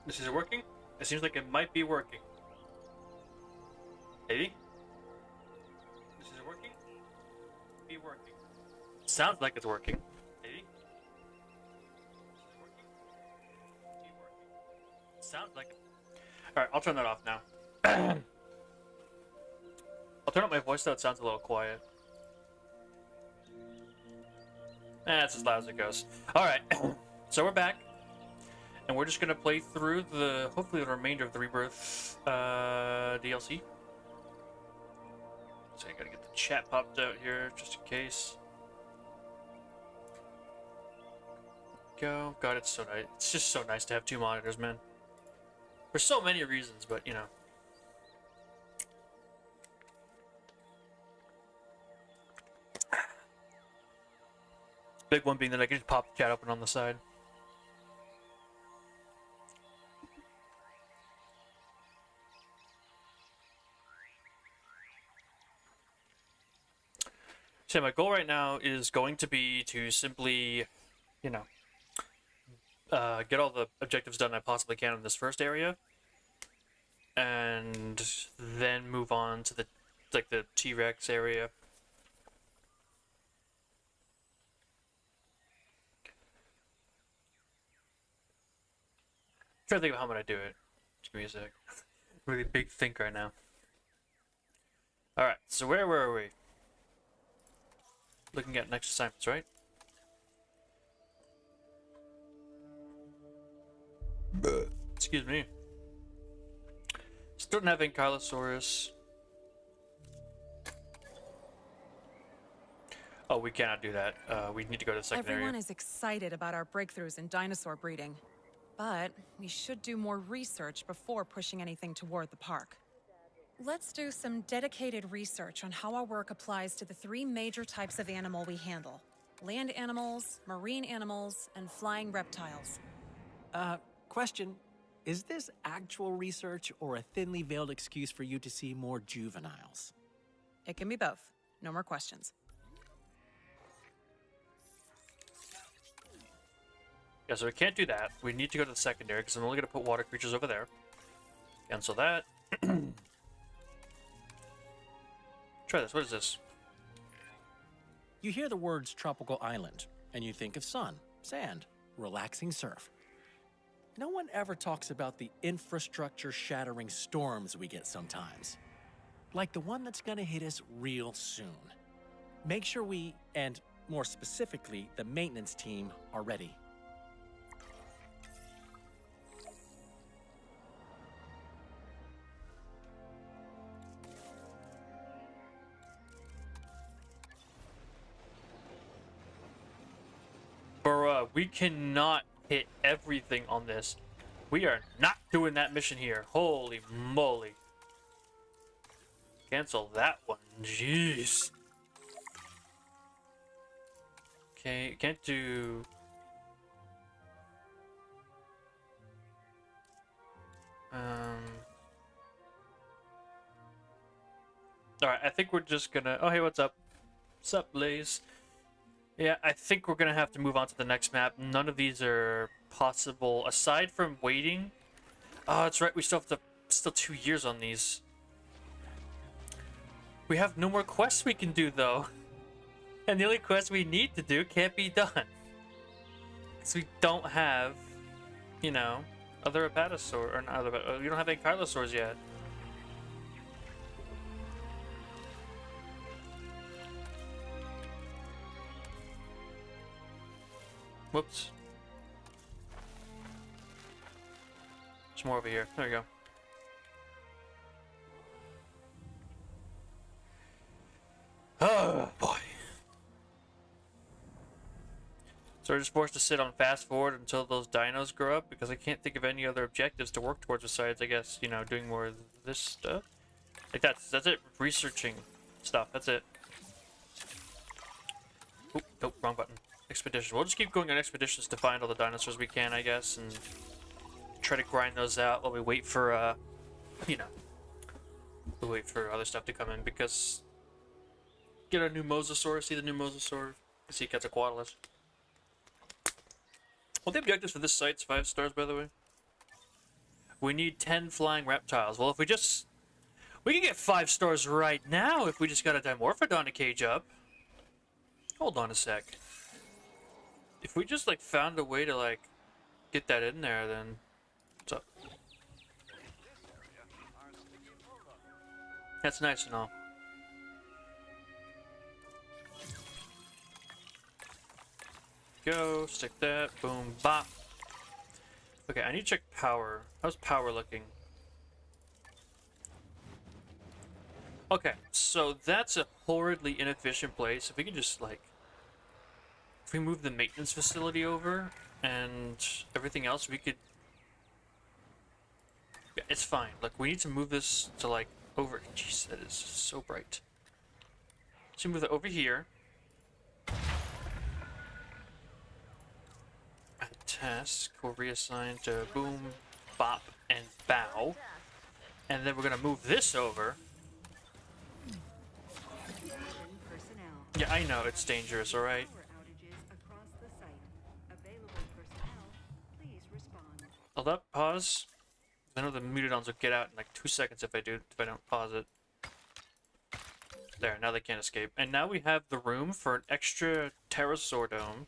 This is working? It seems like it might be working. Maybe? This is working? Be working. Sounds like it's working. Maybe? This is working? Be working. Sounds like it. Alright, I'll turn that off now. I'll turn up my voice though, it sounds a little quiet. It's as loud as it goes. Alright, so we're back. And we're just gonna play through hopefully the remainder of the Rebirth DLC. So I gotta get the chat popped out here, just in case. Go. God, it's so nice. It's just so nice to have two monitors, man. For so many reasons, but you know. Big one being that I can just pop the chat open on the side. So my goal right now is going to be to simply, you know, get all the objectives done I possibly can in this first area, and then move on to the T-Rex area. I'm trying to think of how I'm gonna do it. Just give me a sec. Really big think right now. All right, so where were we? Looking at next assignments, right? Excuse me. Still don't have Ankylosaurus. Oh, we cannot do that. We need to go to the secondary. Everyone is excited about our breakthroughs in dinosaur breeding. But we should do more research before pushing anything toward the park. Let's do some dedicated research on how our work applies to the three major types of animal we handle. Land animals, marine animals, and flying reptiles. Question. Is this actual research or a thinly veiled excuse for you to see more juveniles? It can be both. No more questions. Yeah, so we can't do that. We need to go to the secondary because I'm only going to put water creatures over there. Cancel that. Try this. What is this? You hear the words tropical island, and you think of sun, sand, relaxing surf. No one ever talks about the infrastructure-shattering storms we get sometimes. Like the one that's gonna hit us real soon. Make sure we, and more specifically, the maintenance team, are ready. Bruh, we cannot hit everything on this. We are not doing that mission here. Holy moly. Cancel that one. Jeez. Okay, can't do... Alright, I think we're just gonna... Oh, hey, what's up? What's up, Blaze? Yeah, I think we're gonna have to move on to the next map. None of these are possible, aside from waiting. Oh, that's right, we still have still 2 years on these. We have no more quests we can do, though. And the only quest we need to do can't be done. Because we don't have, you know, other Apatosaur, or not other, we don't have any Ankylosaurs yet. Whoops. There's more over here. There we go. Oh, boy. So we're just forced to sit on fast forward until those dinos grow up, because I can't think of any other objectives to work towards besides, I guess, you know, doing more of this stuff. Like, that's it. Researching stuff. That's it. Oop, nope, wrong button. Expeditions. We'll just keep going on expeditions to find all the dinosaurs we can, I guess, and try to grind those out while we wait for, you know, we'll wait for other stuff to come in, because get our new Mosasaur, see the new Mosasaur, see Quetzalcoatlus. Well, the objectives for this site's 5 stars, by the way. We need 10 flying reptiles. Well, if we just... We can get 5 stars right now if we just got a Dimorphodon to cage up. Hold on a sec. If we just, like, found a way to, like, get that in there, then... What's up? That's nice and all. Go, stick that, boom, bop. Okay, I need to check power. How's power looking? Okay, so that's a horridly inefficient place. If we could just, like... If we move the maintenance facility over, and everything else, we could... Yeah, it's fine. Like, we need to move this to, like, over... Jeez, that is so bright. So move it over here. And task will reassign to boom, bop, and bow. And then we're gonna move this over. Yeah, I know it's dangerous, alright? Hold up, pause. I know the mutodons will get out in like 2 seconds if I don't pause it. There, now they can't escape. And now we have the room for an extra pterosaur dome.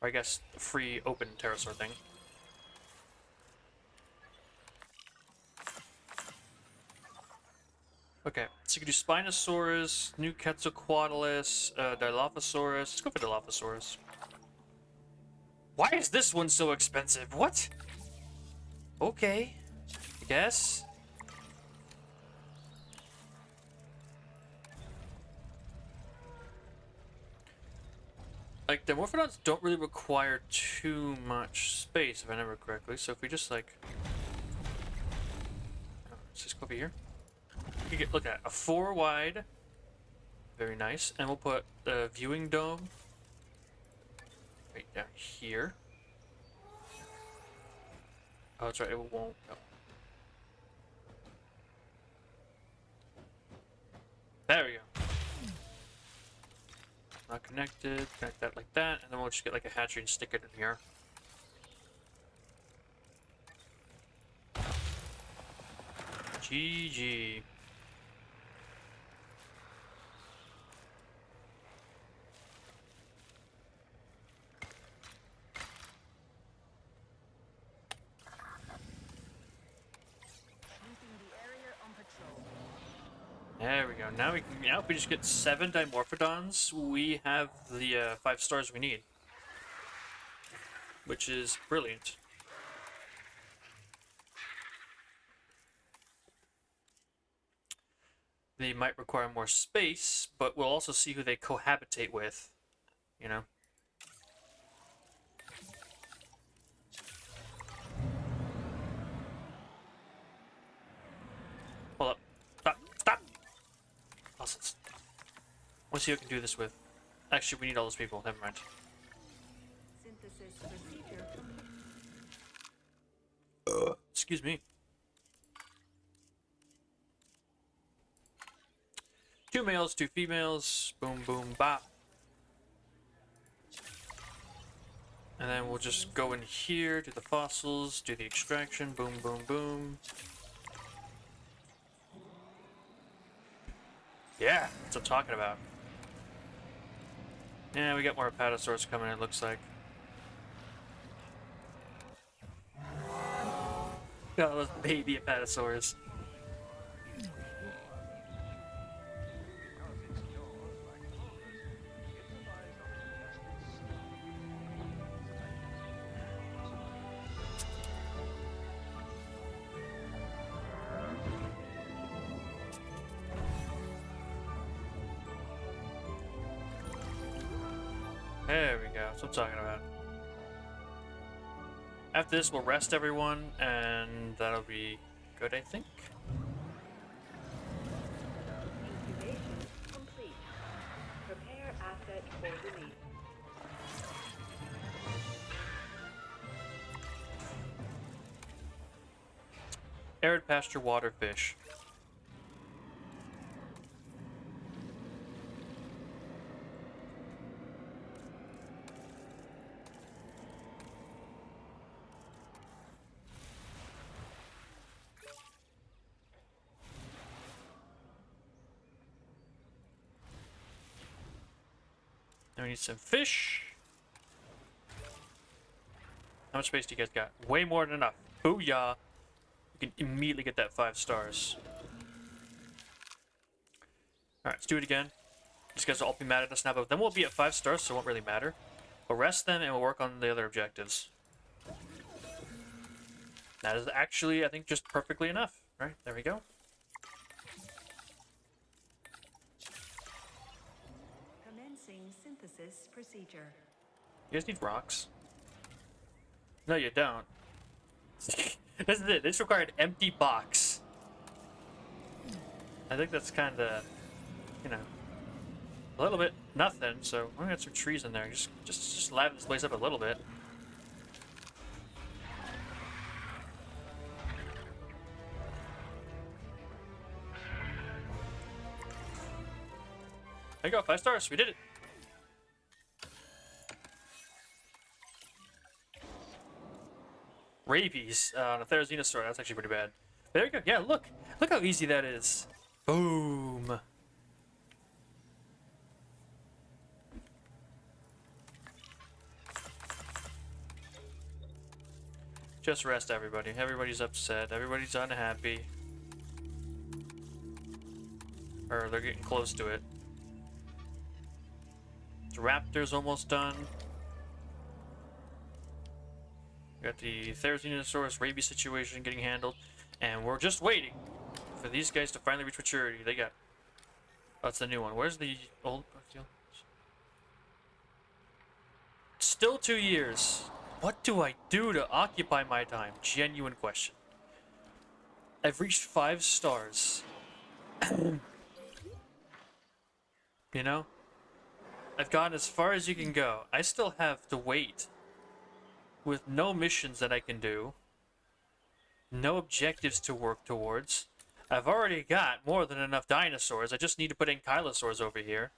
Or I guess a free open pterosaur thing. Okay, so you can do Spinosaurus, new Quetzalcoatlus, Dilophosaurus. Let's go for Dilophosaurus. Why is this one so expensive? What? Okay, I guess. Like, the Morphodons don't really require too much space, if I remember correctly. So if we just, like... Let's just go over here. You can get, look at a 4 wide. Very nice. And we'll put the viewing dome right down here. Oh, that's right, it won't. No. There we go. Not connected. Connect that like that, and then we'll just get like a hatchery and stick it in here. GG. There we go. Now we can. Now if we just get 7 Dimorphodons, we have the 5 stars we need, which is brilliant. They might require more space, but we'll also see who they cohabitate with. You know. Hold up. Stop. Stop. Let's see who I can do this with. Actually, we need all those people. Never mind. Excuse me. 2 males, 2 females. Boom, boom, bop. And then we'll just go in here, do the fossils, do the extraction. Boom, boom, boom. Yeah, that's what I'm talking about. Yeah, we got more Apatosaurs coming, it looks like. Got those baby Apatosaurs. There we go, that's what I'm talking about. After this, we'll rest everyone, and that'll be good, I think. Incubation complete. Prepare asset for release. Arid pasture waterfish. And we need some fish. How much space do you guys got? Way more than enough. Booyah! You can immediately get that 5 stars. Alright, let's do it again. These guys will all be mad at us now, but then we'll be at 5 stars, so it won't really matter. We'll rest them and we'll work on the other objectives. That is actually, I think, just perfectly enough. Right, there we go. Commencing synthesis procedure. You guys need rocks? No, you don't. This is it. This required an empty box. I think that's kind of, you know, a little bit nothing. So we're gonna get some trees in there. Just liven this place up a little bit. There you go, 5 stars. We did it. Rabies on a Therizinosaur. That's actually pretty bad. There you go. Yeah, look how easy that is. Boom. Just rest, everybody. Everybody's upset. Everybody's unhappy. Or they're getting close to it. The raptor's almost done. We got the Therizinosaurus rabies situation getting handled. And we're just waiting for these guys to finally reach maturity. They got... Oh, it's the new one. Where's the old... Still 2 years. What do I do to occupy my time? Genuine question. I've reached 5 stars. You know? I've gone as far as you can go. I still have to wait. With no missions that I can do. No objectives to work towards. I've already got more than enough dinosaurs. I just need to put ankylosaurs over here.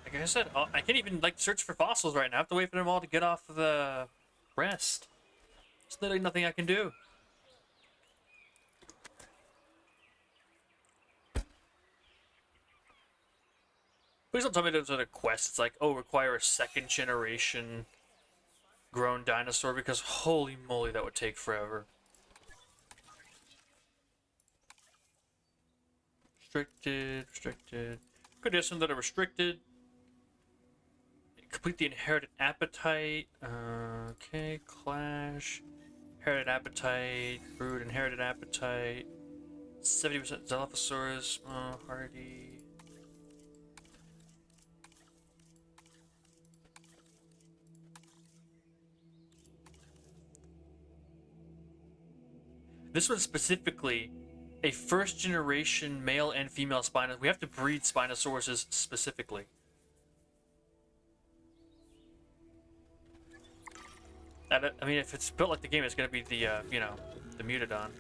Like I said, I can't even like search for fossils right now. I have to wait for them all to get off the rest. There's literally nothing I can do. Please don't tell me there's other quests. It's like, oh, require a 2nd generation grown dinosaur, because holy moly, that would take forever. Restricted. Could have some that are restricted. Complete the inherited appetite. Okay, clash. Inherited appetite. Brood, inherited appetite. 70% Dilophosaurus. Hardy. This one's specifically a 1st generation male and female Spinosaurus. We have to breed Spinosauruses specifically. I mean, if it's built like the game, it's gonna be the, you know, the Mutodon.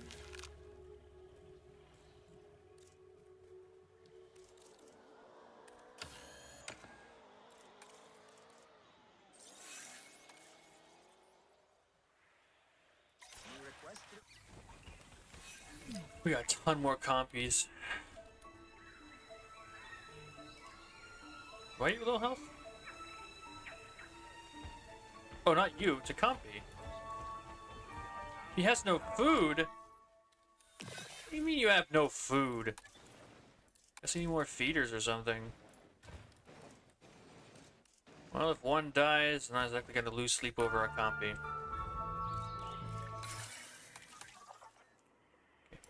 We got a ton more compies. Why are you low health? Oh, not you. It's a compy. He has no food? What do you mean you have no food? Guess I need more feeders or something. Well, if one dies, I'm not exactly gonna lose sleep over a compy.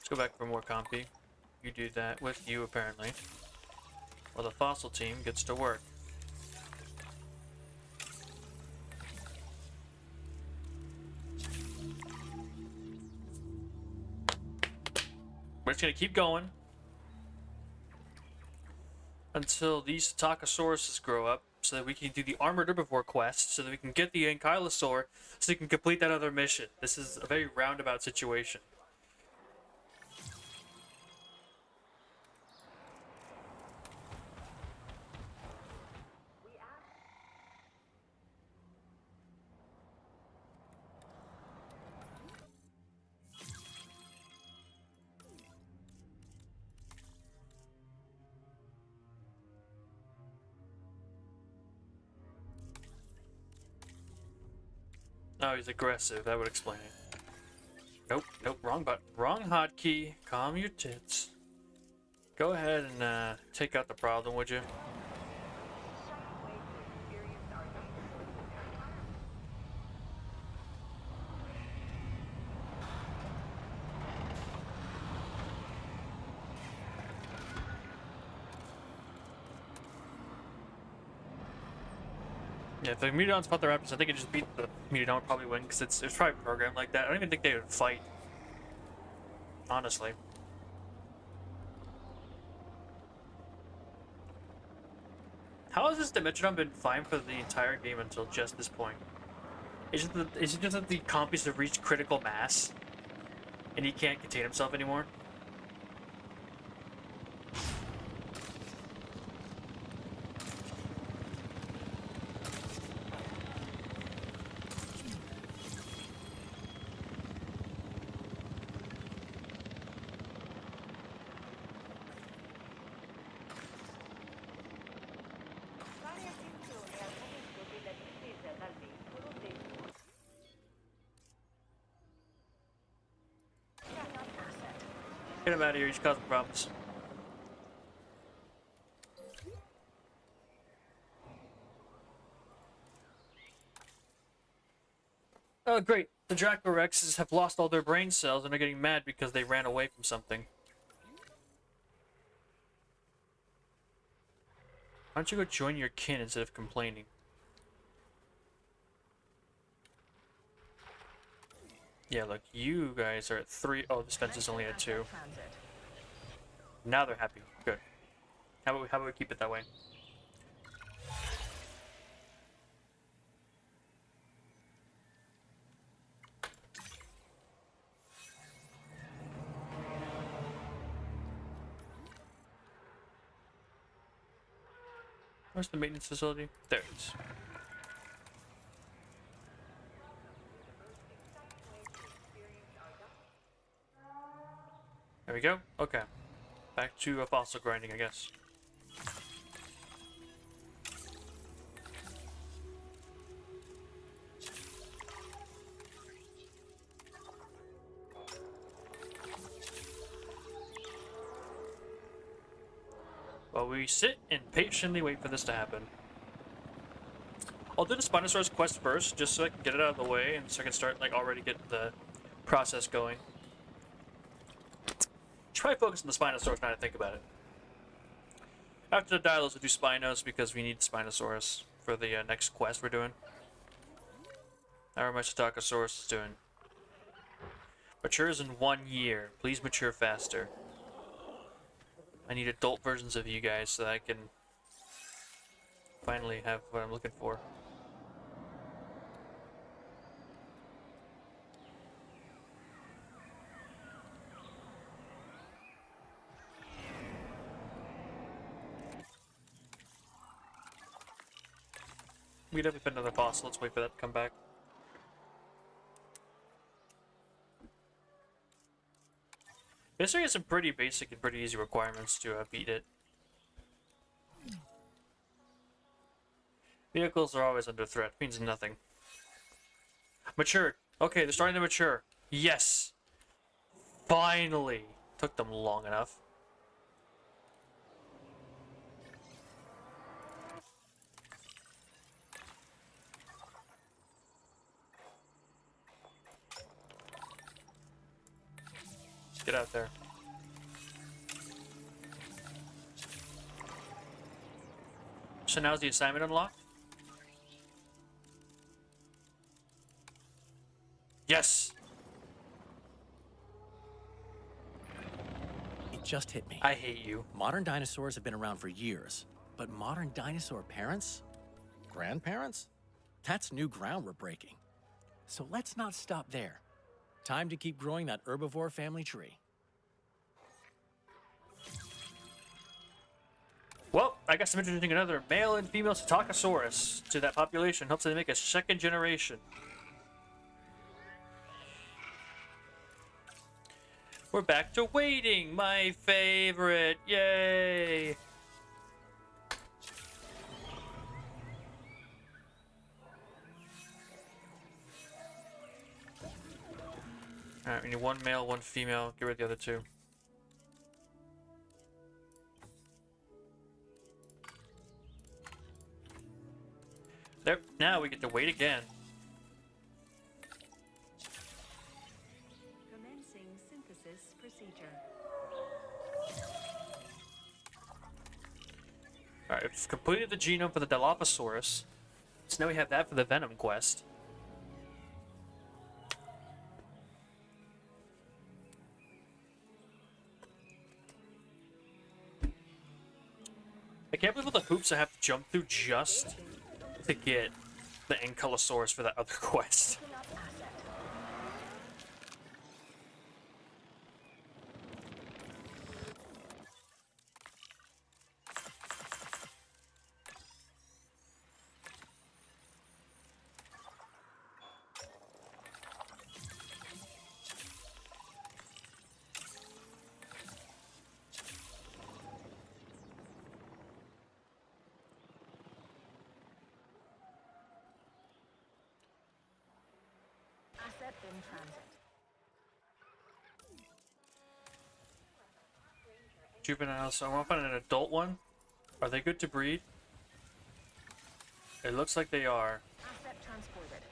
Go back for more compy. You do that with you, apparently. Well, the fossil team gets to work. We're just gonna keep going until these Takasauruses grow up, so that we can do the armored herbivore quest, so that we can get the ankylosaur, so we can complete that other mission. This is a very roundabout situation. Oh, he's aggressive. That would explain it. Nope, nope, wrong button. Wrong hotkey. Calm your tits. Go ahead and take out the problem, would you? Yeah, if the Meteodons fought the Raptors, I think it just beat the Meteodon would probably win because it's probably programmed like that. I don't even think they would fight. Honestly. How has this Dimetrodon been fine for the entire game until just this point? Is it just that the compies have reached critical mass and he can't contain himself anymore? Get him out of here, he's causing problems. Oh, great. The Dracorexes have lost all their brain cells and are getting mad because they ran away from something. Why don't you go join your kin instead of complaining? Yeah, look, you guys are at 3. Oh, this fence is only at 2. Now they're happy. Good. How about we keep it that way? Where's the maintenance facility? There it is. There we go. Okay. Back to fossil grinding, I guess. While we sit and patiently wait for this to happen. I'll do the Spinosaurus quest first, just so I can get it out of the way, and so I can start, like, already get the process going. Should probably focus on the Spinosaurus now to think about it. After the Dialos, we'll do Spinos because we need Spinosaurus for the next quest we're doing. How much Takasaurus is doing. Matures in 1 year. Please mature faster. I need adult versions of you guys so that I can finally have what I'm looking for. We definitely put another fossil. Let's wait for that to come back. This area has some pretty basic and pretty easy requirements to beat it. Vehicles are always under threat. Means nothing. Matured. Okay, they're starting to mature. Yes! Finally! Took them long enough. Get out there. So now's the assignment unlocked? Yes! It just hit me. I hate you. Modern dinosaurs have been around for years, but modern dinosaur parents? Grandparents? That's new ground we're breaking. So let's not stop there. Time to keep growing that herbivore family tree. Well, I guess I'm introducing another male and female Psittacosaurus to that population. Hopes they make a second generation. We're back to waiting, my favorite. Yay! Alright, we need one male, one female. Get rid of the other two. There. Now we get to wait again. Commencing synthesis procedure. Alright, we've completed the genome for the Dilophosaurus. So now we have that for the Venom quest. I can't believe all the hoops I have to jump through just to get the Ankylosaurus for that other quest. Asset in transit. Juvenile, so I want to find an adult one. Are they good to breed? It looks like they are. Asset transported.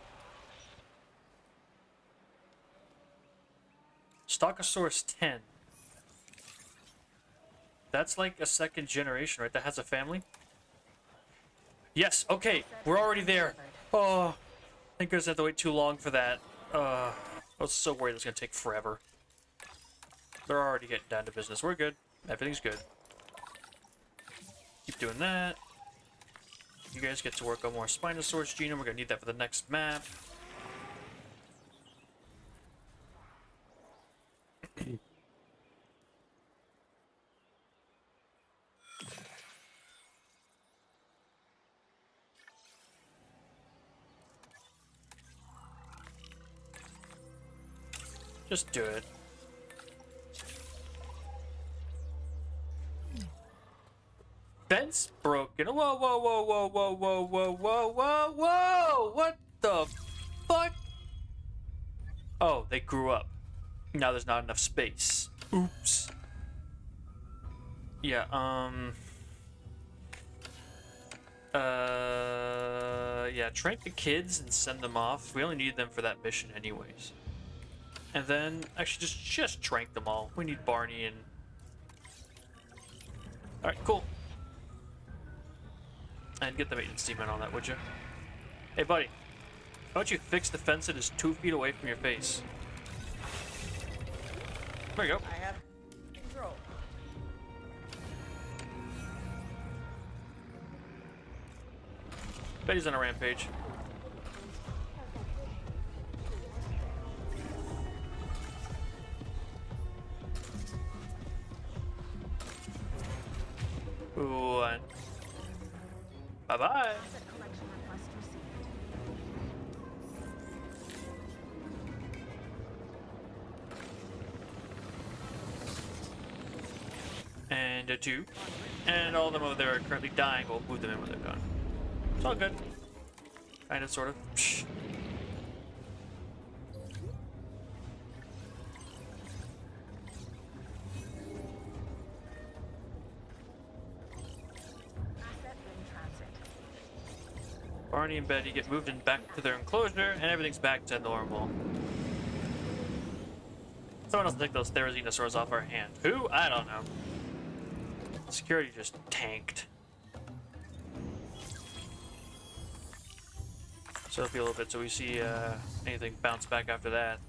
Stockosaurus 10. That's like a second generation, right? That has a family? Yes, okay, we're already there. Oh, I think I just have to wait too long for that. I was so worried it was going to take forever. They're already getting down to business. We're good. Everything's good. Keep doing that. You guys get to work on more Spinosaurus genome. We're going to need that for the next map. Just do it. Fence broken. Whoa, whoa, whoa, whoa, whoa, whoa, whoa, whoa, whoa, whoa! What the fuck? Oh, they grew up. Now there's not enough space. Oops. Yeah, yeah, trank the kids and send them off. We only need them for that mission anyways. And then, actually, just trank them all. We need Barney and... Alright, cool. And get the maintenance team in on that, would you? Hey, buddy. Why don't you fix the fence that is 2 feet away from your face? There you go. I have control. Betty's on a rampage. Ooh, and bye-bye. Asset collection request received. And a 2. And all of them over there are currently dying. We'll move them in when they're gone. It's all good. Kind of, sort of. Psh. Asset in transit. Barney and Betty get moved in back to their enclosure, and everything's back to normal. Someone else take those Therizinosaurs off our hand. Who? I don't know. Security just tanked. So it'll be a little bit so we see anything bounce back after that.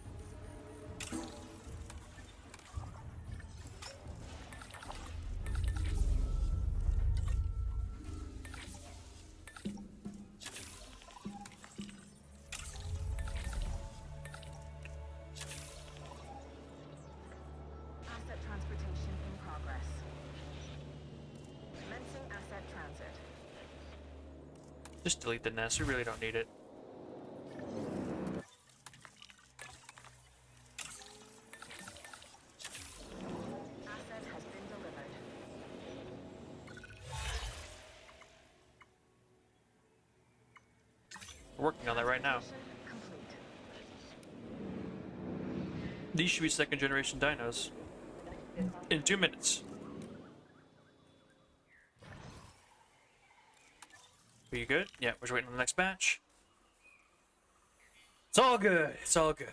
Asset transportation in progress. Commencing asset transit. Just delete the nest. We really don't need it. Asset has been delivered. We're working on that right now. Mission complete. These should be second generation dinos. In 2 minutes. Are you good? Yeah, we're just waiting on the next batch. It's all good. It's all good.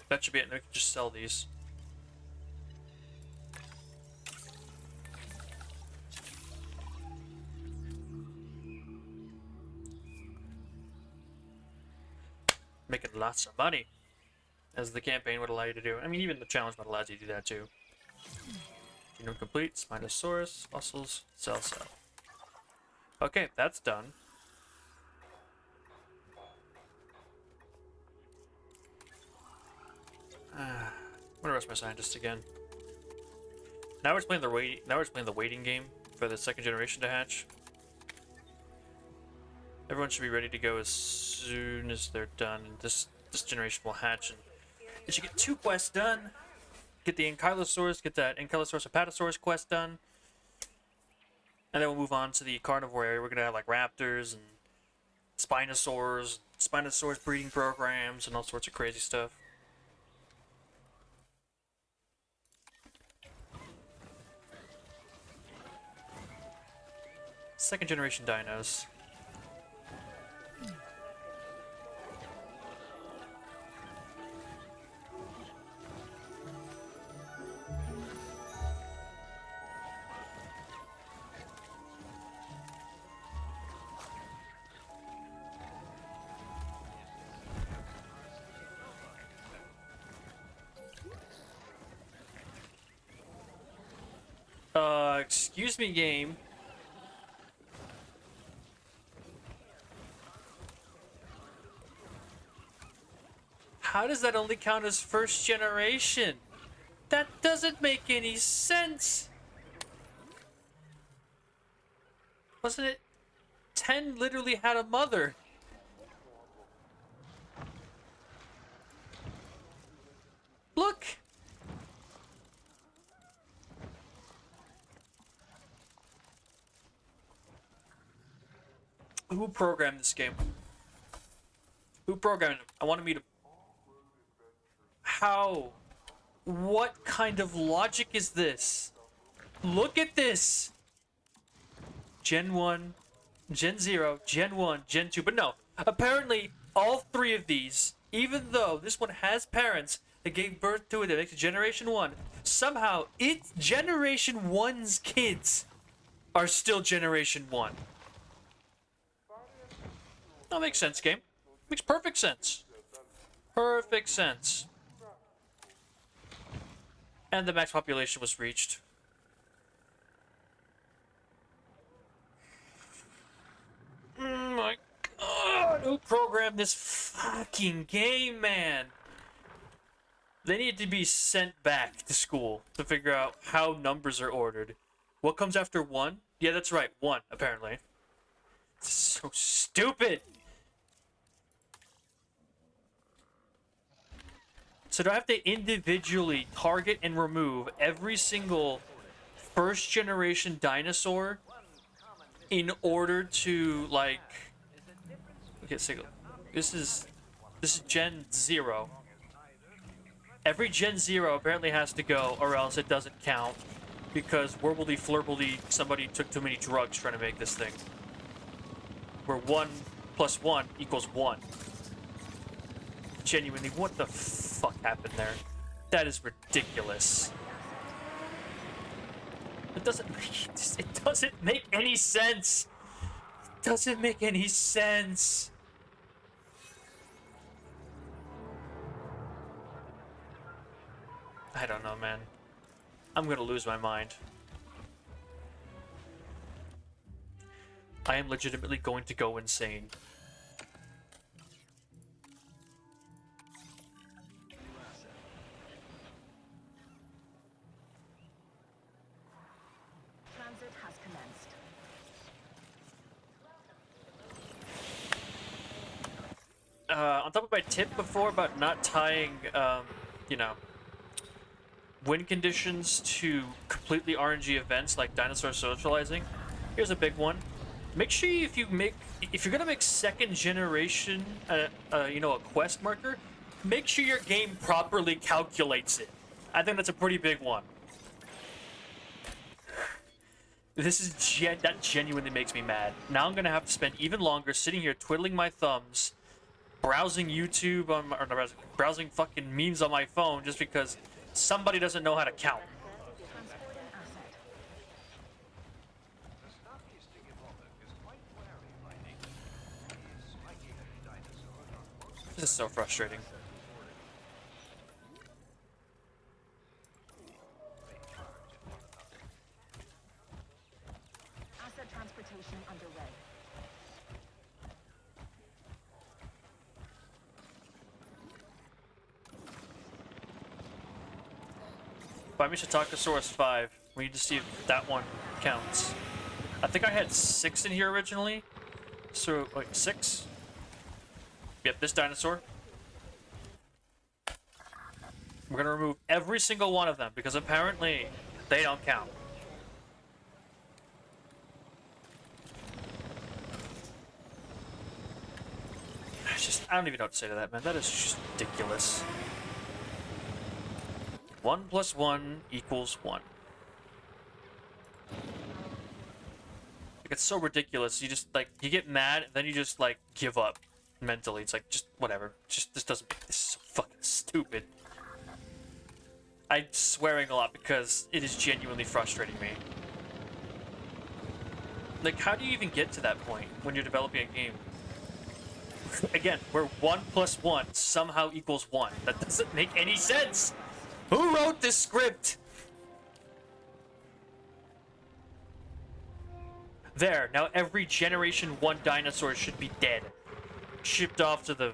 That should be it. And we can just sell these. Making lots of money, as the campaign would allow you to do. I mean, even the challenge mode allows you to do that too. Genome complete, Spinosaurus, fossils, cell. Okay, that's done. I'm gonna rest my scientists again. Now we're just playing the waiting game for the second generation to hatch. Everyone should be ready to go as soon as they're done. This generation will hatch, and it should get 2 quests done. Get the Ankylosaurus, get that Ankylosaurus Apatosaurus quest done, and then we'll move on to the carnivore area. We're gonna have like raptors and Spinosaurus breeding programs, and all sorts of crazy stuff. Second generation dinos. Excuse me, game. How does that only count as first generation? That doesn't make any sense. Wasn't it? 10 literally had a mother. Look. Who programmed this game? Who programmed it? I wanted me to... How? What kind of logic is this? Look at this! Gen 1, Gen 0, Gen 1, Gen 2. But no, apparently all 3 of these, even though this one has parents that gave birth to it that makes it Generation 1, somehow it's Generation 1's kids are still Generation 1. That makes sense, game. Makes perfect sense. Perfect sense. And the max population was reached. Oh my god, who programmed this fucking game, man? They need to be sent back to school to figure out how numbers are ordered. What comes after 1? Yeah, that's right, 1, apparently. It's so stupid! So do I have to individually target and remove every single first generation dinosaur in order to, like... Okay, so this is Gen 0. Every Gen 0 apparently has to go, or else it doesn't count. Because warbledy flurbledy, somebody took too many drugs trying to make this thing. Where 1 plus 1 equals 1. Genuinely, what the fuck happened there? That is ridiculous. It doesn't make any sense. It doesn't make any sense. I don't know, man. I'm gonna lose my mind. I am legitimately going to go insane. Transit has commenced. On top of my tip before about not tying, you know, win conditions to completely RNG events like dinosaur socializing, Here's a big one. Make sure if you're gonna make second generation, you know, a quest marker, make sure your game properly calculates it. I think that's a pretty big one. This is that genuinely makes me mad. Now I'm gonna have to spend even longer sitting here twiddling my thumbs, browsing YouTube on my, or not browsing fucking memes on my phone just because somebody doesn't know how to count. Transporting asset. This is so frustrating. Asset transportation underway. Buy me Shitakasaurus 5. We need to see if that one counts. I think I had 6 in here originally. So, wait, 6? Yep, this dinosaur. We're gonna remove every single one of them because apparently they don't count. I don't even know what to say to that, man. That is just ridiculous. 1 + 1 = 1. Like, it's so ridiculous. You just, like, you get mad, and then you just, like, give up mentally. It's like, just whatever. Just, this is so fucking stupid. I'm swearing a lot because it is genuinely frustrating me. Like, how do you even get to that point when you're developing a game? Again, where 1 + 1 somehow = 1. That doesn't make any sense! Who wrote this script? There, now every Generation 1 dinosaur should be dead. Shipped off to the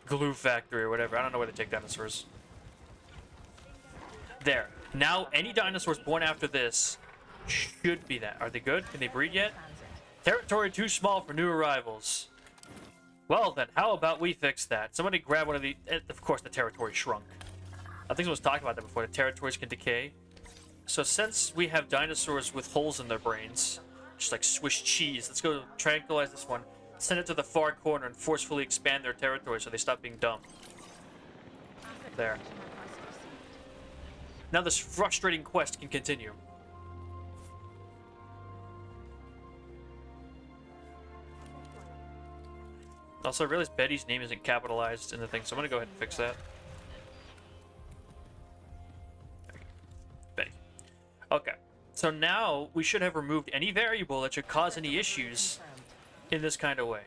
glue factory or whatever. I don't know where they take dinosaurs. There. Now any dinosaurs born after this should be that. Are they good? Can they breed yet? Territory too small for new arrivals. Well then, how about we fix that? Somebody grab one of the... Of course the territory shrunk. I think I was talking about that before. The territories can decay. So since we have dinosaurs with holes in their brains, just like Swiss cheese, let's go tranquilize this one, send it to the far corner and forcefully expand their territory so they stop being dumb. There. Now this frustrating quest can continue. Also, I realized Betty's name isn't capitalized in the thing, so I'm gonna go ahead and fix that. Betty. Okay. So now we should have removed any variable that should cause any issues in this kind of way.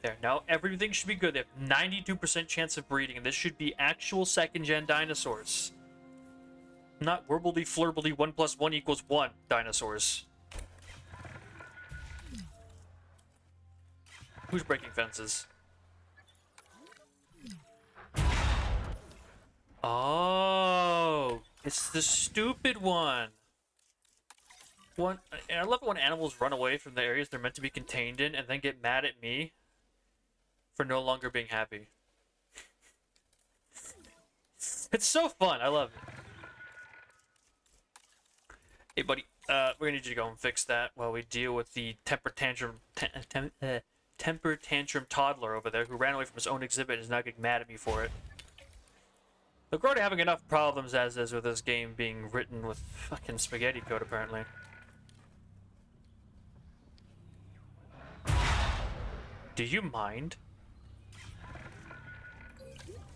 There. Now everything should be good. They have 92% chance of breeding, and this should be actual second-gen dinosaurs. Not wurbledy flurbledy 1 + 1 = 1 dinosaurs. Who's breaking fences? Oh, it's the stupid one. And I love it when animals run away from the areas they're meant to be contained in and then get mad at me for no longer being happy. It's so fun. I love it. Hey, buddy. We're gonna need you to go and fix that while we deal with the temper tantrum toddler over there who ran away from his own exhibit and is now getting mad at me for it. Look, we're already having enough problems as is with this game being written with fucking spaghetti code, apparently. Do you mind?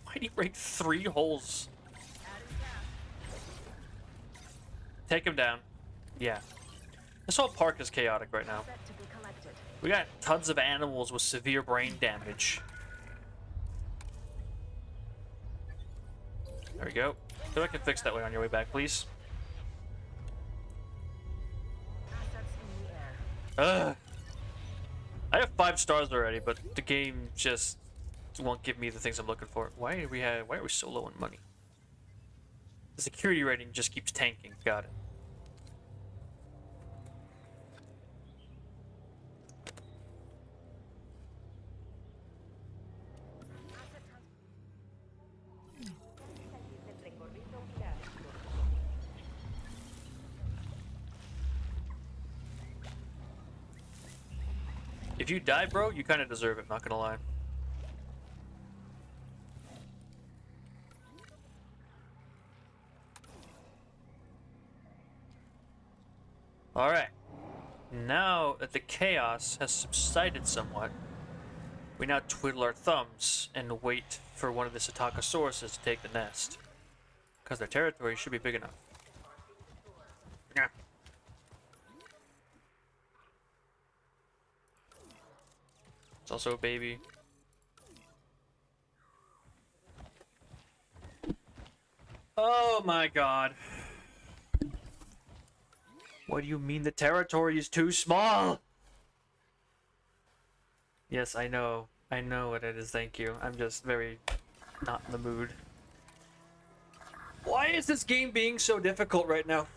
Why'd he break 3 holes? Take him down. Yeah. This whole park is chaotic right now. We got tons of animals with severe brain damage. There we go. So I can fix that way on your way back, please. Ugh. I have 5 stars already, but the game just won't give me the things I'm looking for. Why are we so low on money? The security rating just keeps tanking. Got it. If you die, bro, you kind of deserve it, not gonna lie. Alright. Now that the chaos has subsided somewhat, we now twiddle our thumbs and wait for one of the Psittacosauruses to take the nest. Because their territory should be big enough. Yeah. It's also a baby. Oh my god. What do you mean the territory is too small? Yes, I know. I know what it is, thank you. I'm just very not in the mood. Why is this game being so difficult right now?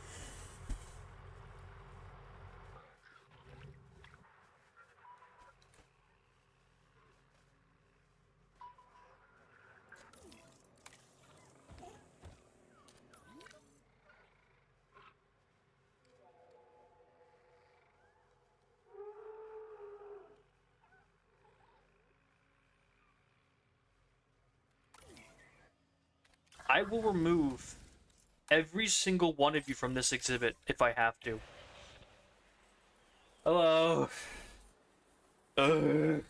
I will remove every single one of you from this exhibit if I have to. Hello. Ugh.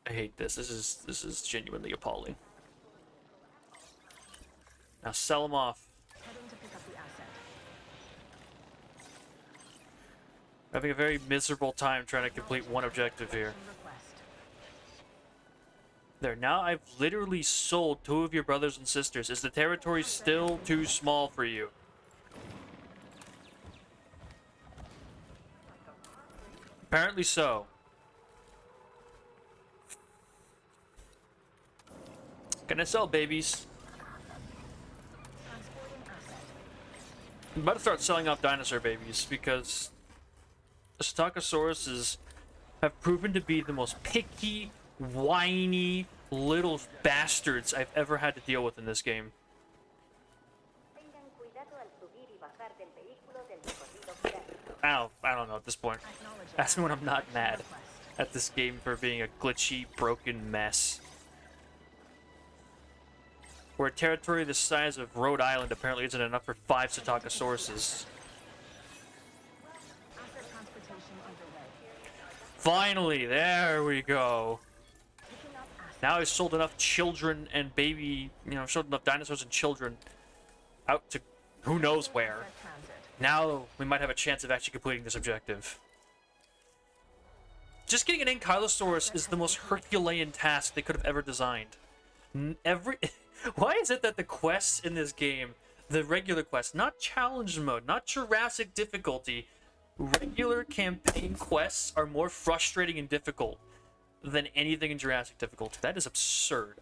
I hate this. This is genuinely appalling. Now sell them off. Heading to pick up the asset. Having a very miserable time trying to complete one objective here. Request. There, now I've literally sold 2 of your brothers and sisters. Is the territory still too small for you? Apparently so. Gonna sell babies. Transporting asset. I'm about to start selling off dinosaur babies because the Psittacosauruses have proven to be the most picky, whiny little bastards I've ever had to deal with in this game. I don't know at this point. Ask me when I'm not mad at this game for being a glitchy, broken mess. Where a territory the size of Rhode Island apparently isn't enough for 5 Psittacosauruses. Asset transportation underway. Finally, there we go. Picking up asset. Now I've sold enough children and baby, I've sold enough dinosaurs and children out to who knows where. Asset transit. Now we might have a chance of actually completing this objective. Just getting an Ankylosaurus is the most Herculean task they could have ever designed. Why is it that the quests in this game, the regular quests, not challenge mode, not Jurassic difficulty, regular campaign quests are more frustrating and difficult than anything in Jurassic difficulty? That is absurd.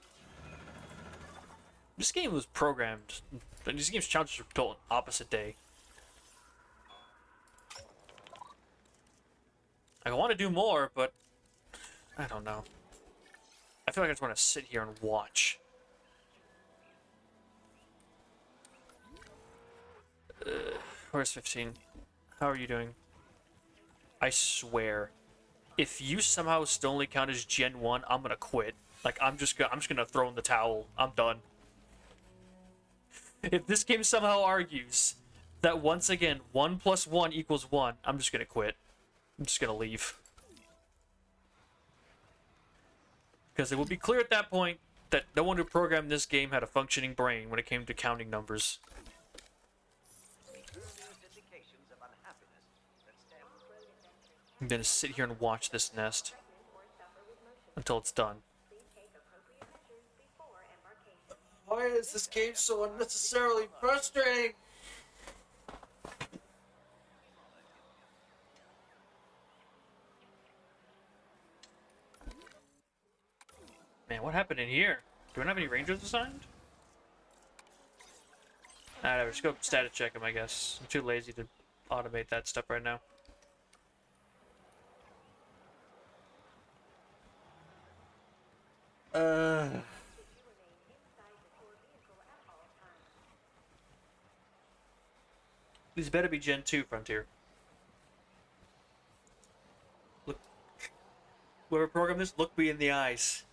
This game was programmed, these game's challenges were built on opposite day. I want to do more, but I don't know. I feel like I just want to sit here and watch. Where's 15? How are you doing? I swear, if you somehow still only count as Gen 1, I'm gonna quit. Like, I'm just gonna throw in the towel. I'm done. If this game somehow argues that once again 1 + 1 = 1, I'm just gonna quit. I'm just gonna leave. Because it will be clear at that point that no one who programmed this game had a functioning brain when it came to counting numbers. I'm gonna sit here and watch this nest until it's done. Why is this game so unnecessarily frustrating? Man, what happened in here? Do we not have any rangers assigned? Nah, just go status check them, I guess. I'm too lazy to automate that stuff right now. These better be Gen 2 Frontier. Look, whoever programmed this, look me in the eyes.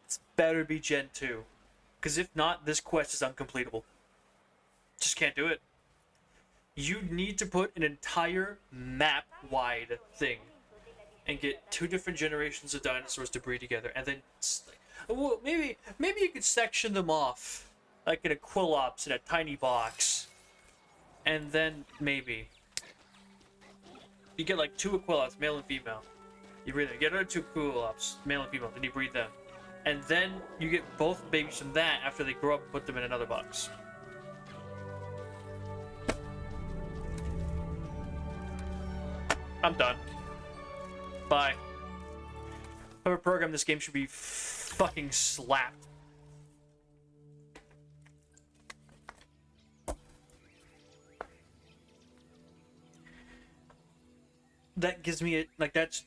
It's better be Gen 2. Because if not, this quest is uncompletable. Just can't do it. You need to put an entire map-wide thing and get 2 different generations of dinosaurs to breed together, and then well, maybe you could section them off like in a Quillops in a tiny box, and then maybe you get like 2 Quillops, male and female. You breed them. You get another 2 Quillops, male and female, then you breed them, and then you get both babies from that after they grow up and put them in another box. I'm done. Bye. Whoever programmed this game should be fucking slapped. That gives me a, like, that's,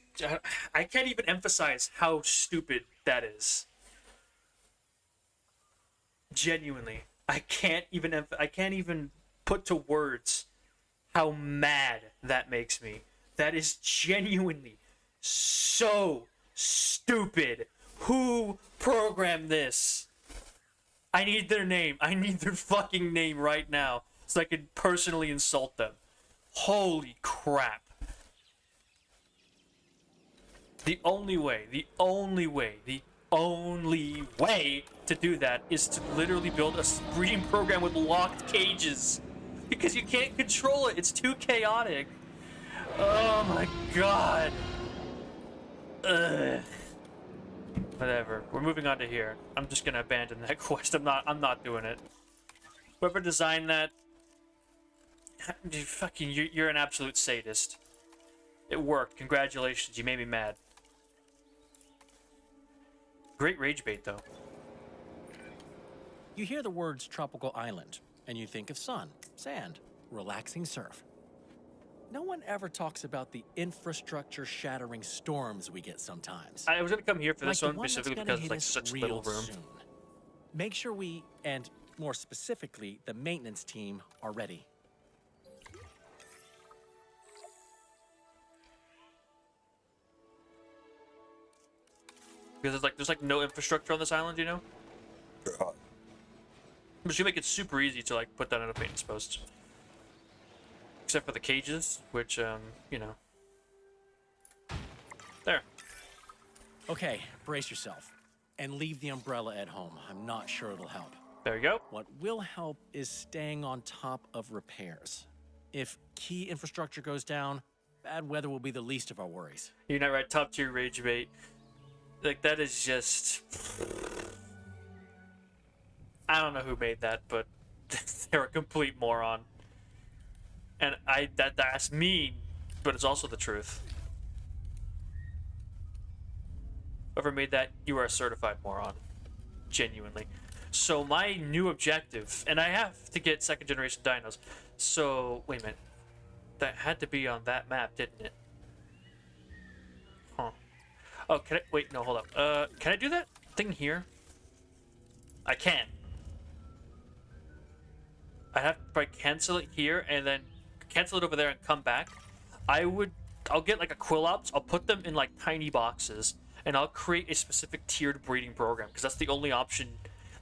I can't even emphasize how stupid that is. Genuinely. I can't even put to words how mad that makes me. That is genuinely so stupid. Who programmed this? I need their name. I need their fucking name right now so I can personally insult them. Holy crap. The only way to do that is to literally build a breeding program with locked cages. Because you can't control it. It's too chaotic. Oh my god. Ugh. Whatever. We're moving on to here. I'm just gonna abandon that quest. I'm not doing it. Whoever designed that, you're an absolute sadist. It worked. Congratulations. You made me mad. Great rage bait though. You hear the words tropical island, and you think of sun, sand, relaxing surf. No one ever talks about the infrastructure-shattering storms we get sometimes. I was gonna come here for this Like the one specifically because it's like such little room. Soon. Make sure we, and more specifically, the maintenance team, are ready. Because there's like no infrastructure on this island, you know? But you make it super easy to like put that on a maintenance post. Except for the cages, which, you know. There. Okay, brace yourself. And leave the umbrella at home. I'm not sure it'll help. There you go. What will help is staying on top of repairs. If key infrastructure goes down, bad weather will be the least of our worries. You're not right. Top tier rage bait. Like, that is just... I don't know who made that, but they're a complete moron. And that's mean, but it's also the truth. Whoever made that, you are a certified moron. Genuinely. So my new objective, and I have to get 2nd generation dinos. So, wait a minute. That had to be on that map, didn't it? Huh. Oh, can I, wait, no, hold up. Can I do that thing here? I can. I have to probably cancel it here and then cancel it over there and come back. I'll get like a Quillops, I'll put them in like tiny boxes, and I'll create a specific tiered breeding program, because that's the only option,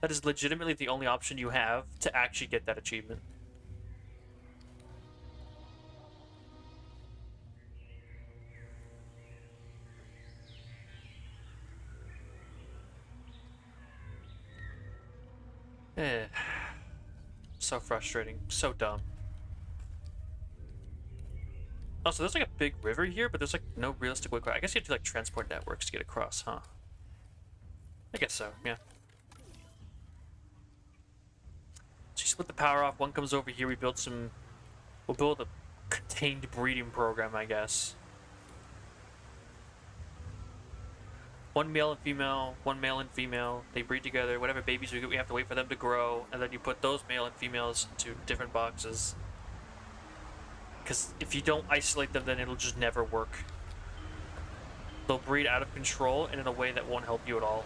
that is legitimately the only option you have to actually get that achievement. So frustrating, so dumb. Also, there's like a big river here, but there's like no realistic way across. I guess you have to like transport networks to get across, huh? I guess so, yeah. So you split the power off, one comes over here, we'll build a contained breeding program, I guess. One male and female, they breed together, whatever babies we get, we have to wait for them to grow, and then you put those male and females into different boxes. Because if you don't isolate them, then it'll just never work. They'll breed out of control and in a way that won't help you at all.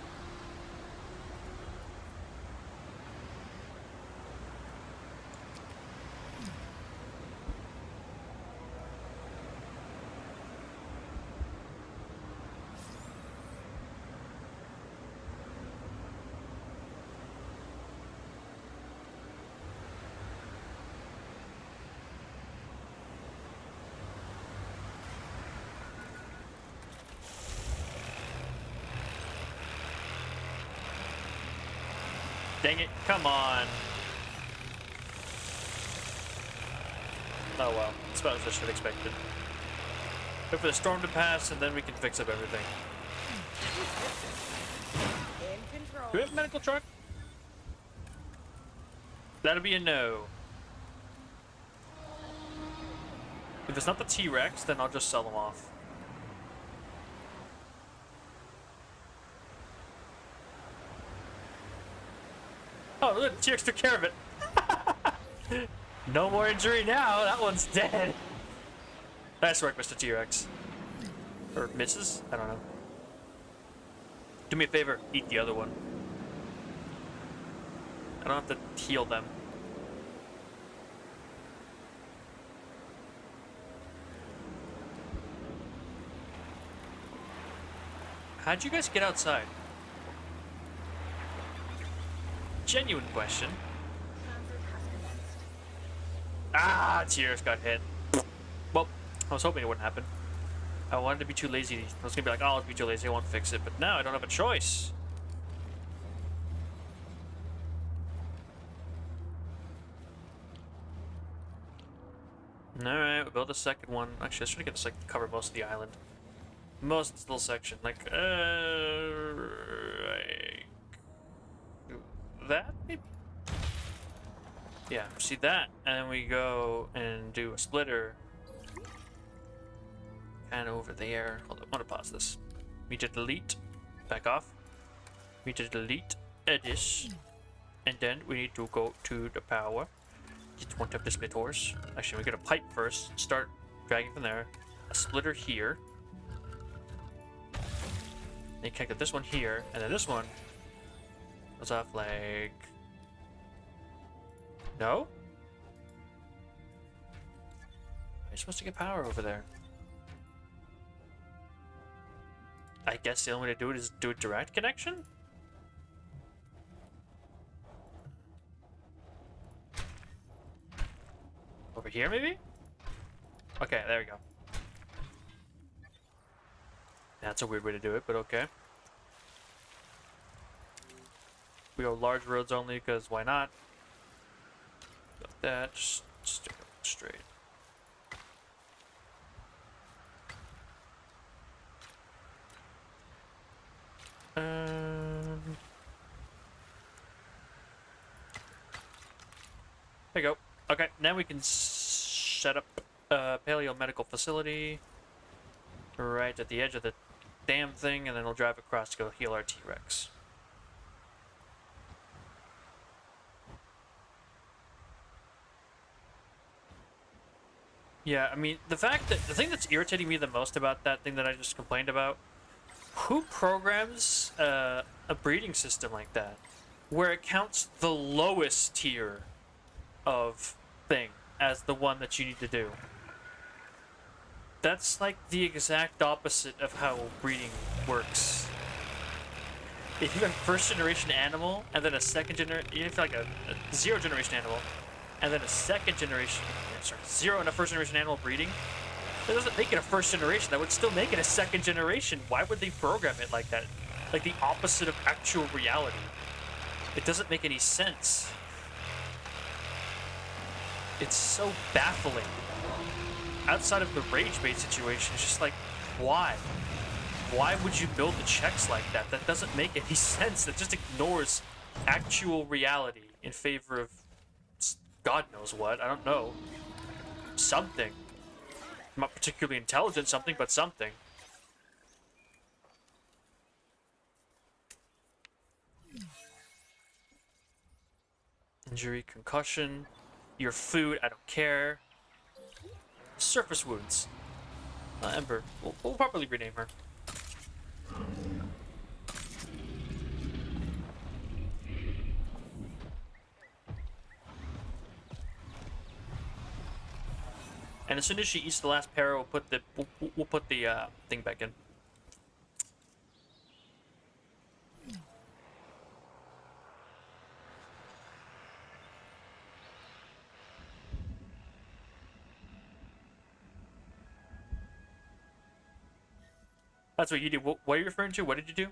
Dang it, come on. Oh well, it's about as I should have expected. Wait for the storm to pass and then we can fix up everything. Do we have a medical truck? That'll be a no. If it's not the T-Rex, then I'll just sell them off. Oh, look, the T-Rex took care of it. No more injury now. That one's dead. Nice work, Mr. T-Rex. Or Mrs.? I don't know. Do me a favor. Eat the other one. I don't have to heal them. How'd you guys get outside? Genuine question. Ah, T-Rex got hit. Well, I was hoping it wouldn't happen. I wanted to be too lazy. I was gonna be like, oh, I'll be too lazy, I won't fix it. But now I don't have a choice. Alright, we'll build a second one. Actually, I should get this like cover most of the island. Most of this little section. Like, that maybe? Yeah, see that? And then we go and do a splitter. And over there. Hold on, I want to pause this. We need to delete. Back off. We need to delete this. And then we need to go to the power. Get one of the splitters. Actually, we get a pipe first. Start dragging from there. A splitter here. Then you connect this one here. And then this one goes off like... No? How are you supposed to get power over there? I guess the only way to do it is do a direct connection? Over here, maybe? Okay, there we go. That's a weird way to do it, but okay. We go large roads only, because why not? Got that, just stick it straight. There you go. Okay, now we can set up a paleo medical facility right at the edge of the damn thing, and then we'll drive across to go heal our T-Rex. Yeah, I mean, the thing that's irritating me the most about that thing that I just complained about, who programs a breeding system like that, where it counts the lowest tier of thing as the one that you need to do? That's like the exact opposite of how breeding works. If you have a first generation animal and then a second generation, even if like a zero generation animal, and then a second generation, sorry, zero and a first generation animal breeding, that doesn't make it a first generation. That would still make it a second generation. Why would they program it like that? Like the opposite of actual reality. It doesn't make any sense. It's so baffling. Outside of the rage bait situation, it's just like, why? Why would you build the checks like that? That doesn't make any sense. That just ignores actual reality in favor of God knows what. I don't know. Something. Not particularly intelligent something, but something. Injury, concussion, your food, I don't care. Surface wounds. Ember. We'll probably rename her. And as soon as she eats the last para, we'll put the thing back in. That's what you do. What are you referring to? What did you do?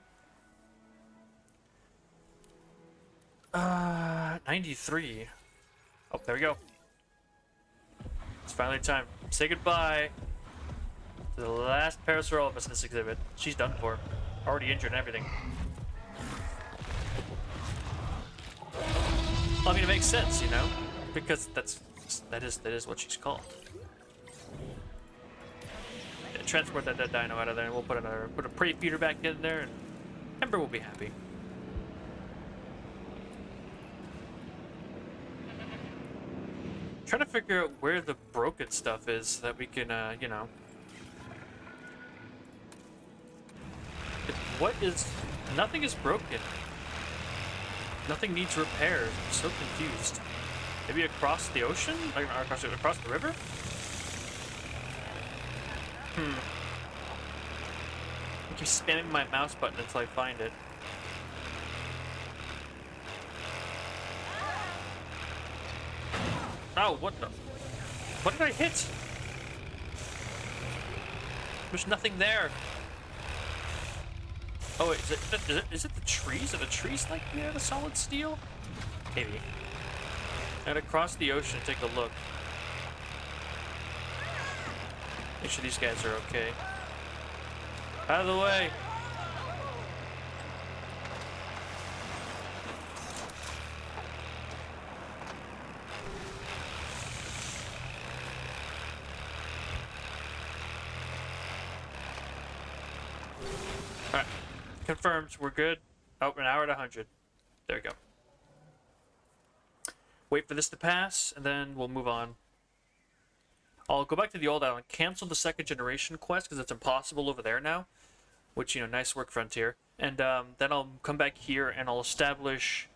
93. Oh, there we go. It's finally time. Say goodbye to the last Parasaurolophus in this exhibit. She's done for. Already injured and everything. I mean, it makes sense, you know, because that is what she's called. Yeah, transport that dead dino out of there, and we'll put a prey feeder back in there, and Ember will be happy. Trying to figure out where the broken stuff is so that we can, you know. Nothing is broken. Nothing needs repairs. I'm so confused. Maybe across the ocean? Like, across the river? I keep spamming my mouse button until I find it. Oh, what the? What did I hit? There's nothing there. Oh wait, is it the trees? Are the trees like made out of solid steel? Maybe. And across the ocean, take a look. Make sure these guys are okay. Out of the way. Alright. Confirmed. We're good. Oh, an hour at 100. There we go. Wait for this to pass, and then we'll move on. I'll go back to the old island, cancel the second generation quest, because it's impossible over there now. Which, you know, nice work, Frontier. And then I'll come back here, and I'll establish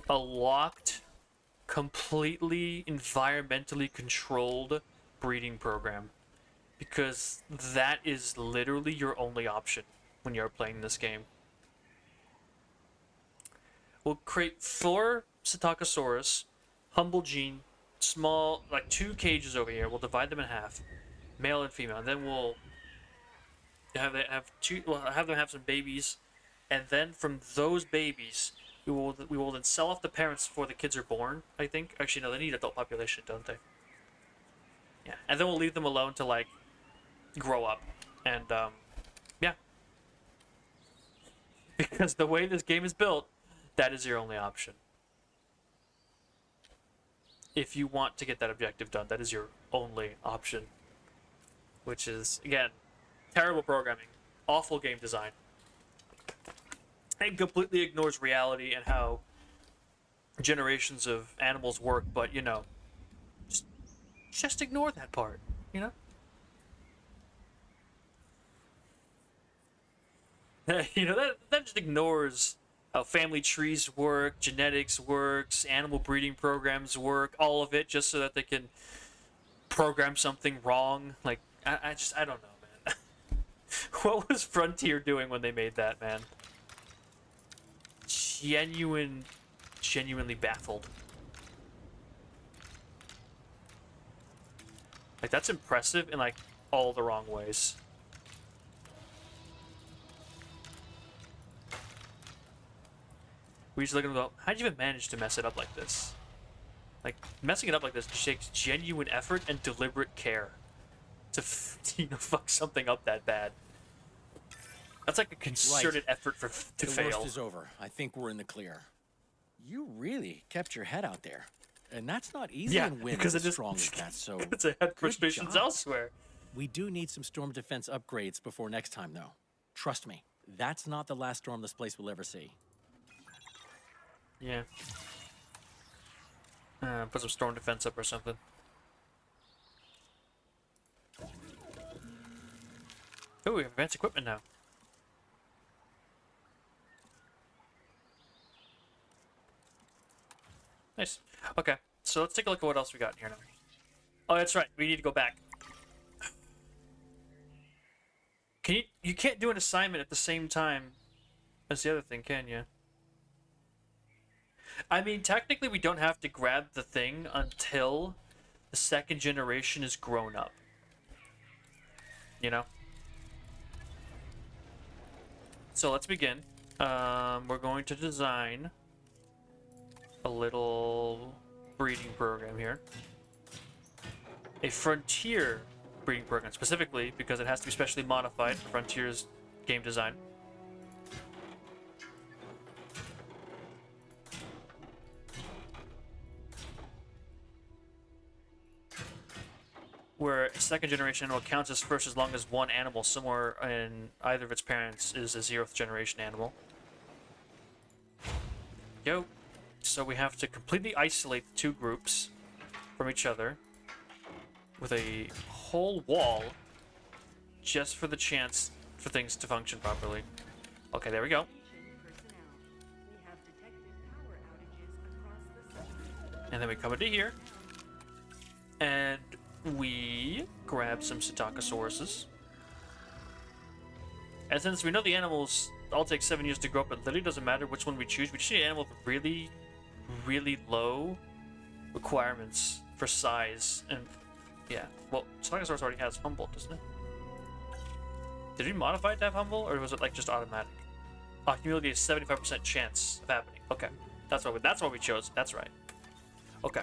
a locked, completely environmentally controlled breeding program. Because that is literally your only option when you're playing this game. We'll create 4 Psittacosaurus, Humble Gene, small, like 2 cages over here. We'll divide them in half, male and female. And then we'll have them have some babies, and then from those babies, we will then sell off the parents before the kids are born. I think. Actually, no, they need adult population, don't they? Yeah, and then we'll leave them alone to like grow up, and yeah. Because the way this game is built, that is your only option. If you want to get that objective done, that is your only option. Which is, again, terrible programming, awful game design. And completely ignores reality and how generations of animals work, but, you know, just ignore that part, you know? You know, that just ignores how family trees work, genetics works, animal breeding programs work, all of it, just so that they can program something wrong. Like, I don't know, man. What was Frontier doing when they made that, man? Genuinely baffled. Like, that's impressive in, like, all the wrong ways. We just look at them and go, how'd you even manage to mess it up like this? Like, messing it up like this just takes genuine effort and deliberate care to, you know, fuck something up that bad. That's like a concerted effort to fail. The worst is over. I think we're in the clear. You really kept your head out there. And that's not easy in wind because as strong as that, so because I had frustrations elsewhere. We do need some storm defense upgrades before next time, though. Trust me, that's not the last storm this place will ever see. Yeah. Put some storm defense up or something. Oh, we have advanced equipment now. Nice. Okay, so let's take a look at what else we got here now. Oh, that's right. We need to go back. You can't do an assignment at the same time as the other thing, can you? I mean, technically we don't have to grab the thing until the second generation is grown up. You know? So let's begin. We're going to design a little breeding program here. A frontier breeding program, specifically because it has to be specially modified for Frontier's game design. Where second generation animal counts as first as long as one animal somewhere in either of its parents is a 0th generation animal. Yo. So we have to completely isolate the two groups from each other with a whole wall just for the chance for things to function properly. Okay, there we go. Personnel. We have detected power outages across the system. And then we come into here and we grab some Psittacosauruses. And since we know the animals all take 7 years to grow up, it literally doesn't matter which one we choose. We just need an animal with really, really low requirements for size. And yeah, well, Psittacosaurus already has Humble, doesn't it? Did we modify it to have Humble, or was it like just automatic? Oh, humility is 75% chance of happening. Okay, that's what we chose. That's right. Okay.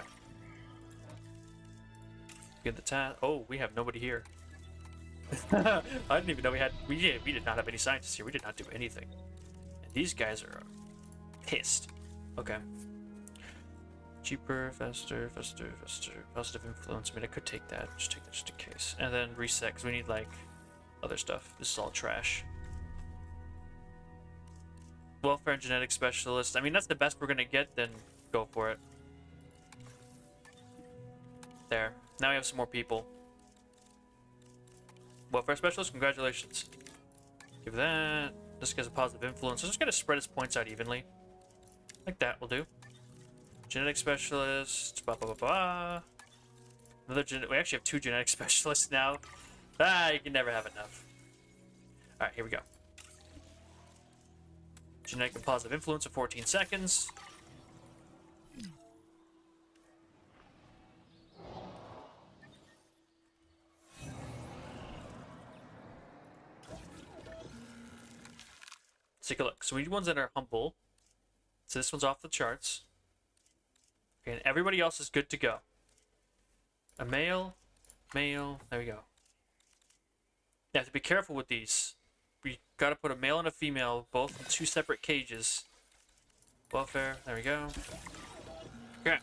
Get the task. Oh, we have nobody here. I didn't even know we did not have any scientists here. We did not do anything. And these guys are pissed. Okay. Cheaper, faster. Positive influence. I mean, I could take that. Just take that just in case. And then reset, because we need, like, other stuff. This is all trash. Welfare and genetic specialist. I mean, that's the best we're going to get, then go for it. There. Now we have some more people. Welfare specialist, congratulations. Give that. This guy's a positive influence. So just gotta spread his points out evenly. Like that will do. Genetic specialist. Blah, blah, blah, blah. We actually have 2 genetic specialists now. Ah, you can never have enough. Alright, here we go. Genetic and positive influence of 14 seconds. Take a look. So we need ones that are humble. So this one's off the charts. Okay, and everybody else is good to go. A male, there we go. You have to be careful with these. We gotta put a male and a female, both in 2 separate cages. Welfare, there we go. Okay.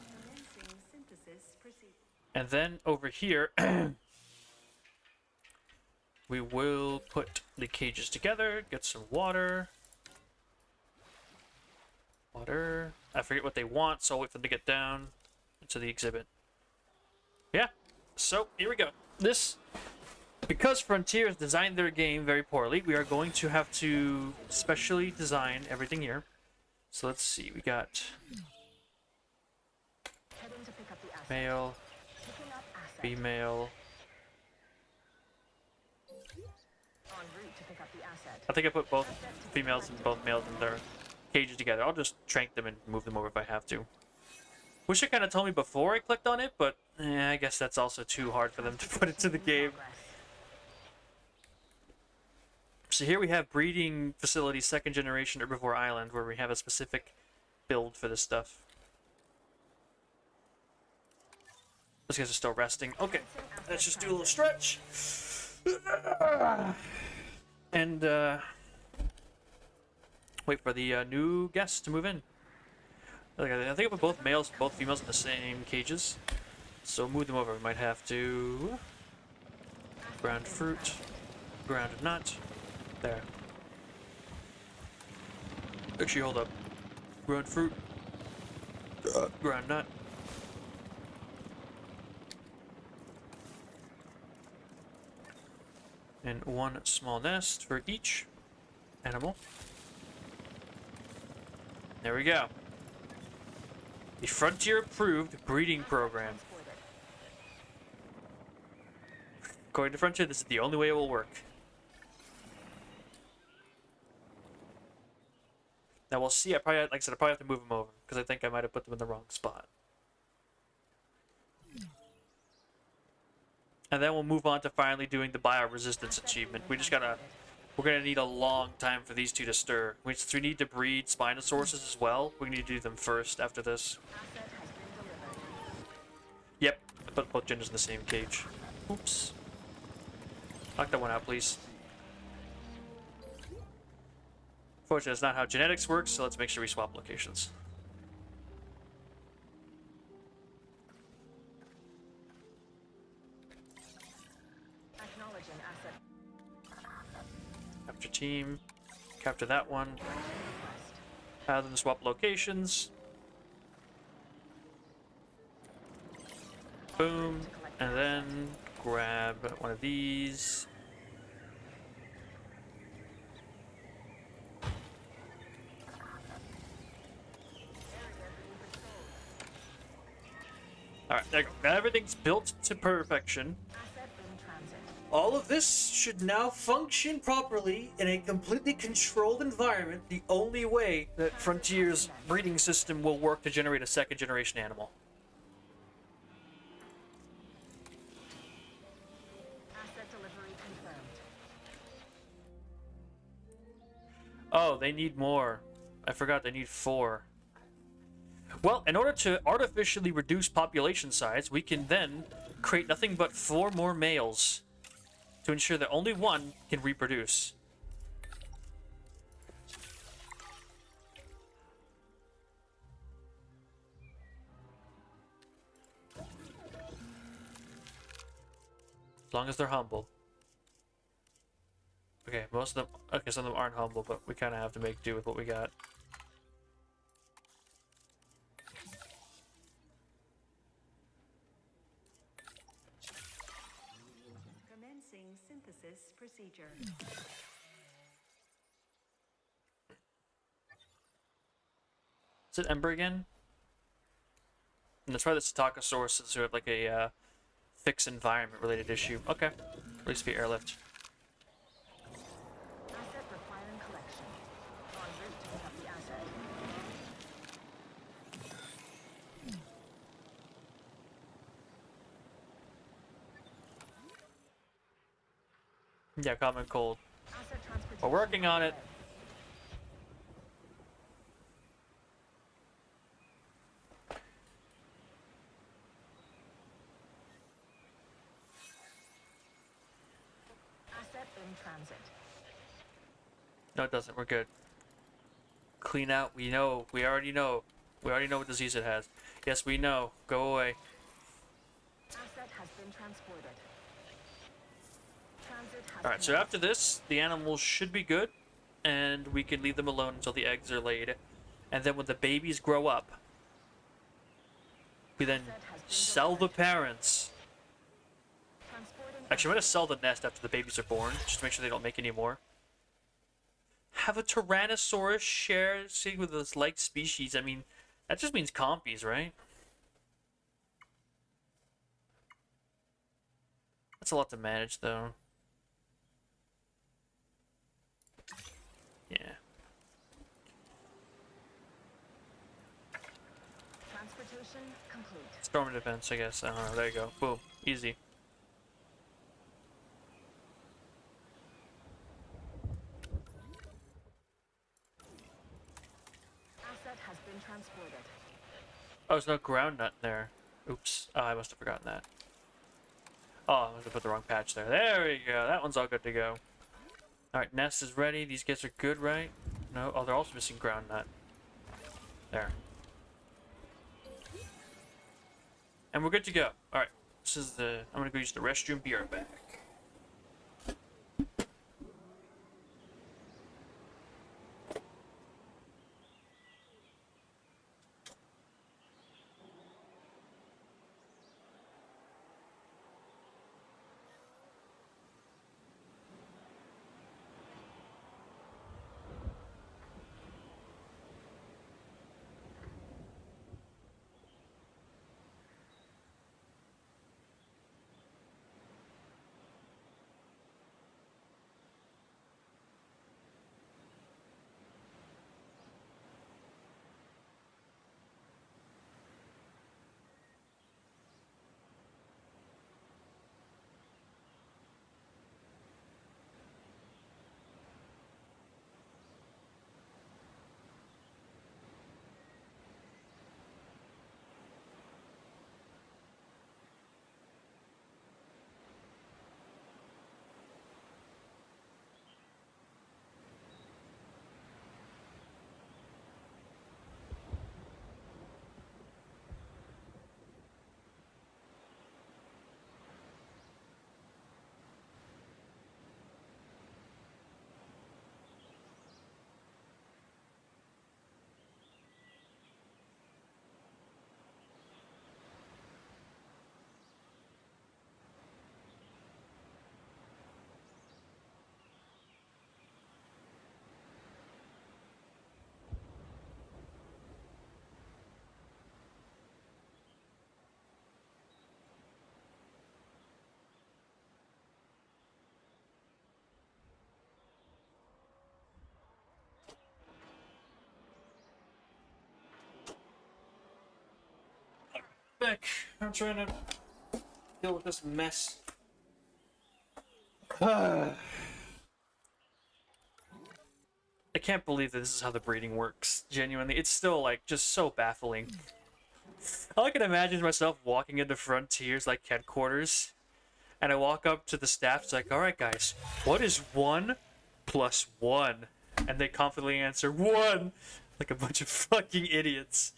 And then over here, we will put the cages together, get some water. I forget what they want, so I'll wait for them to get down into the exhibit. Yeah, so here we go. Because Frontier has designed their game very poorly, we are going to have to specially design everything here. So let's see, we got Heading to pick up the asset. male, Picking up asset. female. En route to pick up the asset. I think I put both females and both males in their cages together. I'll just trank them and move them over if I have to. Wish it kind of told me before I clicked on it, but I guess that's also too hard for them to put into the game. So here we have breeding facility, 2nd generation herbivore island, where we have a specific build for this stuff. Those guys are still resting. Okay, let's just do a little stretch. And wait for the new guests to move in. I think I put both males and both females in the same cages. So move them over. We might have to ground fruit, ground nut. There. Actually, hold up. Ground fruit, ground nut. And 1 small nest for each animal. There we go. The Frontier approved breeding program. According to Frontier, this is the only way it will work. Now we'll see. Like I said, I probably have to move them over because I think I might have put them in the wrong spot. And then we'll move on to finally doing the bioresistance achievement. We just gotta we're gonna need a long time for these two to stir. Since we need to breed Spinosaurus as well, we need to do them first after this. Asset has been delivered. Yep, I put both genders in the same cage. Oops. Knock that one out, please. Fortunately, that's not how genetics works, so let's make sure we swap locations. Acknowledging asset. Capture team. Capture that one. Request. Have them swap locations. Boom. And then grab one of these. Alright, there you go. Everything's built to perfection. Asset in transit. All of this should now function properly in a completely controlled environment, the only way that Frontier's breeding system will work to generate a second generation animal. Asset delivery confirmed. Oh, they need more. I forgot they need 4. Well, in order to artificially reduce population size, we can then create nothing but 4 more males to ensure that only one can reproduce. As long as they're humble. Okay, most of them. Okay, some of them aren't humble, but we kind of have to make do with what we got. Commencing synthesis procedure. Is it Ember again? And that's why the Psittacosaurus is sort of like a fixed environment related issue. Okay. At least be airlift. Asset requiring collection. En route to pick up the asset. Yeah, common cold. Asset transportation. We're working on it. Asset in transit. No, it doesn't. We're good. Clean out. We know. We already know. We already know what disease it has. Yes, we know. Go away. Asset has been transported. Transit has Alright, so after this, the animals should be good, and we can leave them alone until the eggs are laid. And then when the babies grow up, we then sell the parents. transporting. Actually, I'm going to sell the nest after the babies are born, just to make sure they don't make any more. Have a Tyrannosaurus share with this like species. I mean, that just means compies, right? That's a lot to manage, though. Yeah. Transportation complete. Storm defense, I guess. I don't know. There you go. Boom. Easy. Asset has been transported. Oh, there's no ground nut in there. Oops. Oh, I must have forgotten that. Oh, I must have put the wrong patch there. There we go. That one's all good to go. Alright, nest is ready. These guys are good, right? No? Oh, they're also missing ground nut. There. And we're good to go. Alright. This is the... I'm gonna go use the restroom. Be right back. Back. I'm trying to deal with this mess. I can't believe that this is how the breeding works. Genuinely, it's still like just so baffling. All I can imagine is myself walking into Frontiers like headquarters, and I walk up to the staff. It's like, "All right, guys, what is 1 + 1?" And they confidently answer 1, like a bunch of fucking idiots.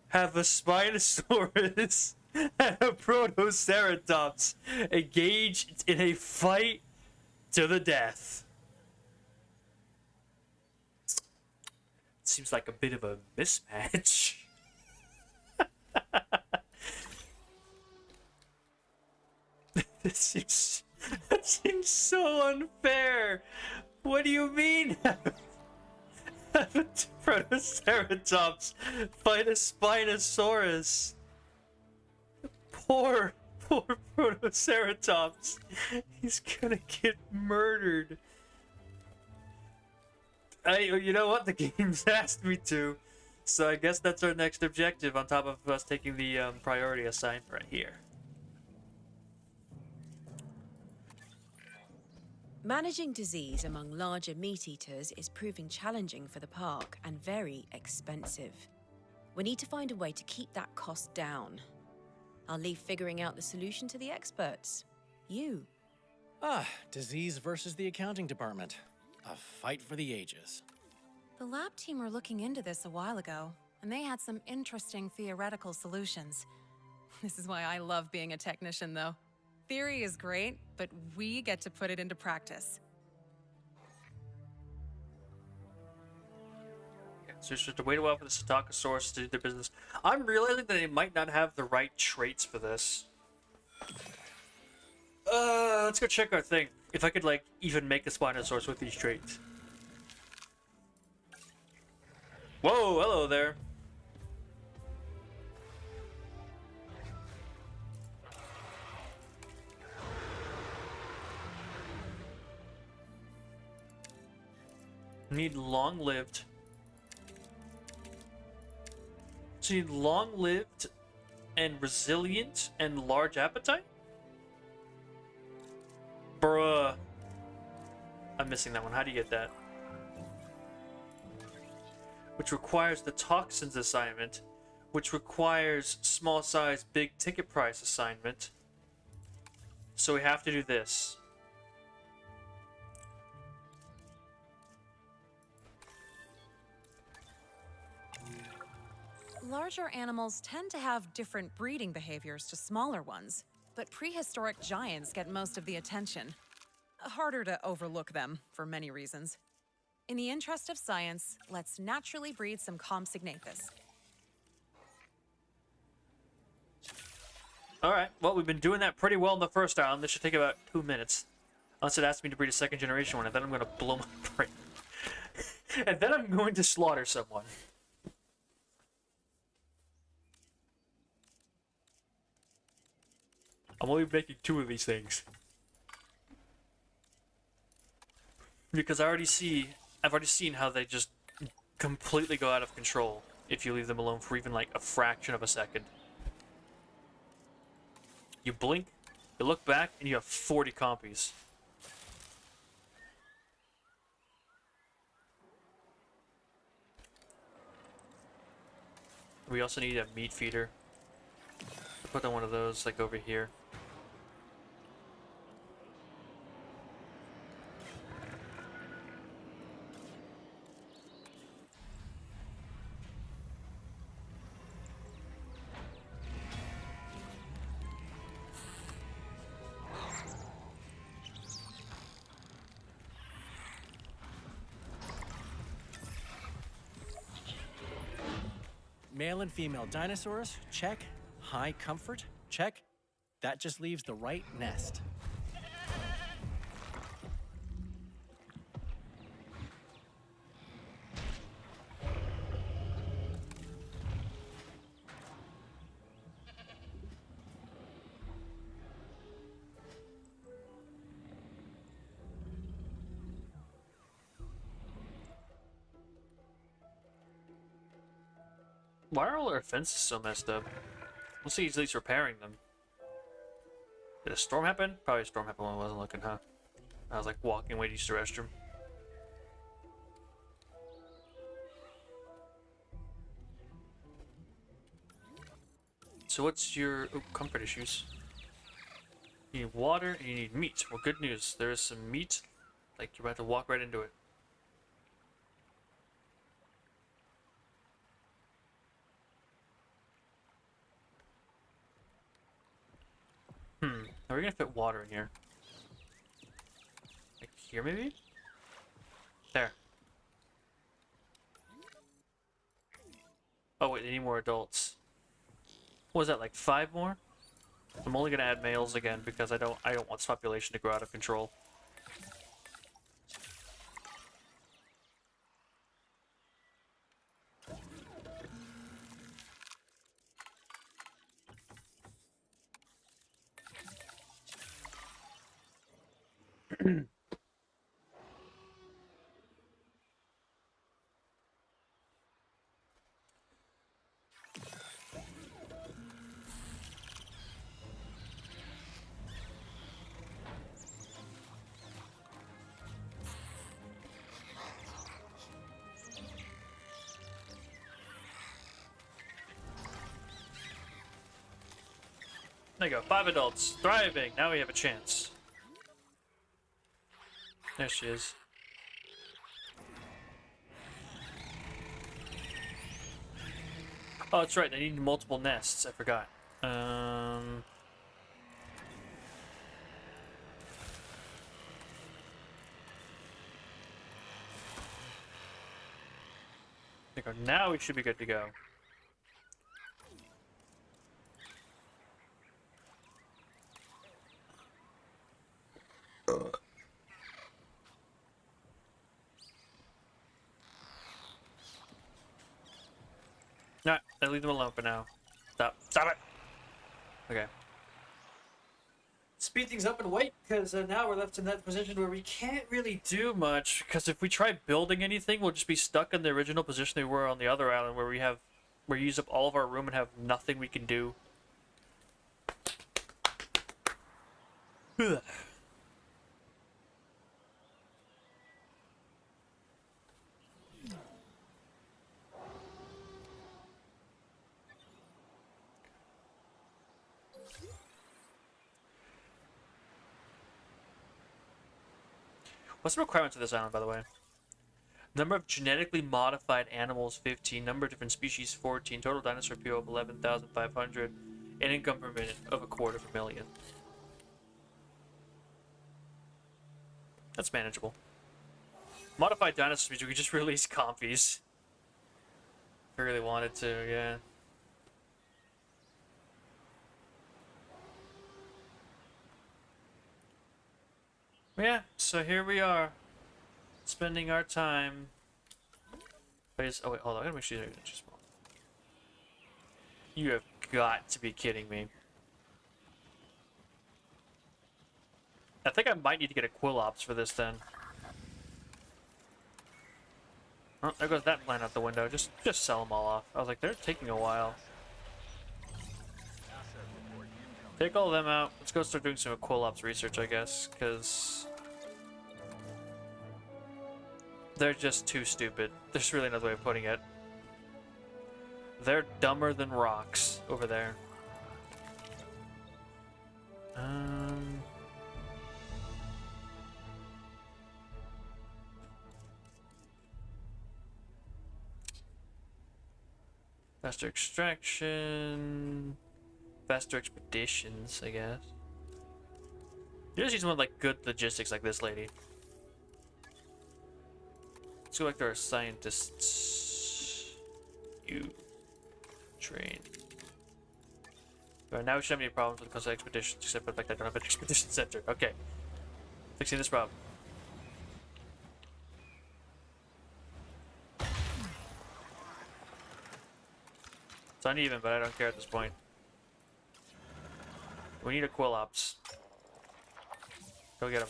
Have a Spinosaurus and a Protoceratops engaged in a fight to the death. Seems like a bit of a mismatch. That seems so unfair. What do you mean? Have a Protoceratops fight a Spinosaurus. Poor Protoceratops. He's gonna get murdered. You know what? The game's asked me to. So I guess that's our next objective on top of us taking the priority assignment right here. Managing disease among larger meat-eaters is proving challenging for the park and very expensive. We need to find a way to keep that cost down. I'll leave figuring out the solution to the experts. You. Disease versus the accounting department. A fight for the ages. The lab team were looking into this a while ago, and they had some interesting theoretical solutions. This is why I love being a technician, though. Theory is great, but we get to put it into practice. Yeah, so it's just to wait a while for the Psittacosaurus to do their business. I'm realizing that they might not have the right traits for this. Let's go check our thing. If I could, like, even make a Spinosaurus with these traits. Whoa, hello there. Need long-lived. So you need long-lived and resilient and large appetite? Bruh. I'm missing that one. How do you get that? Which requires the toxins assignment, which requires small size, big ticket price assignment. So we have to do this. Larger animals tend to have different breeding behaviors to smaller ones, but prehistoric giants get most of the attention. Harder to overlook them, for many reasons. In the interest of science, let's naturally breed some Compsognathus. Alright, well, we've been doing that pretty well in the first island. This should take about 2 minutes. Unless it asks me to breed a second generation one, and then I'm going to blow my brain. And then I'm going to slaughter someone. I'm only making 2 of these things. Because I've already seen how they just completely go out of control if you leave them alone for even like a fraction of a second. You blink, you look back, and you have 40 compies. We also need a meat feeder. I'll put on one of those, like over here. Male and female dinosaurs, check. High comfort, check. That just leaves the right nest. Why are all our fences so messed up? Let's see, he's at least repairing them. Did a storm happen? Probably a storm happened when I wasn't looking, huh? I was like walking away to use the restroom. So what's your comfort issues? You need water and you need meat. Well, good news. There is some meat. Like, you're about to walk right into it. Are we gonna fit water in here? Like here, maybe? There. Oh wait, they need more adults. What was that, like 5 more? I'm only gonna add males again because I don't want this population to grow out of control. There you go, 5 adults. Thriving! Now we have a chance. There she is. Oh, that's right, they need multiple nests. I forgot. There you go. Now we should be good to go. Nah, I leave them alone for now. Stop. Stop it! Okay. Speed things up and wait, because now we're left in that position where we can't really do much, because if we try building anything, we'll just be stuck in the original position we were on the other island, where we use up all of our room and have nothing we can do. What's the requirement of this island, by the way? Number of genetically modified animals, 15. Number of different species, 14. Total dinosaur PO of 11,500. And income per minute of 250,000. That's manageable. Modified dinosaurs means we could just release compies. If we really wanted to, yeah. Yeah, so here we are, spending our time. Oh wait, hold on, I gotta make sure they're too small. You have got to be kidding me. I think I might need to get a Quill Ops for this then. Oh, there goes that plan out the window. Just sell them all off. I was like, they're taking a while. Take all of them out. Let's go start doing some Quill Ops research, I guess, because they're just too stupid. There's really no other way of putting it. They're dumber than rocks over there. Faster extraction. Faster expeditions, I guess. You just need someone with, like, good logistics like this lady. Let's go back to our scientists. You train. Right, now we shouldn't have any problems when it comes to expeditions, except for the fact that I don't have an expedition center. Okay. Fixing this problem. It's uneven, but I don't care at this point. We need a Quill Ops. Go get him.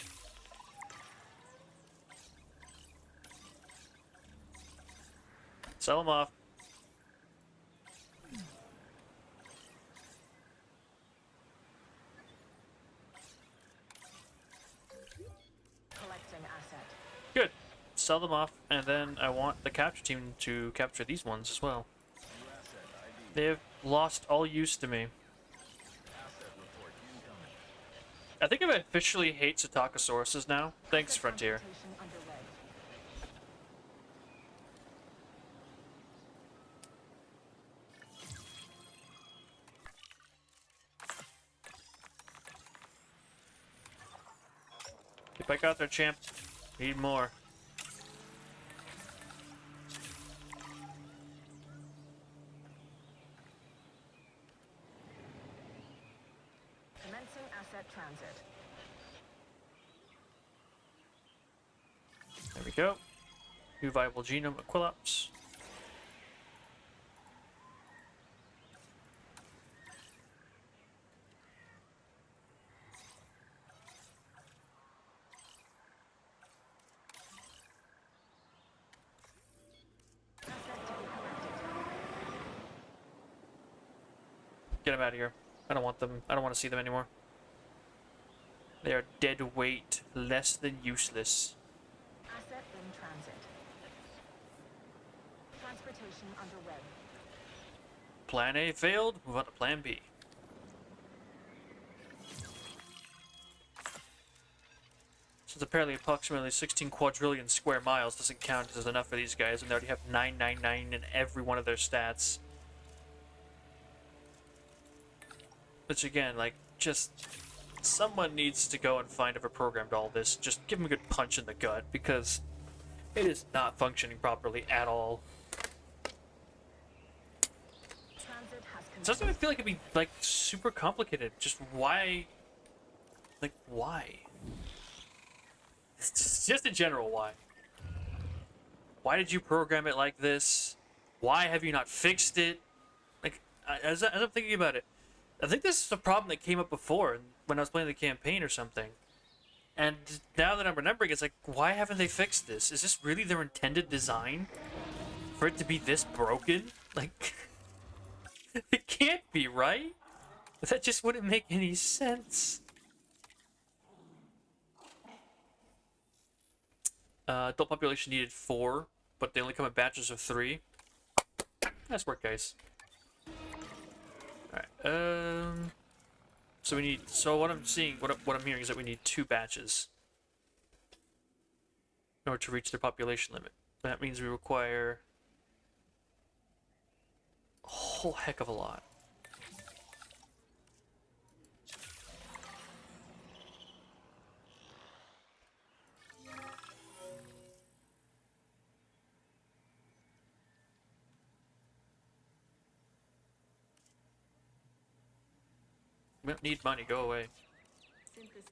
Sell him off. sell them off, and then I want the capture team to capture these ones as well. They've lost all use to me. I think I officially hate Psittacosauruses now. Thanks, Frontier. Transportation underway. Get back out there, champ. Need more. Commencing asset transit. There we go. New viable genome equilaps. Get them out of here. I don't want them. I don't want to see them anymore. They are dead weight, less than useless. Asset in transit. Transportation underway. Plan A failed, move on to Plan B. Since apparently approximately 16 quadrillion square miles doesn't count as enough for these guys, and they already have 999 in every one of their stats. Which again, like, just someone needs to go and find whoever programmed all this. Just give them a good punch in the gut, because it is not functioning properly at all. Transit has It doesn't even feel like it'd be, like, super complicated. Just why? Like, why? It's just in general, why? Why did you program it like this? Why have you not fixed it? Like, as I'm thinking about it, I think this is a problem that came up before when I was playing the campaign or something. And now that I'm remembering, it's like, why haven't they fixed this? Is this really their intended design? For it to be this broken? Like, it can't be, right? That just wouldn't make any sense. Adult population needed 4, but they only come in batches of 3. Nice work, guys. Alright, so we need, so what I'm seeing, what I'm hearing is that we need 2 batches in order to reach their population limit. That means we require a whole heck of a lot. We don't need money, go away. Synthesis.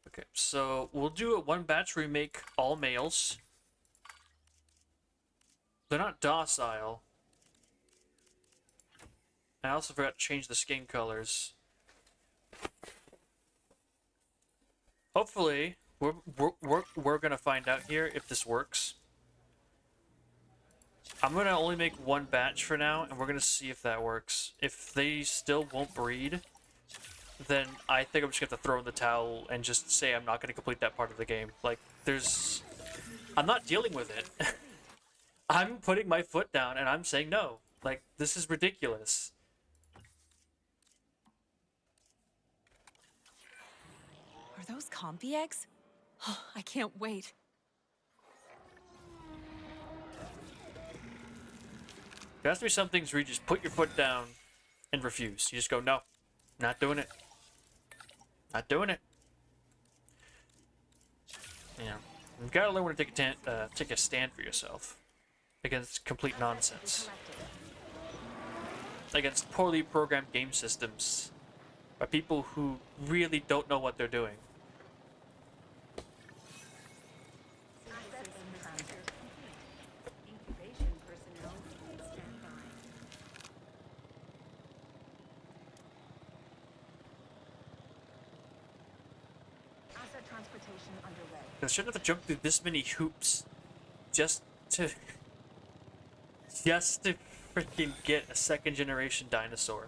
Okay, so we'll do it 1 batch where we make all males. They're not docile. I also forgot to change the skin colors. Hopefully, we're gonna find out here if this works. I'm gonna only make 1 batch for now, and we're gonna see if that works. If they still won't breed, then I think I'm just gonna have to throw in the towel and just say I'm not gonna complete that part of the game. Like, I'm not dealing with it. I'm putting my foot down and I'm saying no. Like, this is ridiculous. Are those compy eggs? Oh, I can't wait. There has to be some things where you just put your foot down and refuse. You just go, no, not doing it. Not doing it. Yeah, you've got to learn when to take a stand for yourself against complete nonsense, against poorly programmed game systems by people who really don't know what they're doing. asset in transit. Incubation personnel stand by. Asset transportation underway. I shouldn't have to jump through this many hoops just to freaking get a 2nd generation dinosaur.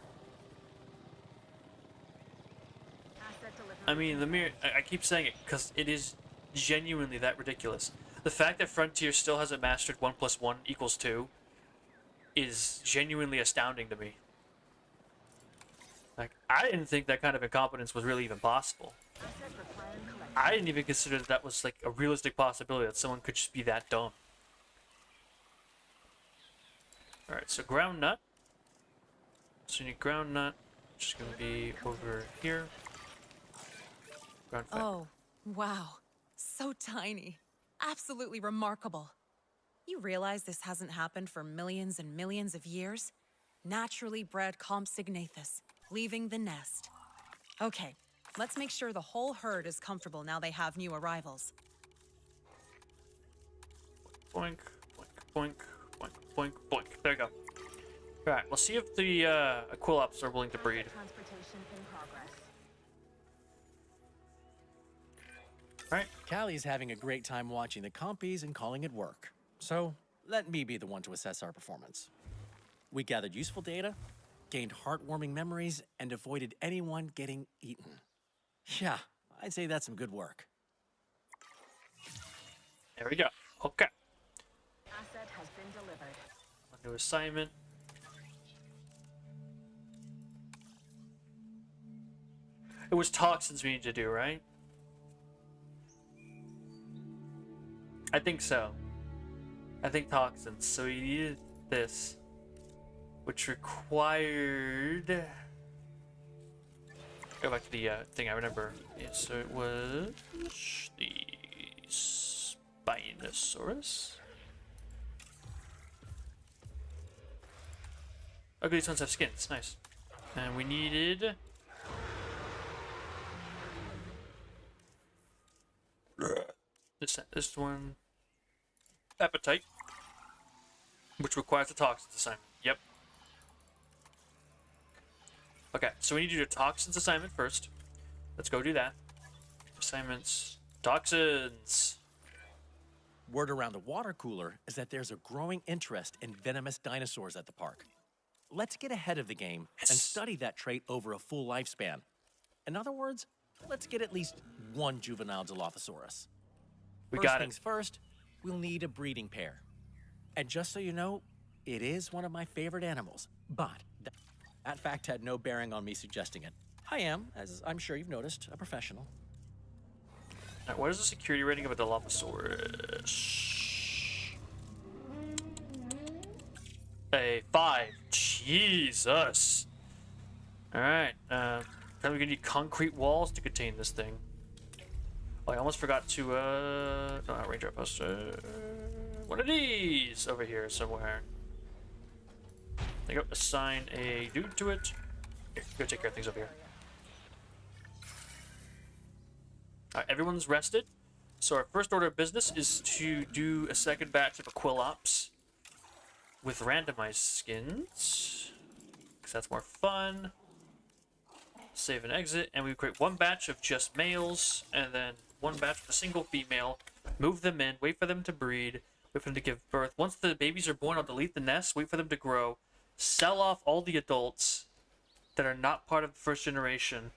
Asset delivery. I mean, I keep saying it because it is genuinely that ridiculous. The fact that Frontier still hasn't mastered 1 + 1 = 2 is genuinely astounding to me. Like, I didn't think that kind of incompetence was really even possible. Asset requiring collection. I didn't even consider that was like a realistic possibility that someone could just be that dumb. Alright, so ground nut. So you need ground nut, which is gonna be over here. Ground fiber. Oh, wow. So tiny. Absolutely remarkable. You realize this hasn't happened for millions and millions of years? Naturally bred Compsognathus, leaving the nest. Okay, let's make sure the whole herd is comfortable now they have new arrivals. Boink, boink, boink, boink, boink, boink. There you go. Alright, we'll see if the Aquilops are willing to breed. Transportation in progress. Alright, Callie's having a great time watching the compies and calling it work. So let me be the one to assess our performance. We gathered useful data, gained heartwarming memories, and avoided anyone getting eaten. Yeah, I'd say that's some good work. there we go. Okay. Asset has been delivered. On to assignment. It was toxins we need to do, right? I think so. I think toxins. So we needed this, which required. Go back to the thing I remember. Yeah, so it was the Spinosaurus. Oh, these ones have skins. Nice. And we needed. This one. Appetite. Which requires the toxins assignment. Yep. Okay, so we need to do a toxins assignment first. Let's go do that. Assignments. Toxins. Word around the water cooler is that there's a growing interest in venomous dinosaurs at the park. Let's get ahead of the game and Yes. study that trait over a full lifespan. In other words, let's get at least one juvenile Dilophosaurus. We First got things it. first, we'll need a breeding pair. And just so you know, it is one of my favorite animals, but that fact had no bearing on me suggesting it. I am, as I'm sure you've noticed, a professional. Now, what is the security rating of a Dilophosaurus? A 5. Jesus. Alright. Probably gonna need concrete walls to contain this thing. Oh, I almost forgot to, no, not ranger outpost. One of these over here somewhere. There you go. Assign a dude to it. Here, go take care of things over here. Alright, everyone's rested. So our first order of business is to do a second batch of Aquilops with randomized skins, because that's more fun. Save and exit, and we create one batch of just males, and then one batch with a single female. Move them in, wait for them to breed, wait for them to give birth. Once the babies are born, I'll delete the nest, wait for them to grow, sell off all the adults that are not part of the first generation,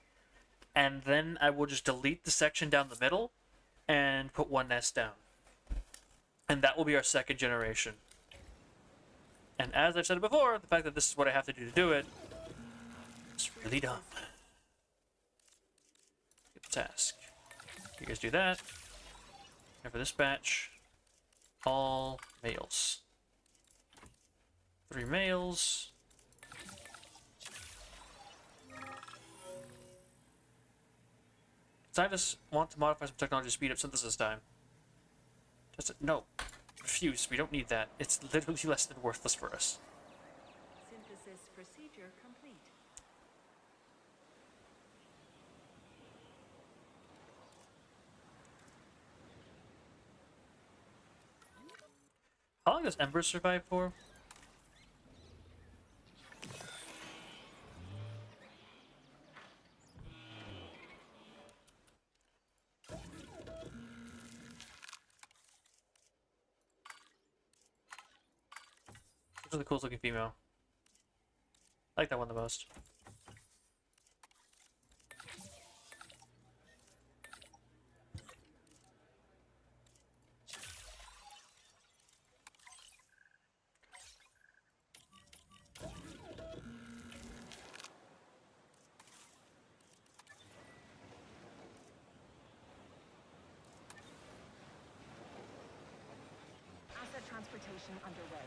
and then I will just delete the section down the middle and put one nest down. And that will be our second generation. And as I've said before, the fact that this is what I have to do it is really dumb. Get the task. You guys do that. And for this batch, all males. 3 males. Scientists want to modify some technology to speed up synthesis time. No. Refuse. We don't need that. It's literally less than worthless for us. Synthesis procedure complete. How long does Ember survive for? This is the coolest looking female. I like that one the most. Transportation underway.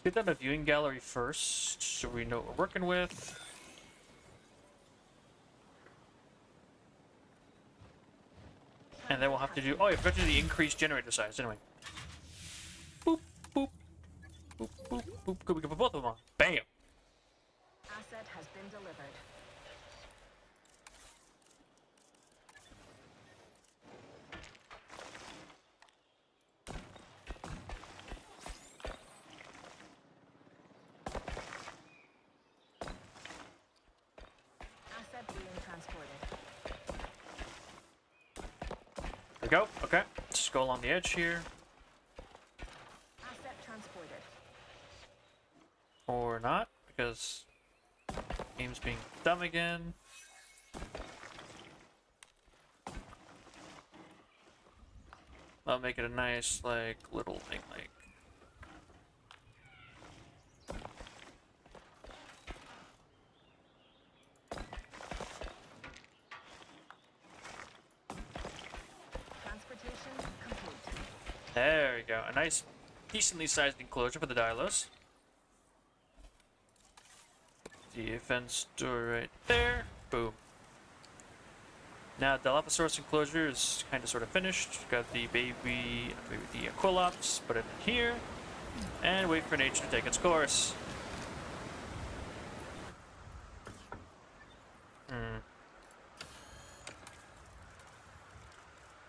Get that in a viewing gallery first, so we know what we're working with. And then we'll have to do. Oh, yeah, we have to do the increased generator size anyway. Boop, boop, boop, boop, boop. Good, we can put both of them on. Bam! Asset has been delivered. Asset being transported. There we go. Okay. Just go along the edge here. Asset transported. Or not, because game's being dumb again. I'll make it a nice, like, little thing, like. Transportation complete. There we go. A nice, decently sized enclosure for the Dilos. Defense door right there. Boom. Now the Dilophosaurus enclosure is kind of sort of finished. Got the the Aquilops, put it in here, and wait for nature to take its course.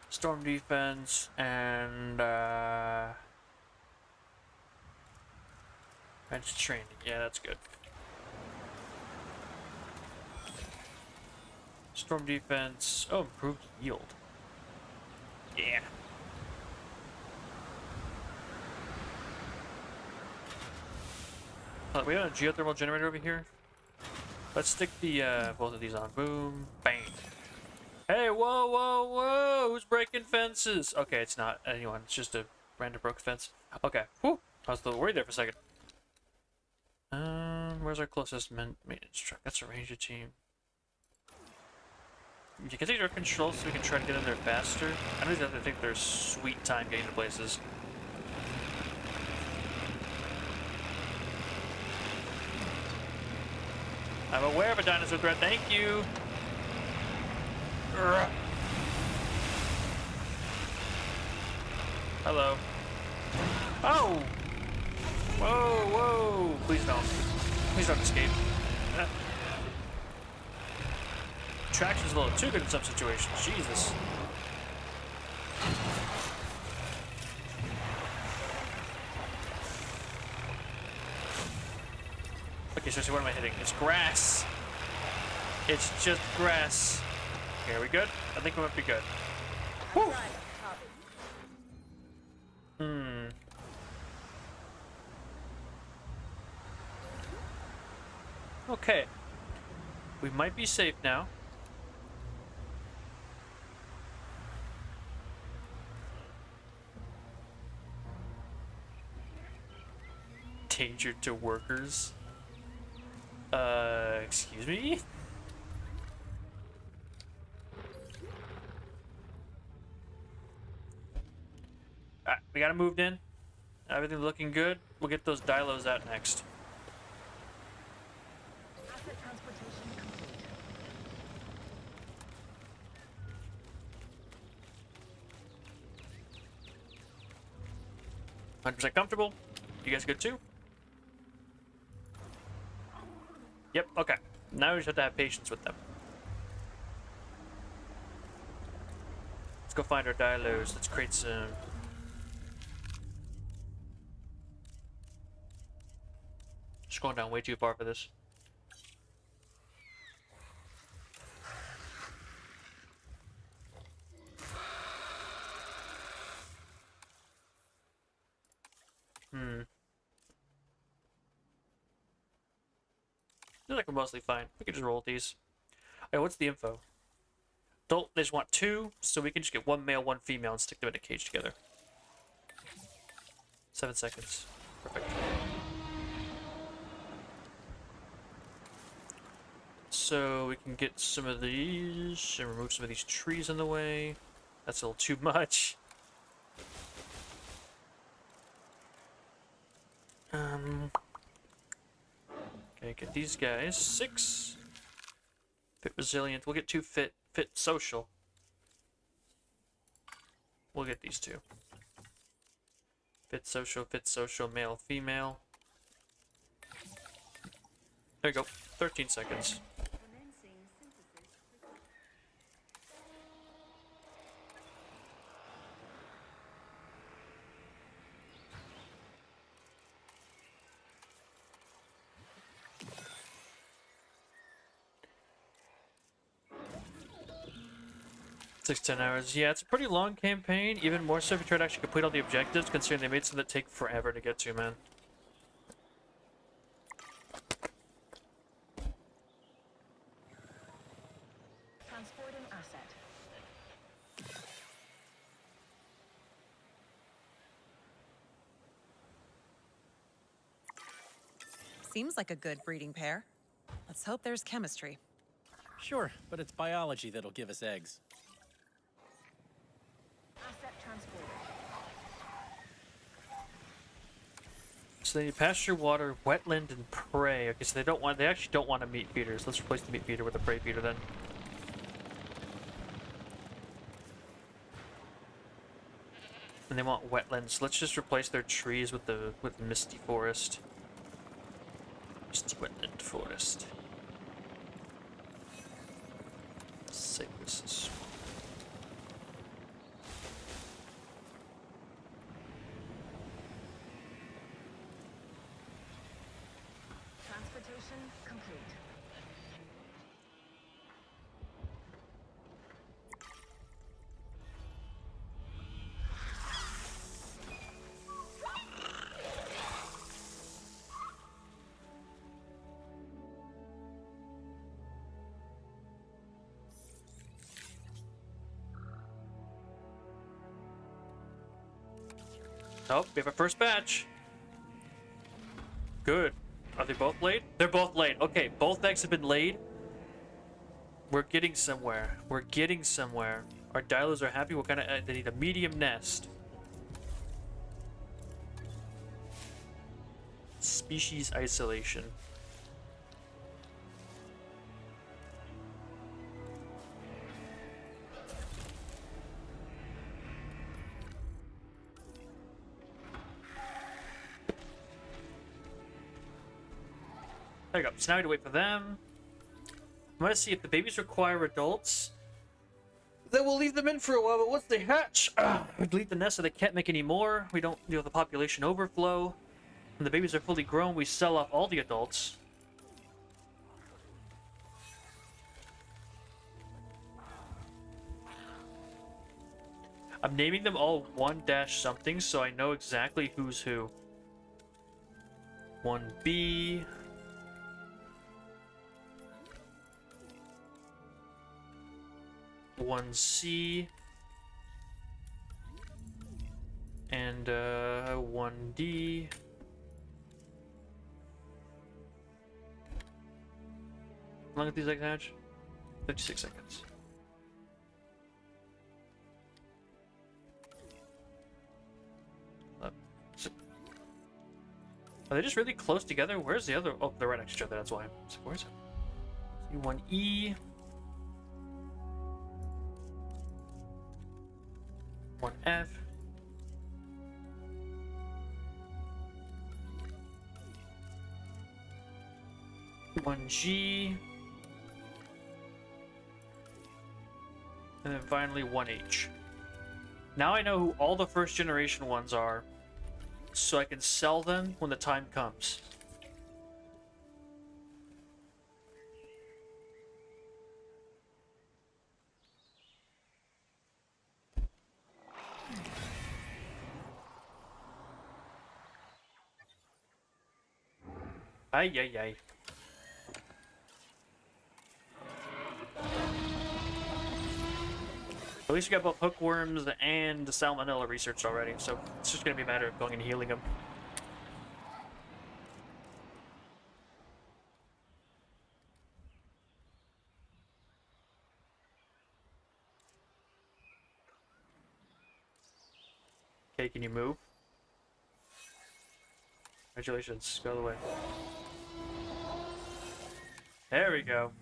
Storm defense and bench training. Yeah, that's good. Storm defense. Oh, improved yield. Yeah. We have a geothermal generator over here. Let's stick the both of these on. Boom, bang. Hey, whoa, whoa, whoa! Who's breaking fences? Okay, it's not anyone. It's just a random broke fence. Okay. Whew. I was a little worried there for a second. Where's our closest maintenance truck? That's a ranger team. You can take our control so we can try to get in there faster. I don't even think there's sweet time getting to places. I'm aware of a dinosaur threat. Thank you. Hello. Oh! Whoa, whoa! Please don't. Please don't escape. Traction's a little too good in some situations. Jesus. Okay, so what am I hitting? It's grass. It's just grass. Okay, are we good? I think we might be good. Woo! Okay. We might be safe now. Danger to workers. Excuse me? Alright, we got it moved in. Everything looking good. We'll get those Dilos out next. Asset transportation complete. 100% comfortable. You guys good too? Yep, okay. Now we just have to have patience with them. Let's go find our Dilos. Let's create some... Just going down way too far for this. Feels like we're mostly fine. We can just roll these. Okay, what's the info? They just want 2, so we can just get 1 male, 1 female, and stick them in a cage together. 7 seconds. Perfect. So we can get some of these and remove some of these trees in the way. That's a little too much. Okay, get these guys. 6. Fit resilient. We'll get 2 fit. Fit social. We'll get these 2. Fit social, male, female. There you go. 13 seconds. Commencing synthesis. 6-10 hours. Yeah, it's a pretty long campaign. Even more so if you try to actually complete all the objectives, considering they made some that take forever to get to, man. Transporting asset. Seems like a good breeding pair. Let's hope there's chemistry. Sure, but it's biology that'll give us eggs. Asset transported. So they need pasture, water, wetland, and prey. Okay, so they actually don't want a meat feeder. So let's replace the meat feeder with a prey feeder then. And they want wetlands. Let's just replace their trees with misty forest. Misty wetland forest. Cypresses. Transportation complete. Oh, we have a first batch. Good. Are they both laid? They're both laid. Okay, both eggs have been laid. We're getting somewhere. We're getting somewhere. Our dialers are happy. What kind of... they need a medium nest. Species isolation. There you go. So now we have to wait for them. I'm gonna see if the babies require adults. Then we'll leave them in for a while, but once they hatch, we delete the nest so they can't make any more. We don't deal with the population overflow. When the babies are fully grown, we sell off all the adults. I'm naming them all 1-something so I know exactly who's who. 1B. 1C and 1D. How long did these eggs hatch? 56 seconds. Are they just really close together? Where's the other? Oh, they're right next to each other, that's why. So where's it? C1E. 1F. One G. And then finally 1H. Now I know who all the first generation ones are, so I can sell them when the time comes. Ay, ay, ay. At least we got both hookworms and the salmonella researched already, so it's just gonna be a matter of going and healing them. Okay, can you move? Congratulations. Go the way. There we go.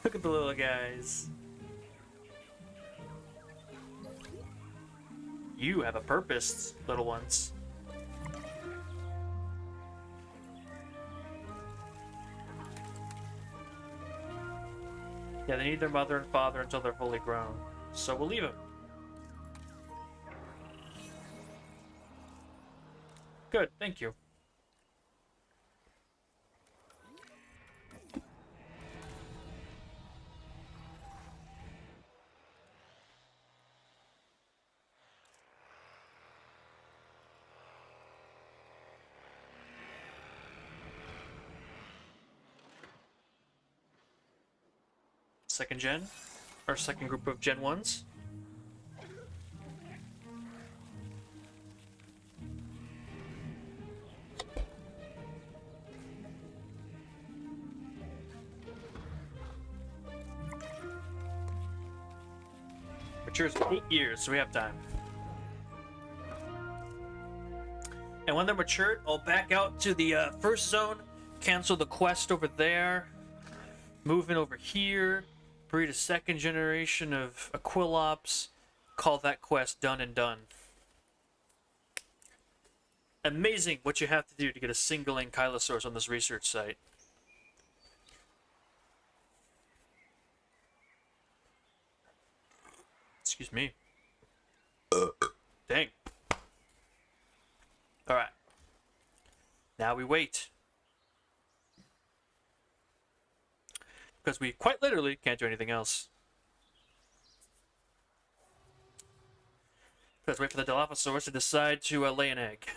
Look at the little guys. You have a purpose, little ones. Yeah, they need their mother and father until they're fully grown. So we'll leave them. Good, thank you. Second gen, or second group of Gen 1s. Matures in 8 years, so we have time. And when they're matured, I'll back out to the first zone, cancel the quest over there, move in over here, breed a second generation of Aquilops, call that quest done and done. Amazing what you have to do to get a single ankylosaurus on this research site. Excuse me. Dang. Alright. Now we wait. Because we quite literally can't do anything else. Let's wait for the Dilophosaurus to decide to lay an egg.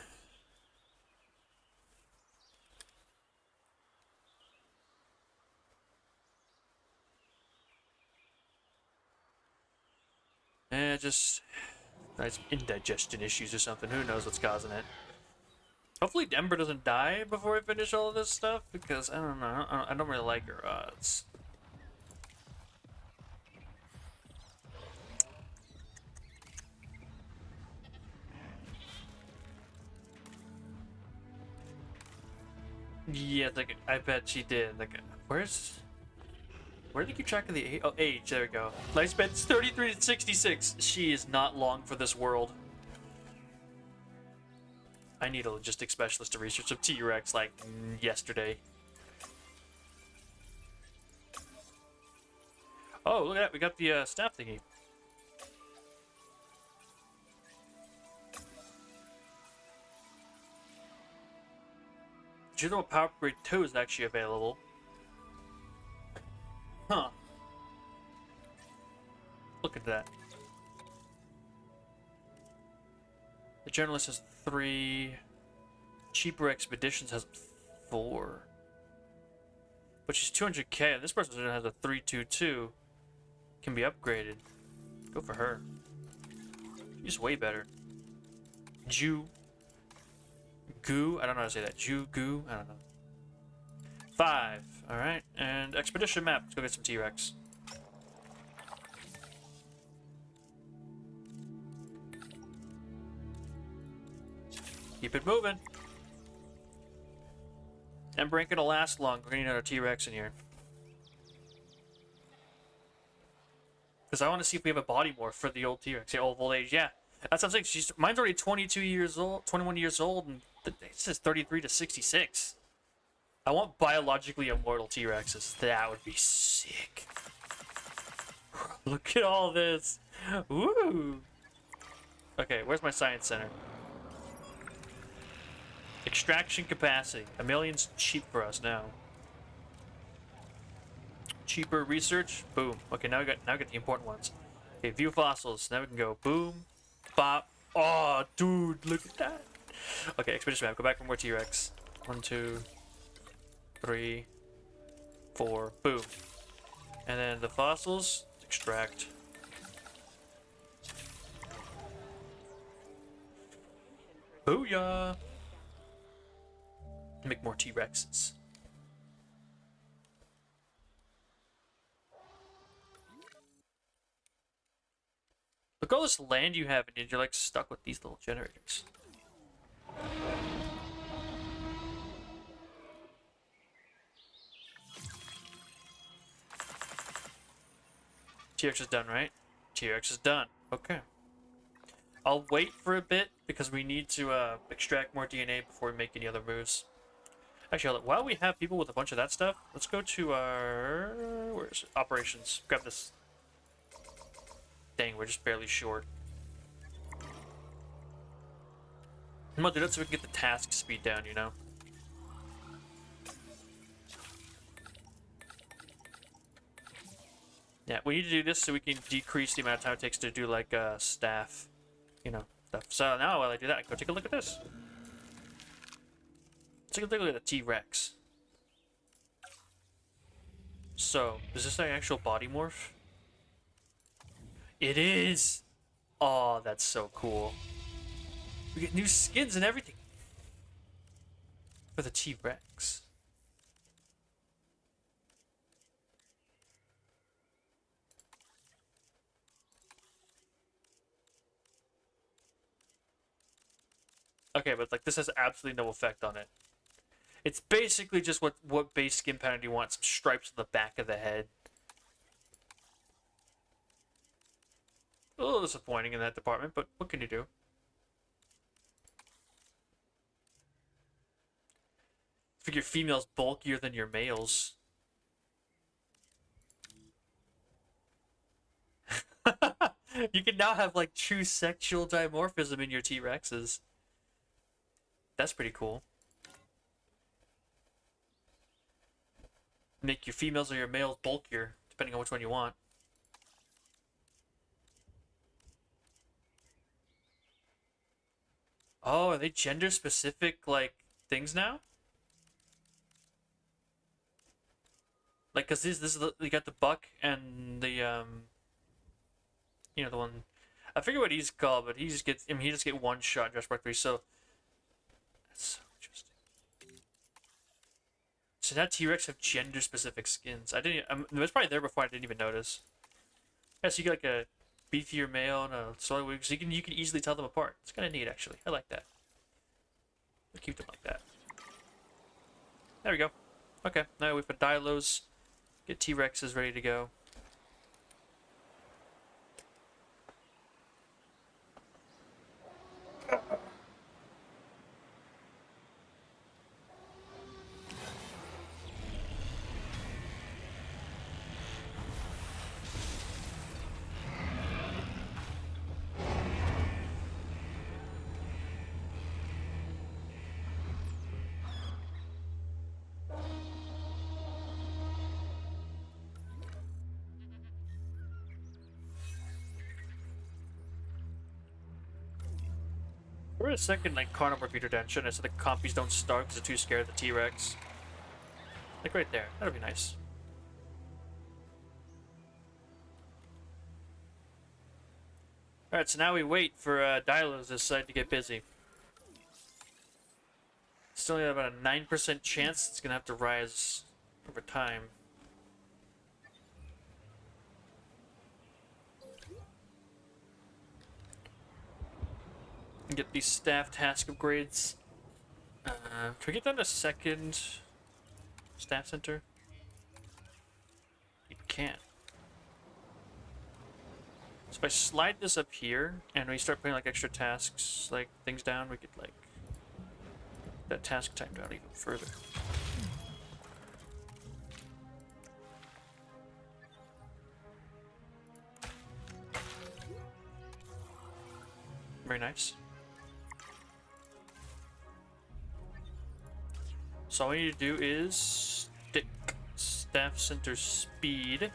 Just nice indigestion issues or something. Who knows what's causing it? Hopefully Denver doesn't die before I finish all of this stuff, because I don't know. I don't really like her odds. Yeah, like I bet she did. Like, where did you keep track of the age? Oh, age. There we go. Lifespan's 33 to 66. She is not long for this world. I need a logistics specialist to research some T-Rex like yesterday. Oh, look at that. We got the staff thingy. Did you know Power Upgrade 2 is actually available? Huh. Look at that. The Journalist has 3. Cheaper Expeditions has 4. But she's 200k, and this person has a 322. Can be upgraded. Go for her. She's way better. Goo. I don't know how to say that. Goo. I don't know. 5. Alright. And Expedition map. Let's go get some T-Rex. Keep it moving. Ember ain't gonna last long. We're gonna need another T-Rex in here. Because I want to see if we have a body morph for the old T-Rex. The old age, yeah. That's what I'm saying. Mine's already 22 years old, 21 years old, and it says 33 to 66. I want biologically immortal T-Rexes. That would be sick. Look at all this. Woo! Okay, where's my science center? Extraction capacity. A million's cheap for us now. Cheaper research. Boom. Okay, now we get the important ones. Okay, view fossils. Now we can go boom, bop. Oh, dude, look at that. Okay, expedition map. Go back for more T-Rex. 1, 2, 3, 4. Boom. And then the fossils. Extract. Booyah! Make more T-Rexes. Look at all this land you have, and you're like stuck with these little generators. T-Rex is done, right? T-Rex is done. Okay. I'll wait for a bit because we need to extract more DNA before we make any other moves. Actually, while we have people with a bunch of that stuff, let's go to our... where is it? Operations. Grab this. Dang, we're just barely short. I'm gonna do that so we can get the task speed down, you know? Yeah, we need to do this so we can decrease the amount of time it takes to do, like, staff, you know, stuff. So now while I do that, I can go take a look at this. Let's take a look at the T-Rex. So, is this an actual body morph? It is! Oh, that's so cool. We get new skins and everything. For the T-Rex. Okay, but like this has absolutely no effect on it. It's basically just what base skin pattern you want. Some stripes on the back of the head. A little disappointing in that department, but what can you do? I figure females bulkier than your males. You can now have like true sexual dimorphism in your T-Rexes. That's pretty cool. Make your females or your males bulkier, depending on which one you want. Oh, are they gender specific like things now? Like, cause this is the, you got the buck and the you know, the one. I forget what he's called, but he just gets. I mean, he just get one shot in Jurassic World 3. So that's so interesting. So now T-Rex have gender-specific skins. I didn't. It was probably there before. I didn't even notice. Yeah, so you get like a beefier male and a soy wig, so you can easily tell them apart. It's kind of neat, actually. I like that. We'll keep them like that. There we go. Okay, now we put Dilos. Get T-Rexes ready to go. We're a second like carnivore feeder dension, so the compies don't starve because they're too scared of the T-Rex. Like right there. That'll be nice. Alright, so now we wait for Dilos this side to get busy. Still have about a 9% chance it's gonna have to rise over time. And get these staff task upgrades. Can we get down to second staff center? You can't. So if I slide this up here and we start putting like extra tasks, like things down, we could like that task time down even further. Very nice. So all we need to do is stick staff center speed.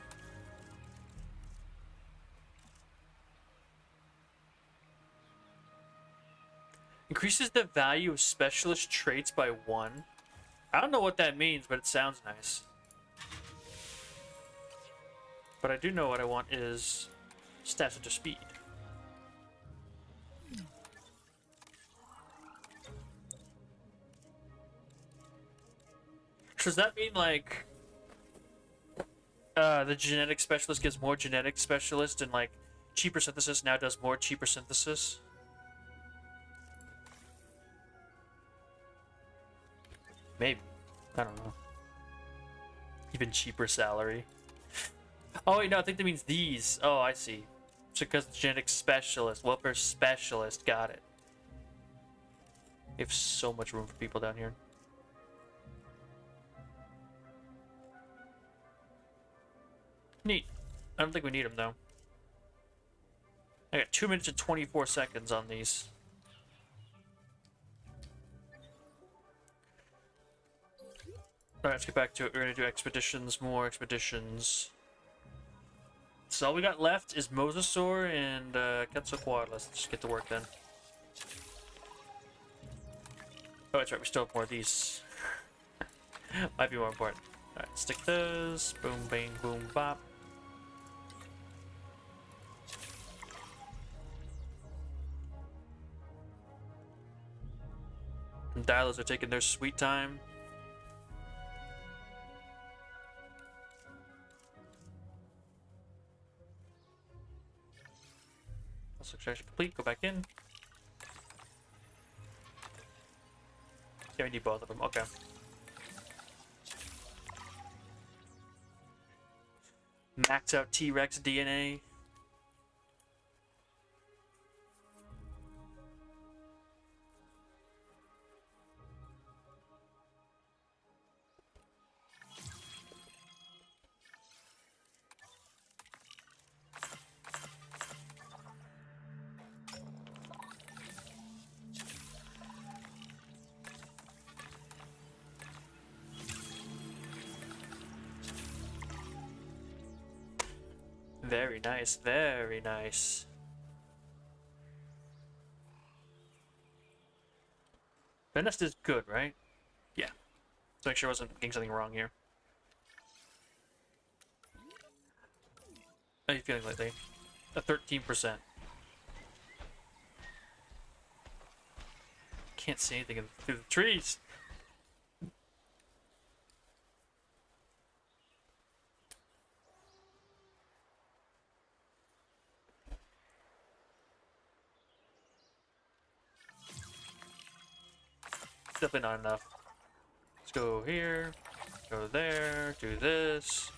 Increases the value of specialist traits by 1. I don't know what that means, but it sounds nice. But I do know what I want is staff center speed. Does that mean like the genetic specialist gives more genetic specialist and like cheaper synthesis now does more cheaper synthesis. Maybe. I don't know. Even cheaper salary. Oh wait, no, I think that means these. Oh, I see. It's because genetic specialist, welfare specialist, got it. We have so much room for people down here. Neat. I don't think we need them though. I got 2 minutes and 24 seconds on these. Alright, let's get back to it. We're gonna do expeditions, more expeditions. So all we got left is Mosasaur and Quetzalcoatl. Let's just get to work then. Oh, that's right, we still have more of these. Might be more important. Alright, stick those. Boom, bang, boom, bop. And dialers are taking their sweet time. Extraction complete, go back in. Yeah, we need both of them, okay. Max out T-Rex DNA. Very nice, very nice. Benest is good, right? Yeah. So make sure I wasn't getting something wrong here. How are you feeling lately? A 13%. Can't see anything through the trees. Definitely not enough. Let's go here, go there, do this.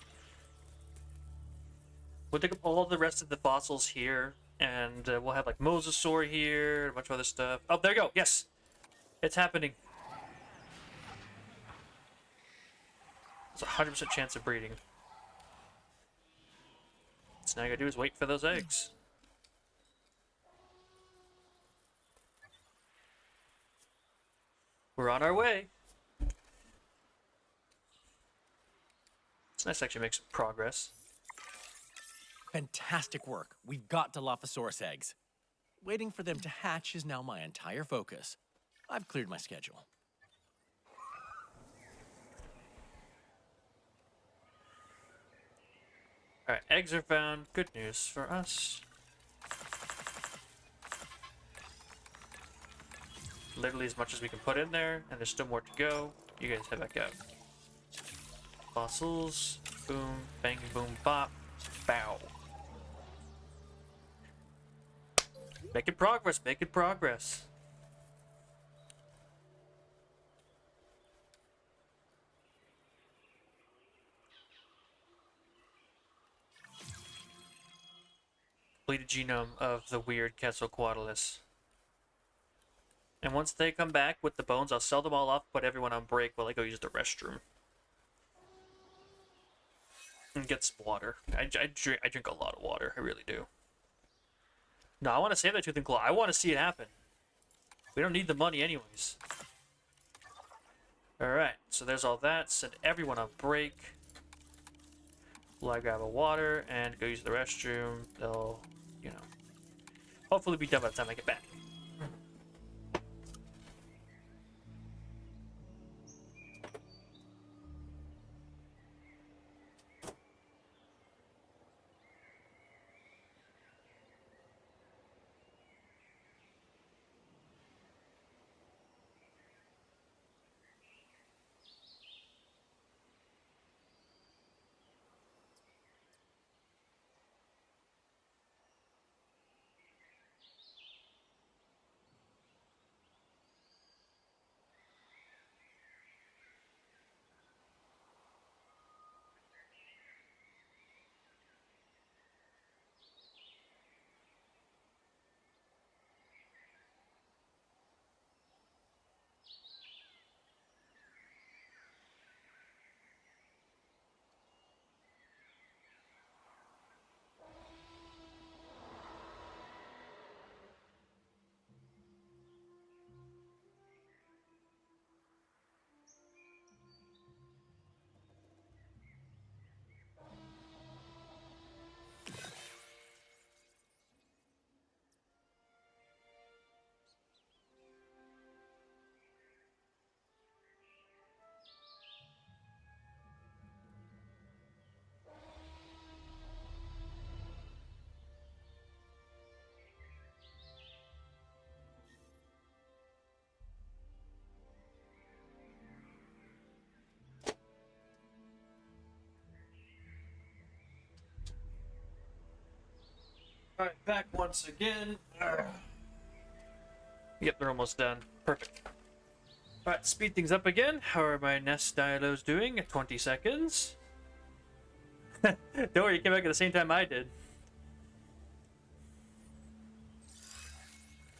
We'll take up all the rest of the fossils here, and we'll have like Mosasaur here, a bunch of other stuff. Oh, there you go. Yes, it's happening. It's a 100% chance of breeding. So now I gotta do is wait for those eggs. We're on our way. It's nice to actually make some progress. Fantastic work. We've got Dilophosaurus eggs. Waiting for them to hatch is now my entire focus. I've cleared my schedule. Alright, eggs are found. Good news for us. Literally as much as we can put in there, and there's still more to go. You guys head back out. Fossils. Boom, bang, boom, bop. Bow. Making progress, making progress. Completed genome of the weird Quetzalcoatlus. And once they come back with the bones, I'll sell them all off, put everyone on break while I go use the restroom. And get some water. I drink a lot of water, I really do. No, I want to save that Tooth and Claw. I want to see it happen. We don't need the money anyways. Alright, so there's all that. Send everyone on break. While I grab a water and go use the restroom. They'll, you know, hopefully be done by the time I get back. Alright, back once again. Yep, they're almost done. Perfect. Alright, speed things up again. How are my nest dialos doing? 20 seconds. Don't worry, you came back at the same time I did.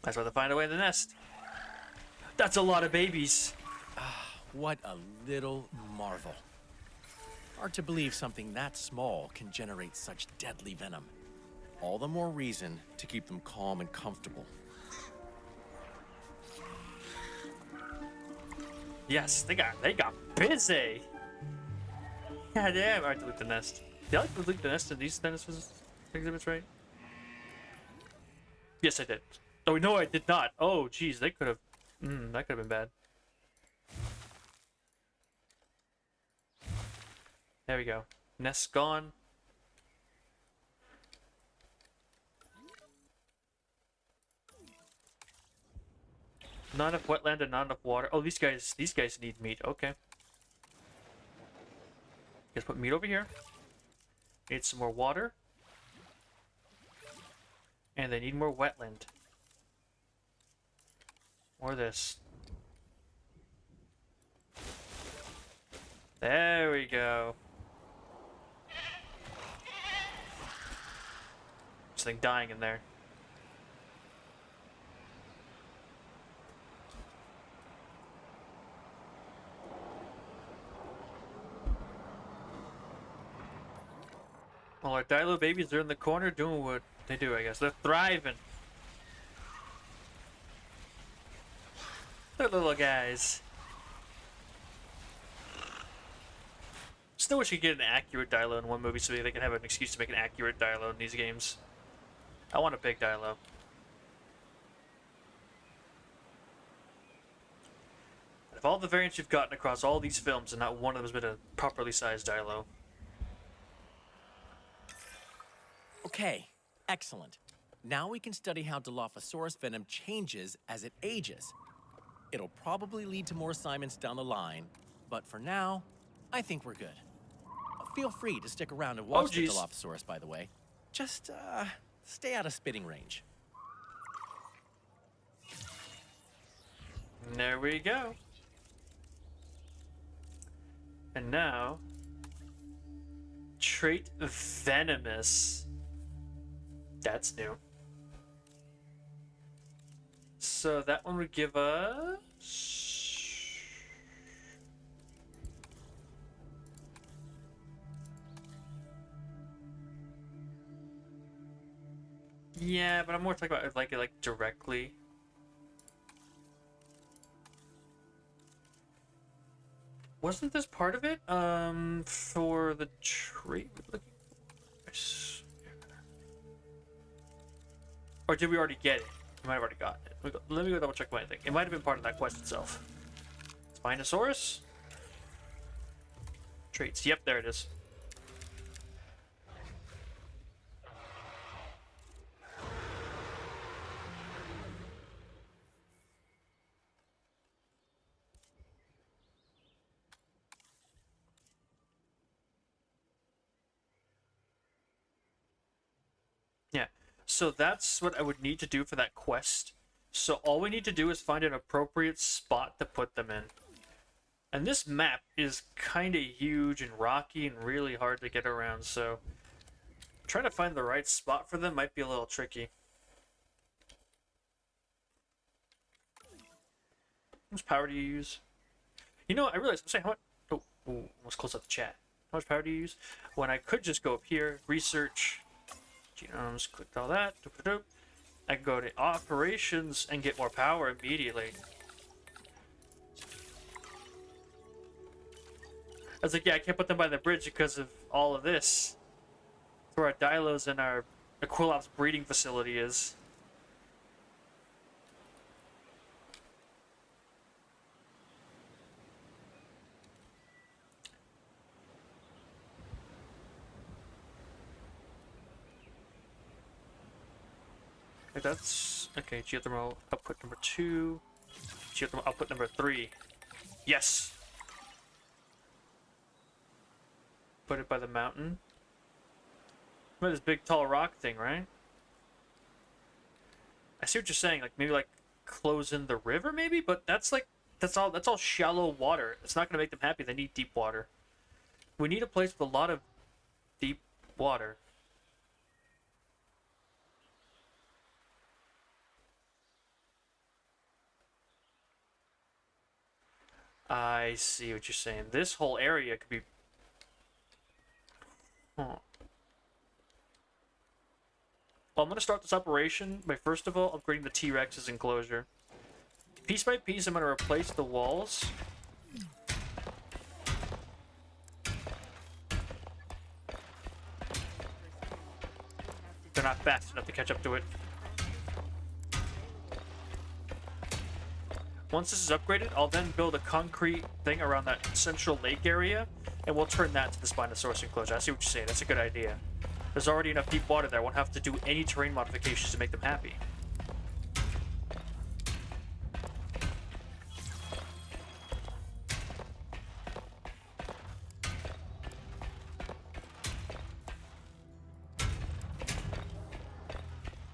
That's why they find a way in the nest. That's a lot of babies. What a little marvel. Hard to believe something that small can generate such deadly venom. All the more reason to keep them calm and comfortable. Yes, they got busy. God damn! Alright, delete the nest. Did I delete the nest in these dinosaurs exhibits, right? Yes, I did. Oh no, I did not. Oh, jeez, they could have. That could have been bad. There we go. Nest's gone. Not enough wetland and not enough water. Oh, these guys need meat. Okay. Let's put meat over here. Need some more water. And they need more wetland. More of this. There we go. Something dying in there. Well, our Dilo babies are in the corner doing what they do, I guess. They're thriving. They're little guys. Still wish you could get an accurate Dilo in one movie so they can have an excuse to make an accurate Dilo in these games. I want a big Dilo. Of all the variants you've gotten across all these films, and not one of them has been a properly sized Dilo. Okay, excellent. Now we can study how Dilophosaurus venom changes as it ages. It'll probably lead to more assignments down the line, but for now, I think we're good. Feel free to stick around and watch the Dilophosaurus, by the way. Just, stay out of spitting range. There we go. And now, trait venomous. That's new. So that one would give us... Yeah, but I'm more talking about like directly. Wasn't this part of it? For the trait we're looking for? Or did we already get it? We might have already gotten it. Let me go double check my thing. It might have been part of that quest itself. Spinosaurus? Traits. Yep, there it is. Yeah. So that's what I would need to do for that quest. So all we need to do is find an appropriate spot to put them in. And this map is kind of huge and rocky and really hard to get around, so trying to find the right spot for them might be a little tricky. How much power do you use? You know what, I realized, I'm saying how much... Oh, almost close up the chat. How much power do you use? When I could just go up here, research... Genomes, clicked all that. I can go to operations and get more power immediately. I was like, yeah, I can't put them by the bridge because of all of this. That's where our Dilos and our Aquilops breeding facility is. That's okay. Geothermal output number 2. Geothermal output number 3. Yes. Put it by the mountain. By this big tall rock thing, right? I see what you're saying. Like maybe like close in the river, maybe. But that's like that's all shallow water. It's not gonna make them happy. They need deep water. We need a place with a lot of deep water. I see what you're saying. This whole area could be... Huh. Well, I'm going to start this operation by first of all upgrading the T-Rex's enclosure. Piece by piece, I'm going to replace the walls. They're not fast enough to catch up to it. Once this is upgraded, I'll then build a concrete thing around that central lake area, and we'll turn that to the Spinosaurus enclosure. I see what you're saying. That's a good idea. There's already enough deep water there. I won't have to do any terrain modifications to make them happy.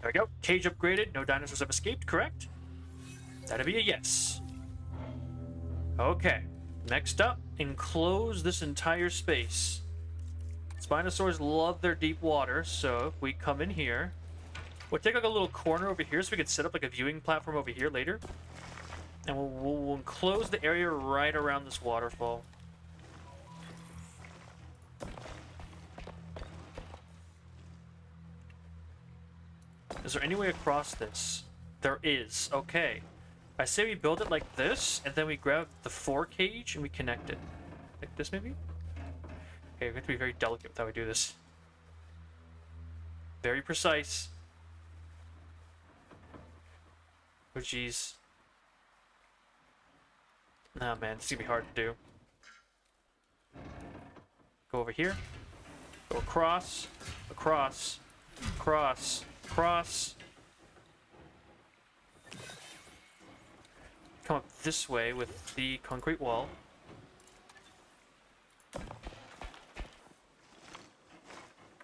There we go. Cage upgraded. No dinosaurs have escaped, correct? That'd be a yes. Okay. Next up, enclose this entire space. Spinosaurs love their deep water, so if we come in here, we'll take like a little corner over here so we can set up like a viewing platform over here later. And we'll enclose the area right around this waterfall. Is there any way across this? There is. Okay. I say we build it like this, and then we grab the 4 cage and we connect it. Like this, maybe? Okay, we have to be very delicate with how we do this. Very precise. Oh, jeez. Nah, man, this is gonna be hard to do. Go over here. Go across. Across. Across. Across. Come up this way with the concrete wall.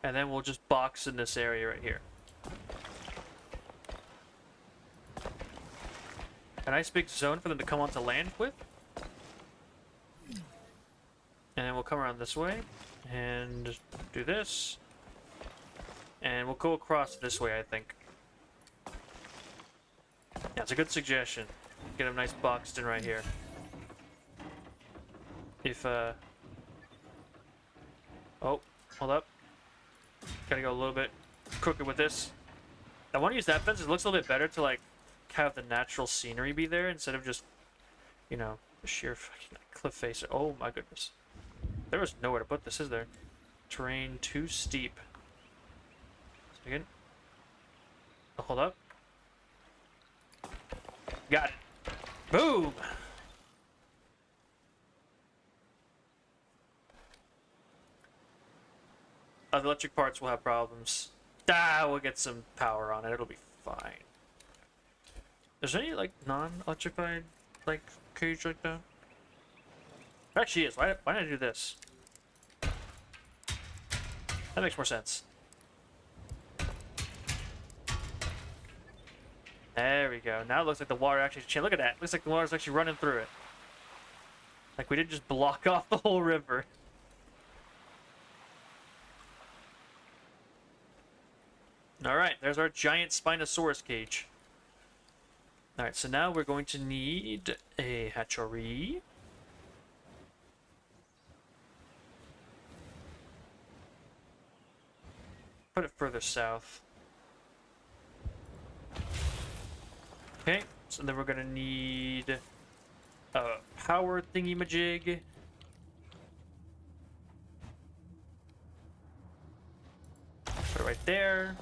And then we'll just box in this area right here. A nice big zone for them to come onto land with. And then we'll come around this way and do this. And we'll go across this way, I think. Yeah, it's a good suggestion. Get them nice boxed in right here. If, oh, hold up. Gotta go a little bit crooked with this. I want to use that fence. It looks a little bit better to, like, have the natural scenery be there instead of just, you know, the sheer fucking cliff face. Oh my goodness. There was nowhere to put this, is there? Terrain too steep. Second. Oh, hold up. Got it. Boom! The electric parts will have problems. We'll get some power on it. It'll be fine. Is there any, like, non-electrified, like, cage like that? There actually is. Why did I do this? That makes more sense. There we go. Now it looks like the water actually changed. Look at that. Looks like the water's actually running through it. Like we didn't just block off the whole river. Alright, there's our giant Spinosaurus cage. Alright, so now we're going to need a hatchery. Put it further south. Okay, so then we're gonna need a power thingy-majig. Put it right there.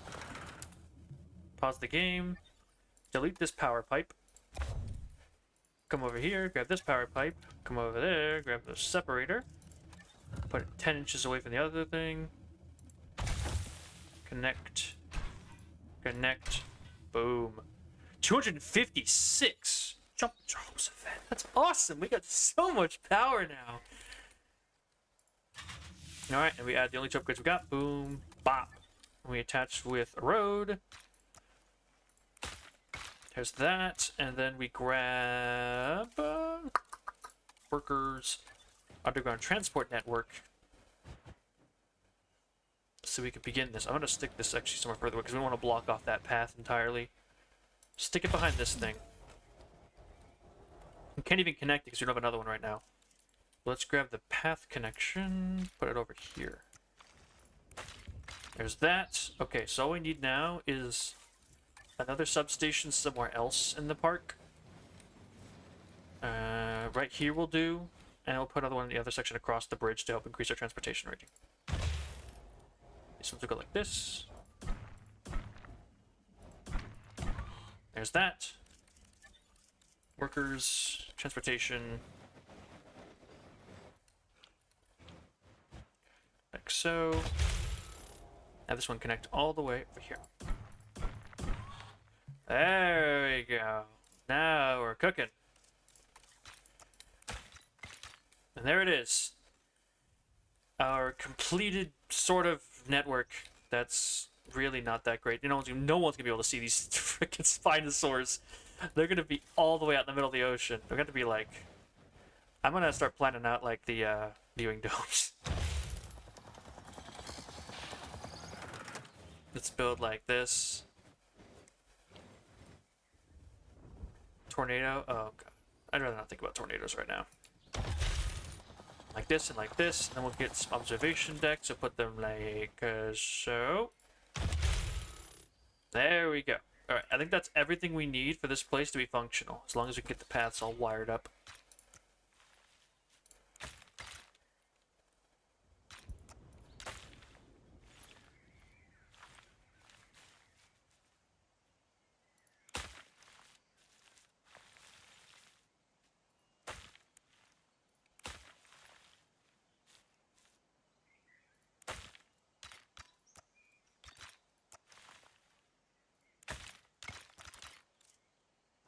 Pause the game. Delete this power pipe. Come over here, grab this power pipe. Come over there, grab the separator. Put it 10 inches away from the other thing. Connect. Connect. Boom. 256! Jump Jehoshaphat. That's awesome! We got so much power now! Alright, and we add the only two upgrades we got. Boom. Bop. And we attach with a road. There's that, and then we grab workers, underground transport network, so we can begin this. I'm gonna stick this actually somewhere further because we don't want to block off that path entirely. Stick it behind this thing. We can't even connect it because we don't have another one right now. Let's grab the path connection, put it over here. There's that. Okay, so all we need now is another substation somewhere else in the park. Right here will do, and we'll put another one in the other section across the bridge to help increase our transportation rating. These ones will go like this. There's that. Workers, transportation. Like so. Now this one connect all the way over here. There we go. Now we're cooking. And there it is. Our completed sort of network that's really not that great. No one's gonna be able to see these freaking Spinosaurs. They're gonna be all the way out in the middle of the ocean. They're gonna be like... I'm gonna start planning out like the viewing domes. Let's build like this. Tornado? Oh god. I'd rather not think about tornadoes right now. Like this and like this, and then we'll get some observation decks, so put them like so. There we go. Alright, I think that's everything we need for this place to be functional, as long as we can get the paths all wired up.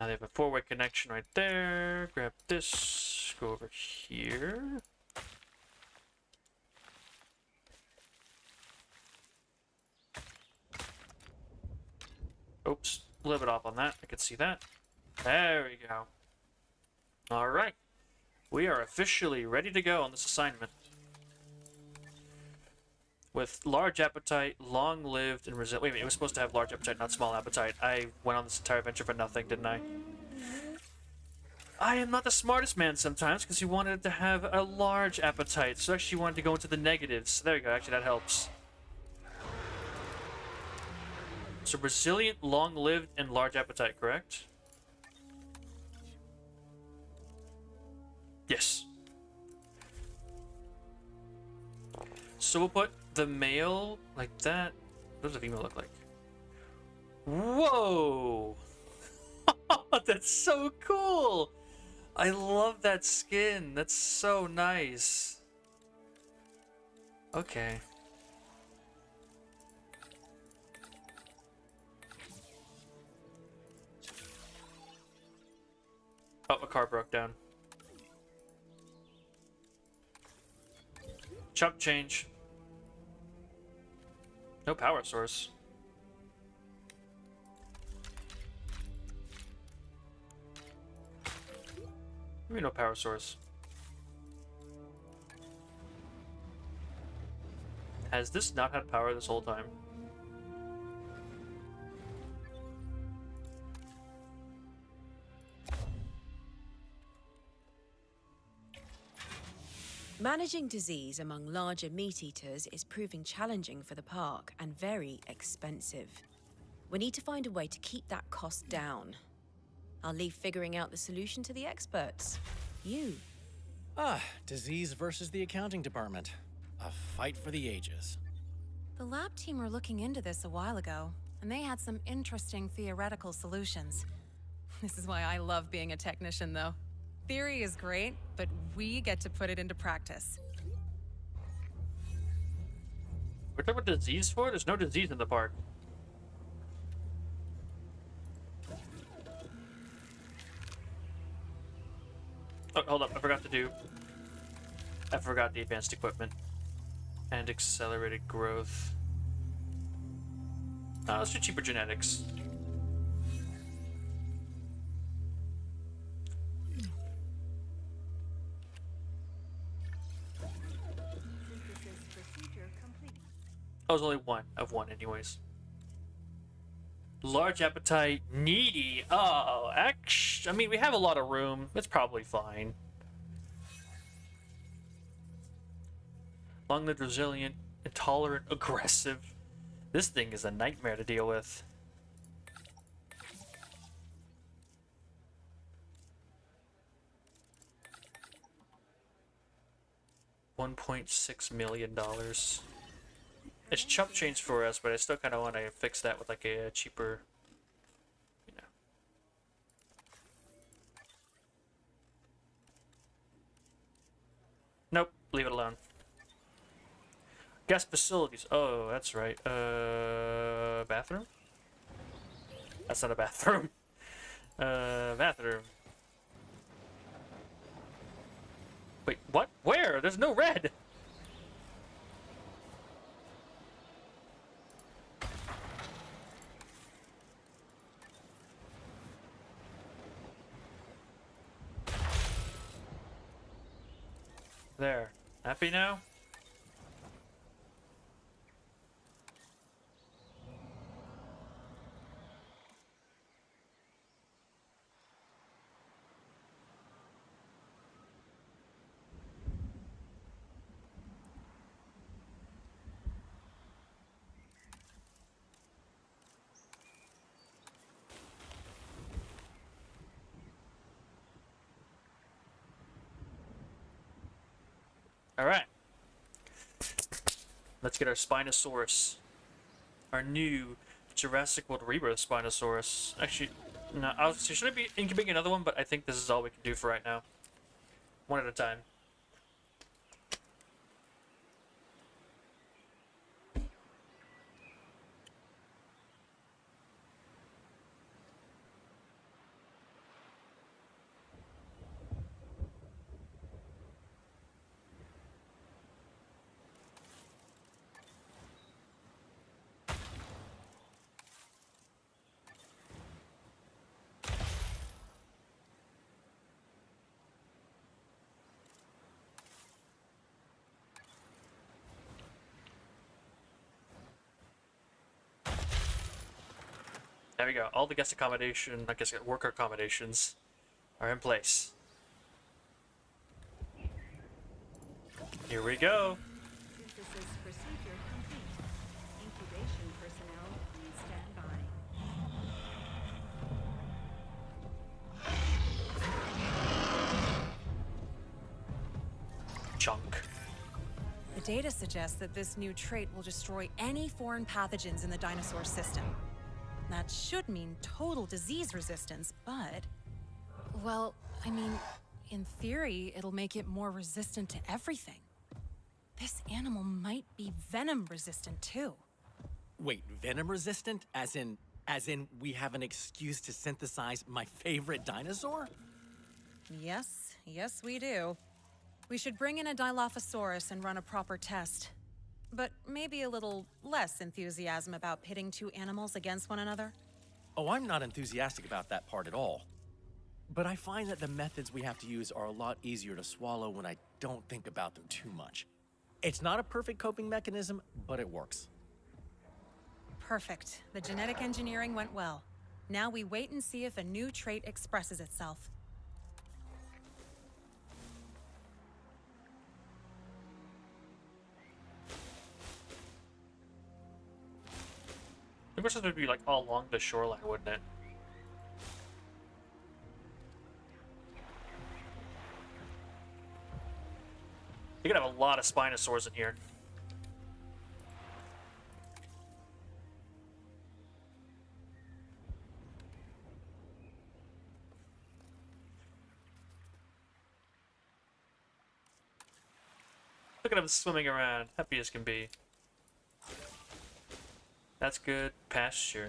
Now they have a four-way connection right there. Grab this, go over here. Oops, a little bit off on that. I can see that. There we go. All right. We are officially ready to go on this assignment. With large appetite, long-lived, and resilient. Wait a minute, it was supposed to have large appetite, not small appetite. I went on this entire adventure for nothing, didn't I? I am not the smartest man sometimes, because he wanted it to have a large appetite. So actually he wanted to go into the negatives. There you go, actually that helps. So resilient, long-lived, and large appetite, correct? Yes. So we'll put the male like that. What does the female look like? Whoa! That's so cool! I love that skin. That's so nice. Okay. Oh, my car broke down. Chump change. No power source. What do you mean no power source? Has this not had power this whole time? Managing disease among larger meat-eaters is proving challenging for the park and very expensive. We need to find a way to keep that cost down. I'll leave figuring out the solution to the experts. You. Disease versus the accounting department. A fight for the ages. The lab team were looking into this a while ago, and they had some interesting theoretical solutions. This is why I love being a technician, though. Theory is great, but we get to put it into practice. We're talking about disease for? There's no disease in the park. Oh, hold up. I forgot the advanced equipment. And accelerated growth. Let's do cheaper genetics. Oh, it was only one of one, anyways. Large appetite, needy. Oh, I mean, we have a lot of room. It's probably fine. Long-lived, resilient, intolerant, aggressive. This thing is a nightmare to deal with. $1.6 million. It's chump change for us, but I still kind of want to fix that with like a cheaper, you know. Nope, leave it alone. Guest facilities. Oh, that's right. Bathroom? That's not a bathroom. Bathroom. Wait, what? Where? There's no red! There. Happy now? Alright. Let's get our Spinosaurus. Our new Jurassic World Rebirth Spinosaurus. Actually, no, I should be incubating another one, but I think this is all we can do for right now. One at a time. There we go. All the guest accommodation, I guess worker accommodations are in place. Here we go. Synthesis procedure complete. Incubation personnel, please stand by. Chunk. The data suggests that this new trait will destroy any foreign pathogens in the dinosaur system. That should mean total disease resistance, but... Well, I mean, in theory, it'll make it more resistant to everything. This animal might be venom resistant, too. Wait, venom resistant? As in we have an excuse to synthesize my favorite dinosaur? Yes, we do. We should bring in a Dilophosaurus and run a proper test. But maybe a little less enthusiasm about pitting two animals against one another. Oh, I'm not enthusiastic about that part at all. But I find that the methods we have to use are a lot easier to swallow when I don't think about them too much. It's not a perfect coping mechanism, but it works. Perfect. The genetic engineering went well. Now we wait and see if a new trait expresses itself. The question would be like all along the shoreline, wouldn't it? You're gonna have a lot of Spinosaurs in here. Look at him swimming around, happy as can be. That's good pasture.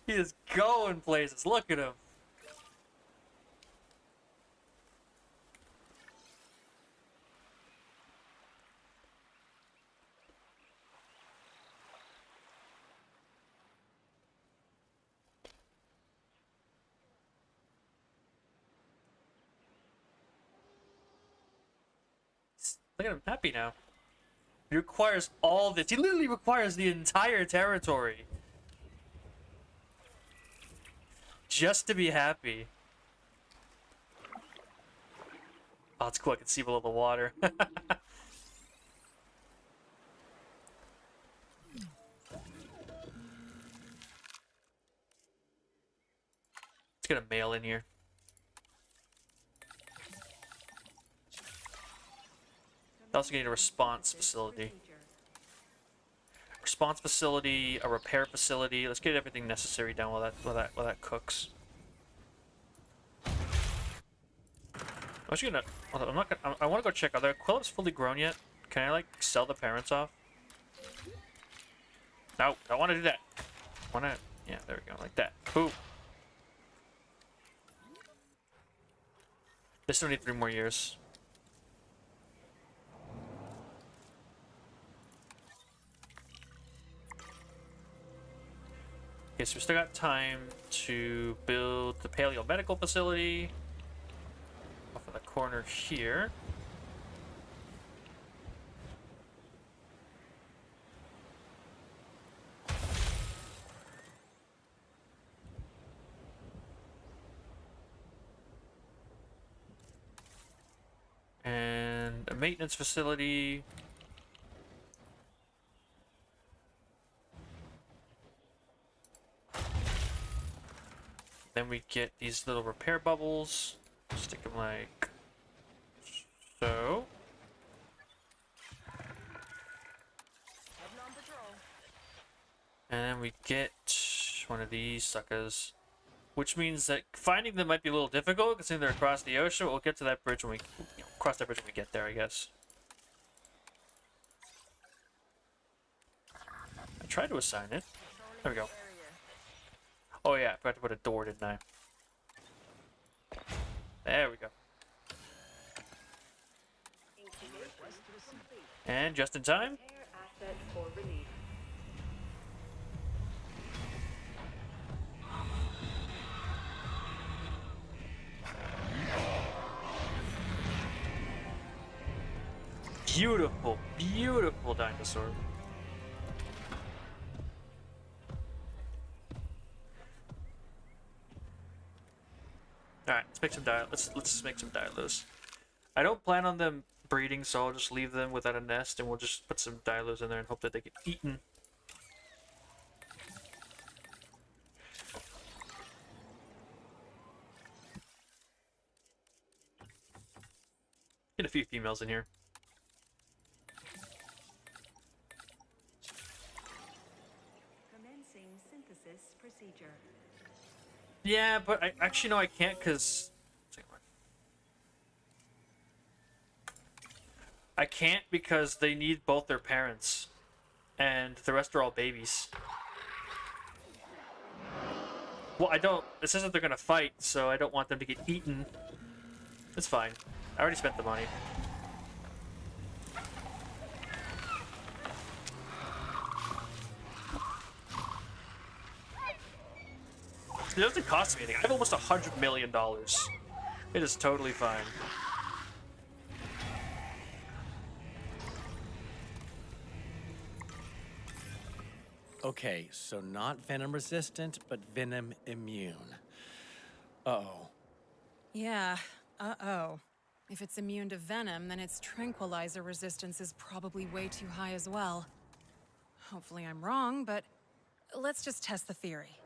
He is going places. Look at him. Look at him, happy now. He requires all this. He literally requires the entire territory. Just to be happy. Oh, it's cool. I can see below the water. Let's get a mail in here. I also need a response facility. Response facility, a repair facility. Let's get everything necessary down while that cooks. I'm actually gonna. I'm not gonna. I want to go check. Are their quills fully grown yet? Can I like sell the parents off? No, I want to do that. Wanna? Yeah, there we go, like that. Boom. They still need 3 more years. Okay, so we still got time to build the paleomedical facility off in the corner here. And a maintenance facility. Then we get these little repair bubbles. Stick them like so. And then we get one of these suckers. Which means that finding them might be a little difficult, considering they're across the ocean. We'll get to that bridge when we cross that bridge when we get there, I guess. I tried to assign it. There we go. Oh yeah, I forgot to put a door, didn't I? There we go. And just in time. Beautiful, beautiful dinosaur. Alright, let's make some let's make some dilos. I don't plan on them breeding, so I'll just leave them without a nest and we'll just put some dilos in there and hope that they get eaten. Get a few females in here. Commencing synthesis procedure. Yeah, but I actually no, I can't because I can't because they need both their parents, and the rest are all babies. Well, I don't. It says that they're gonna fight, so I don't want them to get eaten. It's fine. I already spent the money. It doesn't cost me anything. I have almost $100 million. It is totally fine. Okay, so not venom resistant, but venom immune. Uh-oh. Yeah, uh-oh. If it's immune to venom, then its tranquilizer resistance is probably way too high as well. Hopefully I'm wrong, but let's just test the theory.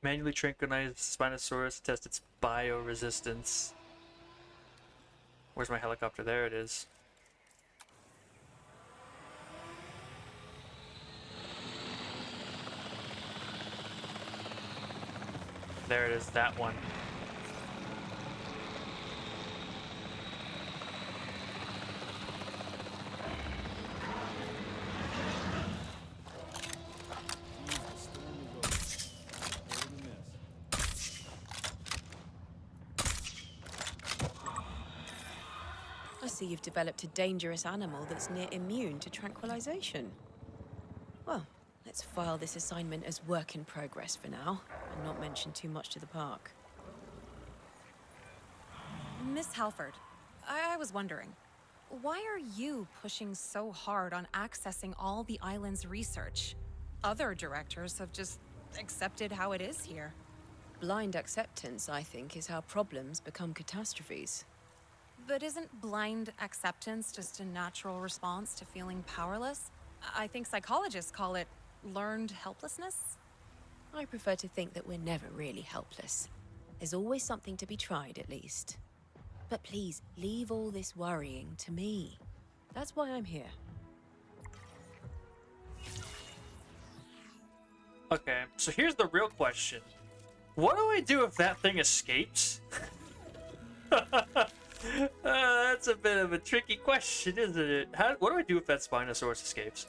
Manually tranquilize Spinosaurus to test its bioresistance. Where's my helicopter? There it is. There it is, that one. I see you've developed a dangerous animal that's near immune to tranquilization. Well, Let's file this assignment as work in progress for now, and not mention too much to the park. Miss Halford, I was wondering, why are you pushing so hard on accessing all the island's research? Other directors have just accepted how it is here. Blind acceptance, I think, is how problems become catastrophes. But isn't blind acceptance just a natural response to feeling powerless? I think psychologists call it learned helplessness. I prefer to think that we're never really helpless. There's always something to be tried, at least. But please, leave all this worrying to me. That's why I'm here. Okay, so here's the real question. What do I do if that thing escapes? That's a bit of a tricky question, isn't it? What do I do if that Spinosaurus escapes?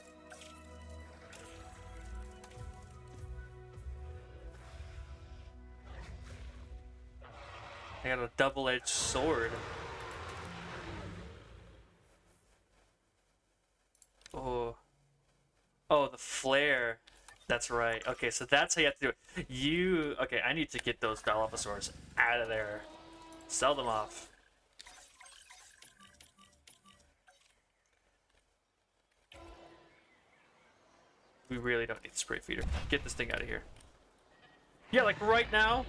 I got a double-edged sword. Oh. Oh, the flare. That's right. Okay, so that's how you have to do it. Okay, I need to get those Dilophosaurs out of there. Sell them off. We really don't need the spray feeder. Get this thing out of here. Yeah, like right now.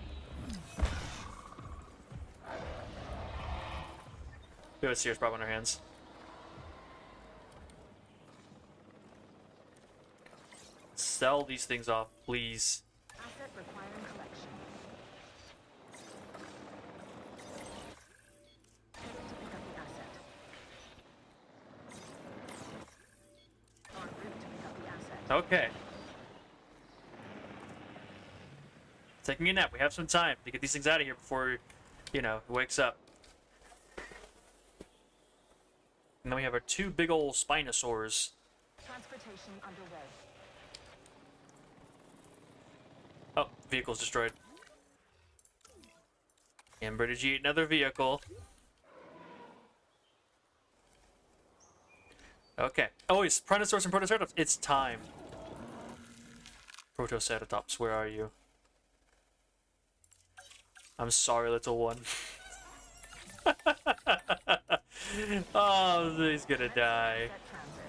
We have a serious problem on our hands. Sell these things off, please. Asset requiring collection. Heading to pick up the asset. En route to pick up the asset. Okay. Taking a nap. We have some time to get these things out of here before, you know, he wakes up. And then we have our two big old Spinosaurs. Transportation underway. Oh, vehicle's destroyed. Amber, did you eat another vehicle? Okay. Oh, it's Protosaurus and Protoceratops. It's time. Protoceratops, where are you? I'm sorry, little one. Oh, he's gonna die. Asset transit.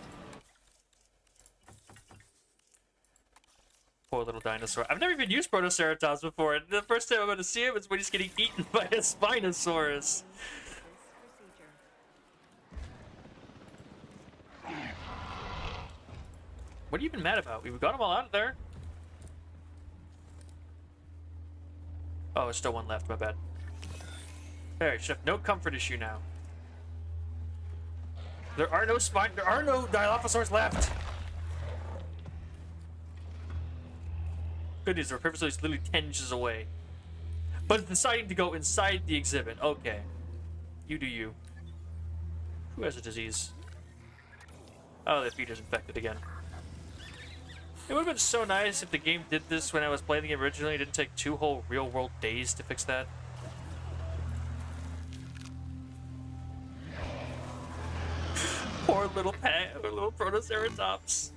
Poor little dinosaur. I've never even used Protoceratops before, and the first time I'm going to see him is when he's getting eaten by a Spinosaurus. This procedure. What are you even mad about? We got them all out of there. Oh, there's still one left. My bad. There, should have no comfort issue now. There are no Dilophosaurs left. Good news, the purpose is literally 10 inches away. But it's deciding to go inside the exhibit. Okay. You do you. Who has a disease? Oh, the feeder's infected again. It would have been so nice if the game did this when I was playing it originally. It didn't take 2 whole real-world days to fix that. Poor little little Protoceratops.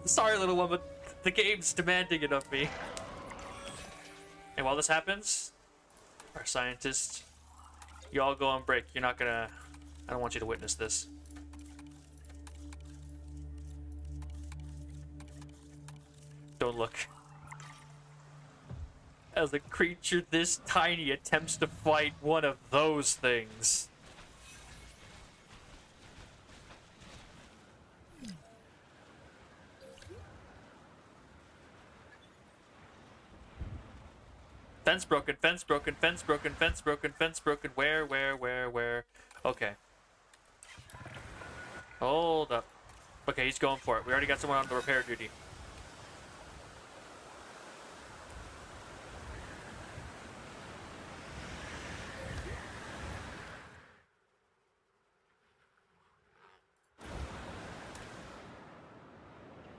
Sorry, little one, but the game's demanding it of me. And while this happens, our scientists, you all go on break. You're not gonna... I don't want you to witness this. Don't look. As a creature this tiny attempts to fight one of those things. Fence broken, fence broken, fence broken, fence broken, fence broken. Where? Okay. Hold up. Okay, he's going for it. We already got someone on the repair duty.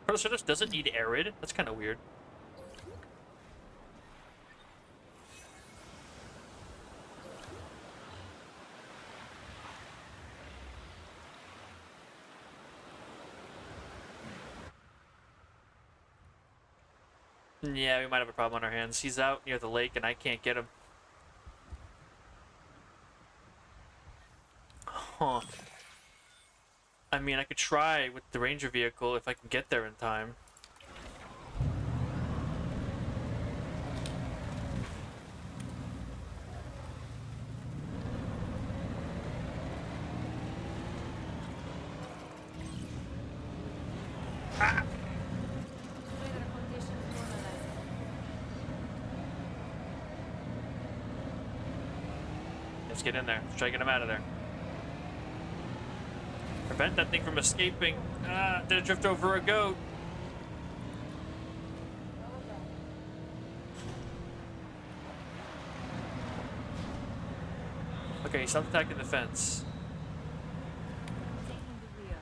Protoceratops doesn't need arid? That's kind of weird. Yeah, we might have a problem on our hands. He's out near the lake and I can't get him. Huh. I mean, I could try with the ranger vehicle if I can get there in time. Let's get in there. Let's try to get him out of there. Prevent that thing from escaping. Ah, did it drift over a goat? Okay, he's attacking the fence. Taking the rear.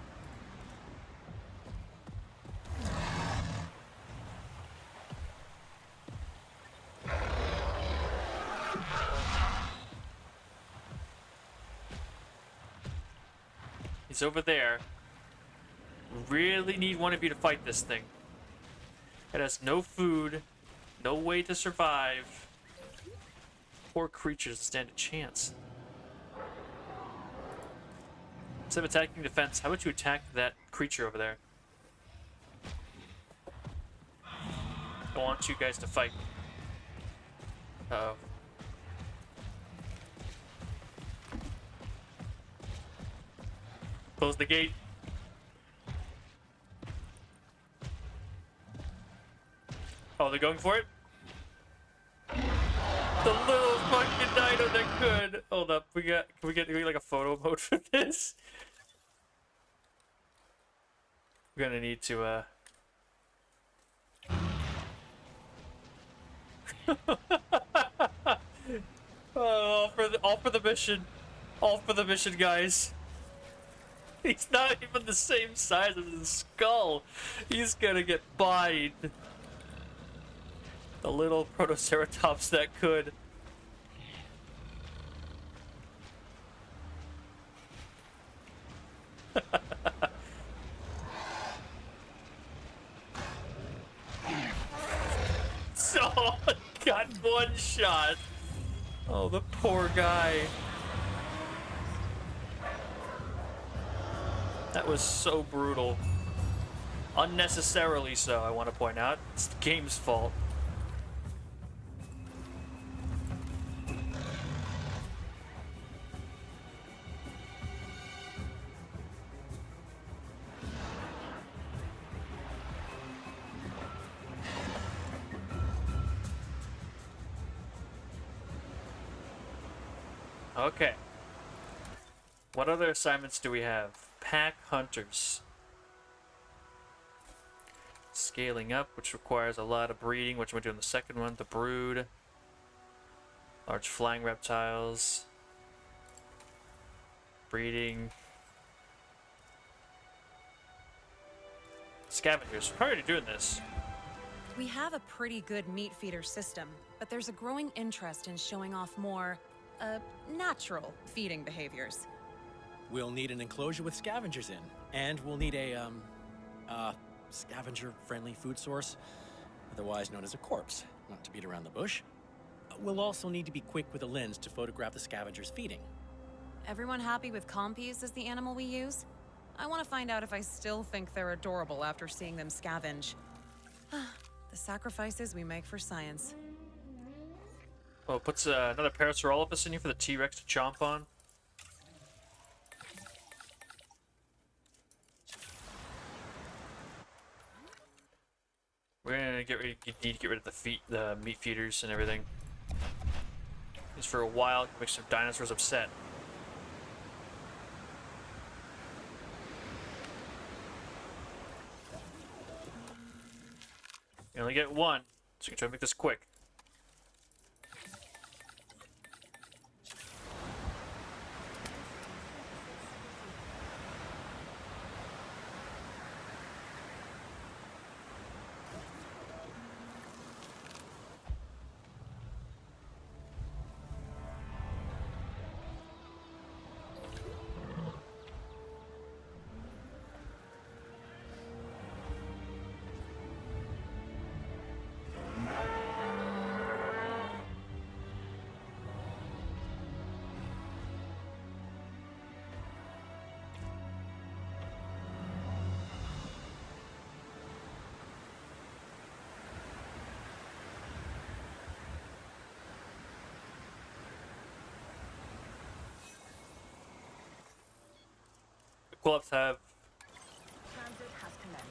He's over there. Really need one of you to fight this thing. It has no food, no way to survive. Poor creature doesn't stand a chance. Instead of attacking the fence, how about you attack that creature over there? I want you guys to fight. Uh-oh. Close the gate. Oh, they're going for it? The little fucking dino that could. Hold up, can we get like a photo mode for this? We're gonna need to oh, all for the mission. All for the mission, guys. He's not even the same size as his skull. He's gonna get bodied. The little Protoceratops that could. So, got one shot. Oh, the poor guy. That was so brutal. Unnecessarily so, I want to point out. It's the game's fault. Okay. What other assignments do we have? Pack hunters. Scaling up, which requires a lot of breeding, which I'm going to do in the second one. The brood. Large flying reptiles. Breeding. Scavengers. We're already doing this. We have a pretty good meat feeder system, but there's a growing interest in showing off more, natural feeding behaviors. We'll need an enclosure with scavengers in, and we'll need a, scavenger-friendly food source, otherwise known as a corpse, not to beat around the bush. We'll also need to be quick with a lens to photograph the scavengers feeding. Everyone happy with compies as the animal we use? I want to find out if I still think they're adorable after seeing them scavenge. The sacrifices we make for science. Oh, it puts another Parasaurolophus in here for the T-Rex to chomp on. We're gonna get rid. You need to get rid of the meat feeders and everything. Just for a while, it makes some dinosaurs upset. You only get one, so you can try to make this quick. Gloves have Transit has commenced.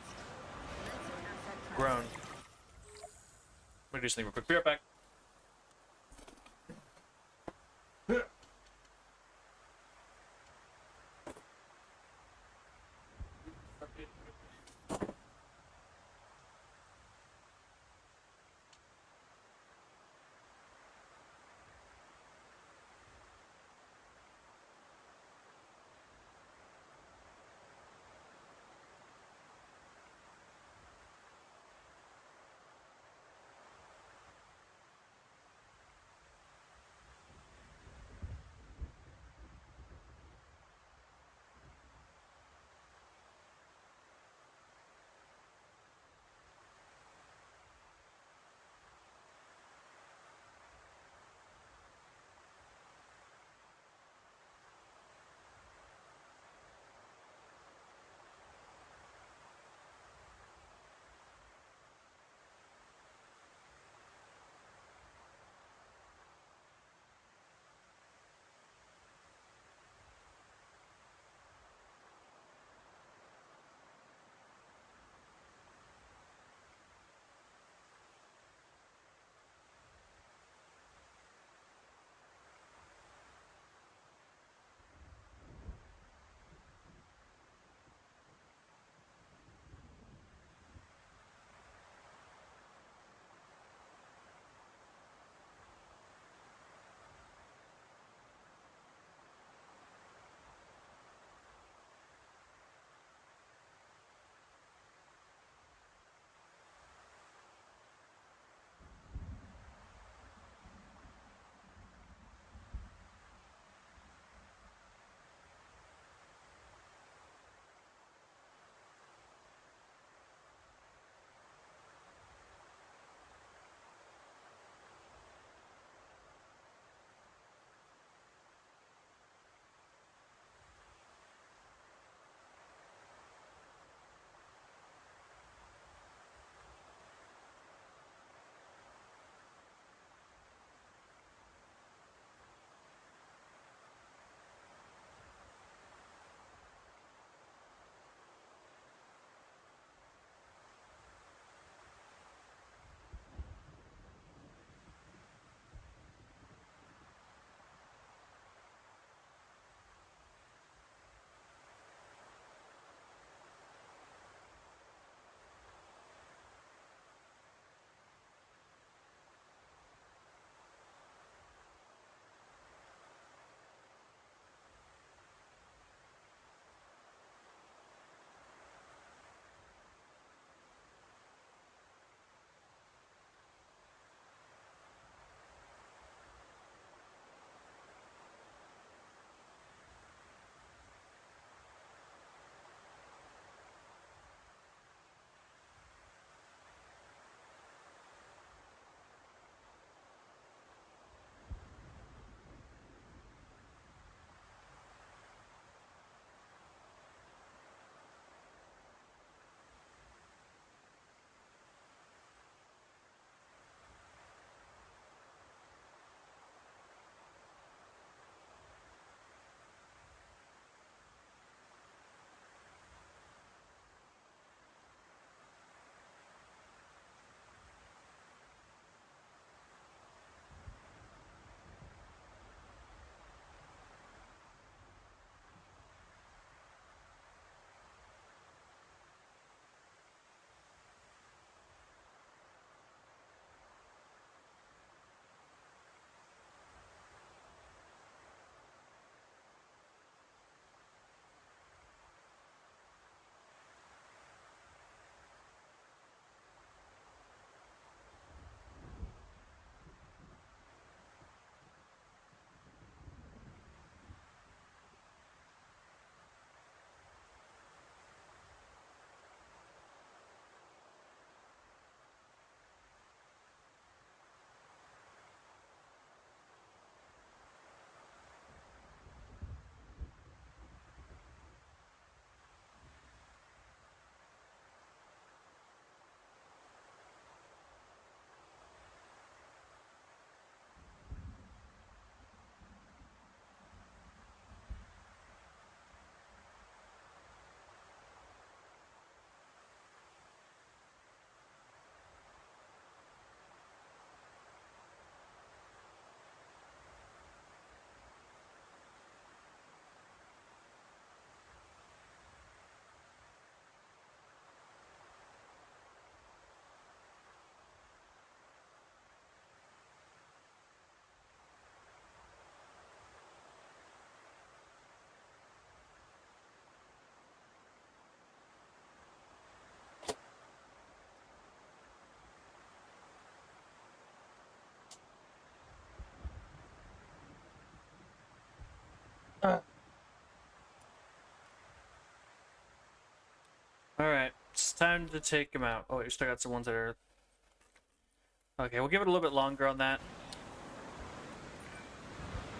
Commencing asset grown. transfer. Let me do something real quick. Be right back. Alright, it's time to take him out. Oh, wait, we still got some ones that are... Okay, we'll give it a little bit longer on that.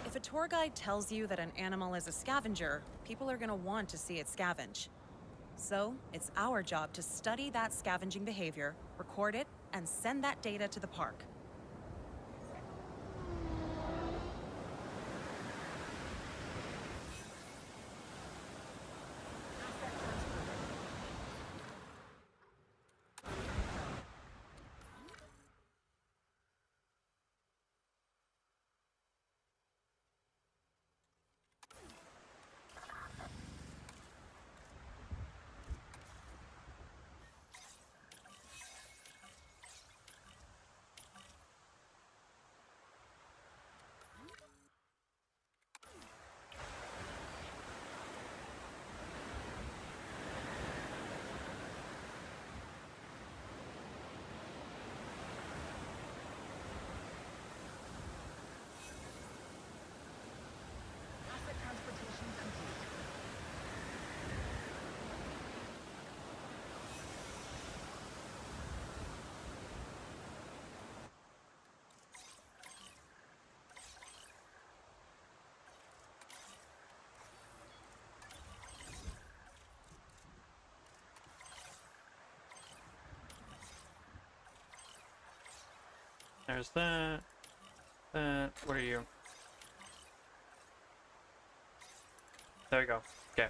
If a tour guide tells you that an animal is a scavenger, people are gonna want to see it scavenge. So, it's our job to study that scavenging behavior, record it, and send that data to the park. Asset transportation complete. There's that. What are you? There we go. Okay.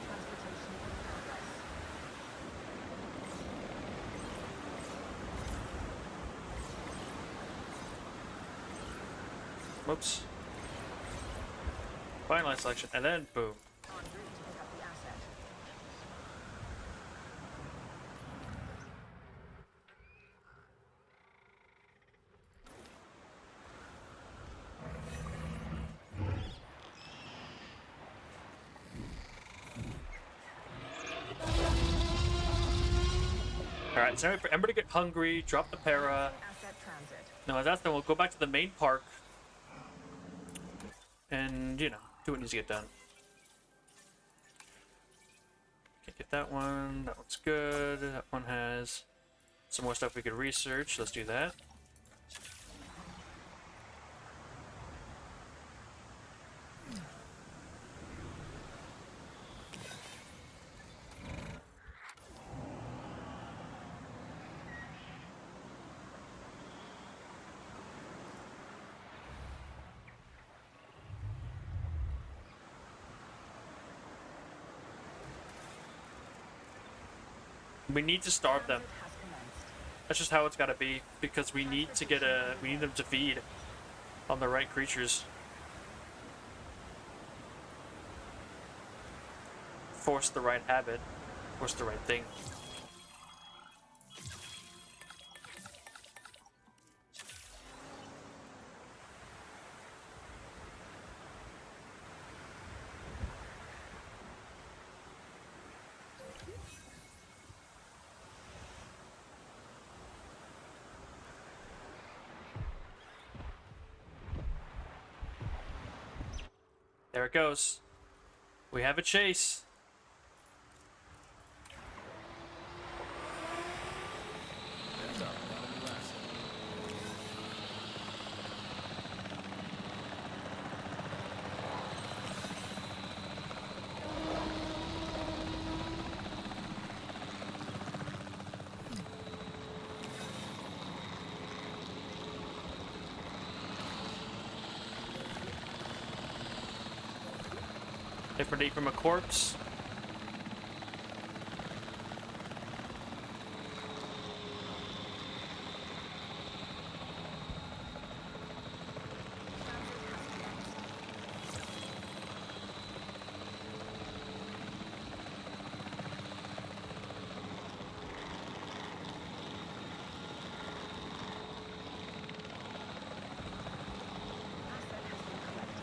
Transportation in progress. Whoops. Finalize selection, and then boom. En route to pick up the asset. Alright, so everybody get hungry, drop the para. Asset transit. No, that's then we'll go back to the main park. And, you know, do what needs to get done. Can't get that one. That one's good. That one has some more stuff we could research. Let's do that. We need to starve them. Has commenced. That's just how it's gotta be, because we need to get we need them to feed on the right creatures. Force the right habit. Force the right thing. There it goes. We have a chase. Different eat from a corpse. Asset has been collected.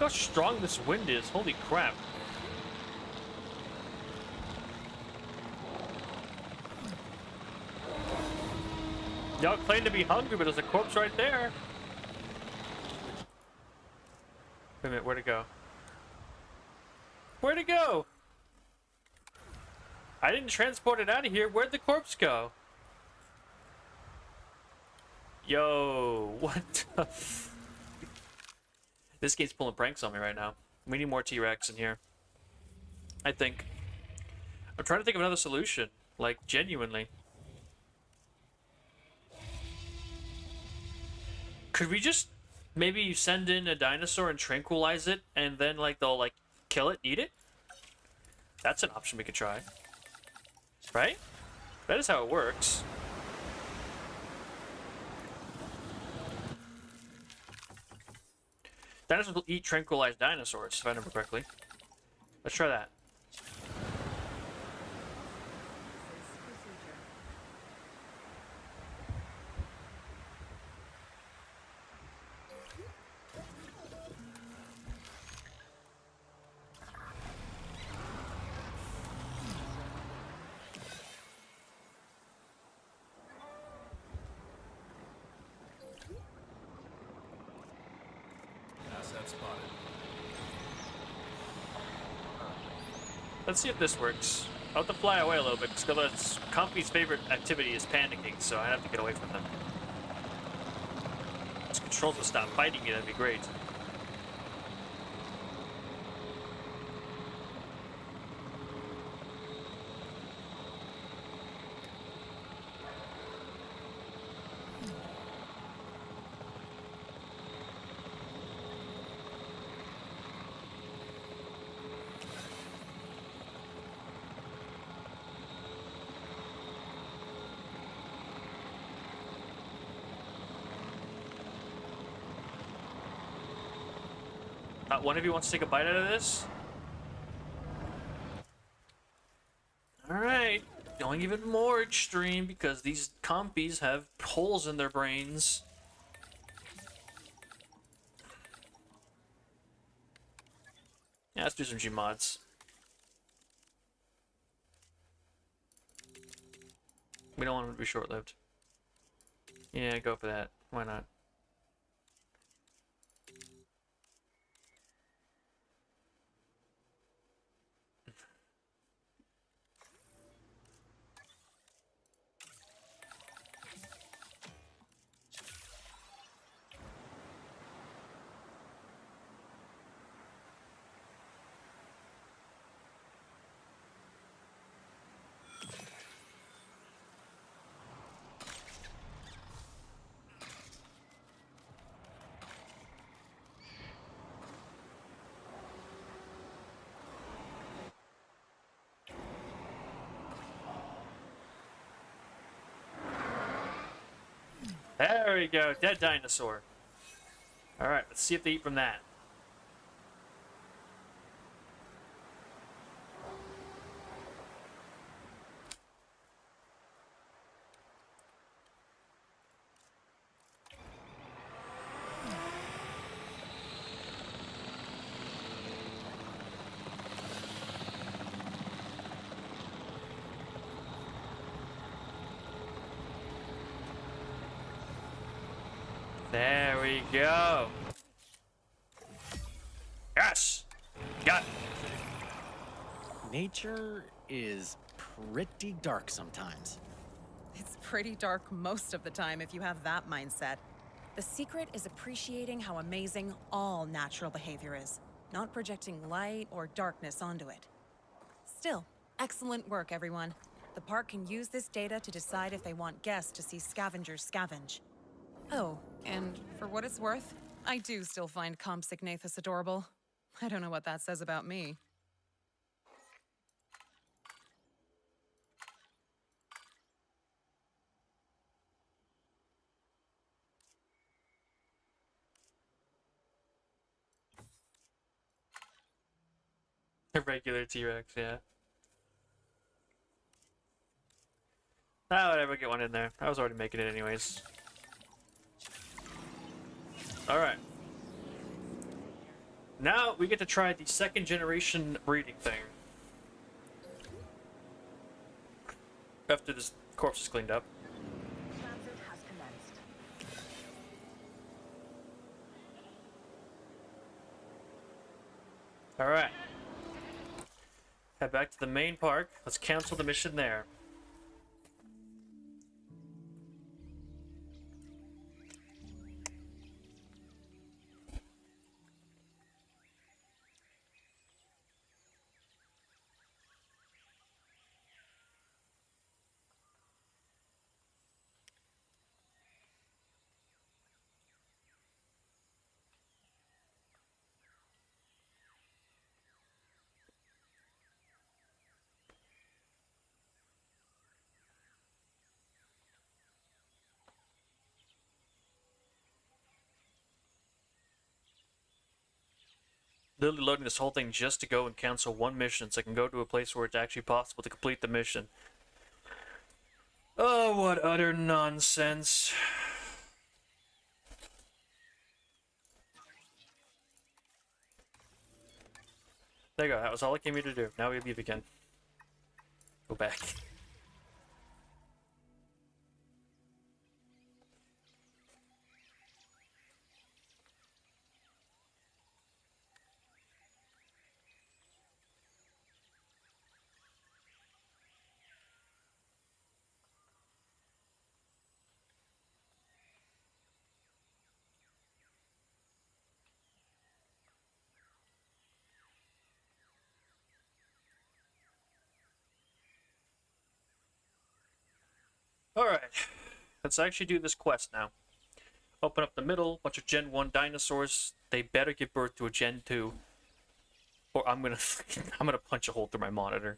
Look how strong this wind is. Holy crap. Y'all claim to be hungry, but there's a corpse right there. Wait a minute, where'd it go? Where'd it go? I didn't transport it out of here. Where'd the corpse go? Yo, what the f... This game's pulling pranks on me right now. We need more T-Rex in here. I think. I'm trying to think of another solution. Like, genuinely. Could we just maybe send in a dinosaur and tranquilize it, and then, like, they'll, like, kill it, eat it? That's an option we could try. Right? That is how it works. Dinosaurs will eat tranquilized dinosaurs, if I remember correctly. Let's try that. Let's see if this works. I'll have to fly away a little bit, because Compy's favorite activity is panicking, so I have to get away from them. If his controls will stop fighting me, that'd be great. One of you wants to take a bite out of this? Alright, going even more extreme because these compies have holes in their brains. Yeah, let's do some Gmods. We don't want them to be short-lived. Yeah, go for that. Why not? There we go, dead dinosaur. Alright, let's see if they eat from that. There we go. Yes! Got it. Nature is pretty dark sometimes. It's pretty dark most of the time if you have that mindset. The secret is appreciating how amazing all natural behavior is, not projecting light or darkness onto it. Still, excellent work, everyone. The park can use this data to decide if they want guests to see scavengers scavenge. Oh, and for what it's worth, I do still find Compsognathus adorable. I don't know what that says about me. A regular T-Rex, yeah. Ah, whatever, get one in there. I was already making it anyways. Alright. Now we get to try the second generation breeding thing. After this corpse is cleaned up. Transit has commenced. Alright. Head back to the main park. Let's cancel the mission there. Literally loading this whole thing just to go and cancel one mission so I can go to a place where it's actually possible to complete the mission. Oh, what utter nonsense. There you go, that was all it came here to do. Now we leave again. Go back. Alright, let's actually do this quest now. Open up the middle, bunch of Gen 1 dinosaurs. They better give birth to a Gen 2. Or I'm gonna punch a hole through my monitor.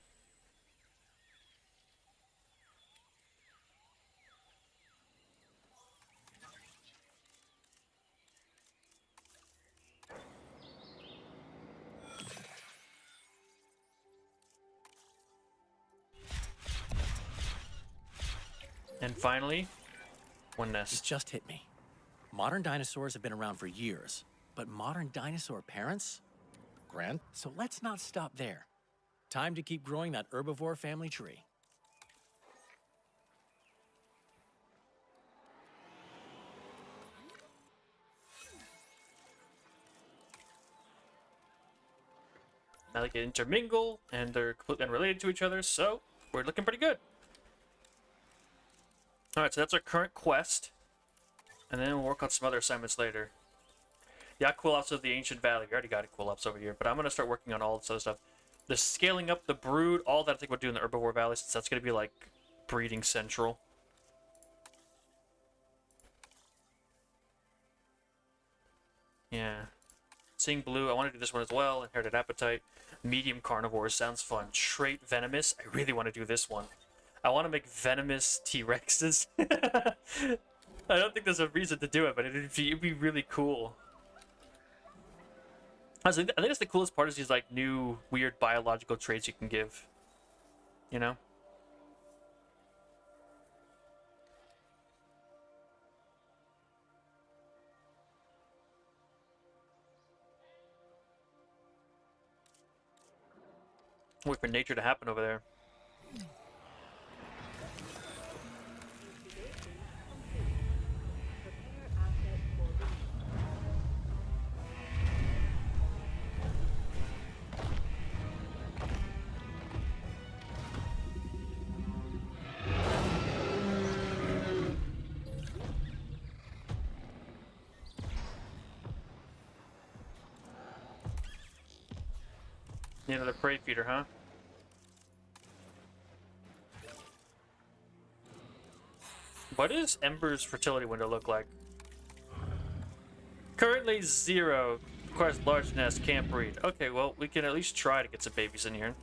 And finally, one It nest. just hit me. Modern dinosaurs have been around for years, but modern dinosaur parents? Grant, so let's not stop there. Time to keep growing that herbivore family tree. Now they can intermingle, and they're completely unrelated to each other, so we're looking pretty good. Alright, so that's our current quest. And then we'll work on some other assignments later. Yeah, cool ops of the Ancient Valley. We already got cool ops over here, but I'm going to start working on all this other stuff. The scaling up the brood, all that I think we'll do in the Herbivore Valley, since that's going to be like breeding central. Yeah. Seeing blue, I want to do this one as well. Inherited Appetite. Medium Carnivores sounds fun. Trait Venomous, I really want to do this one. I want to make venomous T-Rexes. I don't think there's a reason to do it, but it'd be really cool. I think that's the coolest part is these like new weird biological traits you can give. You know? Wait for nature to happen over there. Need another prey feeder, huh? What does Ember's fertility window look like? Currently 0. Requires large nest, can't breed. Okay, well, we can at least try to get some babies in here.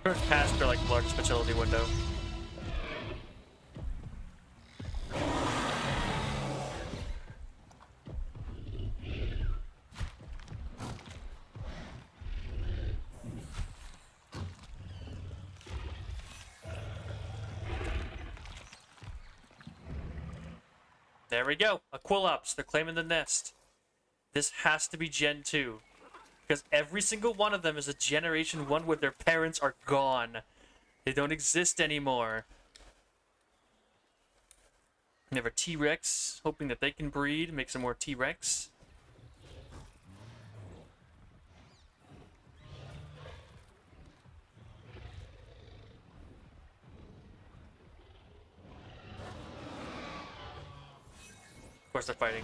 We're past their like largest fertility window. There we go. Aquilops. They're claiming the nest. This has to be Gen 2. Because every single one of them is a Generation 1 where their parents are gone. They don't exist anymore. We have a T-Rex, hoping that they can breed, make some more T-Rex. Of course they're fighting.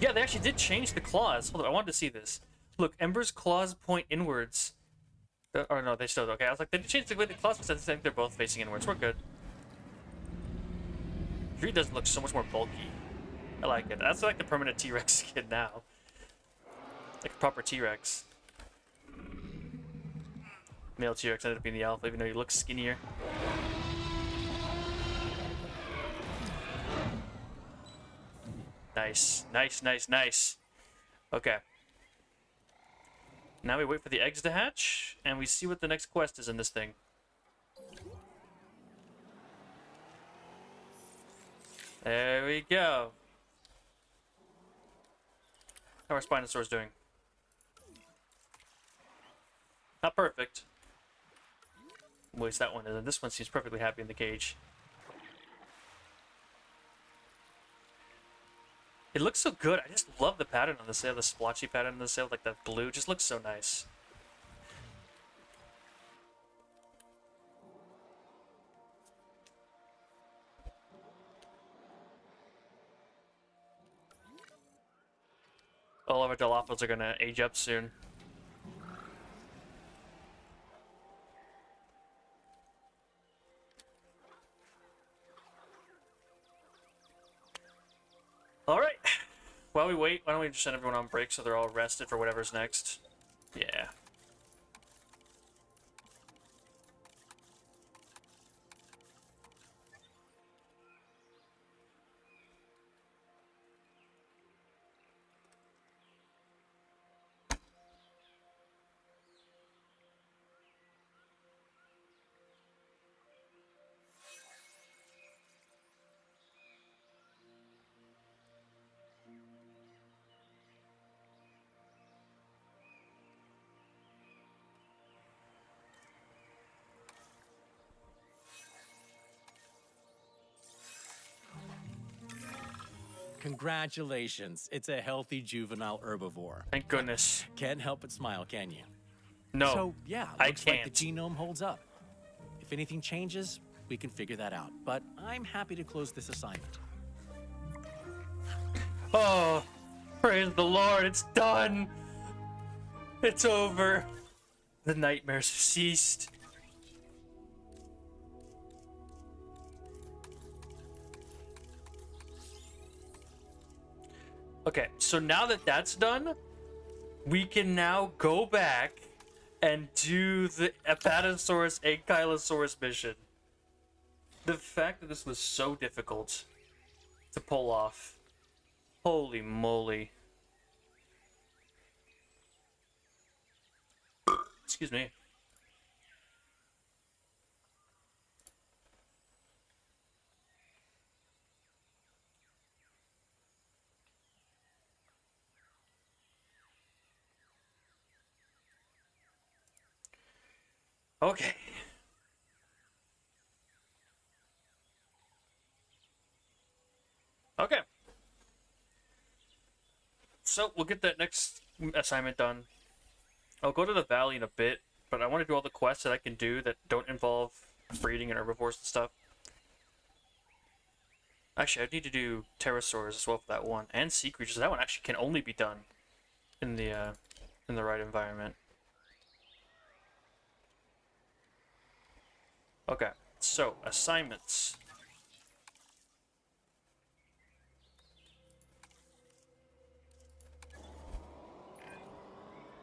Yeah, they actually did change the claws. Hold on, I wanted to see this. Look, Ember's claws point inwards. Or no, they still do. Okay, I was like, they did change the way the claws, but I think they're both facing inwards. We're good. Tree doesn't look so much more bulky. I like it. That's like the permanent T-Rex skin now. Like a proper T-Rex. Male T-Rex ended up being the alpha, even though he looks skinnier. Nice. Nice, nice, nice. Okay. Now we wait for the eggs to hatch, and we see what the next quest is in this thing. There we go. How are Spinosaurs doing? Not perfect. At least that one isn't. This one seems perfectly happy in the cage. It looks so good. I just love the pattern on the sail, the splotchy pattern on the sail, like that blue. Just looks so nice. All of our Dilophosaurs are gonna age up soon. Alright. While we wait, why don't we just send everyone on break so they're all rested for whatever's next? Yeah. Congratulations. It's a healthy juvenile herbivore. Thank goodness. Can't help but smile, can you? No. So, yeah, I looks like the can't. genome holds up. If anything changes, we can figure that out. But I'm happy to close this assignment. Oh, praise the Lord, it's done. It's over. The nightmares have ceased. Okay, so now that that's done, we can now go back and do the Apatosaurus Ankylosaurus mission. The fact that this was so difficult to pull off. Holy moly. Excuse me. Okay. Okay. So we'll get that next assignment done. I'll go to the valley in a bit, but I want to do all the quests that I can do that don't involve breeding and herbivores and stuff. Actually, I need to do pterosaurs as well for that one, and sea creatures. That one actually can only be done in the right environment. Okay, so assignments.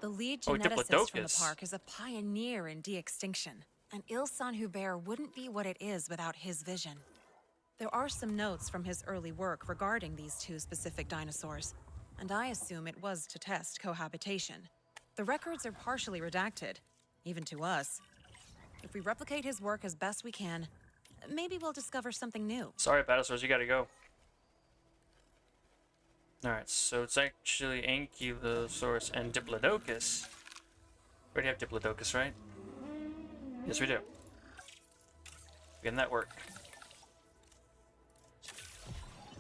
The lead Oh, geneticist from the Diplodocus. park is a pioneer in de-extinction, and Il-san Hubert wouldn't be what it is without his vision. There are some notes from his early work regarding these two specific dinosaurs, and I assume it was to test cohabitation. The records are partially redacted, even to us. If we replicate his work as best we can, maybe we'll discover something new. Sorry, Apatosaurs, you gotta go. Alright, so it's actually Ankylosaurus and Diplodocus. We already have Diplodocus, right? Yes, we do. Getting that work.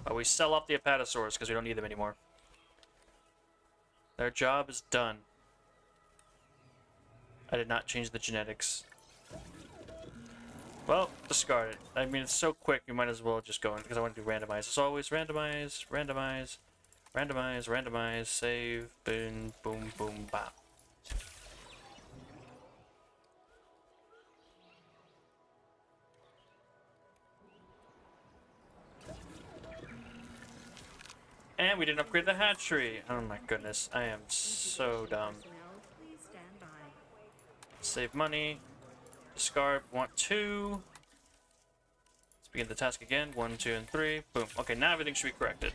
But we sell off the Apatosaurs because we don't need them anymore. Their job is done. I did not change the genetics. Well, discard it. I mean, it's so quick, you might as well just go in because I want to do randomize. As always, randomize, randomize, randomize, randomize, save, boom, boom, boom, bop. And we didn't upgrade the hatchery. Oh my goodness, I am so dumb. Personnel, please stand by. Save money. Discard. Want 2. Let's begin the task again. 1, 2, and 3. Boom. Okay, now everything should be corrected.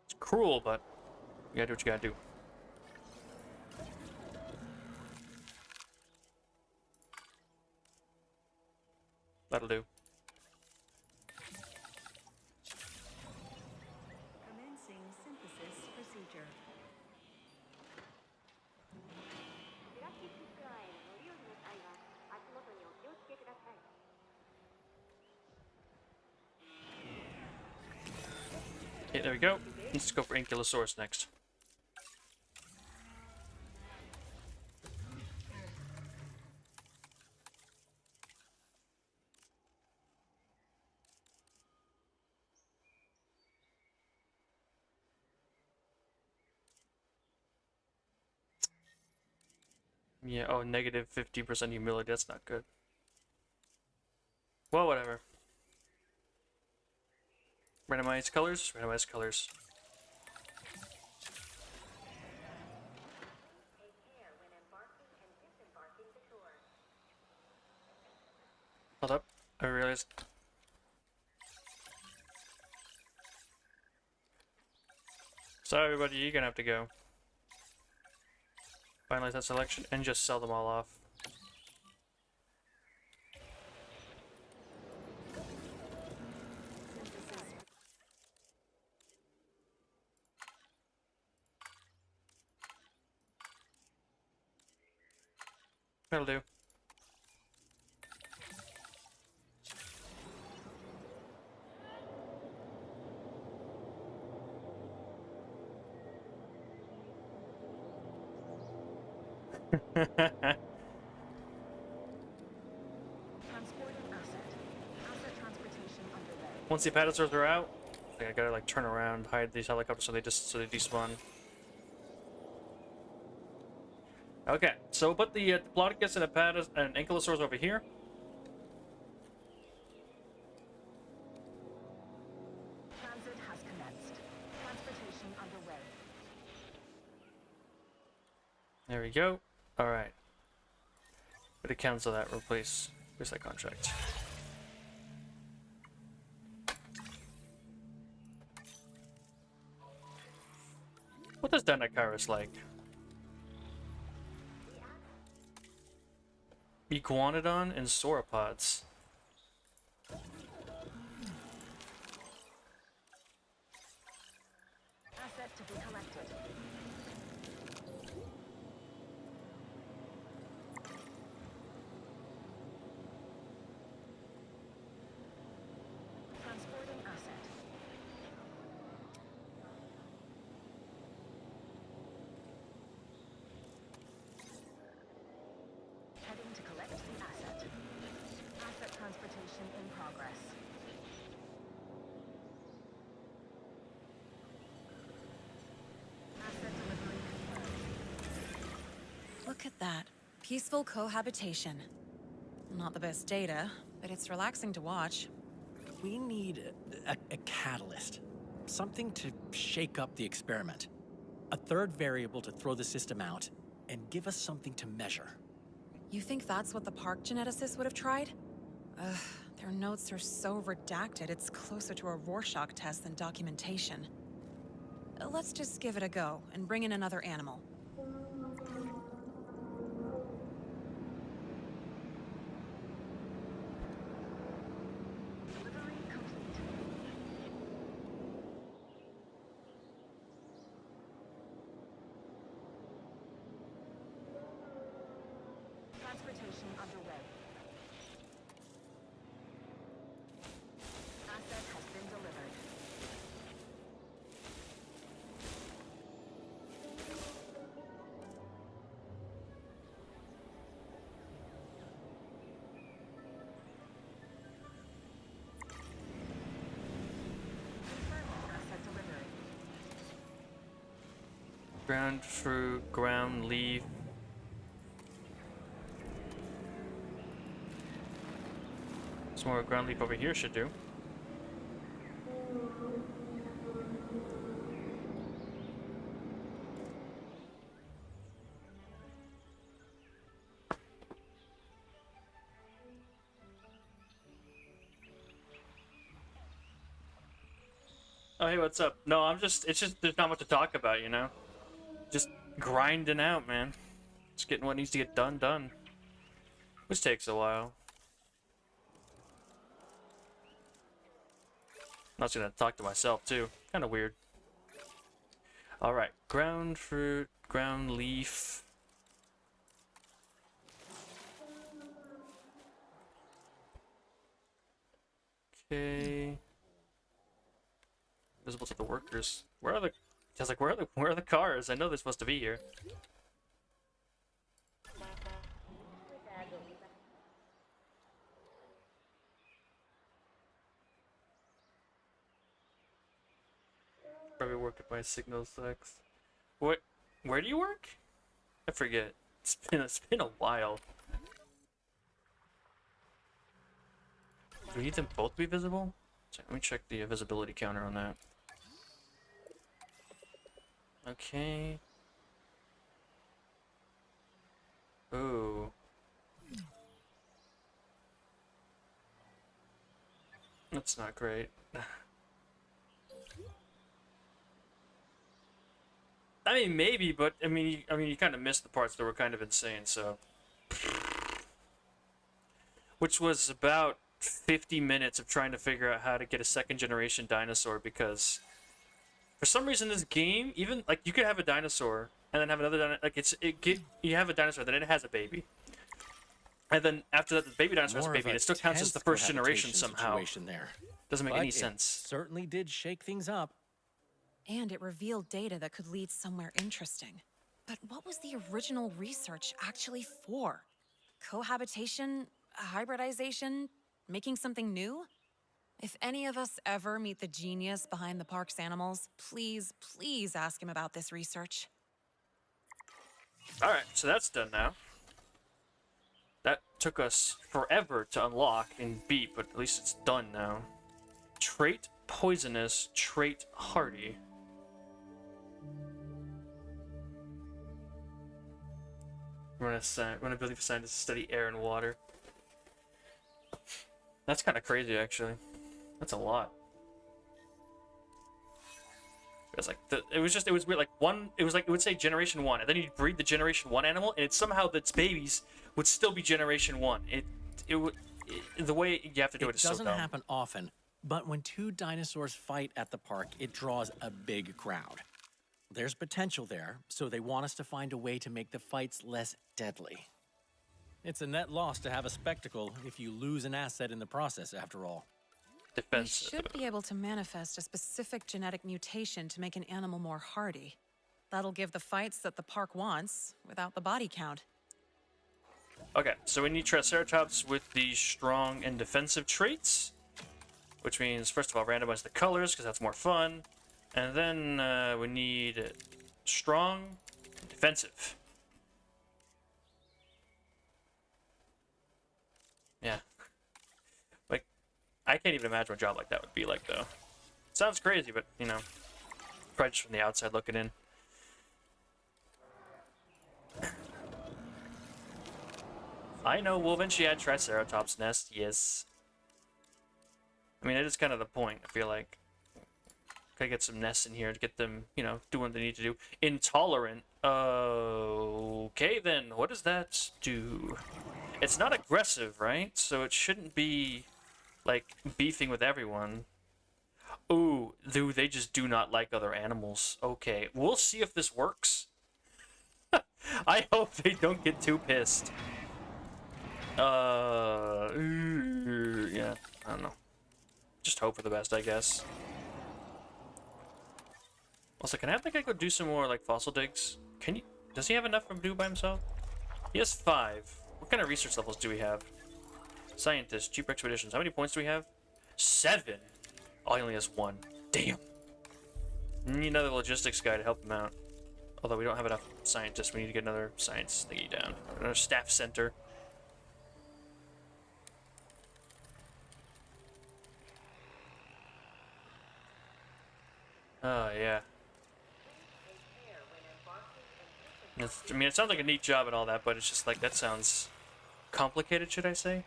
It's cruel, but you gotta do what you gotta do. That'll do. Commencing synthesis procedure. Okay, there we go. Let's go for Ankylosaurus next. Yeah, oh, negative 50% humility. That's not good. Well, whatever. Randomize colors. Randomize colors. Hold up. I realized. Sorry, everybody. You're gonna have to go. Finalize that selection and just sell them all off. That'll do. Transporting asset. Asset transportation underway. Once the Apatosaurs are out, I think I gotta like turn around, hide these helicopters so they despawn. Okay, so we'll put the Diplodocus and Ankylosaurus over here. Transit has commenced. Transportation underway. There we go. All right. Gotta cancel that. Replace that contract. What does Dinocaris like? Iguanodon and sauropods. Asset to be collected. Transporting asset. Heading to collect the asset. Asset transportation in progress. Asset delivery confirmed. Look at that. Peaceful cohabitation. Not the best data, but it's relaxing to watch. We need a catalyst. something to shake up the experiment. A third variable to throw the system out and give us something to measure. You think that's what the park geneticists would have tried? Ugh, their notes are so redacted, it's closer to a Rorschach test than documentation. Let's just give it a go and bring in another animal. Delivery complete. Transportation underway. Asset has been delivered. Confirming asset delivery. Ground fruit, ground leaf. Some more ground leaf over here should do. Oh, hey, what's up? No, it's just, there's not much to talk about, you know? Just grinding out, man. Just getting what needs to get done. Which takes a while. I'm not gonna talk to myself, too. Kinda weird. Alright, ground fruit, ground leaf. Okay. Visible to the workers. Where are the... I was like, where are the cars? I know they're supposed to be here. Probably worked by Signal 6. What? Where do you work? I forget. It's been a while. Do we need them both to be visible? So let me check the visibility counter on that. Okay. Ooh. That's not great. I mean, maybe, but I mean, you kind of missed the parts that were kind of insane. So, which was about 50 minutes of trying to figure out how to get a second generation dinosaur, because for some reason this game, even like you could have a dinosaur and then have another you have a dinosaur, then it has a baby, and then after that the baby dinosaur has a baby, and it still counts as the first generation somehow. There. Doesn't make But any it sense. certainly did shake things up. And it revealed data that could lead somewhere interesting. But what was the original research actually for? Cohabitation? Hybridization? Making something new? If any of us ever meet the genius behind the park's animals, please, please ask him about this research. Alright, so that's done now. That took us forever to unlock and beat, but at least it's done now. Trait poisonous, trait hardy. Run a ability for scientists to study air and water. That's kind of crazy, actually. That's a lot. It was like it was weird. Like it would say Generation 1, and then you'd breed the Generation 1 animal, and it's somehow that its babies would still be Generation 1. The way you have to do it is so dumb. It doesn't happen often, but when two dinosaurs fight at the park, it draws a big crowd. There's potential there, so they want us to find a way to make the fights less deadly. It's a net loss to have a spectacle if you lose an asset in the process, after all. We Defensive. should be able to manifest a specific genetic mutation to make an animal more hardy. That'll give the fights that the park wants, without the body count. Okay, so we need Triceratops with the strong and defensive traits, which means, first of all, randomize the colors, because that's more fun. And then we need strong and defensive. Yeah. Like, I can't even imagine what a job like that would be like, though. Sounds crazy, but, you know, probably just from the outside looking in. I know we'll eventually add Triceratops nest, yes. I mean, it is kind of the point, I feel like. Gotta get some nests in here to get them, you know, doing what they need to do. Intolerant. Okay, then. What does that do? It's not aggressive, right? So it shouldn't be, like, beefing with everyone. Ooh, dude, they just do not like other animals. Okay, we'll see if this works. I hope they don't get too pissed. Yeah, I don't know. Just hope for the best, I guess. Also, can I have the guy go do some more, like, fossil digs? Can you... Does he have enough to do by himself? He has 5. What kind of research levels do we have? Scientists, cheap expeditions. How many points do we have? 7! Oh, he only has 1. Damn. Need another logistics guy to help him out. Although we don't have enough scientists. We need to get another science thingy down. Another staff center. Oh, yeah. I mean, it sounds like a neat job and all that, but it's just like, that sounds complicated, should I say?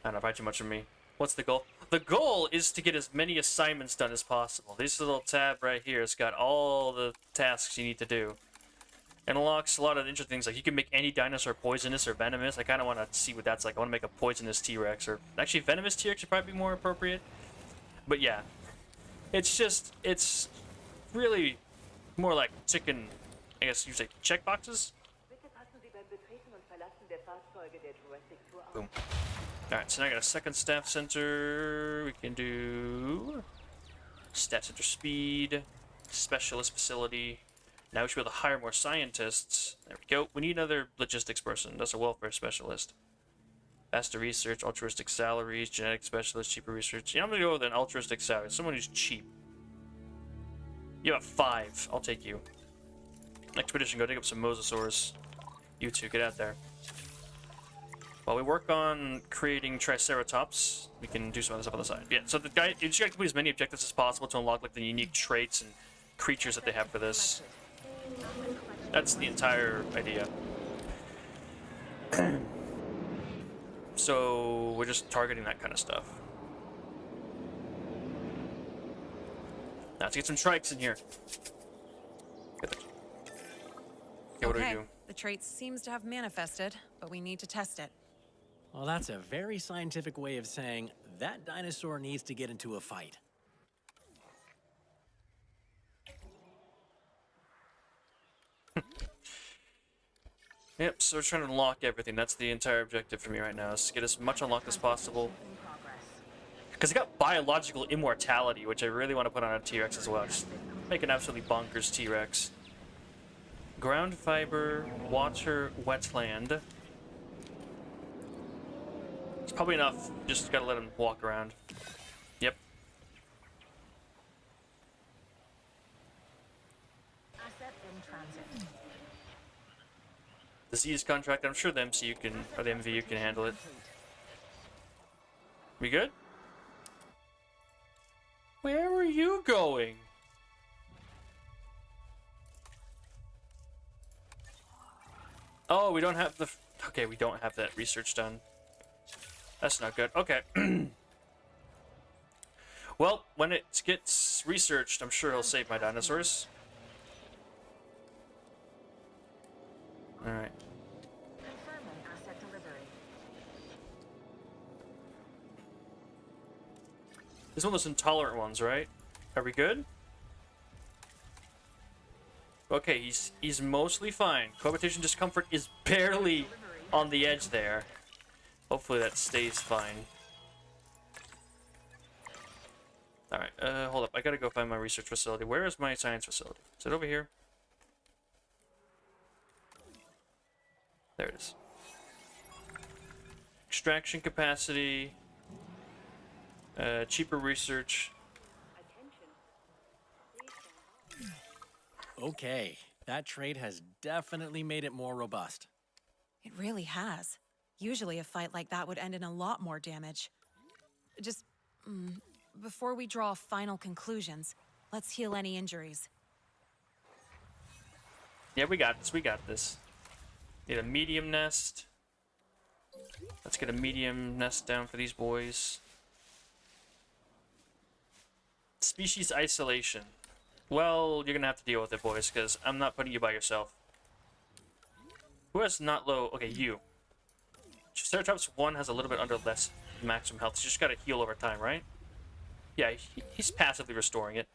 I don't know, probably too much for me. What's the goal? The goal is to get as many assignments done as possible. This little tab right here has got all the tasks you need to do. And unlocks a lot of interesting things, like you can make any dinosaur poisonous or venomous. I kind of want to see what that's like. I want to make a poisonous T-Rex, or actually venomous T-Rex would probably be more appropriate. But yeah, it's just, it's really more like chicken, I guess you say check boxes? Boom. Alright, so now I got a second staff center. We can do staff center speed, specialist facility. Now we should be able to hire more scientists. There we go. We need another logistics person. That's a welfare specialist. Faster research, altruistic salaries, genetic specialist, cheaper research. Yeah, I'm gonna go with an altruistic salary. Someone who's cheap. You have 5. I'll take you. Expedition, go dig up some mosasaurs. You two, get out there. While we work on creating Triceratops, we can do some other stuff on the side. Yeah, so the guy, you just gotta complete as many objectives as possible to unlock like the unique traits and creatures that they have for this. That's the entire idea. So we're just targeting that kind of stuff. Now let's get some trikes in here. Okay, what do we do? The trait seems to have manifested, but we need to test it. Well, that's a very scientific way of saying that dinosaur needs to get into a fight. Yep, so we're trying to unlock everything. That's the entire objective for me right now, is to get as much unlocked as possible. Because I got biological immortality, which I really want to put on a T-Rex as well. Just make an absolutely bonkers T-Rex. Ground fiber, water, wetland. It's probably enough. Just gotta let him walk around. Yep. Asset in transit. Disease contract. I'm sure the MCU can, or the MVU can handle it. We good? Where are you going? Oh, we don't have the... Okay, we don't have that research done. That's not good. Okay. Well, when it gets researched, I'm sure he'll save my dinosaurs. Alright. Confirming asset delivery. This is one of those intolerant ones, right? Are we good? Okay, he's mostly fine. Cohabitation discomfort is barely on the edge there. Hopefully that stays fine. Alright, hold up. I gotta go find my research facility. Where is my science facility? Is it over here? There it is. Extraction capacity. Cheaper research. Okay, that trait has definitely made it more robust. It really has. Usually a fight like that would end in a lot more damage. Just before we draw final conclusions, let's heal any injuries. Yeah, we got this. We got this. Need a medium nest. Let's get a medium nest down for these boys. Species isolation. Well, you're gonna have to deal with it, boys, because I'm not putting you by yourself. Who has not low? Okay, you. Triceratops 1 has a little bit under less maximum health. You just gotta heal over time, right? Yeah, he's passively restoring it.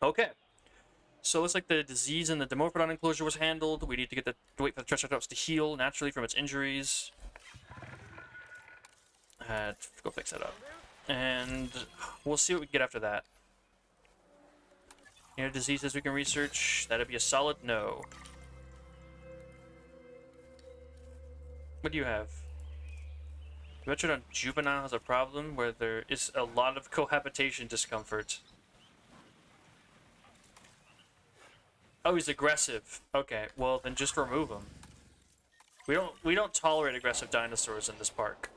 Okay. So it looks like the disease in the Dimorphodon enclosure was handled. We need to wait for the Triceratops to heal naturally from its injuries. Go fix that up. And we'll see what we can get after that. Any diseases we can research? That'd be a solid no. What do you have? Metrodon juvenile has a problem where there is a lot of cohabitation discomfort. Oh, he's aggressive. Okay, well then just remove him. We don't tolerate aggressive dinosaurs in this park.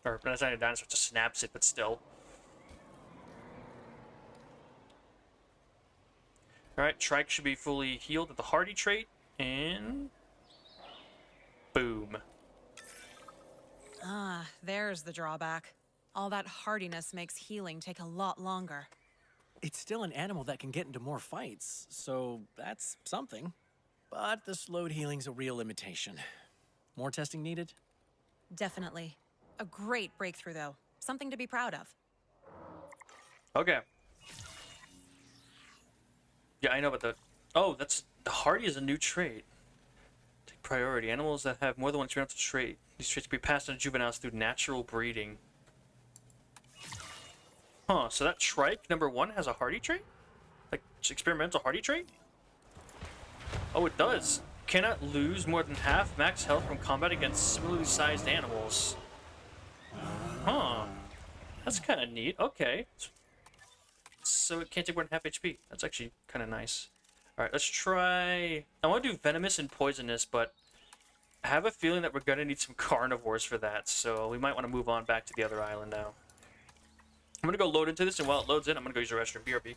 Or not a dinosaur, just snaps it, but still. Alright, Trike should be fully healed with the hardy trait, and boom. Ah, there's the drawback. All that hardiness makes healing take a lot longer. It's still an animal that can get into more fights, so that's something. But the slowed healing's a real limitation. More testing needed? Definitely. A great breakthrough, though. Something to be proud of. Okay. Yeah, I know, but the... Oh, that's... The hardy is a new trait. Take priority. Animals that have more than one experimental trait. These traits can be passed on to juveniles through natural breeding. Huh, so that Trike number 1 has a hardy trait? Like, experimental hardy trait? Oh, it does. Cannot lose more than half max health from combat against similarly sized animals. Huh. That's kind of neat. Okay. So it can't take more than half HP. That's actually kind of nice. Alright, let's try... I want to do venomous and poisonous, but I have a feeling that we're going to need some carnivores for that, so we might want to move on back to the other island now. I'm going to go load into this, and while it loads in, I'm going to go use the restroom. BRB.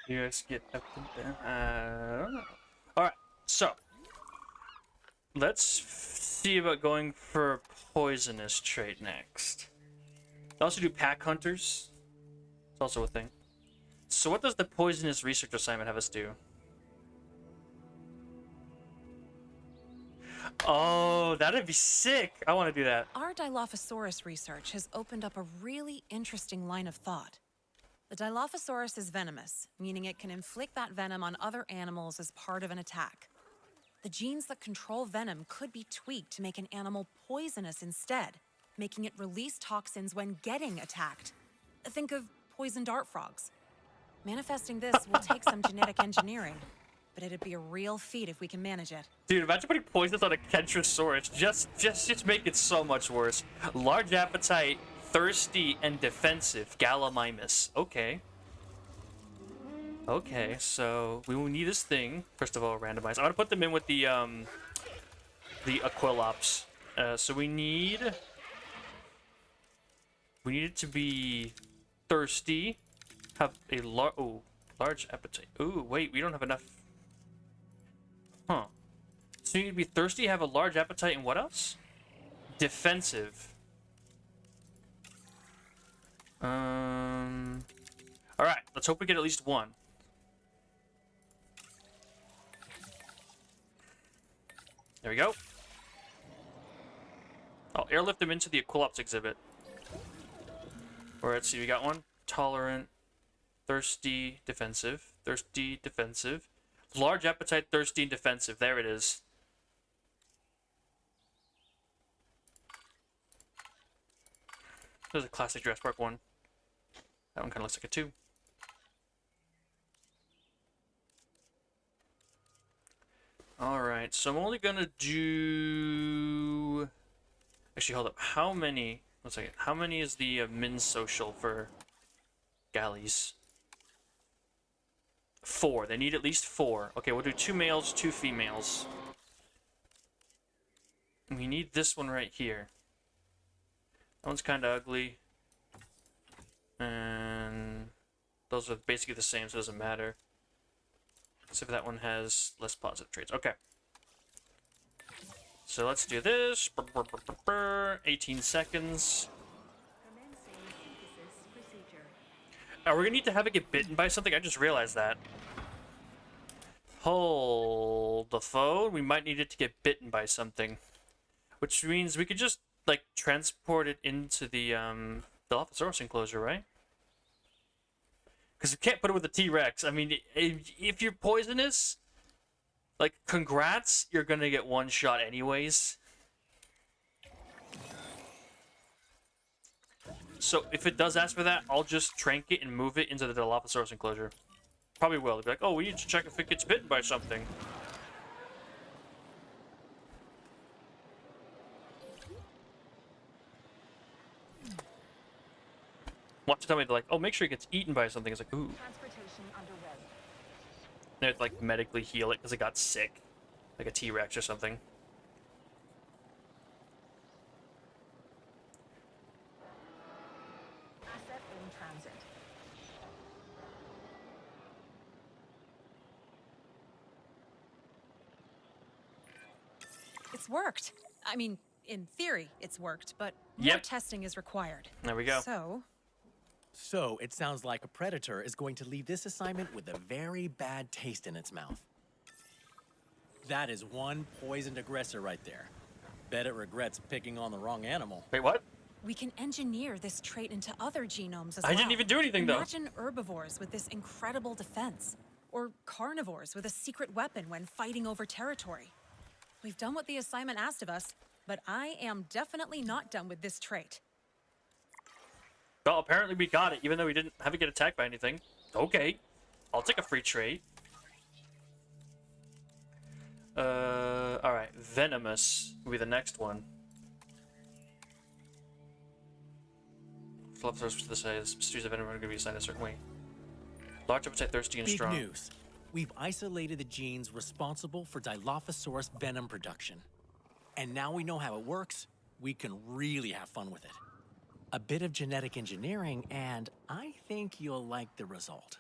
You guys get up and down. I don't know. Alright, so. Let's see about going for a poisonous trait next. I also do pack hunters. It's also a thing. So what does the poisonous research assignment have us do? Oh, that'd be sick. I want to do that. Our Dilophosaurus research has opened up a really interesting line of thought. The Dilophosaurus is venomous, meaning it can inflict that venom on other animals as part of an attack. The genes that control venom could be tweaked to make an animal poisonous instead, making it release toxins when getting attacked. Think of poison dart frogs. Manifesting this will take some genetic engineering, but it'd be a real feat if we can manage it. Dude, imagine putting poisons on a Kentrosaurus. Just make it so much worse. Large appetite, thirsty, and defensive. Gallimimus. Okay. Okay, so we will need this thing. First of all, randomize. I'm gonna put them in with the Aquilops. So we need it to be thirsty, have a large appetite. Ooh, wait, we don't have enough. Huh. So you need to be thirsty, have a large appetite, and what else? Defensive. Alright, let's hope we get at least one. There we go. I'll airlift him into the Equilops exhibit. Or let's see, we got one. Tolerant, thirsty, defensive. Thirsty, defensive. Large appetite, thirsty, and defensive. There it is. There's a classic Jurassic Park one. That one kind of looks like a 2. Alright, so I'm only gonna do... Actually, hold up. How many... One second. How many is the min social for galleys? 4. They need at least 4. Okay, we'll do 2 males, 2 females. We need this one right here. That one's kind of ugly. And those are basically the same, so it doesn't matter. Except for that one has less positive traits. Okay. So let's do this. 18 seconds. We're gonna need to have it get bitten by something. I just realized that. Hold the phone. We might need it to get bitten by something. Which means we could just, like, transport it into the Dilophosaurus enclosure, right? Because we can't put it with the T-Rex. I mean, if you're poisonous, like, congrats, you're gonna get one shot anyways. So if it does ask for that, I'll just trank it and move it into the Dilophosaurus enclosure. Probably will. They'll be like, oh, we need to check if it gets bitten by something. Want to tell me, they're like, oh, make sure it gets eaten by something. It's like, ooh. Transportation underway. They'd like medically heal it because it got sick, like a T-Rex or something. Asset in transit. It's worked. I mean, in theory, it's worked, but more testing is required. There we go. So it sounds like a predator is going to leave this assignment with a very bad taste in its mouth. That is one poisoned aggressor right there. Bet it regrets picking on the wrong animal. Wait, what? We can engineer this trait into other genomes as well. I didn't even do anything, though. Imagine herbivores with this incredible defense, or carnivores with a secret weapon when fighting over territory. We've done what the assignment asked of us, but I am definitely not done with this trait. Well, apparently we got it, even though we didn't have it get attacked by anything. Okay. I'll take a free trade. Alright. Venomous will be the next one. Dilophosaurus to the size. Species of venom are going to be assigned a certain way. Large appetite, thirsty, and Big strong. news. We've isolated the genes responsible for Dilophosaurus venom production. And now we know how it works, we can really have fun with it. A bit of genetic engineering, and I think you'll like the result.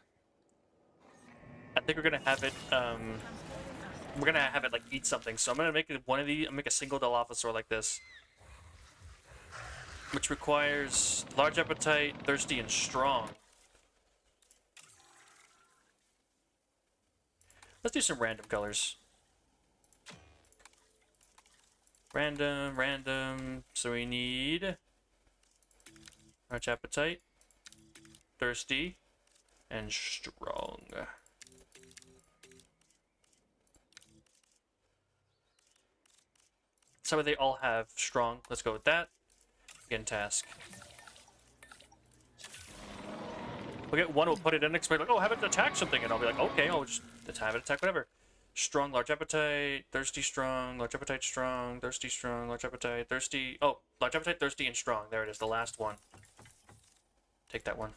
I think we're gonna have it. We're gonna have it like eat something. So I'm gonna make it one of these. I'm make a single Dilophosaur like this, which requires large appetite, thirsty, and strong. Let's do some random colors. Random. So we need large appetite, thirsty, and strong. So they all have strong. Let's go with that. Begin task. We'll get one, we'll put it in, expect like, oh, have it attack something, and I'll be like, okay, I'll just have it attack whatever. Strong, large appetite, thirsty, strong, large appetite, strong, thirsty, strong, large appetite, thirsty. Oh, large appetite, thirsty, and strong. There it is, the last one. Take that one.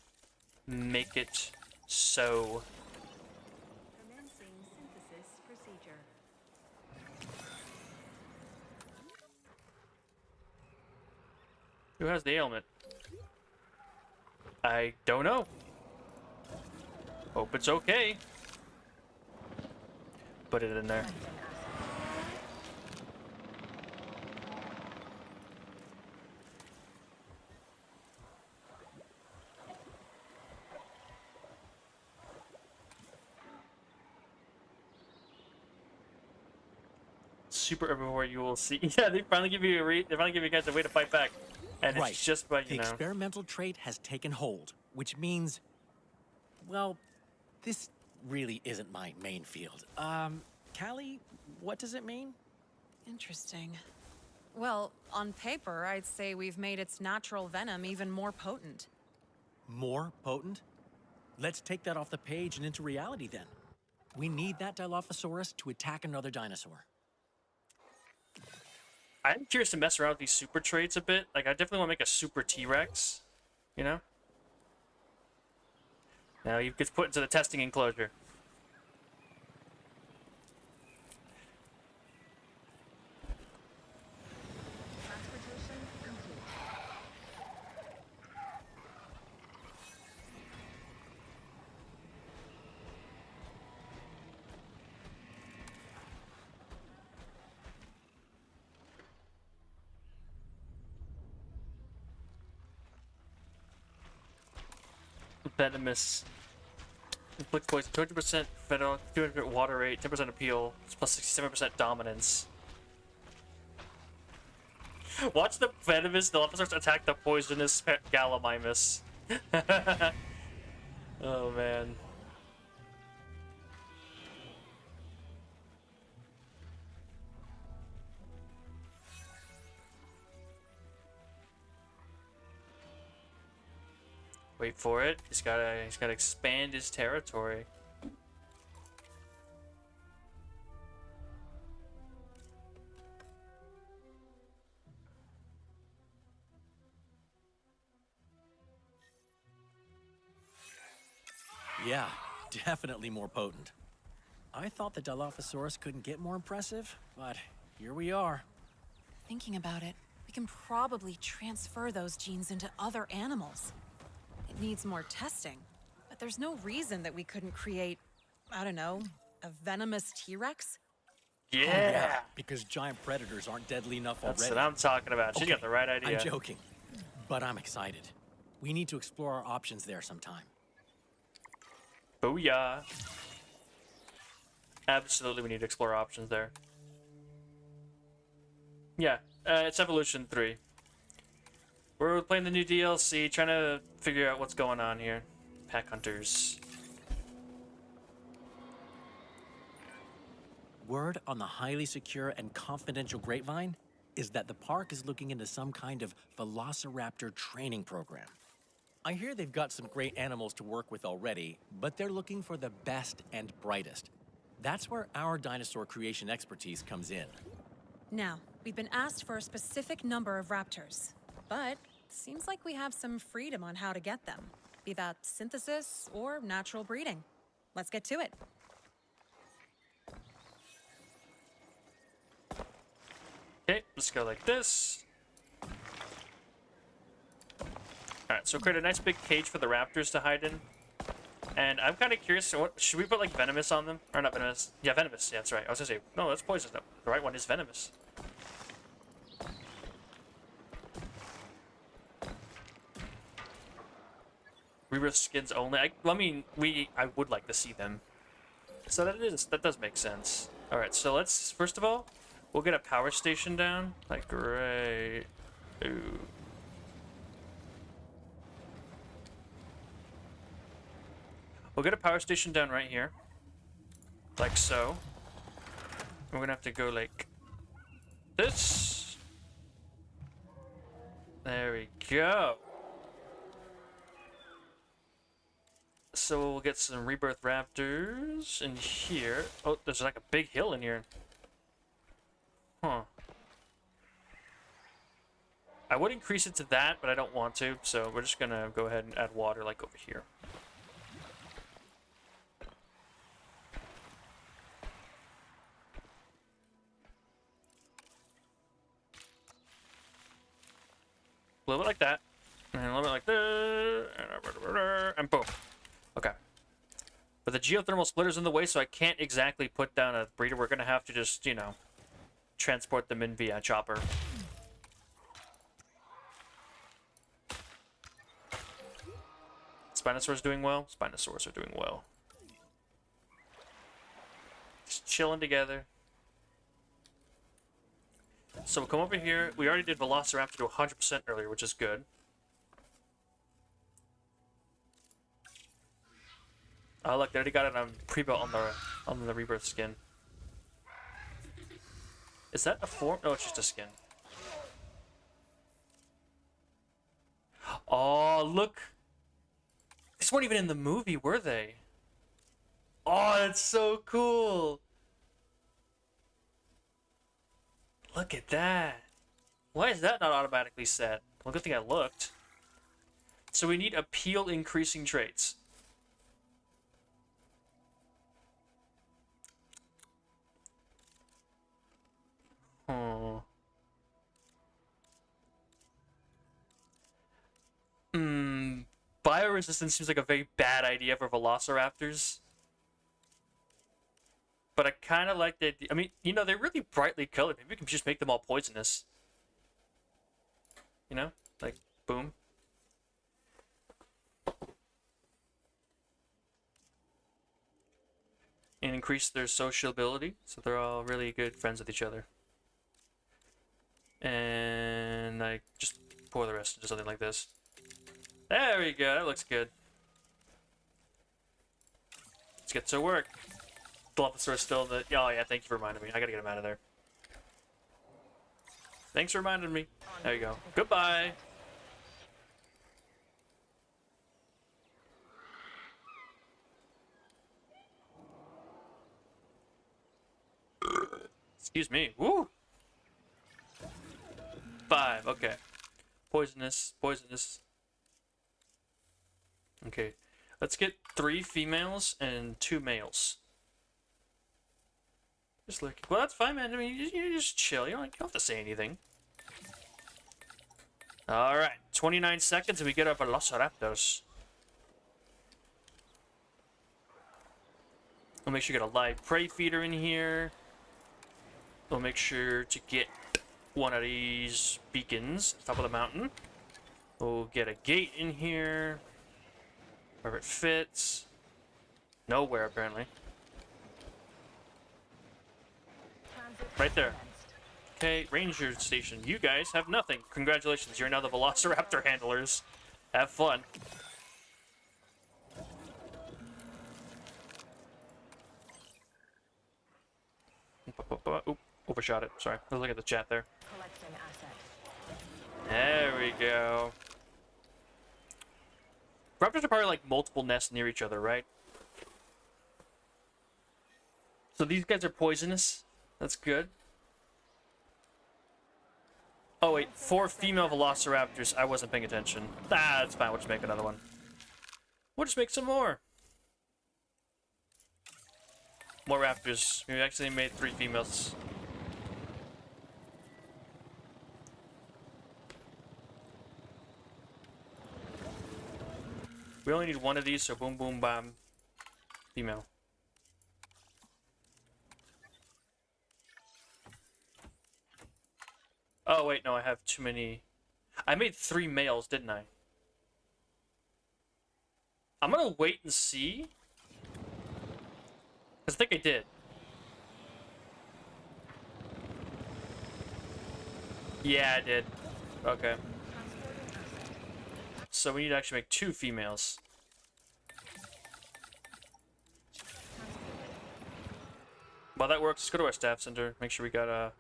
Make it so. Commencing synthesis procedure. Who has the ailment? I don't know. Hope it's okay. Put it in there. super herbivore you will see. Yeah, they finally give you they finally give you guys a way to fight back, and Right. it's just by The experimental trait has taken hold, which means, well, this really isn't my main field. Callie, what does it mean? Interesting. Well, on paper, I'd say we've made its natural venom even more potent. More potent? Let's take that off the page and into reality then. We need that Dilophosaurus to attack another dinosaur. I'm curious to mess around with these super traits a bit. Like, I definitely want to make a super T-Rex, you know? Now he gets put into the testing enclosure. Transportation complete. Venomous. Inflict poison, 200% fennel, 200% water rate, 10% appeal, plus 67% dominance. Watch the venomous Dilophosaurus attack the poisonous Gallimimus. Oh man. Wait for it. He's gotta expand his territory. Yeah, definitely more potent. I thought the Dilophosaurus couldn't get more impressive, but here we are. Thinking about it, we can probably transfer those genes into other animals. It needs more testing, but there's no reason that we couldn't create, I don't know, a venomous T-Rex? Yeah! Because giant predators aren't deadly enough That's already. what I'm talking about. She Okay, got the right idea. I'm joking, but I'm excited. We need to explore our options there sometime. Booyah. Absolutely, we need to explore options there. Yeah, it's Evolution 3. We're playing the new DLC, trying to figure out what's going on here. Pack hunters. Word on the highly secure and confidential grapevine is that the park is looking into some kind of velociraptor training program. I hear they've got some great animals to work with already, but they're looking for the best and brightest. That's where our dinosaur creation expertise comes in. Now, we've been asked for a specific number of raptors, but seems like we have some freedom on how to get them, be that synthesis or natural breeding. Let's get to it. Okay, let's go like this. Alright, so create a nice big cage for the raptors to hide in. And I'm kind of curious, so what should we put like venomous on them? Or not venomous? Yeah, venomous. Yeah, that's right. I was gonna say, no, that's poisonous. No, the right one is venomous. Rebirth skins only. I would like to see them. So that does make sense. All right, so let's first of all, we'll get a power station down. Like great. Ooh. We'll get a power station down right here. Like so. We're gonna have to go like this. There we go. So we'll get some Rebirth Raptors in here. Oh, there's like a big hill in here. Huh. I would increase it to that, but I don't want to, so we're just gonna go ahead and add water like over here. A little bit like that, and a little bit like this, and boom. Okay. But the geothermal splitter's in the way, so I can't exactly put down a breeder. We're gonna have to just, you know, transport them in via chopper. Spinosaurus doing well? Spinosaurus are doing well. Just chilling together. So we'll come over here. We already did Velociraptor to 100% earlier, which is good. Oh look, they already got it on pre-built on the Rebirth skin. Is that a form? No, it's just a skin. Oh, look. These weren't even in the movie, were they? Oh, that's so cool. Look at that. Why is that not automatically set? Well, good thing I looked. So we need appeal increasing traits. Oh. Bioresistance seems like a very bad idea for velociraptors. But I kind of like the idea. I mean, you know, they're really brightly colored. Maybe we can just make them all poisonous. You know? Like, boom. And increase their sociability, so they're all really good friends with each other. And I just pour the rest into something like this. There we go, that looks good. Let's get to work. Dilophosaurus still in the... Oh yeah, thank you for reminding me. I gotta get him out of there. Thanks for reminding me. There you go. Goodbye. Excuse me. Woo! 5, okay. Poisonous, poisonous. Okay. Let's get 3 females and 2 males. Just look. Well, that's fine, man. I mean, you just chill. You don't have to say anything. Alright. 29 seconds and we get our Velociraptors. We'll make sure you get a live prey feeder in here. We'll make sure to get one of these beacons top of the mountain. We'll get a gate in here. Wherever it fits. Nowhere, apparently. Right there. Okay, Ranger Station. You guys have nothing. Congratulations, you're now the Velociraptor handlers. Have fun. Oop, overshot it. Sorry. Let's look at the chat there. Collecting asset. There we go. Raptors are probably like multiple nests near each other, right? So these guys are poisonous. That's good. Oh wait, 4 female velociraptors. I wasn't paying attention. Ah, that's fine. We'll just make another one. We'll just make some more. More raptors. We actually made 3 females. We only need 1 of these, so boom, boom, bam. Female. Oh, wait, no, I have too many. I made 3 males, didn't I? I'm gonna wait and see. Because I think I did. Yeah, I did. Okay. So we need to actually make 2 females. While that works, let's go to our staff center. Make sure we got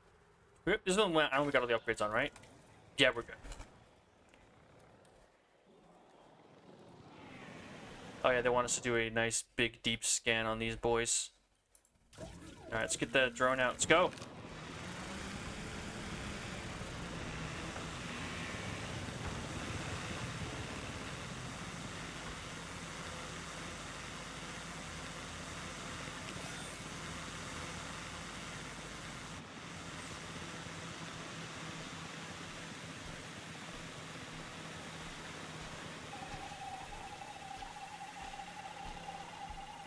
this one I only got all the upgrades on, right? Yeah, we're good. Oh yeah, they want us to do a nice big deep scan on these boys. Alright, let's get the drone out. Let's go!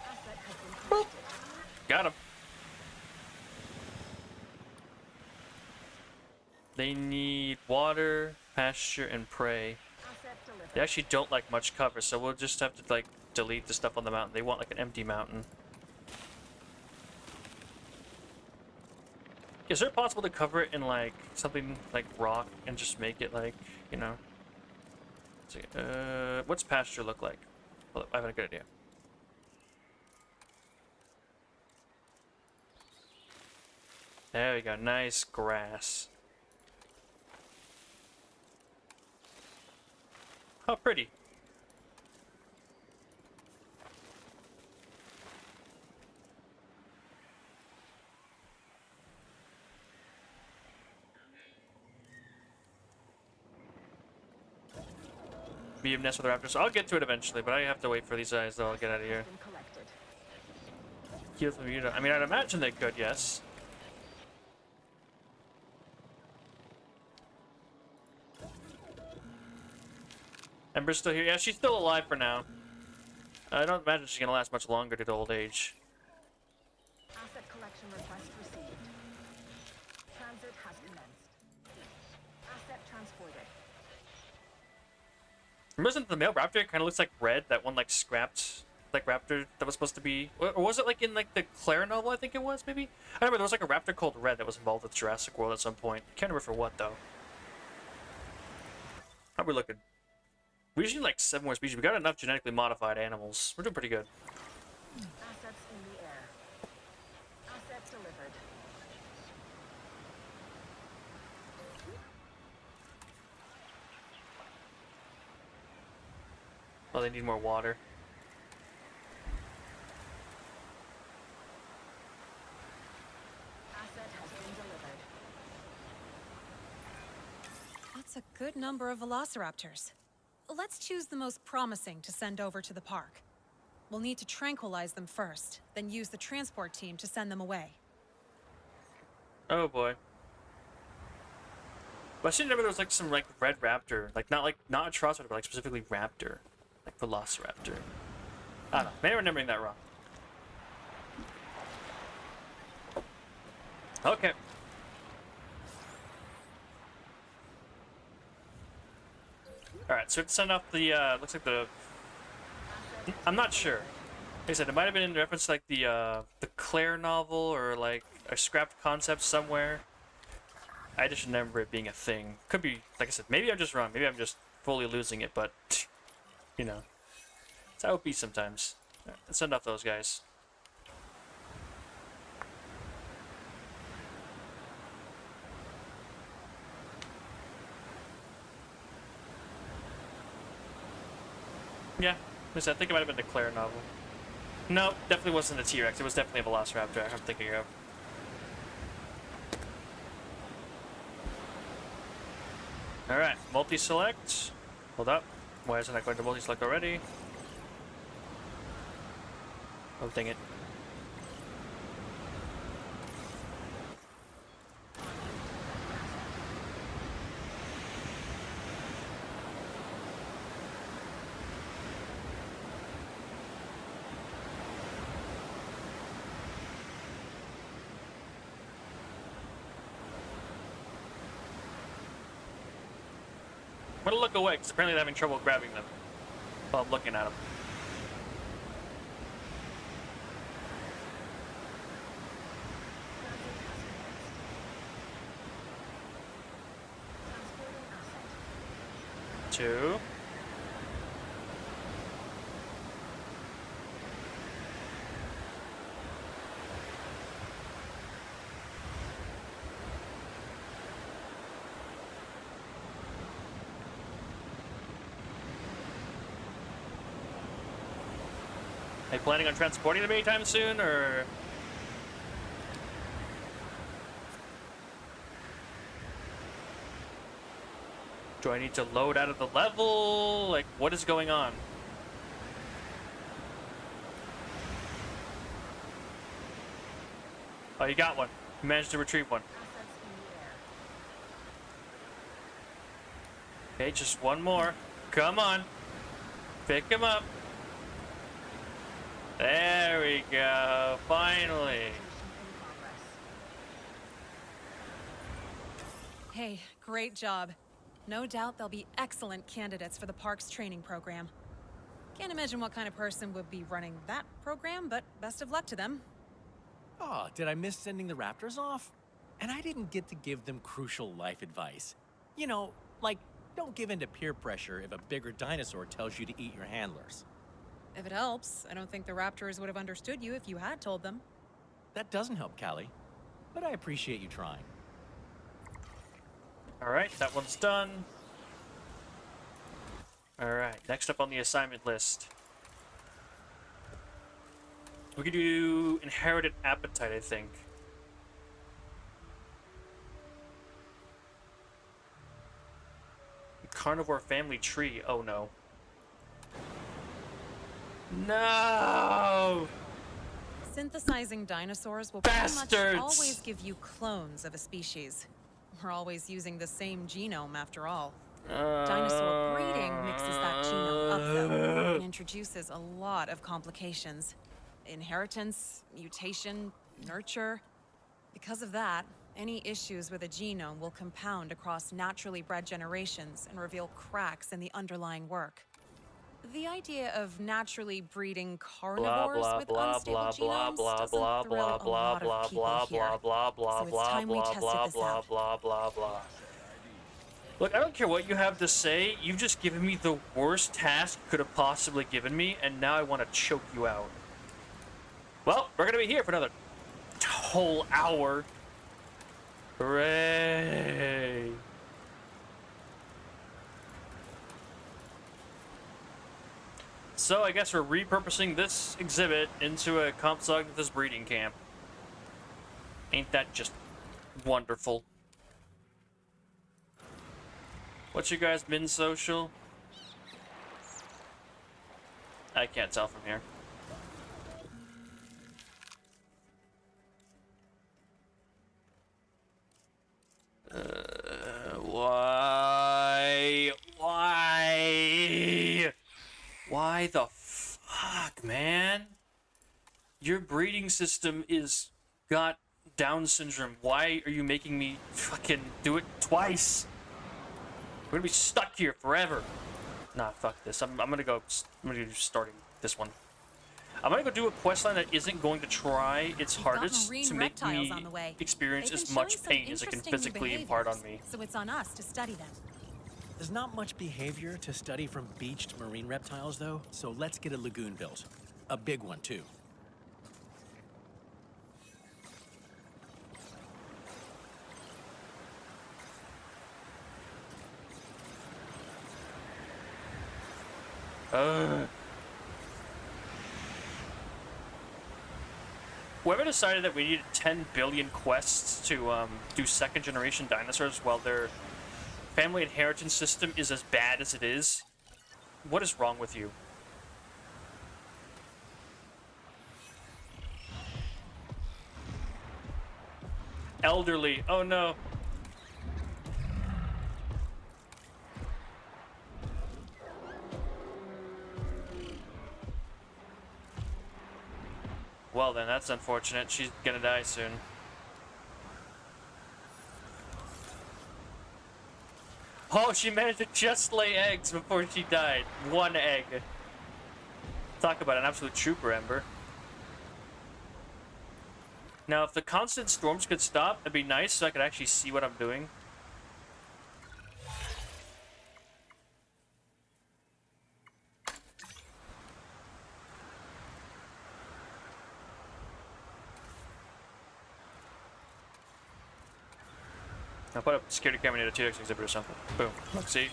Asset has been collected. Got him. They need water, pasture, and prey. Asset delivered. They actually don't like much cover, so we'll just have to like delete the stuff on the mountain. They want like an empty mountain. Is it possible to cover it in like something like rock and just make it like, you know? Let's see, what's pasture look like? Well, I have a good idea. There we go, nice grass. How pretty. Medium nest with raptors. I'll get to it eventually, but I have to wait for these guys though. I'll get out of here. Been collected. Heal from you. I mean, I'd imagine they could, yes. Ember's still here. Yeah, she's still alive for now. I don't imagine she's gonna last much longer due to old age. Asset collection request received. Transit has commenced. Asset transported. Wasn't the male raptor? It kind of looks like red. That one like scrapped, like raptor that was supposed to be, or was it like in like the Claire novel? I think it was maybe. I remember there was like a raptor called Red that was involved with Jurassic World at some point. Can't remember for what though. How we looking? We usually like 7 more species. We got enough genetically modified animals. We're doing pretty good. Assets in the air. Asset delivered. Oh, they need more water. Asset has been delivered. That's a good number of velociraptors. Let's choose the most promising to send over to the park. We'll need to tranquilize them first, then use the transport team to send them away. Oh boy. But I should remember there was like some like red raptor, like not atrocity, but like specifically raptor, like velociraptor. I don't know. Maybe I'm remembering that wrong. Okay. Alright, so let's send off the, looks like the... I'm not sure. Like I said, it might have been in reference to like the Claire novel or like a scrapped concept somewhere. I just remember it being a thing. Could be, like I said, maybe I'm just wrong. Maybe I'm just fully losing it, but, you know. That's how it be sometimes. Alright, let's send off those guys. Yeah, I think it might have been the Claire novel. No, definitely wasn't a T-Rex. It was definitely a Velociraptor I'm thinking of. Alright, multi-select. Hold up. Why isn't that going to multi-select already? Oh, dang it. I'm gonna look away, because apparently they're having trouble grabbing them while I'm looking at them. Two. Are you planning on transporting them anytime soon, or...? Do I need to load out of the level? Like, what is going on? Oh, you got one. You managed to retrieve one. Assets in the air. Okay, just one more. Come on. Pick him up. There we go. Finally. Mission in progress. Hey, great job. No doubt they'll be excellent candidates for the park's training program. Can't imagine what kind of person would be running that program, but best of luck to them. Oh, did I miss sending the raptors off? And I didn't get to give them crucial life advice. You know, like, don't give in to peer pressure if a bigger dinosaur tells you to eat your handlers. If it helps, I don't think the raptors would have understood you if you had told them. That doesn't help, Callie. But I appreciate you trying. Alright, that one's done. Alright, next up on the assignment list. We could do Inherited Appetite, I think. Carnivore Family Tree. Oh no. No! Synthesizing dinosaurs will Bastards! pretty much always give you clones of a species. We're always using the same genome, after all. Dinosaur breeding mixes that genome up, though, and introduces a lot of complications. Inheritance, mutation, nurture. Because of that, any issues with a genome will compound across naturally bred generations and reveal cracks in the underlying work. The idea of naturally breeding carnivores with unstable genomes doesn't thrill a lot of people here. So it's time we tested this out. Look, I don't care what you have to say. You've just given me the worst task you could have possibly given me, and now I want to choke you out. Well, we're gonna be here for another whole hour. Hooray! So I guess we're repurposing this exhibit into a Compsognathus breeding camp. Ain't that just wonderful? What's your guys' min social? I can't tell from here. Why? Why? Why the fuck, man? Your breeding system is got Down syndrome. Why are you making me fucking do it twice? We're gonna be stuck here forever. Nah, fuck this. I'm gonna go. I'm gonna do starting this one. I'm gonna go do a questline that isn't going to try its hardest to make me experience as much pain as it can physically impart on me. So it's on us to study them. There's not much behavior to study from beached marine reptiles, though, so let's get a lagoon built. A big one, too. Whoever decided that we needed 10 billion quests to do second generation dinosaurs while their family inheritance system is as bad as it is, what is wrong with you? Elderly. Oh no. Well then, that's unfortunate. She's gonna die soon. Oh, she managed to just lay eggs before she died. One egg. Talk about an absolute trooper, Ember. Now, if the constant storms could stop, it'd be nice so I could actually see what I'm doing. I'll put up a security camera near the T-Rex exhibit or something. Boom. Look, see?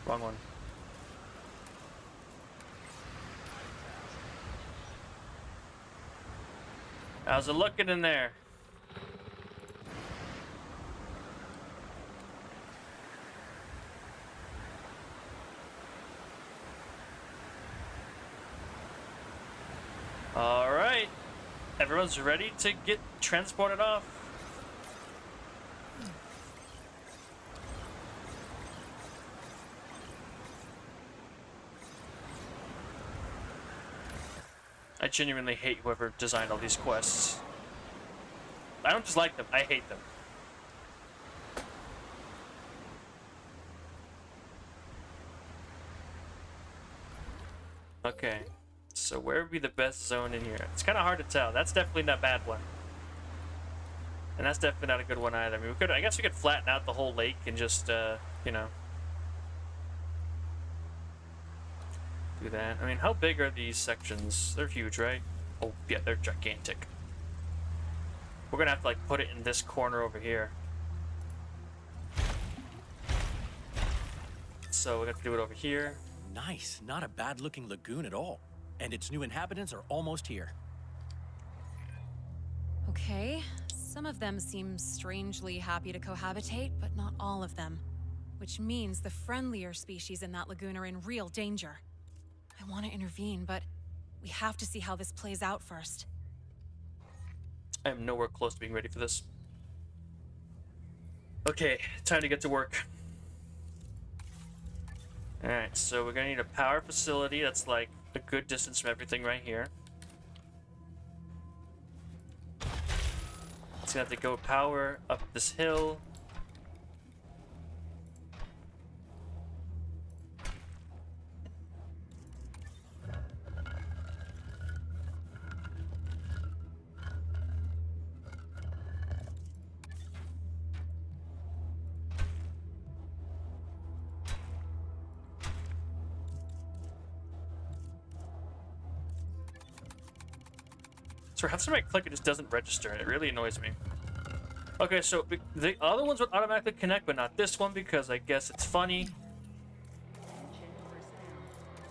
Wrong one. How's it looking in there? All right. Everyone's ready to get transported off. I genuinely hate whoever designed all these quests. I don't just like them, I hate them. Okay, so where would be the best zone in here? It's kind of hard to tell. That's definitely not a bad one. And that's definitely not a good one either. I mean, I guess we could flatten out the whole lake and just, you know, do that. I mean, how big are these sections? They're huge, right? Oh, yeah, they're gigantic. We're gonna have to, like, put it in this corner over here. So we're gonna have to do it over here. Nice, not a bad looking lagoon at all. And its new inhabitants are almost here. Okay, some of them seem strangely happy to cohabitate, but not all of them. Which means the friendlier species in that lagoon are in real danger. I want to intervene, but we have to see how this plays out first. I am nowhere close to being ready for this. Okay, time to get to work. Alright, so we're gonna need a power facility that's like a good distance from everything right here. It's gonna have to go power up this hill. So half the time I click, it just doesn't register, and it really annoys me. Okay, so the other ones would automatically connect, but not this one because I guess it's funny. Attention personnel.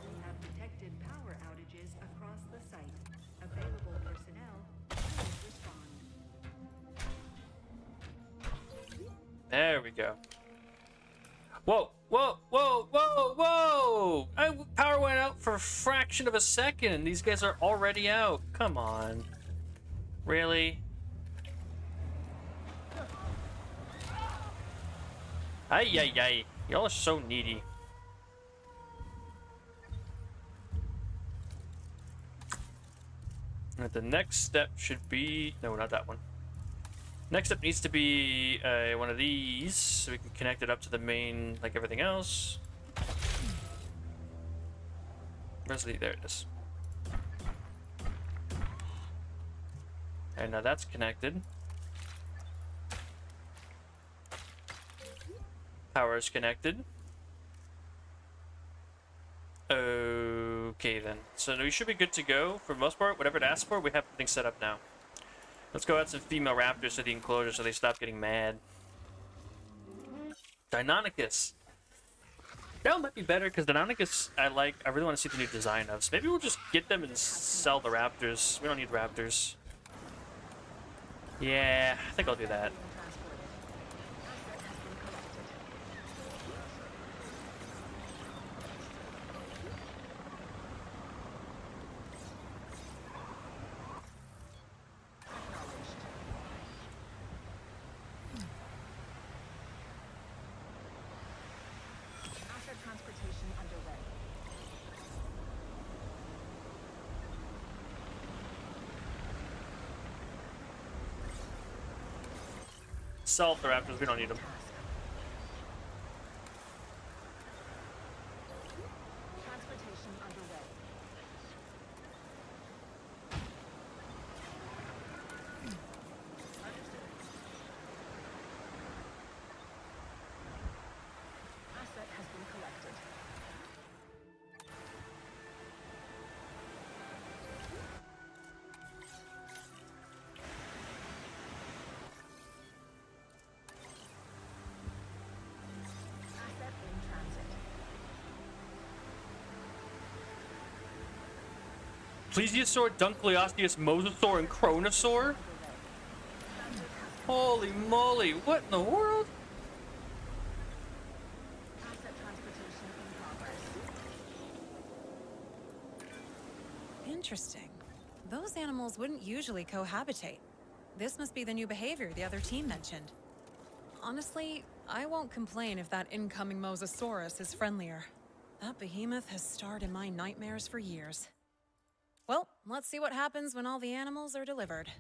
We have detected power outages across the site. Available personnel, please respond. There we go. Whoa, whoa, whoa, whoa, whoa! Power went out for a fraction of a second. These guys are already out. Come on. Really? Ay, ay, ay. Y'all are so needy. Alright, the next step should be... No, not that one. Next step needs to be one of these, so we can connect it up to the main, like everything else. Where's the... There it is. And now that's connected. Power is connected. Okay then. So we should be good to go for the most part. Whatever it asks for, we have everything set up now. Let's go add some female raptors to the enclosure so they stop getting mad. Deinonychus. That might be better because Deinonychus I really want to see the new design of. So maybe we'll just get them and sell the raptors. We don't need raptors. Yeah, I think I'll do that. Asset transportation underway. Sell the raptors, we don't need them. Transportation underway. Asset has been collected. Asset in transit. Plesiosaur, Dunkleosteus, Mosasaur, and Chronosaur? Holy moly, what in the world? Asset transportation in progress. Interesting. Those animals wouldn't usually cohabitate. This must be the new behavior the other team mentioned. Honestly, I won't complain if that incoming Mosasaurus is friendlier. That behemoth has starred in my nightmares for years. Well, let's see what happens when all the animals are delivered.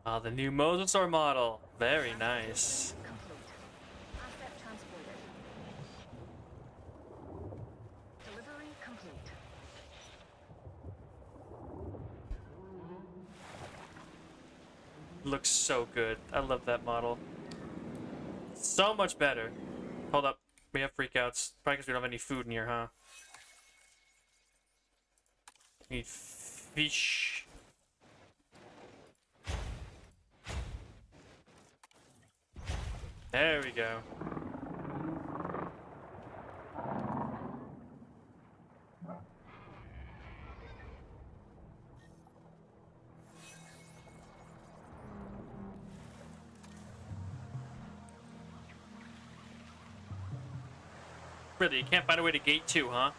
Ah, the new Mosasaur model. Very nice. Complete. Asset transported. Delivery complete. Looks so good. I love that model. So much better. Hold up. We have freakouts. Probably because we don't have any food in here, huh? Need fish. There we go. Really, you can't find a way to gate 2, huh?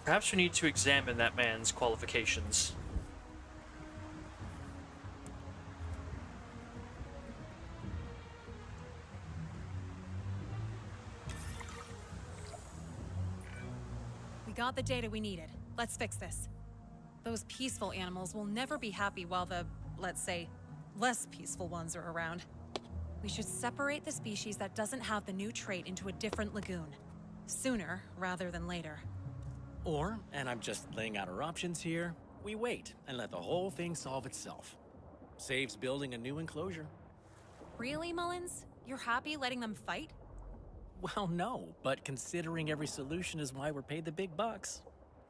Perhaps we need to examine that man's qualifications. We got the data we needed. Let's fix this. Those peaceful animals will never be happy while the, let's say, less peaceful ones are around. We should separate the species that doesn't have the new trait into a different lagoon. Sooner rather than later. Or, and I'm just laying out our options here, we wait and let the whole thing solve itself. Saves building a new enclosure. Really, Mullins? You're happy letting them fight? Well, no, but considering every solution is why we're paid the big bucks.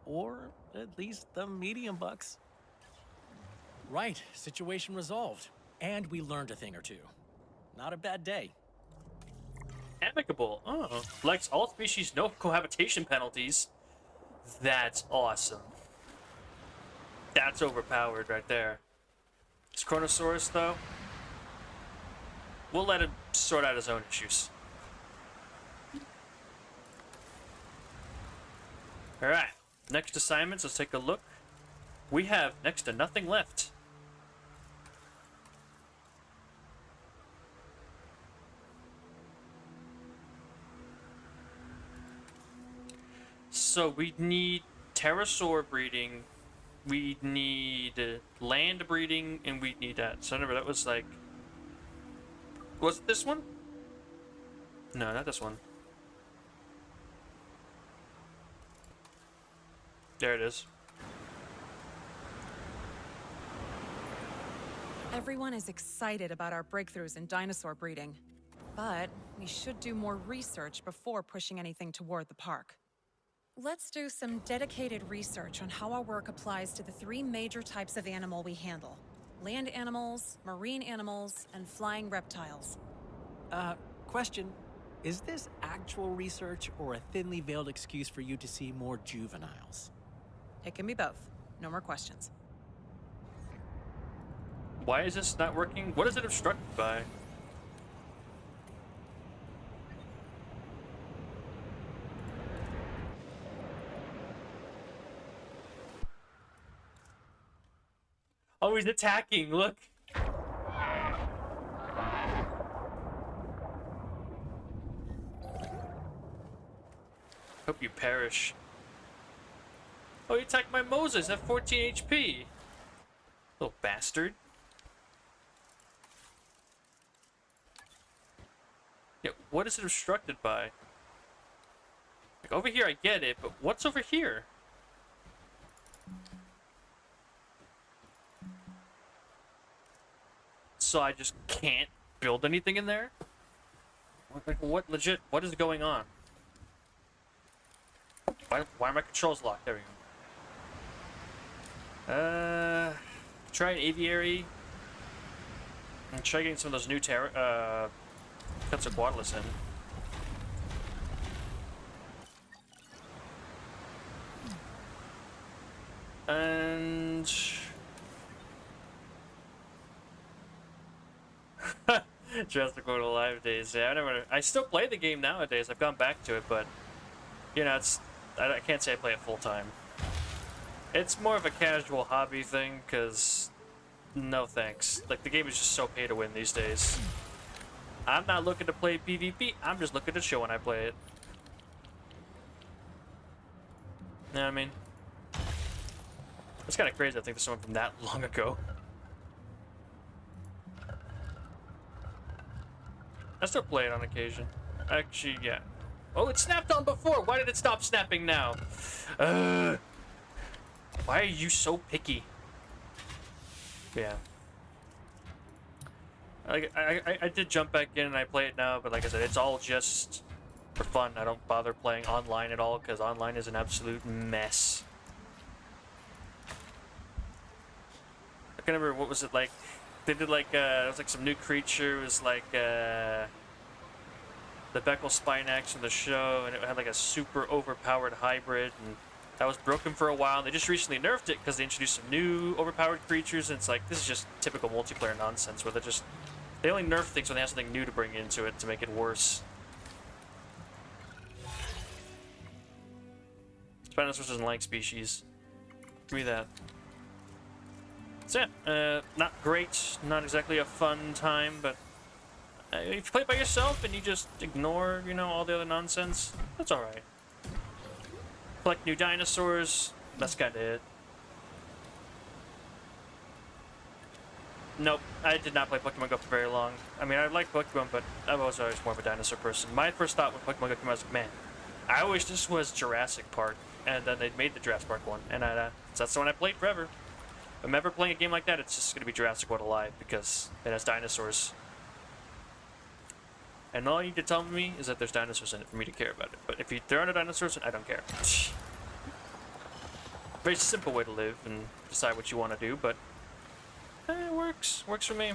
Or at least the medium bucks. Right, situation resolved. And we learned a thing or two. Not a bad day. Amicable. Oh. Likes all species, no cohabitation penalties. That's awesome. That's overpowered right there. Is Chronosaurus, though? We'll let him sort out his own issues. Alright. Next assignments, let's take a look. We have next to nothing left. So we need pterosaur breeding, we need land breeding, and we need that. So remember, that was like... Was it this one? No, not this one. There it is. Everyone is excited about our breakthroughs in dinosaur breeding. But we should do more research before pushing anything toward the park. Let's do some dedicated research on how our work applies to the 3 major types of animal we handle. Land animals, marine animals, and flying reptiles. Question. Is this actual research or a thinly veiled excuse for you to see more juveniles? It can be both. No more questions. Why is this not working? What is it obstructed by? Oh, he's attacking, look! Hope you perish. Oh, he attacked my Moses at 14 HP! Little bastard. Yeah, what is it obstructed by? Like, over here I get it, but what's over here? So I just can't build anything in there? Like, what legit, what is going on? Why are my controls locked? There we go. Try an aviary. And try getting some of those new Quetzalcoatlus in. And... Jurassic World Alive days. Yeah, I still play the game nowadays. I've gone back to it, but you know, I can't say I play it full time. It's more of a casual hobby thing, cause no thanks. Like, the game is just so pay to win these days. I'm not looking to play PvP. I'm just looking to chill when I play it. You know what I mean? It's kind of crazy. I think there's someone from that long ago. I still play it on occasion. Actually, yeah. Oh, it snapped on before. Why did it stop snapping now? Why are you so picky? Yeah. I did jump back in and I play it now, but like I said, it's all just for fun. I don't bother playing online at all because online is an absolute mess. I can't remember, what was it like? They did like it was like some new creature. It was like the Beckel Spinax from the show, and it had like a super overpowered hybrid, and that was broken for a while. They just recently nerfed it because they introduced some new overpowered creatures, and it's like, this is just typical multiplayer nonsense where they only nerf things when they have something new to bring into it to make it worse. Spinosaurus doesn't like species. Give me that. That's it. Not great, not exactly a fun time, but if you play it by yourself and you just ignore, you know, all the other nonsense, that's alright. Collect new dinosaurs, that's kinda it. Nope, I did not play Pokemon Go for very long. I mean, I like Pokemon, but I was always more of a dinosaur person. My first thought when Pokemon Go came out was, man, I wish this was Jurassic Park. And then they made the Jurassic Park one, and that's the one I played forever. If I'm ever playing a game like that, it's just going to be Jurassic World Alive, because it has dinosaurs. And all you need to tell me is that there's dinosaurs in it for me to care about it. But if there aren't dinosaurs, I don't care. Very simple way to live and decide what you want to do, but it works. Works for me.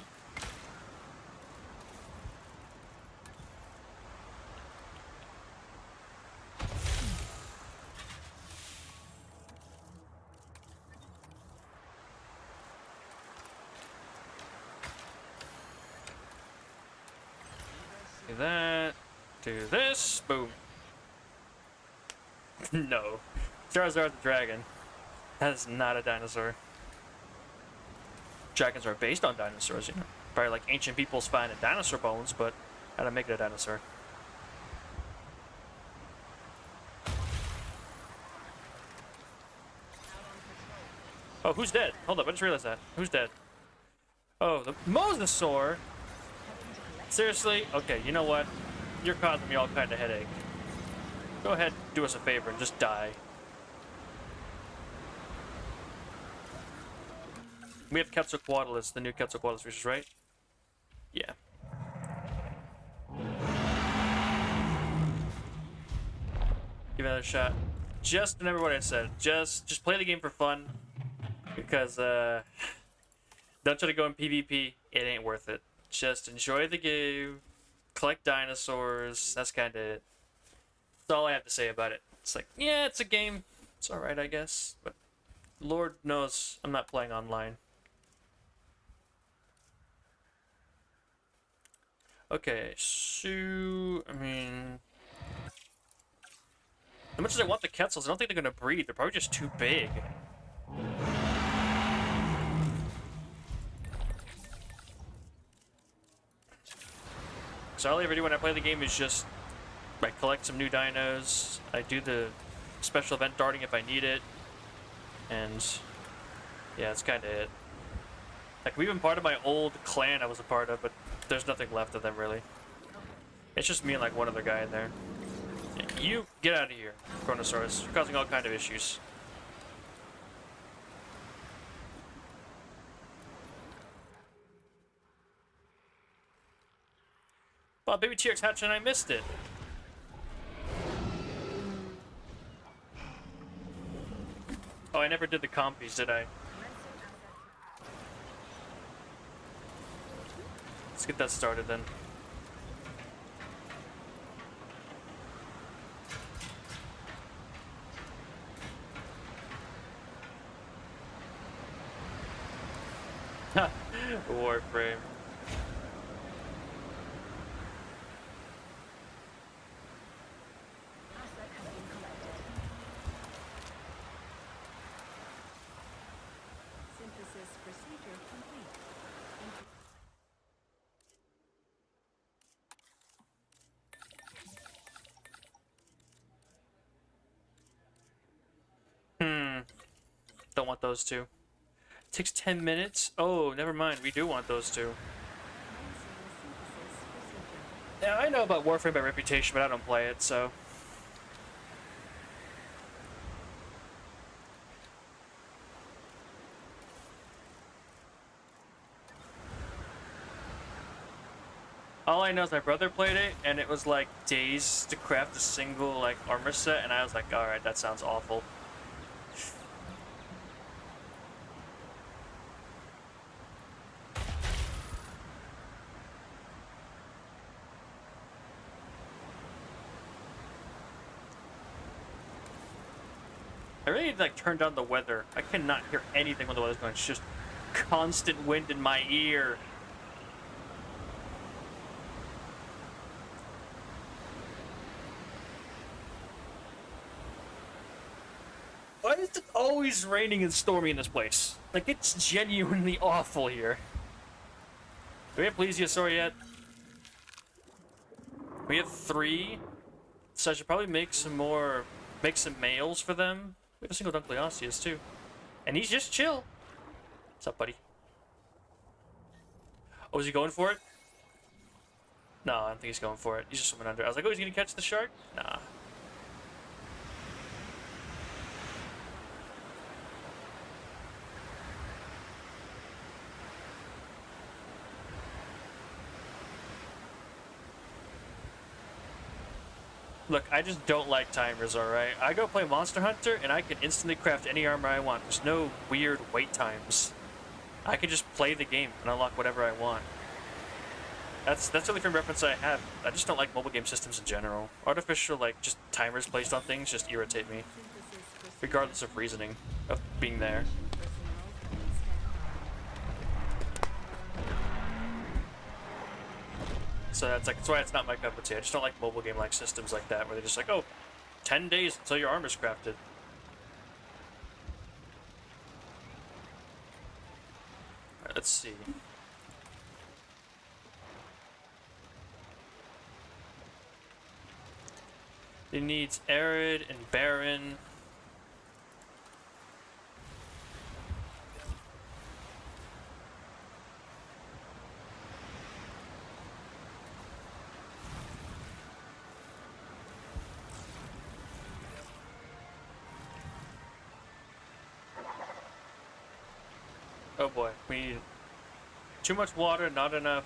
Do that. Do this. Boom. No. Charizard the dragon. That is not a dinosaur. Dragons are based on dinosaurs, you know. Probably like ancient peoples finding dinosaur bones, but how to make it a dinosaur. Oh, who's dead? Hold up, I just realized that. Who's dead? Oh, the Mosasaur? Seriously? Okay, you know what? You're causing me all kind of headache. Go ahead, do us a favor and just die. We have Quetzalcoatlus, the new Quetzalcoatlus species, right? Yeah. Give it another shot. Just remember what I said. Just play the game for fun. Because, don't try to go in PvP. It ain't worth it. Just enjoy the game. Collect dinosaurs. That's kind of it. That's all I have to say about it. It's like, yeah, it's a game. It's alright, I guess. But Lord knows I'm not playing online. Okay, so, I mean, as much as I want the Quetzals, I don't think they're gonna breed. They're probably just too big. So all I ever do when I play the game is just, I collect some new dinos, I do the special event darting if I need it, and yeah, that's kinda it. Like, we've been part of my old clan I was a part of, but there's nothing left of them, really. It's just me and, like, one other guy in there. You, get out of here, Chronosaurus. You're causing all kind of issues. Well, baby T-Rex hatched and I missed it. Oh, I never did the compies, did I? Let's get that started then. Warframe. Asset has been collected. Synthesis procedure complete. Don't want those two. Takes 10 minutes? Oh, never mind. We do want those two. Yeah, I know about Warframe by reputation, but I don't play it, so. All I know is my brother played it, and it was like days to craft a single like armor set, and I was like, all right, that sounds awful. I really need to like turn down the weather. I cannot hear anything when the weather's going. It's just constant wind in my ear. Why is it always raining and stormy in this place? Like, it's genuinely awful here. Do we have plesiosaur yet? We have 3. So I should probably make some males for them. We have a single Dunkleosteus too. And he's just chill. What's up, buddy? Oh, is he going for it? No, I don't think he's going for it. He's just swimming under. I was like, oh, he's gonna catch the shark? Nah. Look, I just don't like timers, alright? I go play Monster Hunter, and I can instantly craft any armor I want. There's no weird wait times. I can just play the game and unlock whatever I want. That's the only frame reference I have. I just don't like mobile game systems in general. Artificial, like, just timers placed on things just irritate me. Regardless of reasoning of being there. So that's why it's not my cup of tea. I just don't like mobile game like systems like that where they're just like, oh, 10 days until your armor's crafted. Alright, let's see. It needs arid and barren. Oh boy, we need too much water, not enough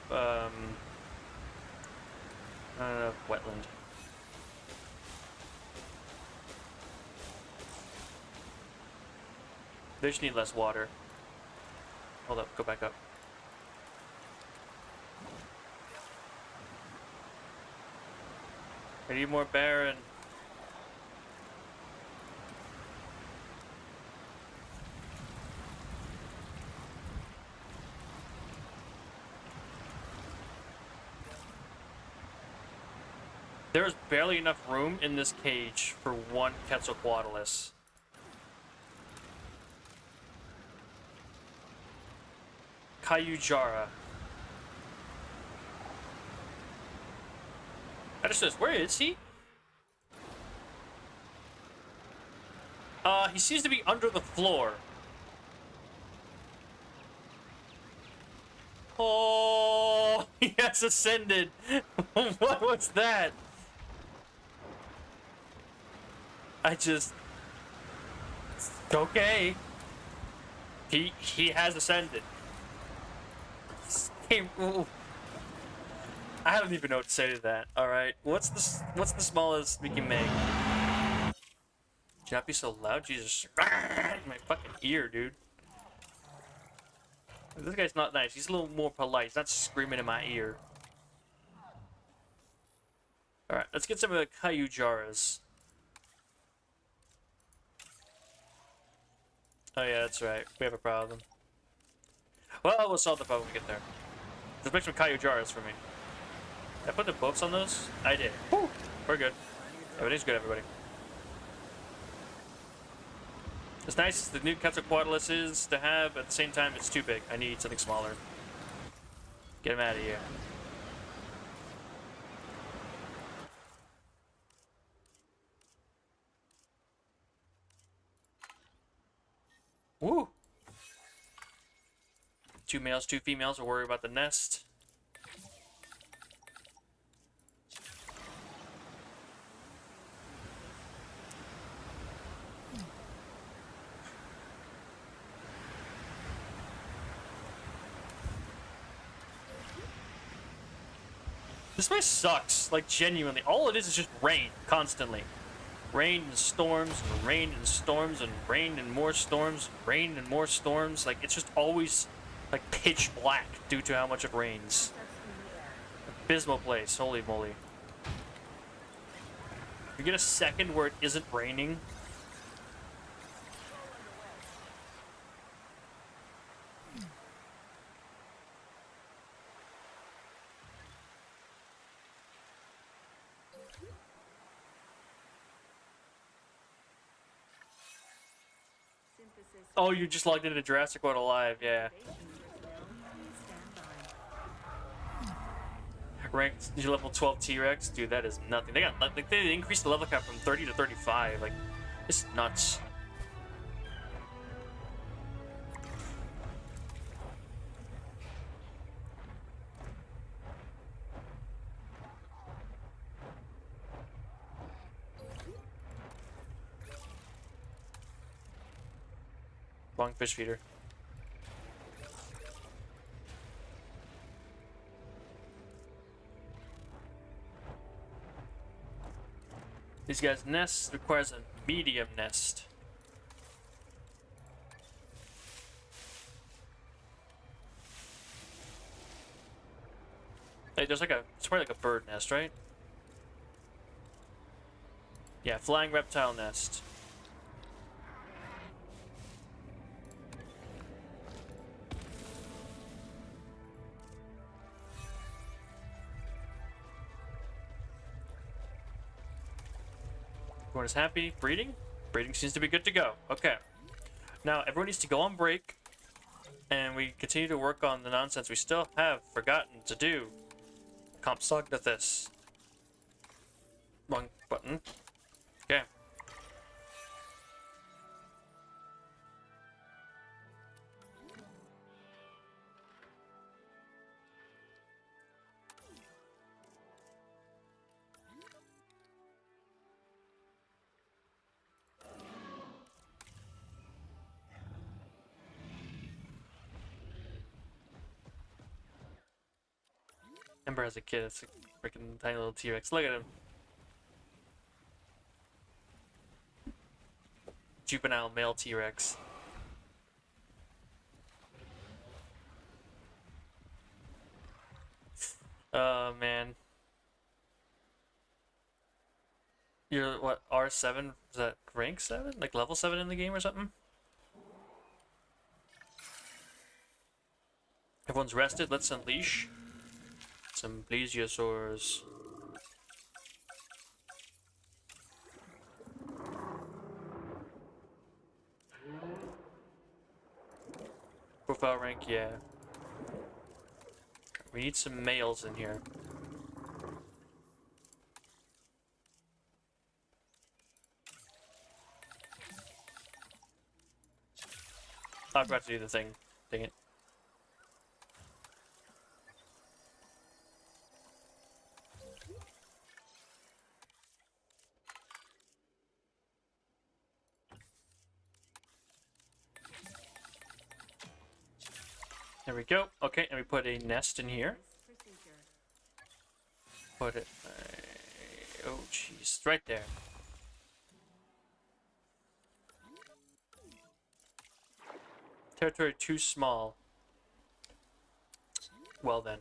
wetland. They just need less water. Hold up, go back up. I need more barren. There is barely enough room in this cage for one Quetzalcoatlus. Kayujara. I just says, where is he? He seems to be under the floor. Oh, he has ascended. What was that? Okay. He has ascended. I don't even know what to say to that. All right, what's the smallest we can make? Do not be so loud, Jesus! My fucking ear, dude. This guy's not nice. He's a little more polite. He's not screaming in my ear. All right, let's get some of the Kayujaras. Oh yeah, that's right. We have a problem. Well, we'll solve the problem when we get there. Just make some Kayujaras for me. Did I put the boats on those? I did. Woo! We're good. Everything's good, everybody. As nice as the new Quetzalcoatlus is to have, at the same time, it's too big. I need something smaller. Get him out of here. Woo! 2 males, 2 females. We'll worry about the nest. This place sucks. Like, genuinely. All it is just rain, constantly. Rain and storms, and rain and storms, and rain and more storms, rain and more storms. Like, it's just always, like, pitch black due to how much it rains. Abysmal place, holy moly. You get a second where it isn't raining. Oh, you just logged into Jurassic World Alive, yeah. Ranked your level 12 T-Rex, dude, that is nothing. They got like they increased the level cap from 30 to 35. Like, it's nuts. Long fish feeder. These guys' nest requires a medium nest. Hey, there's like it's probably like a bird nest, right? Yeah, flying reptile nest. Everyone is happy. Breeding? Breeding seems to be good to go. Okay. Now, everyone needs to go on break, and we continue to work on the nonsense we still have forgotten to do. Compsognathus. Wrong button. Okay. Ember as a kid, it's a freaking tiny little T-Rex. Look at him. Juvenile male T-Rex. Oh man. You're what, R7? Is that rank 7? Like level 7 in the game or something? Everyone's rested, let's unleash some plesiosaurs. Profile rank, yeah. We need some males in here. I forgot to do the thing. Dang it. There we go. Okay, and we put a nest in here. Put it. Oh, jeez, right there. Territory too small. Well then.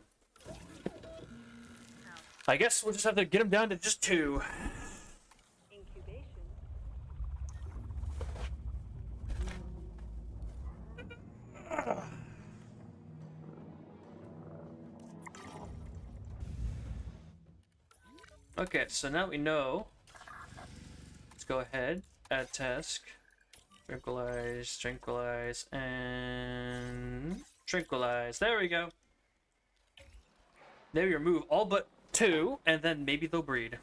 I guess we'll just have to get them down to just 2. Okay, so now we know. Let's go ahead, add task, tranquilize, and tranquilize. There we go. Now we remove all but 2, and then maybe they'll breed.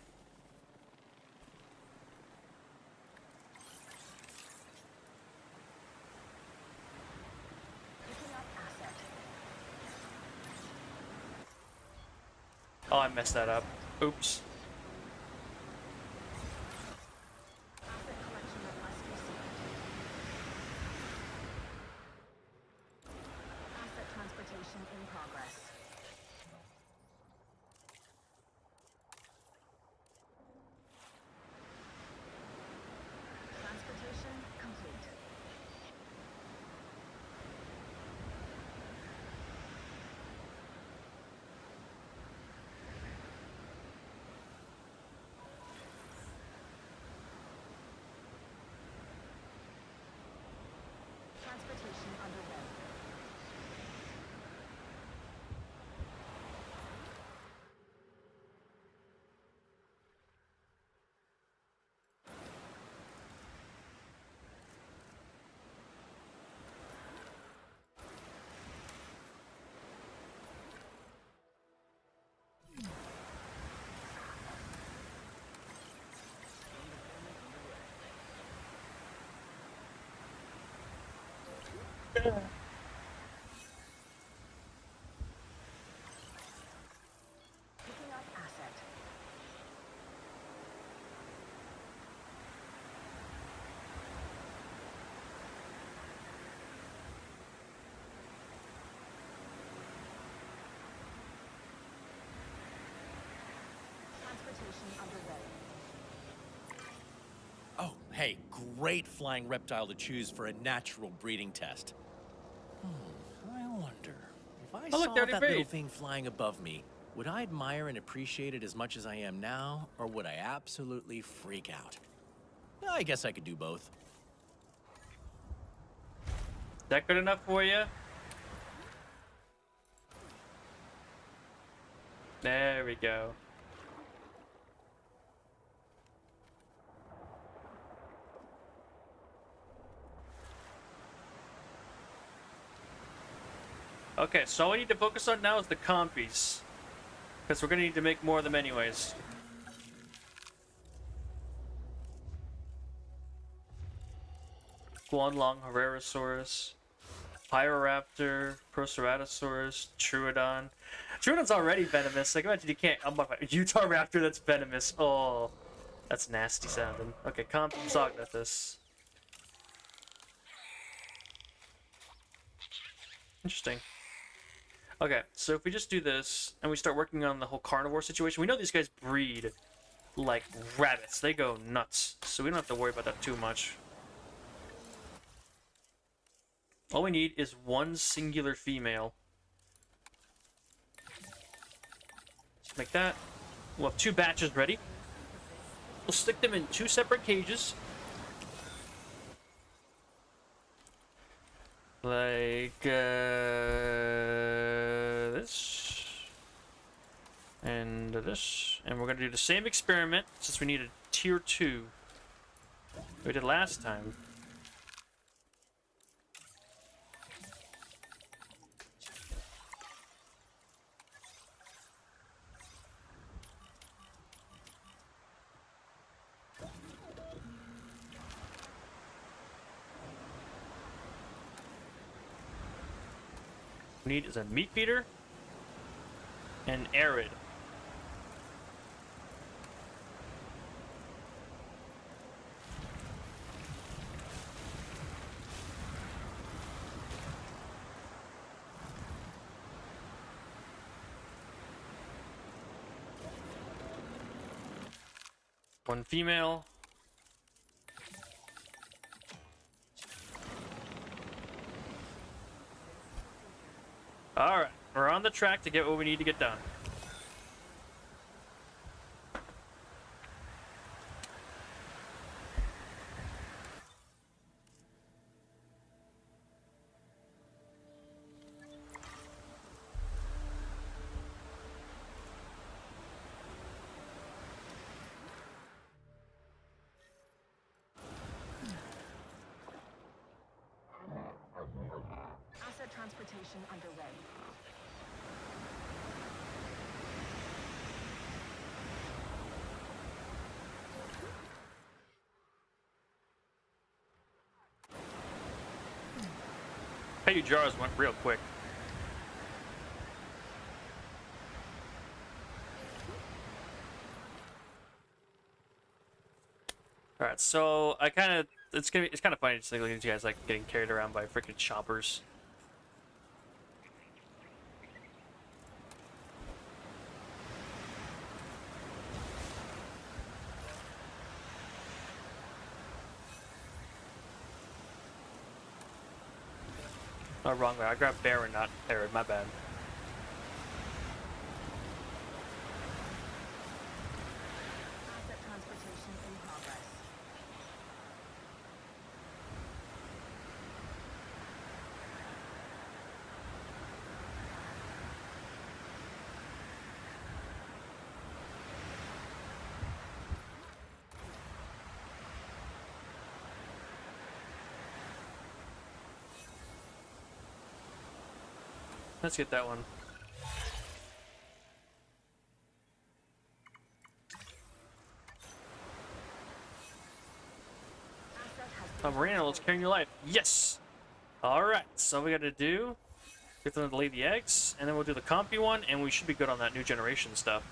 Oh, I messed that up. Oops. Picking up asset. Transportation underway. Oh, hey, great flying reptile to choose for a natural breeding test. I wonder, if I Oh, look, saw they already that little breed. thing flying above me, would I admire and appreciate it as much as I am now, or would I absolutely freak out? I guess I could do both. That good enough for you? There we go. Okay, so all we need to focus on now is the compies. Because we're going to need to make more of them anyways. Guanlong, Herrerasaurus, Pyroraptor, Proceratosaurus, Troodon. Troodon's already venomous. Like, imagine you can't. Utah Raptor that's venomous. Oh, that's nasty sounding. Okay, Compsognathus. Interesting. Okay, so if we just do this and we start working on the whole carnivore situation, we know these guys breed like rabbits. They go nuts. So we don't have to worry about that too much. All we need is one singular female. Like that. We'll have 2 batches ready. We'll stick them in 2 separate cages. Like this. And this. And we're going to do the same experiment since we need a tier 2. We did last time. We need is a meat feeder and arid. One female. Alright, we're on the track to get what we need to get done. Asset transportation underway. Hey, you jars went real quick. All right, so it's kind of funny just looking at you guys like getting carried around by freaking choppers. Oh, wrong way. I grabbed Baron, not Arid. My bad. Asset transportation in progress. Let's get that one. Asset has been Marina, let's carry your life. Yes! Alright, so we gotta do... Get them to lay the eggs, and then we'll do the compy one, and we should be good on that new generation stuff.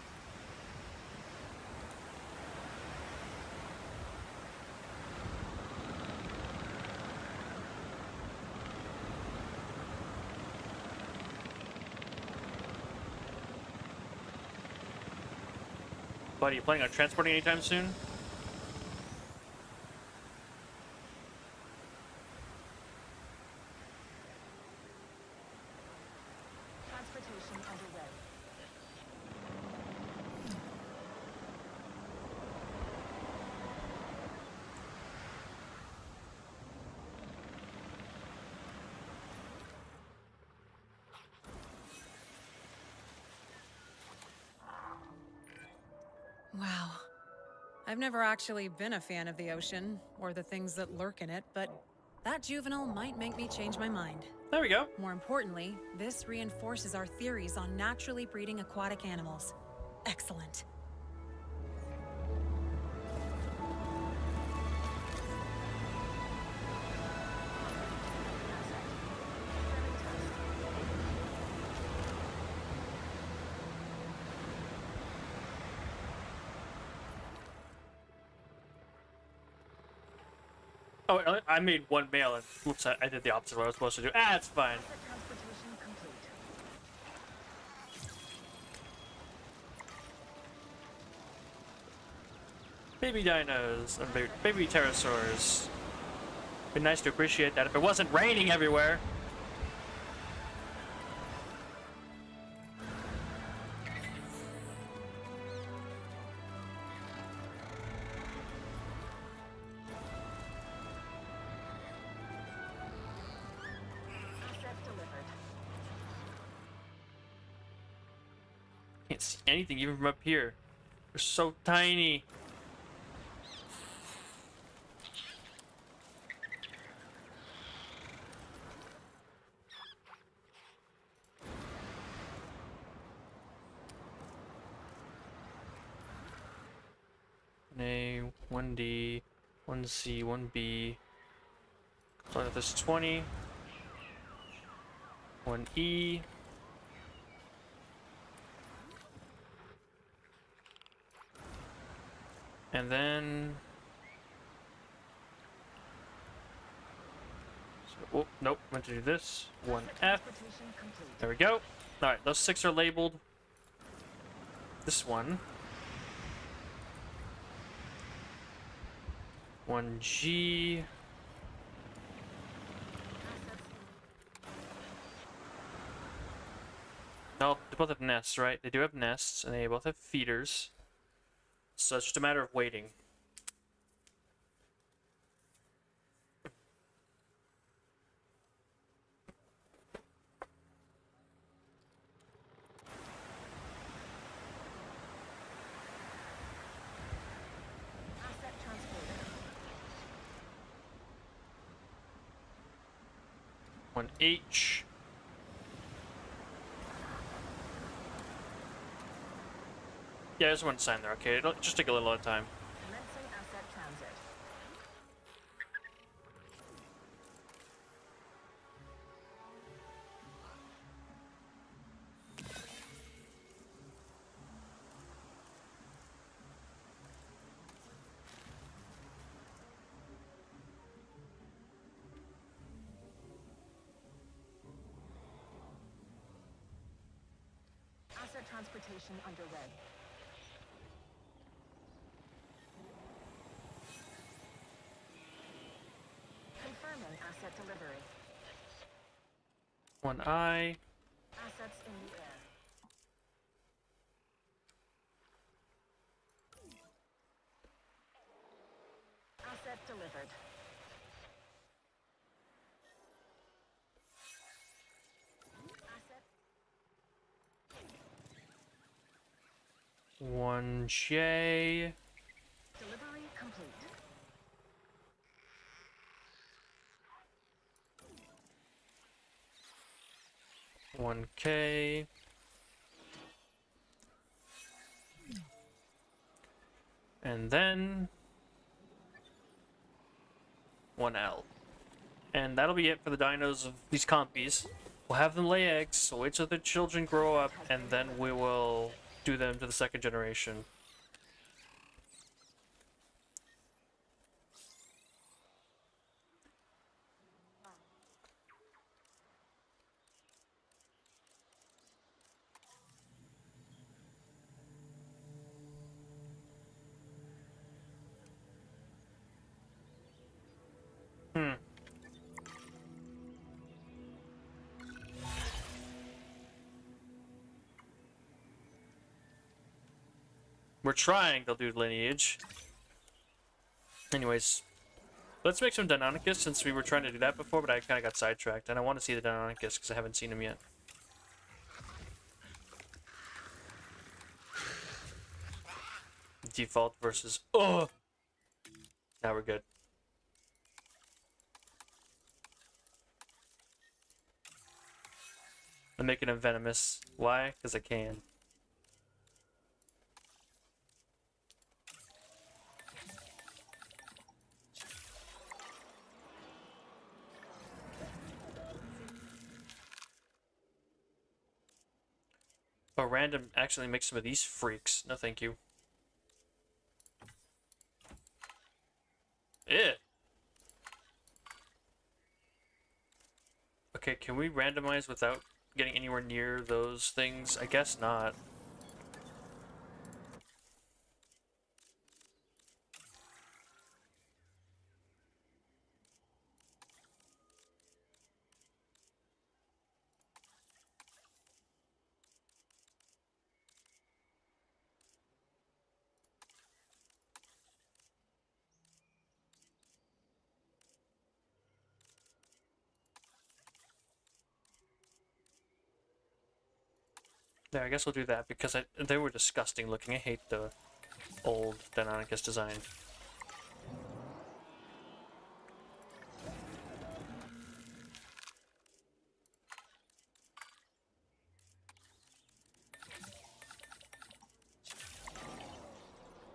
Buddy, you planning on transporting anytime soon? Transportation underway. Wow. I've never actually been a fan of the ocean, or the things that lurk in it, but that juvenile might make me change my mind. There we go. More importantly, this reinforces our theories on naturally breeding aquatic animals. Excellent. Oh, I made one mail, and oops, I did the opposite of what I was supposed to do. Ah, it's fine. Asset transportation complete. Baby dinos, and baby pterosaurs. Be nice to appreciate that if it wasn't raining everywhere. Asset delivered. Can't see anything even from up here. They're so tiny. A, 1D, 1C, 1B. So this is 20. 1E. And then... So, oh, nope, meant to do this. 1F. Transportation complete. There we go. Alright, those 6 are labeled. This one. 1G. No, they both have nests, right? They do have nests, and they both have feeders. So it's just a matter of waiting. Asset transported. 1H. Yeah, there's one sign there, okay? It'll just take a little time. Commencing asset transit. Asset transportation underway. Confirming asset delivery. 1I. Assets in the air. Asset delivered. Asset 1J. delivery complete. One K. And then 1L. And that'll be it for the dinos of these compies. We'll have them lay eggs, so wait till their children grow up, and then we will do them to the second generation. We're trying to do lineage. Anyways, let's make some Deinonychus since we were trying to do that before, but I kind of got sidetracked, and I want to see the Deinonychus because I haven't seen him yet. Default versus... Oh! Now we're good. I'm making him venomous. Why? Because I can. Oh, random accidentally mix some of these freaks. No, thank you. Eh. Okay, can we randomize without getting anywhere near those things? I guess not. Yeah, I guess we'll do that because they were disgusting looking. I hate the old Deinonychus design.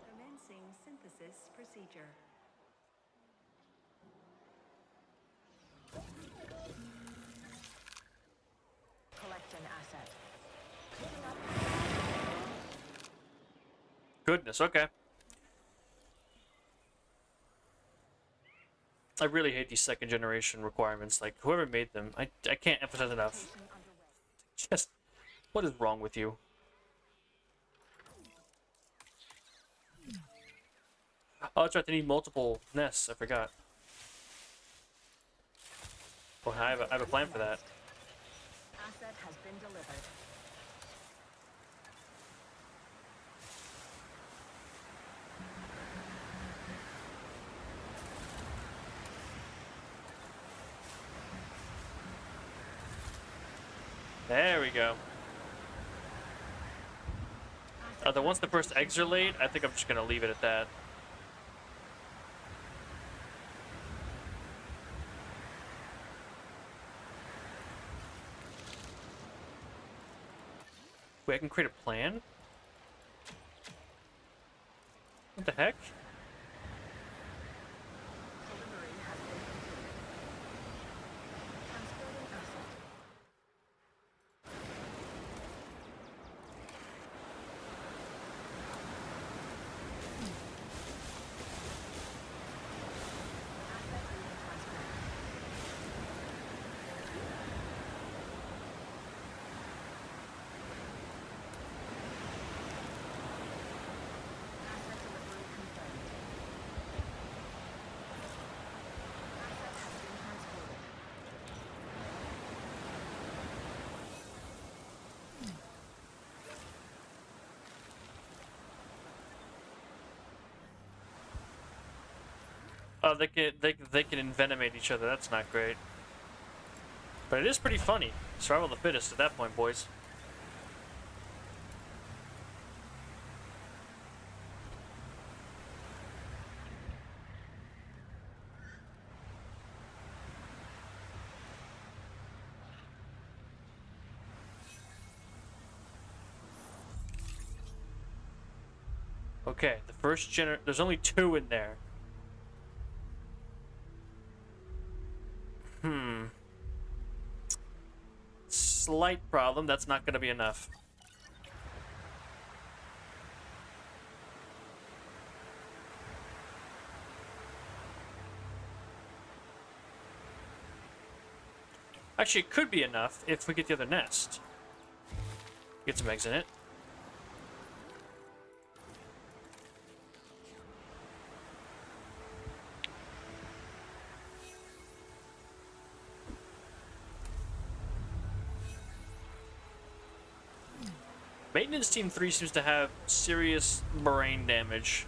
Commencing synthesis procedure. Collect an asset. Goodness, okay. I really hate these second generation requirements. Like, whoever made them, I can't emphasize enough. Just, what is wrong with you? Oh, that's right, they need multiple nests, I forgot. Well, I have a plan for that. Asset has been delivered. There we go. Then once the first eggs are laid, I think I'm just gonna leave it at that. Wait, I can create a plan? What the heck? Delivery has been completed. Transferring asset. Asset being transferred. Asset delivery confirmed. Asset has been transported. Oh, they can envenomate each other. That's not great. But it is pretty funny. Survival of the fittest at that point, boys. Okay, the first there's only 2 in there. slight problem. That's not going to be enough. Actually, it could be enough if we get the other nest. Get some eggs in it. Maintenance Team 3 seems to have serious brain damage.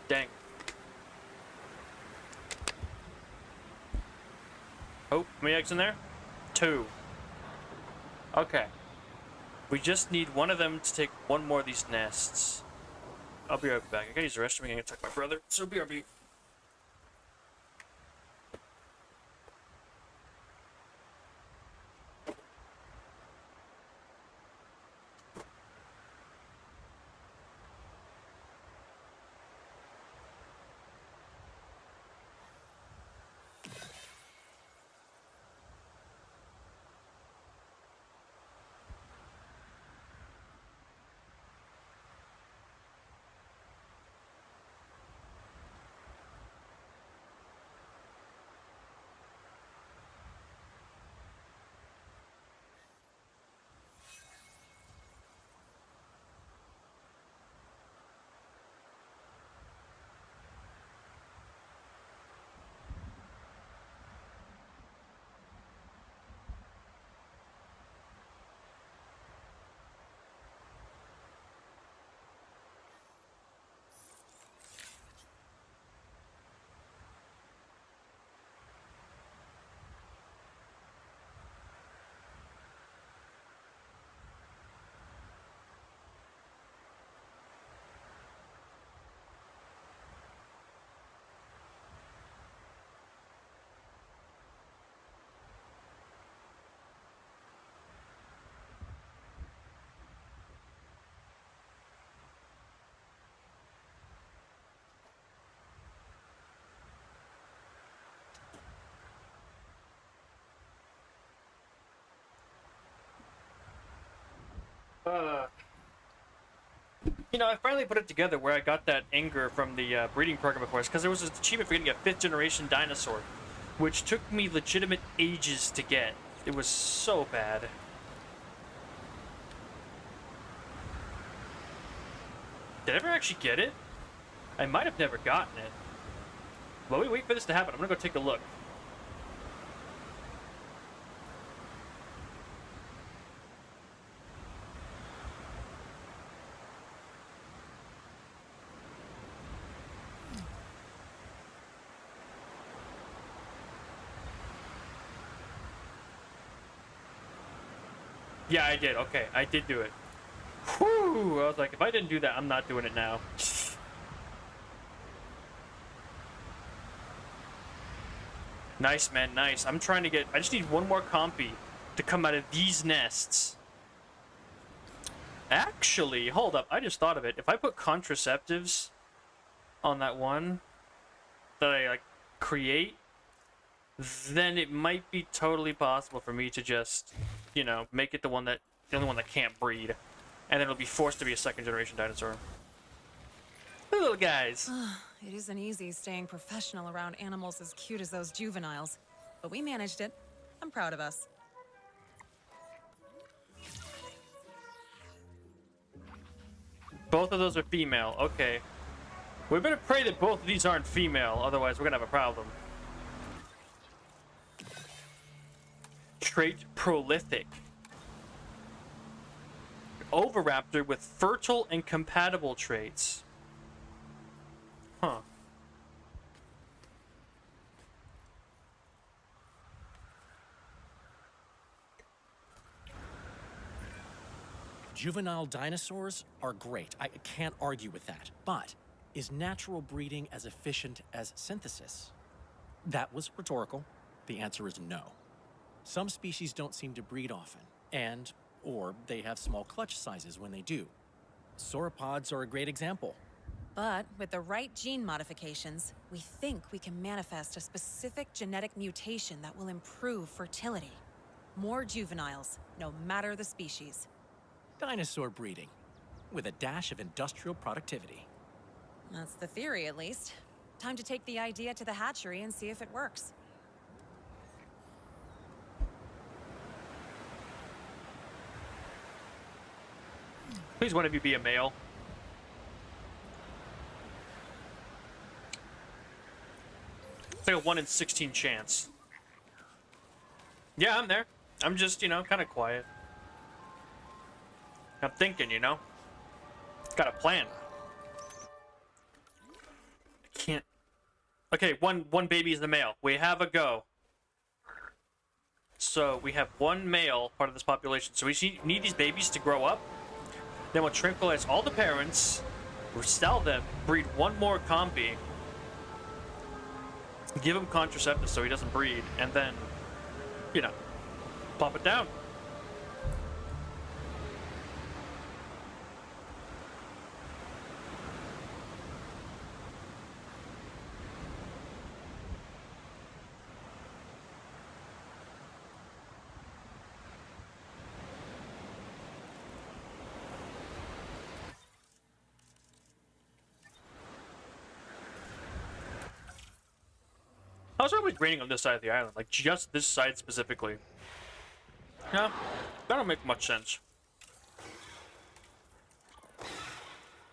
Dang. Oh, how many eggs in there? 2. Okay. We just need one of them to take one more of these nests. I'll be right back. I gotta use the restroom. I'm gonna talk to my brother. So BRB. You know, I finally put it together where I got that anger from the breeding program, of course, because there was an achievement for getting a 5th generation dinosaur, which took me legitimate ages to get. It was so bad. Did I ever actually get it? I might have never gotten it. While we wait for this to happen, I'm gonna go take a look. Yeah, I did. Okay, I did do it. Whew! I was like, if I didn't do that, I'm not doing it now. Nice, man, nice. I'm trying to get... I just need one more compy to come out of these nests. Actually, hold up. I just thought of it. If I put contraceptives on that one that I, like, create, then it might be totally possible for me to just... you know, make it the only one that can't breed. And then it'll be forced to be a 2nd generation dinosaur. Little guys. It isn't easy staying professional around animals as cute as those juveniles. But we managed it. I'm proud of us. Both of those are female. Okay. We better pray that both of these aren't female, otherwise we're gonna have a problem. Trait prolific. Oviraptor with fertile and compatible traits. Huh. Juvenile dinosaurs are great. I can't argue with that. But is natural breeding as efficient as synthesis? That was rhetorical. The answer is no. Some species don't seem to breed often, or they have small clutch sizes when they do. Sauropods are a great example. But with the right gene modifications, we think we can manifest a specific genetic mutation that will improve fertility. More juveniles, no matter the species. Dinosaur breeding, with a dash of industrial productivity. That's the theory, at least. Time to take the idea to the hatchery and see if it works. Please, one of you be a male. It's like a 1 in 16 chance. Yeah, I'm there. I'm just, kind of quiet. I'm thinking, Got a plan. I can't. Okay, one baby is the male. We have a go. So we have one male part of this population. So we need these babies to grow up. Then we'll tranquilize all the parents. We'll sell them. Breed one more combi. Give him contraceptives so he doesn't breed. And then, pop it down. How's everybody grading on this side of the island? Like, just this side specifically? Yeah, that don't make much sense.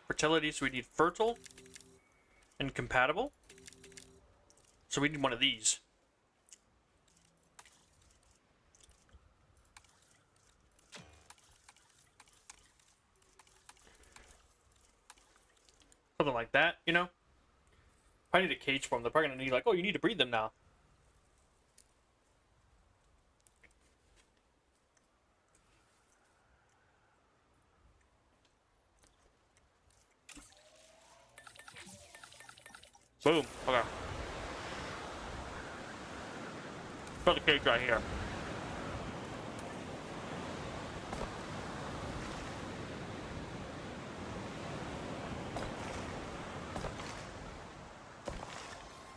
Fertility, so we need fertile and compatible. So we need one of these. Something like that, I need a cage for them. They're probably gonna need, like, oh, you need to breed them now. Boom. Okay. Put the cage right here.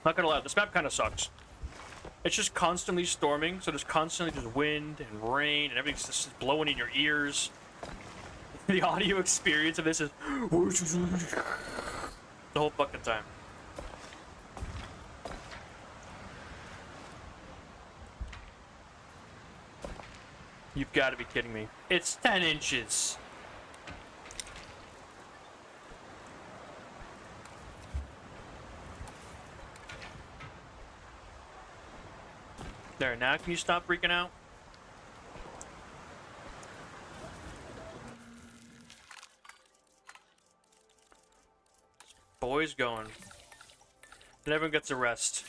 Not gonna lie, this map kind of sucks. It's just constantly storming, so there's constantly just wind and rain, and everything's just blowing in your ears. The audio experience of this is the whole fucking time. You've got to be kidding me. It's 10 inches. There, now can you stop freaking out? Boy's going. Then everyone gets a rest.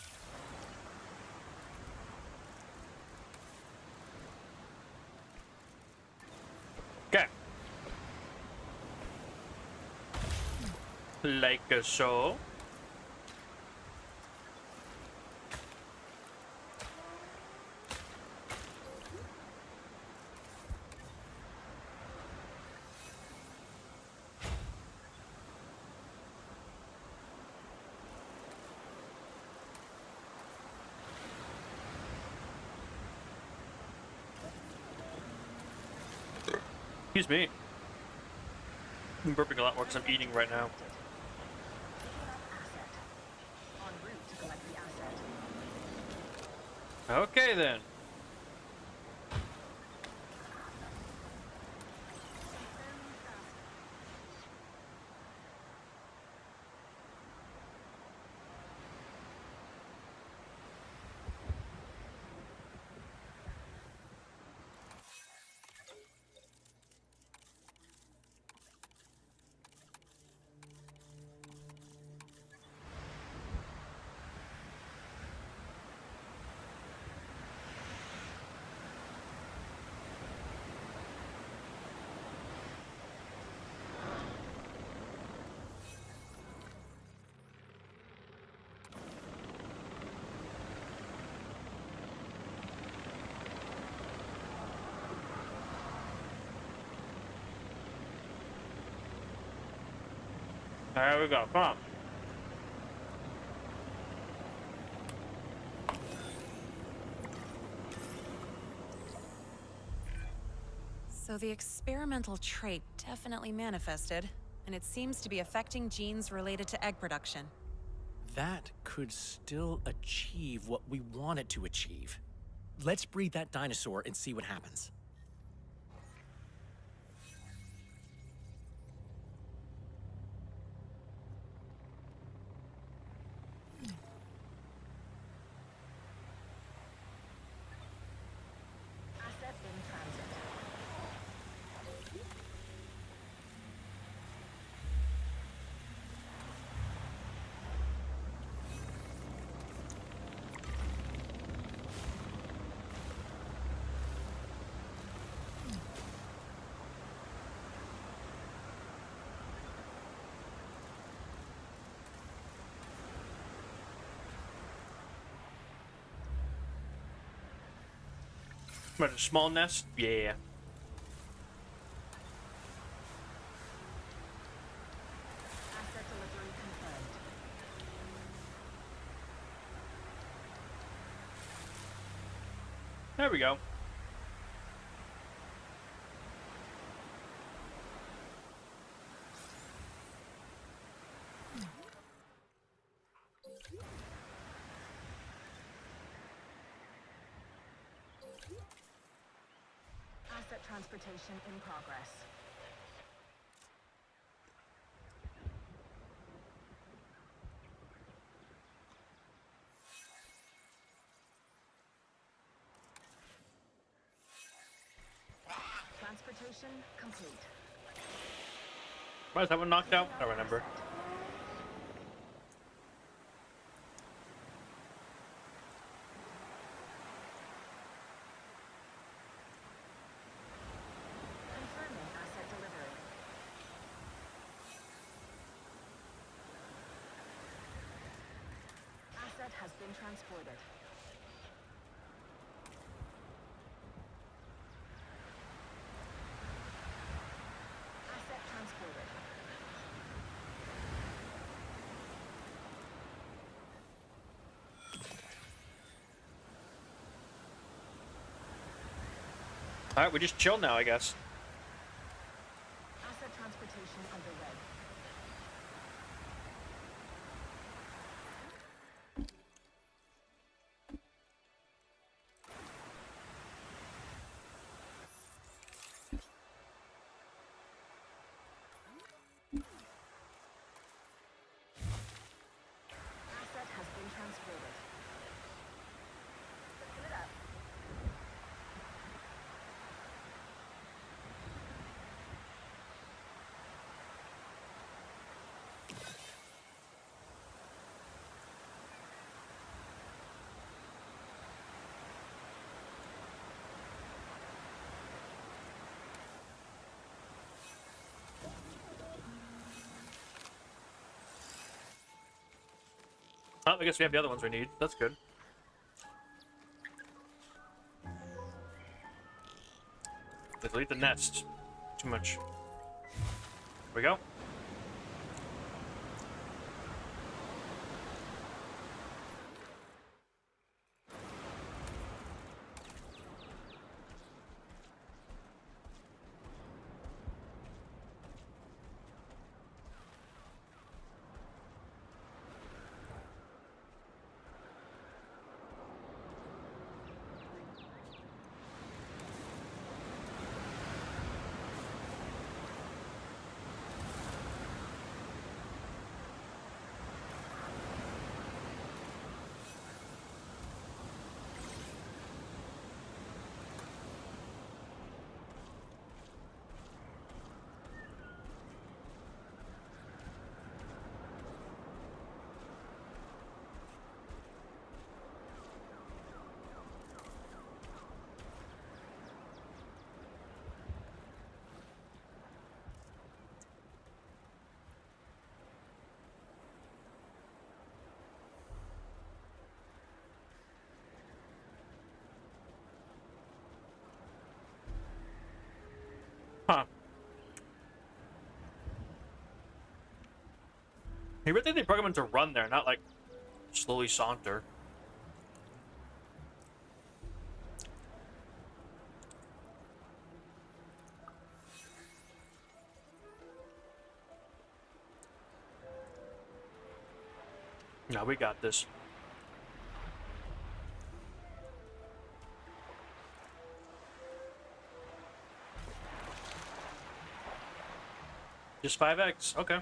Okay. Like so. Excuse me. I'm burping a lot more because I'm eating right now. En route to collect the asset. Okay then. There we go. Come on. So the experimental trait definitely manifested, and it seems to be affecting genes related to egg production. That could still achieve what we want it to achieve. Let's breed that dinosaur and see what happens. Asset in transit. What, a small nest? Yeah. Asset delivery confirmed. There we go. Asset transportation in progress. Transportation complete. Why is that one knocked out? I don't remember. Confirming asset delivery. Asset has been transported. Asset transported. Alright, we just chill now, I guess. Asset transportation underway. Asset has been transported. Lifting it up. Oh, I guess we have the other ones we need. That's good. Delete the nest. Too much. Here we go. You would think they program him to run there, not like slowly saunter. No, we got this. Just 5x, okay.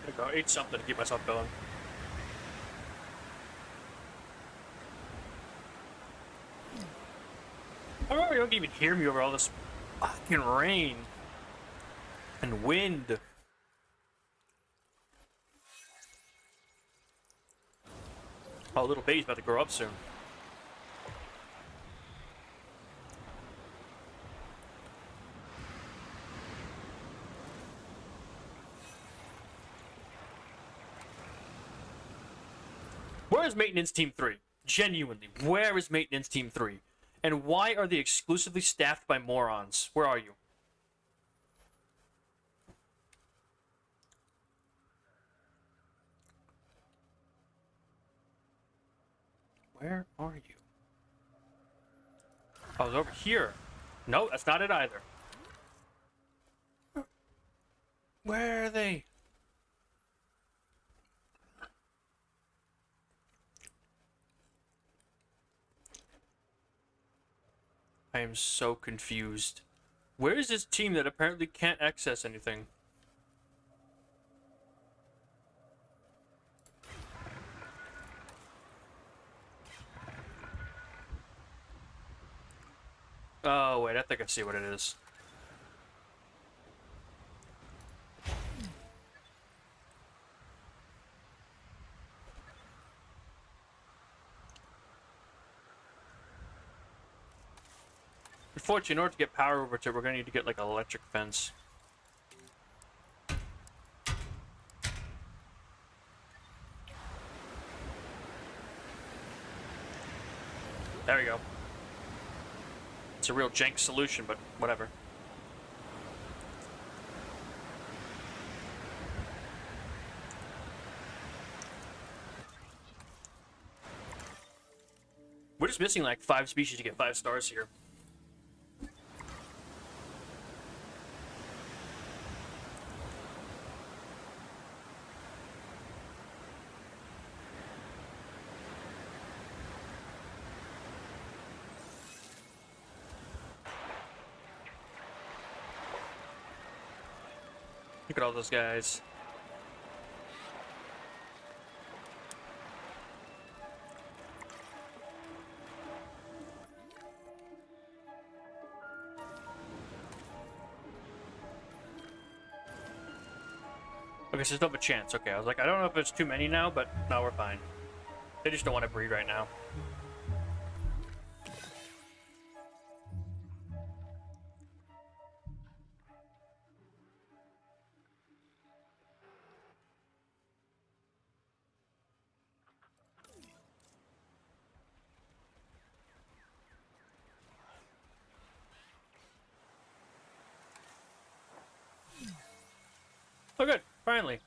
There we go, eat something to keep myself going. I remember you don't even hear me over all this fucking rain and wind. Oh, little baby's about to grow up soon. Where is Maintenance Team 3? Genuinely, where is Maintenance Team 3? And why are they exclusively staffed by morons? Where are you? Where are you? Oh, it's over here. No, that's not it either. Where are they? I am so confused. Where is this team that apparently can't access anything? Oh, wait, I think I see what it is. Unfortunately, in order to get power over to it, we're gonna need to get like an electric fence. There we go. It's a real jank solution, but whatever. We're just missing like 5 species to get 5 stars here. Look at all those guys. Okay, so there's no chance. Okay, I was like, I don't know if it's too many now, but no, we're fine. They just don't want to breed right now. Oh, good. Finally.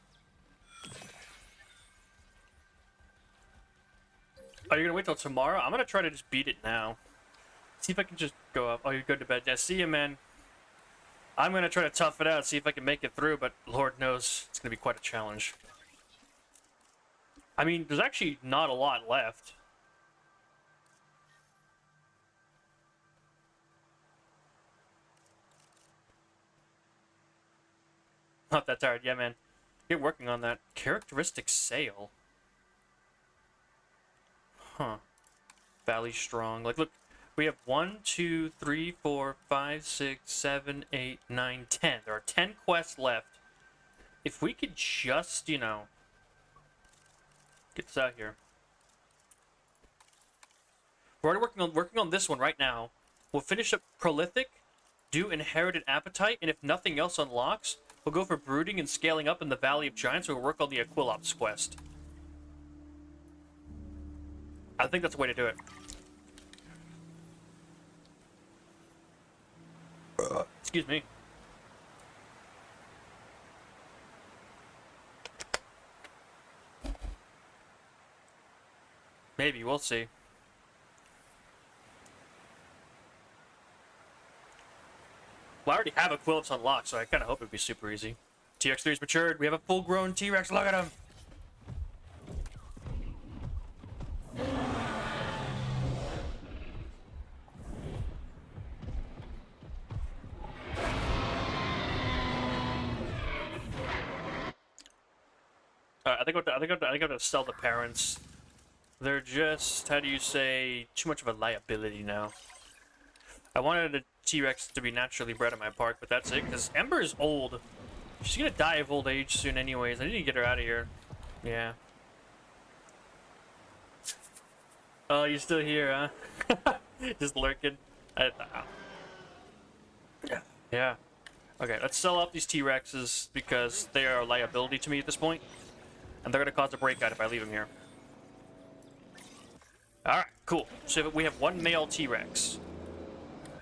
Oh, you're gonna wait till tomorrow? I'm gonna try to just beat it now. See if I can just go up. Oh, you're good to bed. Yeah, see you, man. I'm gonna try to tough it out, see if I can make it through, but Lord knows it's gonna be quite a challenge. I mean, there's actually not a lot left. Not that tired. Yeah, man. Get working on that. Characteristic sail. Huh. Valley strong. Like, look, we have 1, 2, 3, 4, 5, 6, 7, 8, 9, 10. There are 10 quests left. If we could just, you know, get this out here. We're already working on this one right now. We'll finish up Prolific, do Inherited Appetite, and if nothing else unlocks, we'll go for Brooding and Scaling Up in the Valley of Giants, or we'll work on the Aquilops quest. I think that's the way to do it. Excuse me. Maybe, we'll see. Well, I already have Aquilops unlocked, so I kind of hope it'd be super easy. TX3's matured. We have a full-grown T-Rex. Look at him. I think I have to sell the parents. They're just, how do you say, too much of a liability now. I wanted a T-Rex to be naturally bred in my park, but that's it, because Ember is old. She's gonna die of old age soon anyways. I need to get her out of here. Yeah. Oh, you're still here, huh? Just lurking. Yeah. Okay, let's sell off these T-Rexes, because they are a liability to me at this point. And they're gonna cause a breakout if I leave them here. Alright, cool. So we have one male T-Rex.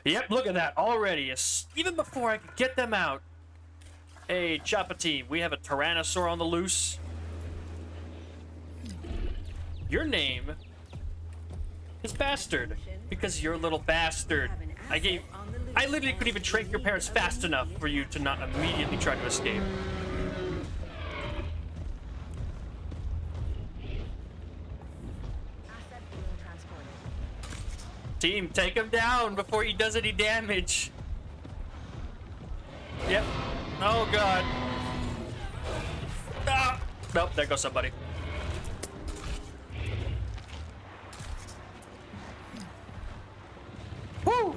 Yep, look at that already. Even before I could get them out. Hey, Choppa team, we have a Tyrannosaur on the loose. Your name is Bastard, because you're a little bastard. I literally couldn't even track your parents fast enough for you to not immediately try to escape. Team, take him down before he does any damage. Yep. Oh god. Ah! Nope, there goes somebody. Woo!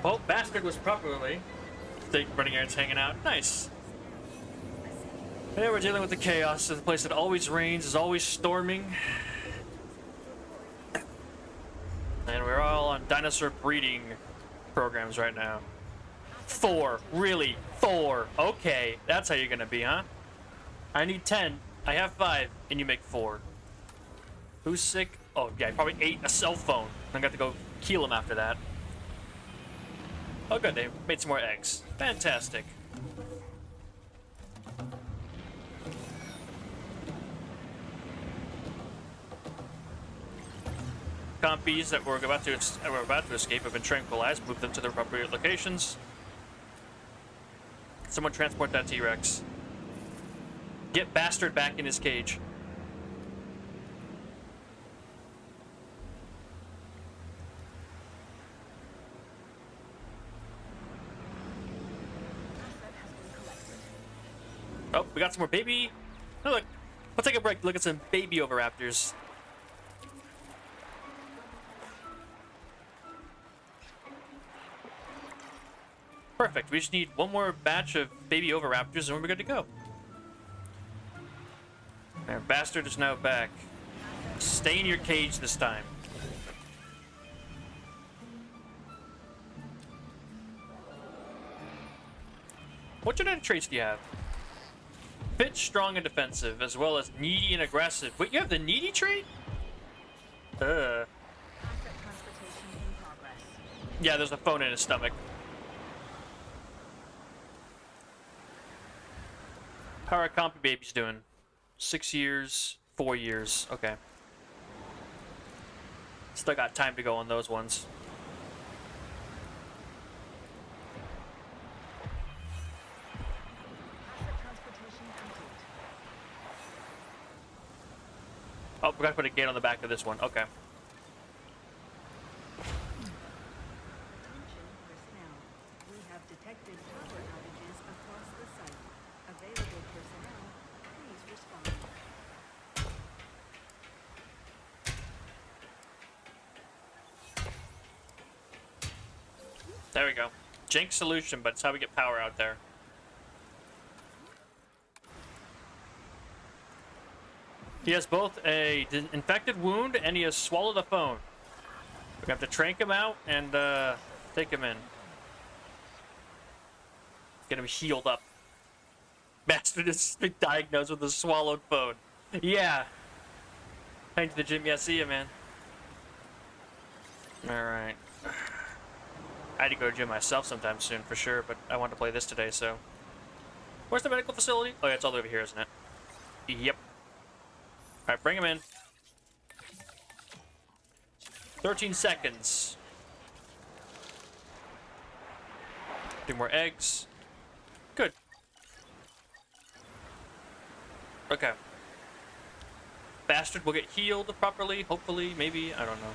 Well, Bastard was properly running errands, hanging out. Nice. Yeah, we're dealing with the chaos of the place that always rains, is always storming. And we're all on dinosaur breeding programs right now. 4. Really? 4. Okay, that's how you're gonna be, huh? I need 10. I have 5, and you make 4. Who's sick? Oh, yeah, probably ate a cell phone. I got to go kill him after that. Oh, good, they made some more eggs. Fantastic. Compies that we're about to escape have been tranquilized. Move them to their appropriate locations. Someone transport that T-Rex. Get Bastard back in his cage. Oh, we got some more baby. Oh, look. We'll take a break. Look at some baby Oviraptors. Perfect. We just need one more batch of baby Oviraptors and we're good to go. Our Bastard is now back. Stay in your cage this time. What genetic traits do you have? Fit, strong, and defensive, as well as needy and aggressive. Wait, you have the needy trait? Asset transportation in progress. Yeah, there's a phone in his stomach. How are compy babies doing? 6 years, 4 years. Okay. Still got time to go on those ones. Asset transportation complete. Oh, we gotta put a gate on the back of this one. Okay. Attention personnel. There we go. Jank solution, but it's how we get power out there. He has both a infected wound and he has swallowed a phone. We have to trank him out and take him in. Get him healed up. Bastard has been diagnosed with a swallowed phone. Yeah. Heading to the gym. Yeah, see ya, man. Alright. I had to go to the gym myself sometime soon, for sure, but I wanted to play this today, so... Where's the medical facility? Oh, yeah, it's all over here, isn't it? Yep. Alright, bring him in. 13 seconds. 2 more eggs. Good. Okay. Bastard will get healed properly, hopefully, maybe, I don't know.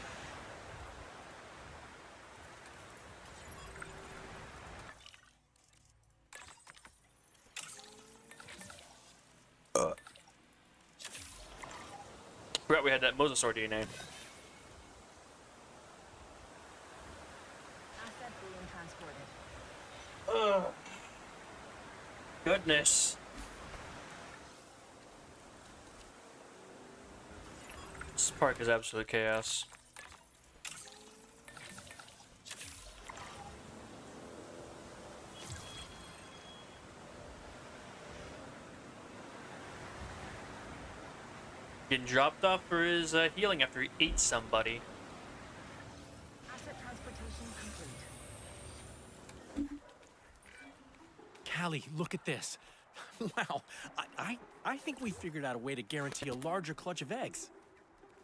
Forgot we had that Mosasaur DNA. Asset being transported. Ugh. Goodness. This park is absolute chaos. Getting dropped off for his healing after he ate somebody. Asset transportation complete. Callie, look at this. Wow, I think we figured out a way to guarantee a larger clutch of eggs.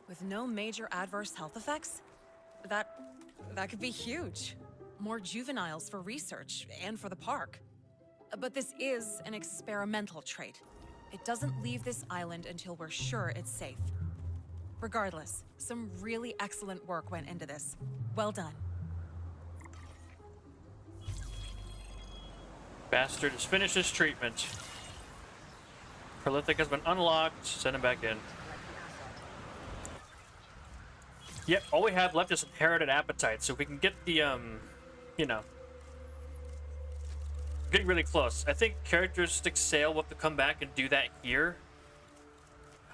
With no major adverse health effects? That could be huge. More juveniles for research and for the park. But this is an experimental trait. It doesn't leave this island until we're sure it's safe. Regardless, some really excellent work went into this. Well done. Bastard has finished his treatment. Prolific has been unlocked. Send him back in. Yep, all we have left is inherited appetite, so if we can get the, you know, getting really close. I think characteristic sale will have to come back and do that here.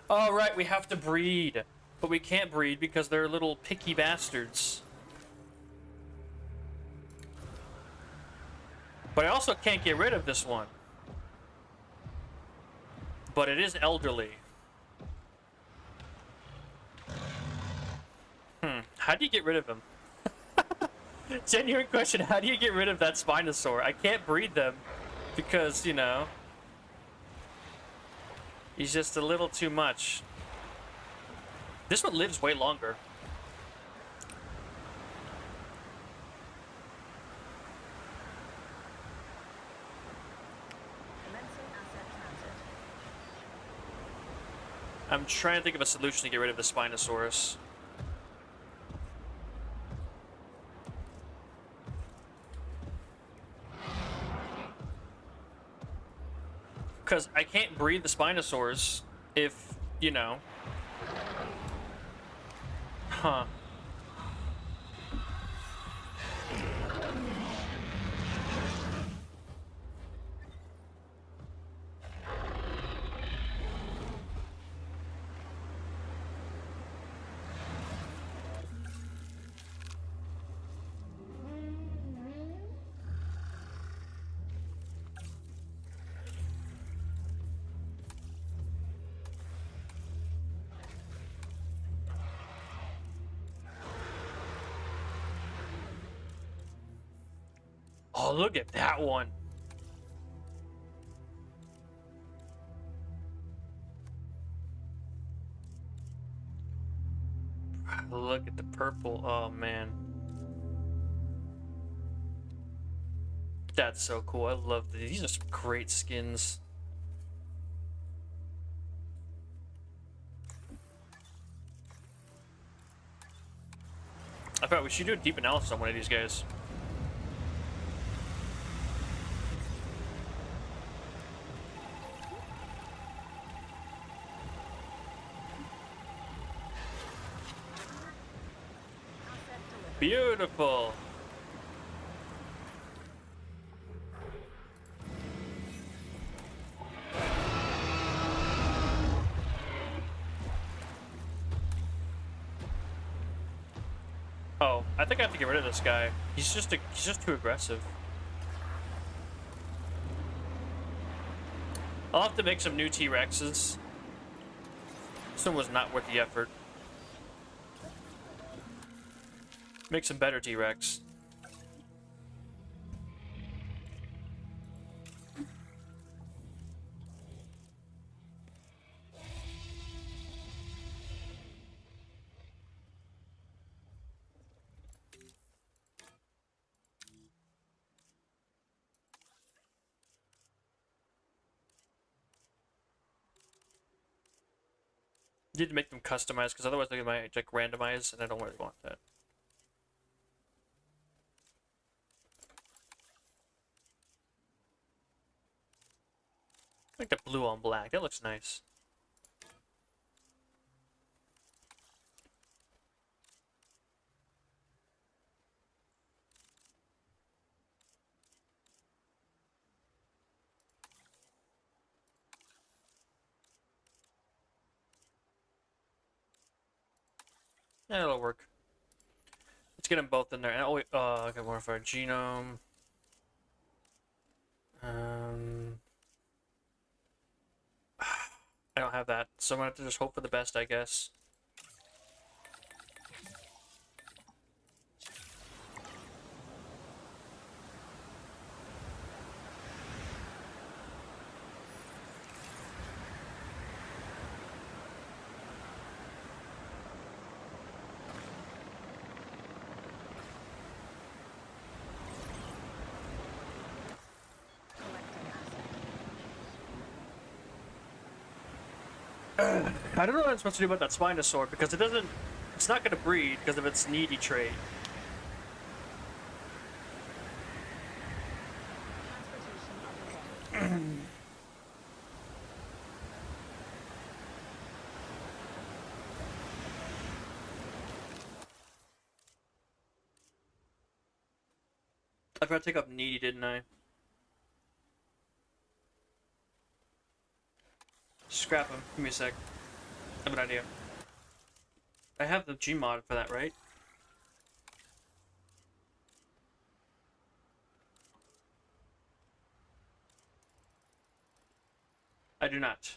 Oh, right, we have to breed. But we can't breed because they're little picky bastards. But I also can't get rid of this one. But it is elderly. How do you get rid of him? Genuine question, how do you get rid of that Spinosaur? I can't breed them because, you know, he's just a little too much. This one lives way longer. Commencing asset transit. I'm trying to think of a solution to get rid of the Spinosaurus. Because I can't breed the Spinosaurs if, you know. Huh. Oh, look at that one. Look at the purple. Oh, man. That's so cool. I love these. These are some great skins. I thought we should do a deep analysis on one of these guys. Beautiful. I think I have to get rid of this guy. He's just too aggressive. I'll have to make some new T-Rexes. This one was not worth the effort. Make some better T-Rex. Need to make them customized because otherwise they might like randomize, and I don't really want that. I like the blue on black. That looks nice. Yeah, that'll work. Let's get them both in there. And, oh wait, I got more for our genome. I don't have that, so I'm gonna have to just hope for the best, I guess. I don't know what I'm supposed to do about that Spinosaur because it's not gonna breed because of its needy trait. I forgot to take up needy, didn't I? Scrap him. Give me a sec. I have an idea. I have the Gmod for that, right? I do not.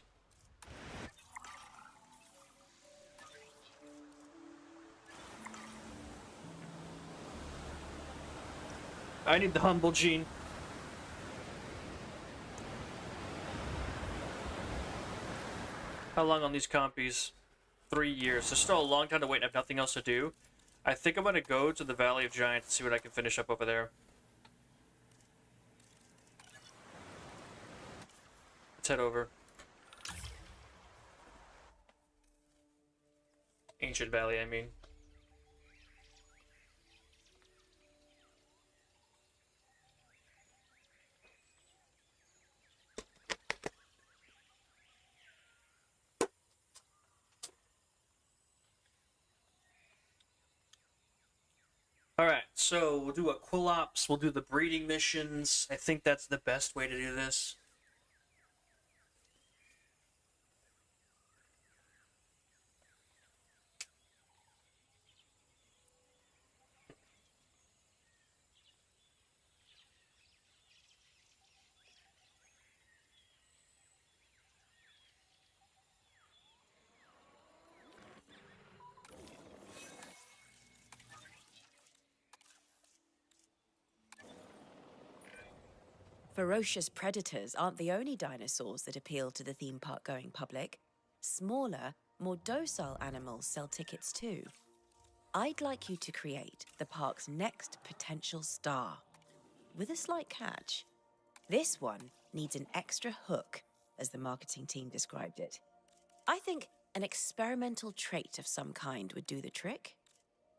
I need the humble gene. How long on these compies? 3 years. There's still a long time to wait and I have nothing else to do. I think I'm gonna go to the Valley of Giants and see what I can finish up over there. Let's head over. Ancient Valley, I mean. Alright, so we'll do a Quilops, we'll do the breeding missions. I think that's the best way to do this. Ferocious predators aren't the only dinosaurs that appeal to the theme park going public. Smaller, more docile animals sell tickets too. I'd like you to create the park's next potential star. With a slight catch. This one needs an extra hook, as the marketing team described it. I think an experimental trait of some kind would do the trick.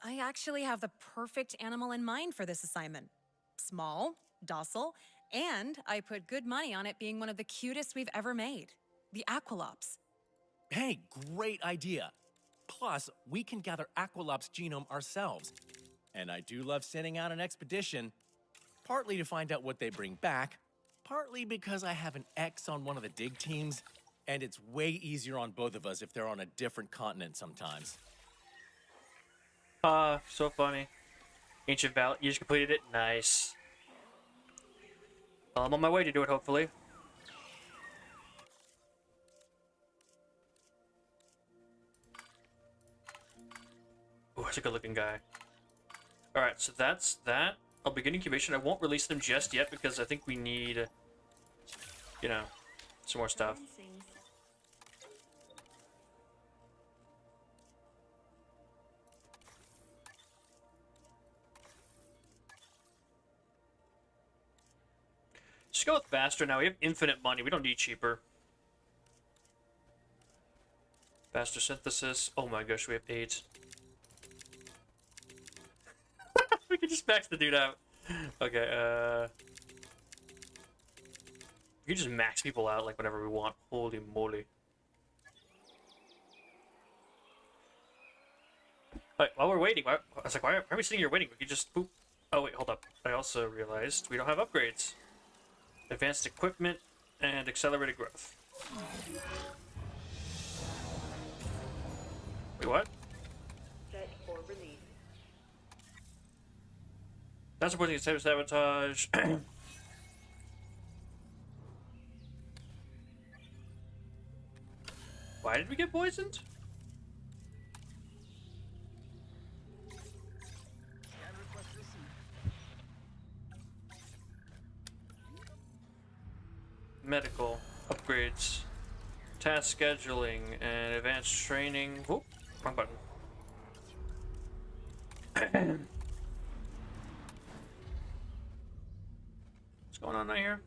I actually have the perfect animal in mind for this assignment. Small, docile, and I put good money on it being one of the cutest we've ever made. The Aquilops. Hey, great idea. Plus, we can gather Aquilops' genome ourselves. And I do love sending out an expedition, partly to find out what they bring back, partly because I have an X on one of the dig teams, and it's way easier on both of us if they're on a different continent sometimes. So funny. Ancient Valley. You just completed it? Nice. Well, I'm on my way to do it, hopefully. Ooh, that's a good looking guy. Alright, so that's that. I'll begin incubation. I won't release them just yet because I think we need, you know, some more stuff. Commencing Just go with faster now. We have infinite money. We don't need cheaper. Faster synthesis. Oh my gosh, we have 8. We can just max the dude out. Okay, we can just max people out like whenever we want. Holy moly. Wait, while we're waiting, I was like, why are we sitting here waiting? We could just boop. Oh wait, hold up. I also realized we don't have upgrades. Advanced equipment and accelerated growth. Wait, what? set for release. That's supposed to sabotage. Why did we get poisoned? Medical upgrades, task scheduling, and advanced training. Whoop, wrong button. What's going on right here?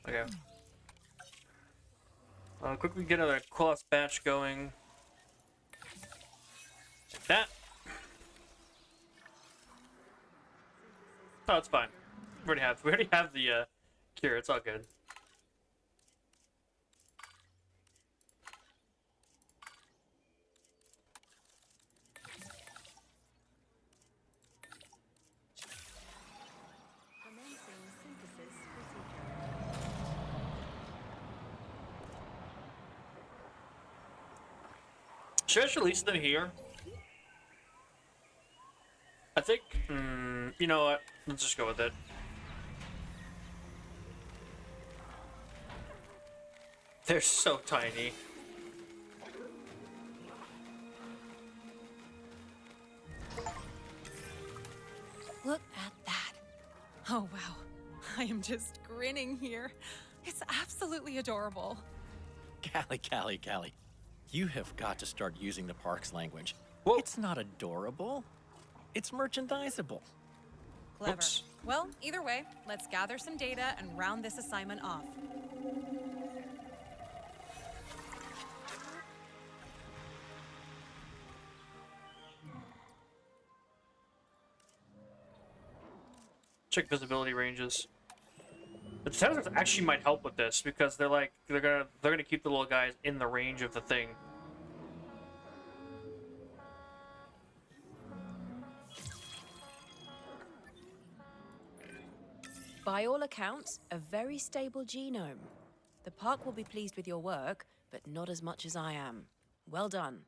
Okay. Quickly get another cloth batch going. Like that. Oh, it's fine. We already have the cure. It's all good. Commencing synthesis procedure. Should I just release them here? I think. You know what? Let's just go with it. They're so tiny. Look at that. Oh, wow. I am just grinning here. It's absolutely adorable. Callie. You have got to start using the park's language. Whoa. It's not adorable. It's merchandisable. Clever. Oops. Well, either way, let's gather some data and round this assignment off. Check visibility ranges. The detectors actually might help with this because they're gonna keep the little guys in the range of the thing. By all accounts, a very stable genome. The park will be pleased with your work, but not as much as I am. Well done.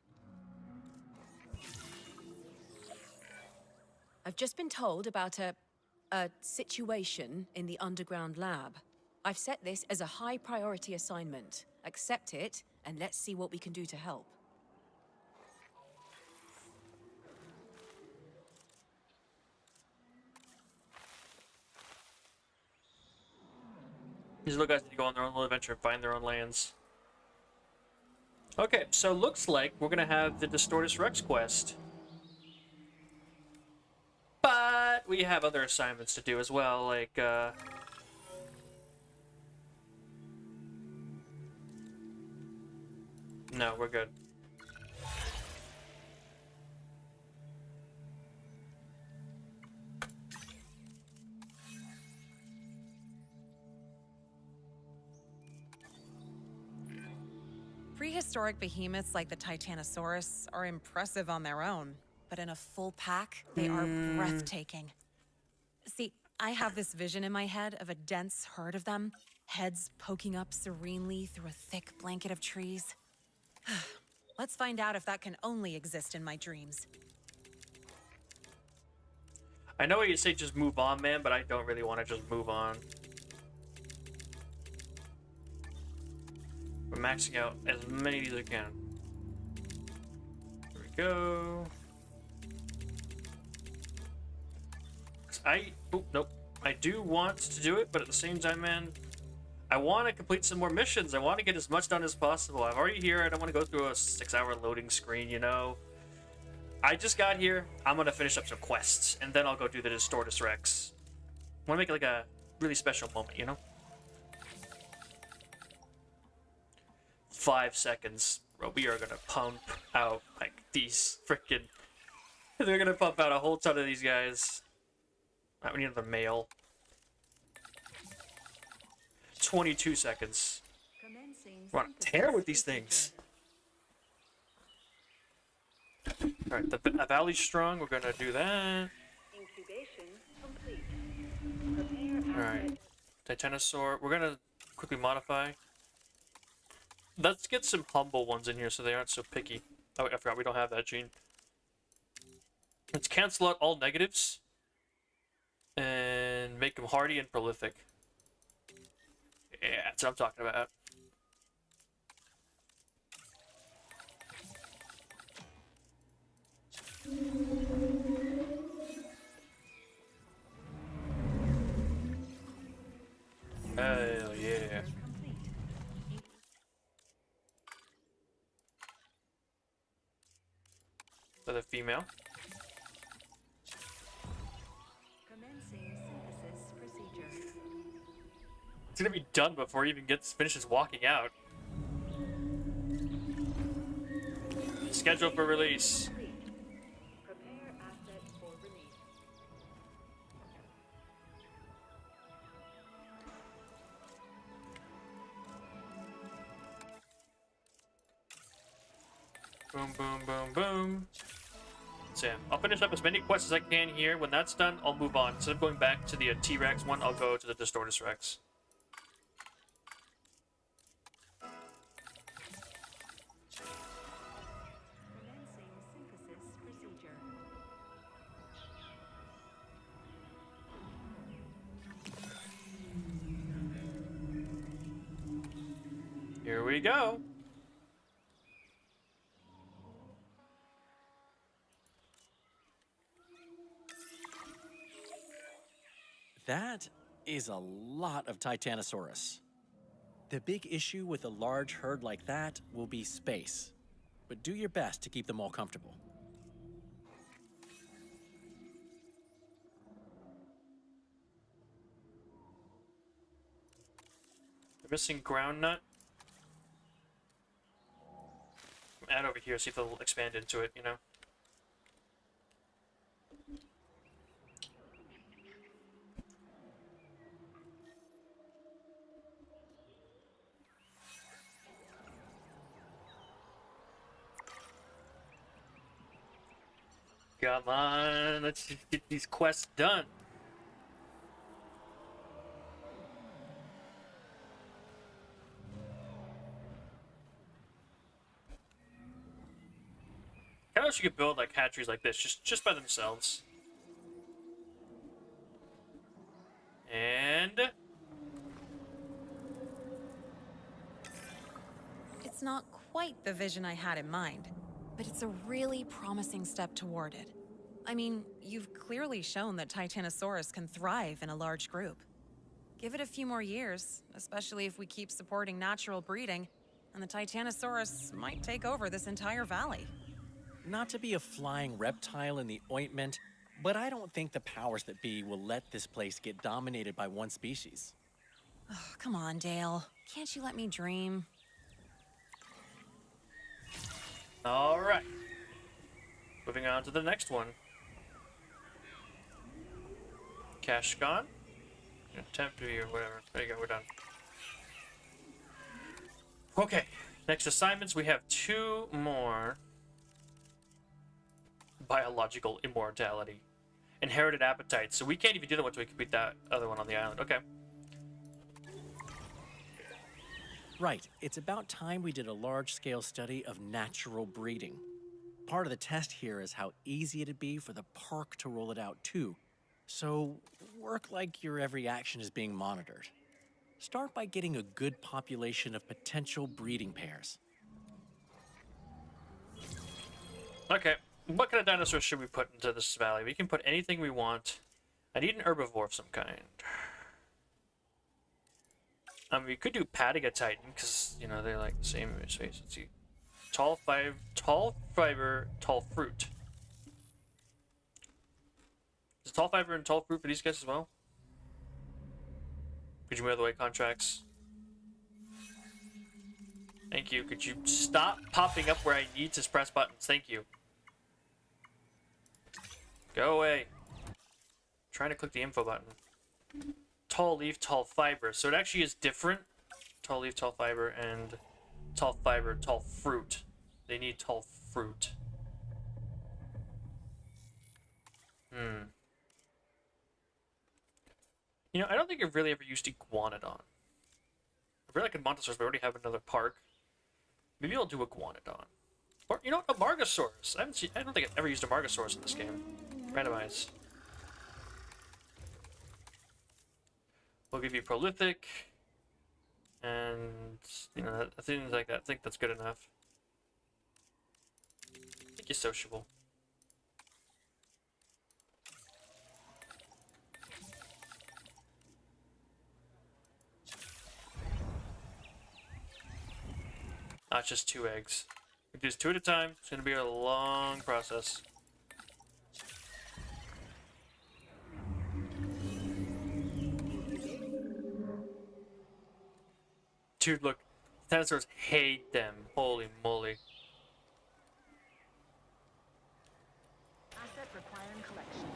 I've just been told about a situation in the underground lab. I've set this as a high priority assignment. Accept it, and let's see what we can do to help. These little guys need to go on their own little adventure and find their own lands. Okay, so looks like we're gonna have the Distortus Rex quest. But we have other assignments to do as well, like, no, we're good. Prehistoric behemoths like the Titanosaurus are impressive on their own, but in a full pack, they are breathtaking. See, I have this vision in my head of a dense herd of them, heads poking up serenely through a thick blanket of trees. Let's find out if that can only exist in my dreams. I know what you say, just move on, man, but I don't really want to just move on. We're maxing out as many as I can. There we go. Nope. I do want to do it, but at the same time, man, I want to complete some more missions. I want to get as much done as possible. I'm already here. I don't want to go through a 6-hour loading screen, you know? I just got here. I'm going to finish up some quests, and then I'll go do the Distortus Rex. I want to make it like a really special moment, you know? 5 seconds, bro. We are going to pump out, like, these freaking... They're going to pump out a whole ton of these guys. Alright, we need another male. 22 seconds. We're on a tear with these things. Alright, the Valley's strong. We're gonna do that. Incubation complete. Prepare Alright. Titanosaur. We're gonna quickly modify. Let's get some humble ones in here so they aren't so picky. Oh, I forgot we don't have that gene. Let's cancel out all negatives. And make them hardy and prolific. Yeah, that's what I'm talking about. Hell yeah. Another female. Commencing synthesis procedure. It's gonna be done before he even finishes walking out. Scheduled for release. Complete. Prepare asset for release. Boom, boom, boom, boom. So yeah, I'll finish up as many quests as I can here. When that's done, I'll move on. Instead of going back to the T-Rex one, I'll go to the Distortus Rex. Commencing synthesis procedure. Here we go. That is a lot of Titanosaurus. The big issue with a large herd like that will be space, but do your best to keep them all comfortable. They're missing ground nut. Add over here, see if they'll expand into it, you know? Come on, let's just get these quests done. I wish you could build like hatcheries like this, just by themselves. And It's not quite the vision I had in mind, but it's a really promising step toward it. I mean, you've clearly shown that Titanosaurus can thrive in a large group. Give it a few more years, especially if we keep supporting natural breeding, and the Titanosaurus might take over this entire valley. Not to be a flying reptile in the ointment, but I don't think the powers that be will let this place get dominated by one species. Oh, come on, Dale. Can't you let me dream? all right, moving on to the next one. Cash gone. Attempt to or whatever. There you go. We're done. Okay. Next assignments. We have 2 more. Biological immortality. Inherited appetite. So we can't even do that until we complete that other one on the island. Okay. Right, it's about time we did a large-scale study of natural breeding. Part of the test here is how easy it'd be for the park to roll it out too. So, work like your every action is being monitored. Start by getting a good population of potential breeding pairs. Okay, what kind of dinosaurs should we put into this valley? We can put anything we want. I need an herbivore of some kind. We could do Patagotitan, because, you know, they're like the same space. Let's see. Tall fiber, tall fruit. Is tall fiber and tall fruit for these guys as well? Could you move out of the way, contracts? Thank you. Could you stop popping up where I need to press buttons? Thank you. Go away. I'm trying to click the info button. Tall leaf, tall fiber. So it actually is different. Tall leaf, tall fiber, and tall fiber, tall fruit. They need tall fruit. You know, I don't think I've really ever used Iguanodon. I really like in Montosaurus, we already have another park. Maybe I'll do Iguanodon. Or, you know what, a Margosaurus. I don't think I've ever used a Margosaurus in this game. Randomize. We'll give you prolific. And, you know, things like that. I think that's good enough. I think you're sociable. Not just 2 eggs. We do this 2 at a time. It's gonna be a long process. Dude, look. Dinosaurs hate them. Holy moly. Asset requiring collection.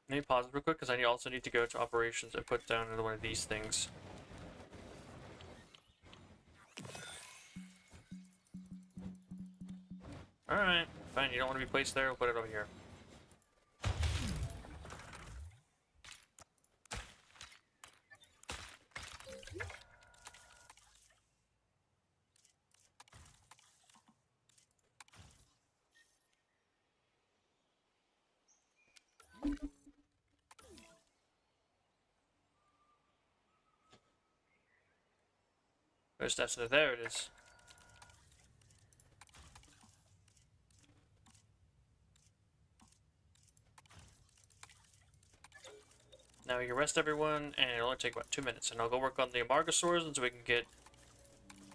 Let me pause real quick because I also need to go to operations and put down another one of these things. Alright, fine. You don't want to be placed there, we'll put it over here. Where's that? So there it is. Now we can rest everyone, and it'll only take about 2 minutes. And I'll go work on the Amargasaurs so we can get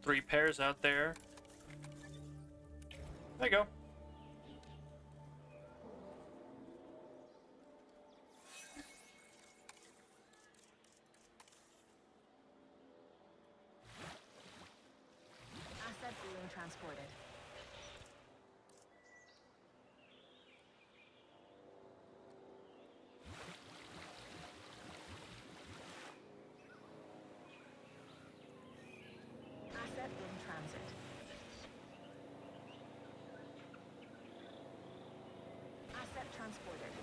3 pairs out there. There you go. Asset being transported. Asset in transit. Asset transported.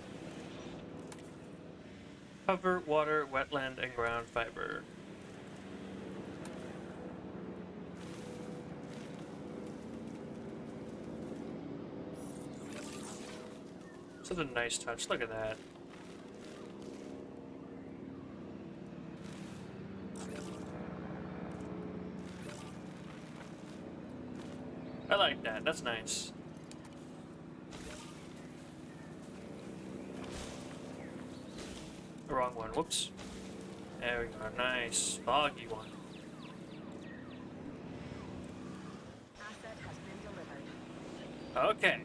Cover, water, wetland, and ground fiber. Such a nice touch. Look at that. I like that. That's nice. The wrong one. Whoops. There we go. Nice. Foggy one. Asset has been delivered. Okay.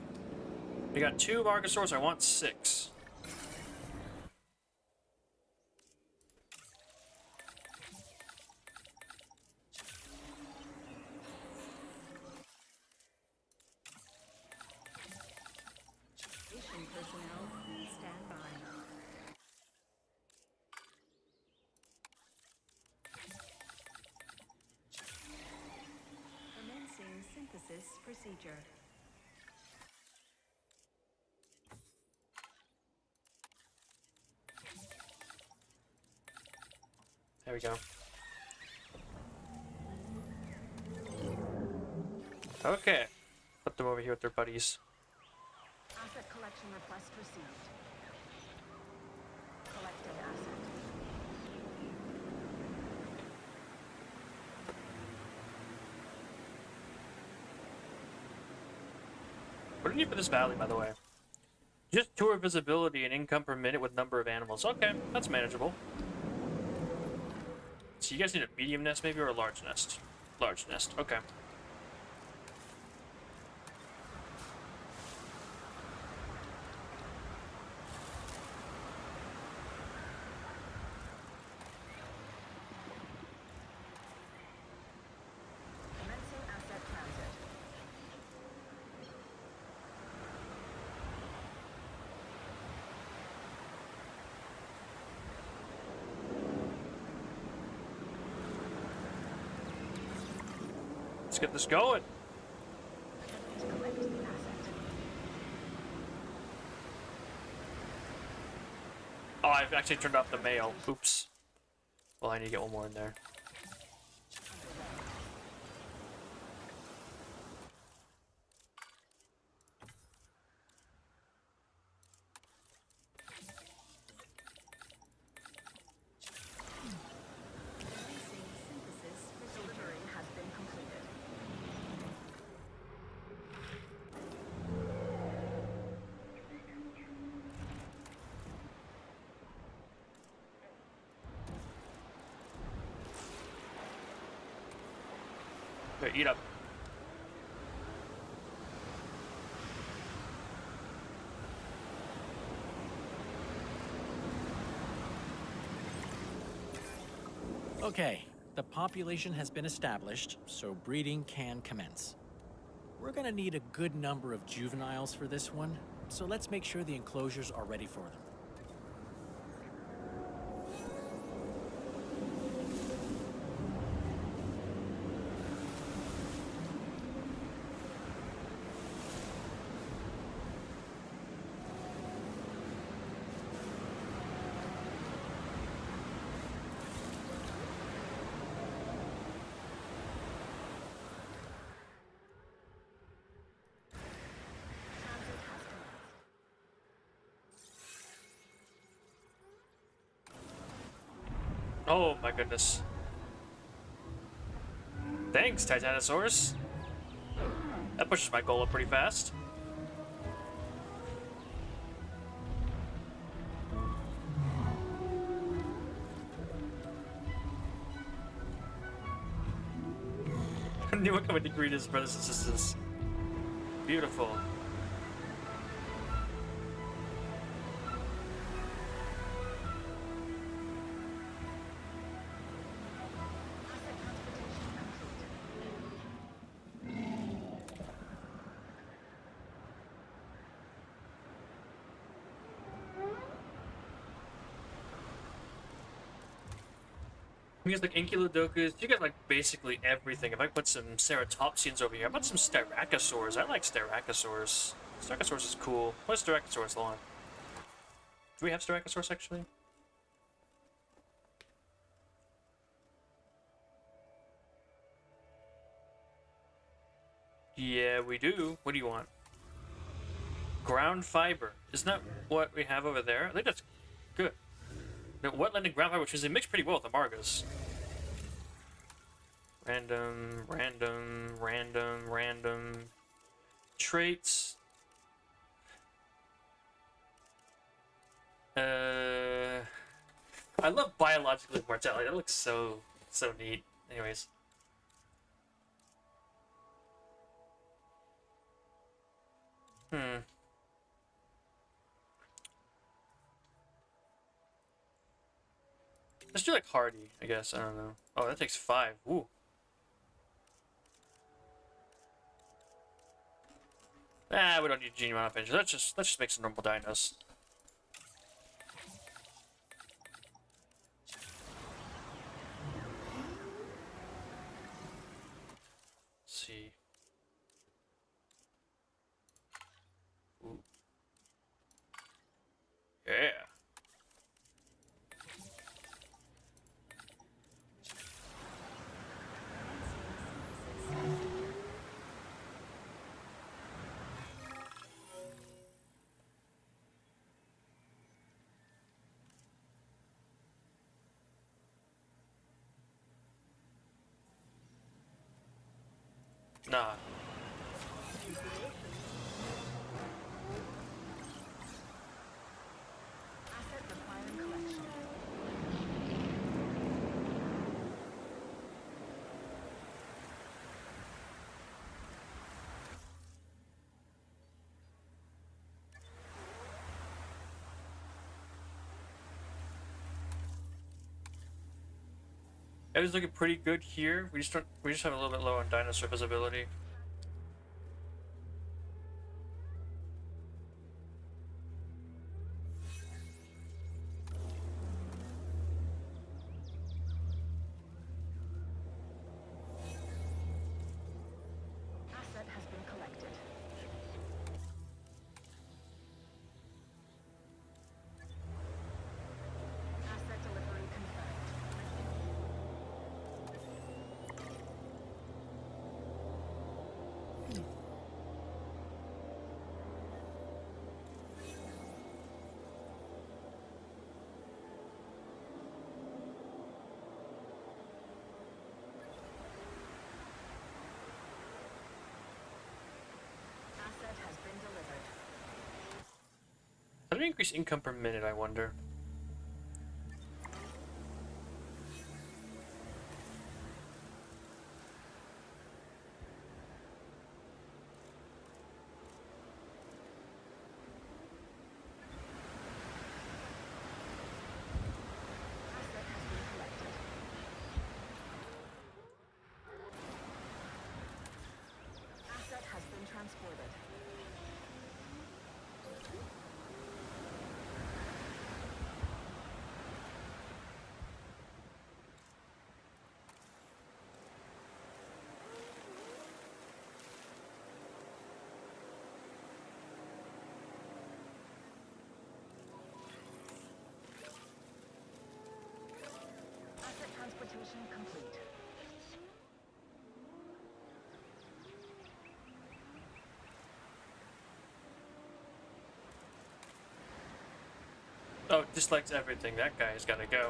We got 2 Margosaurs. I want 6. Station personnel, stand by. Commencing synthesis procedure. There we go. Okay. Put them over here with their buddies. Asset collection request received. Collecting asset. What do you need for this valley, by the way? Just tour visibility and income per minute with number of animals. Okay, that's manageable. So you guys need a medium nest maybe, or a large nest? Large nest, okay. Commencing asset transit. Let's get this going. To collect the asset. Oh, I've actually turned off the mail. Oops. Well, I need to get one more in there. Synthesis for delivery has been completed. Here, eat up. Okay, the population has been established, so breeding can commence. We're gonna need a good number of juveniles for this one, so let's make sure the enclosures are ready for them. Transit has commenced. Oh my goodness. Thanks, Titanosaurus. That pushes my goal up pretty fast. Knew it coming to greet his brothers and sisters. Beautiful. Asset transportation complete. You guys like Ankylodokus, you guys like basically everything. If I put some ceratopsians over here, how about some Styracosaurs? I like Styracosaurs. Styracosaurs is cool. What's Styracosaurs on? Do we have Styracosaurs actually? Yeah, we do. What do you want? Ground fiber. Isn't that what we have over there? I think that's good. No, wetland and ground fiber, which is it mixed pretty well with the Amargas. Random, random, random, random. Traits. I love biological immortality. That looks so neat. Anyways. Let's do like Hardy, I guess. I don't know. Oh, that takes 5. Ooh. Ah, we don't need genie amount of engine. Let's just make some normal dinos. Let's see. Ooh. Yeah. Nah. Asset requiring collection. Everything's looking pretty good here. We just have a little bit low on dinosaur visibility. Asset has been collected. Asset delivery confirmed. Asset has been delivered. How do we increase income per minute, I wonder? Asset has been collected. Asset has been transported. Asset transportation complete. Oh, dislikes everything. That guy's gotta go.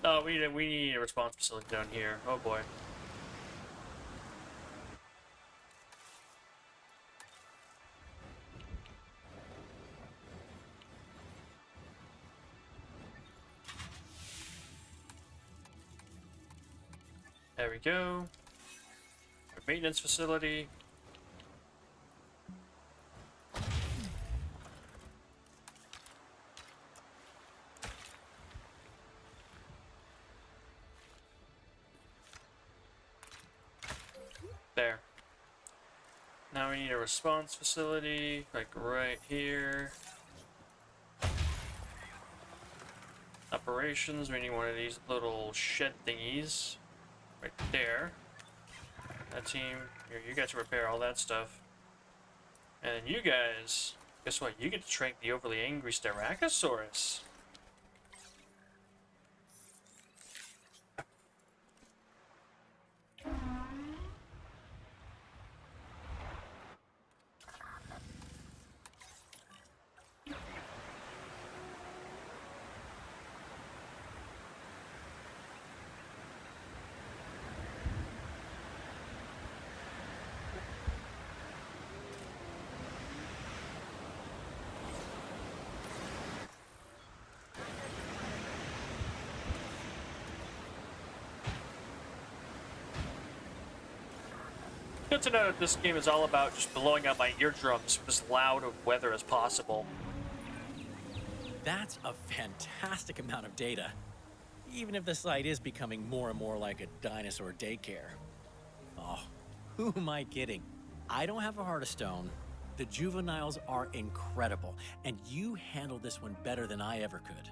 Oh, we need a response facility down here. Oh boy. There we go. Our maintenance facility. There. Now we need a response facility, like right here. Operations, we need one of these little shed thingies. Right there. That team, here, you guys repair all that stuff. And you guys, guess what? You get to train the overly angry Styracosaurus. Good to know that this game is all about just blowing out my eardrums with as loud of weather as possible. That's a fantastic amount of data, even if the site is becoming more and more like a dinosaur daycare. Oh, who am I kidding? I don't have a heart of stone. The juveniles are incredible, and you handled this one better than I ever could.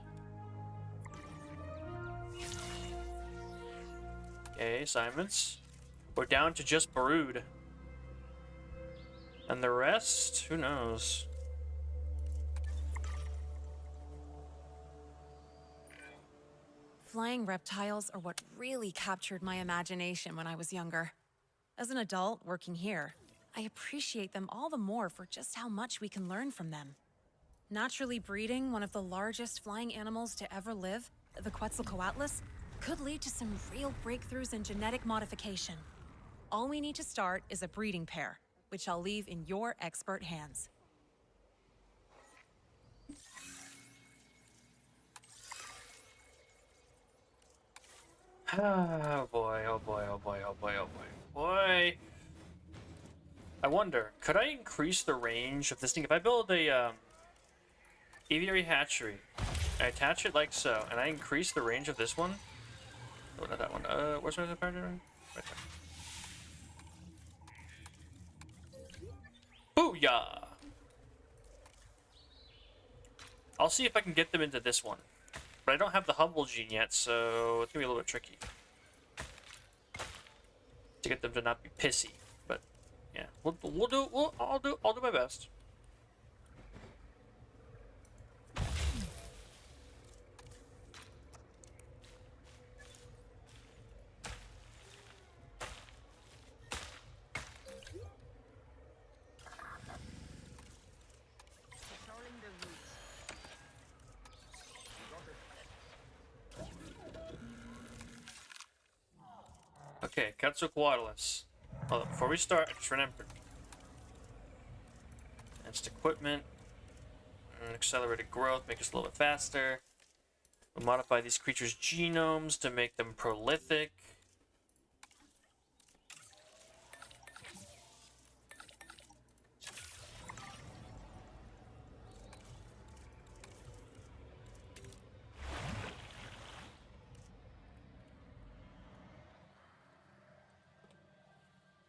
Okay, assignments. We're down to just Brood. And the rest, who knows? Flying reptiles are what really captured my imagination when I was younger. As an adult working here, I appreciate them all the more for just how much we can learn from them. Naturally breeding one of the largest flying animals to ever live, the Quetzalcoatlus, could lead to some real breakthroughs in genetic modification. All we need to start is a breeding pair, which I'll leave in your expert hands. Oh boy, oh boy, oh boy, oh boy, oh boy. Boy! I wonder, could I increase the range of this thing? If I build a, aviary hatchery, I attach it like so, and I increase the range of this one? Oh, not that one. Where's my other partner? Right there. Booyah! I'll see if I can get them into this one. But I don't have the Humble gene yet, so it's gonna be a little bit tricky to get them to not be pissy. But yeah, I'll do my best. Patrolling the route. Okay, Quetzalcoatlus. Hold on, before we start, I just remembered. Advanced equipment. And accelerated growth, make us a little bit faster. We'll modify these creatures' genomes to make them prolific.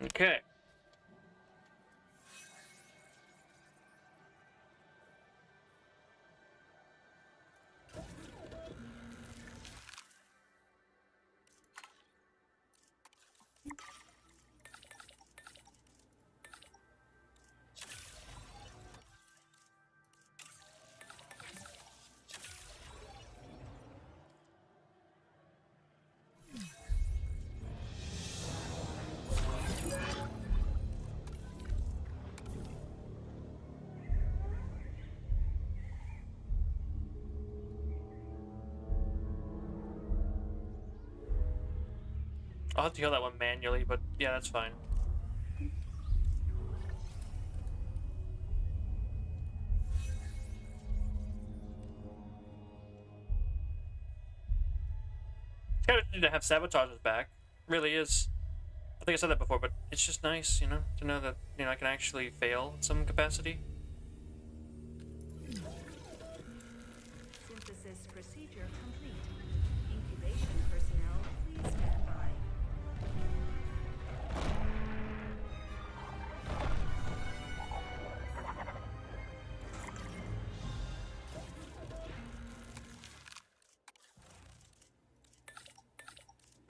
Okay. I'll have to heal that one manually, but yeah, that's fine. It's kind of neat to have sabotagers back. Really is. I think I said that before, but it's just nice, you know, to know that, you know, I can actually fail in some capacity. Synthesis procedure complete. Incubation personnel, please stand by.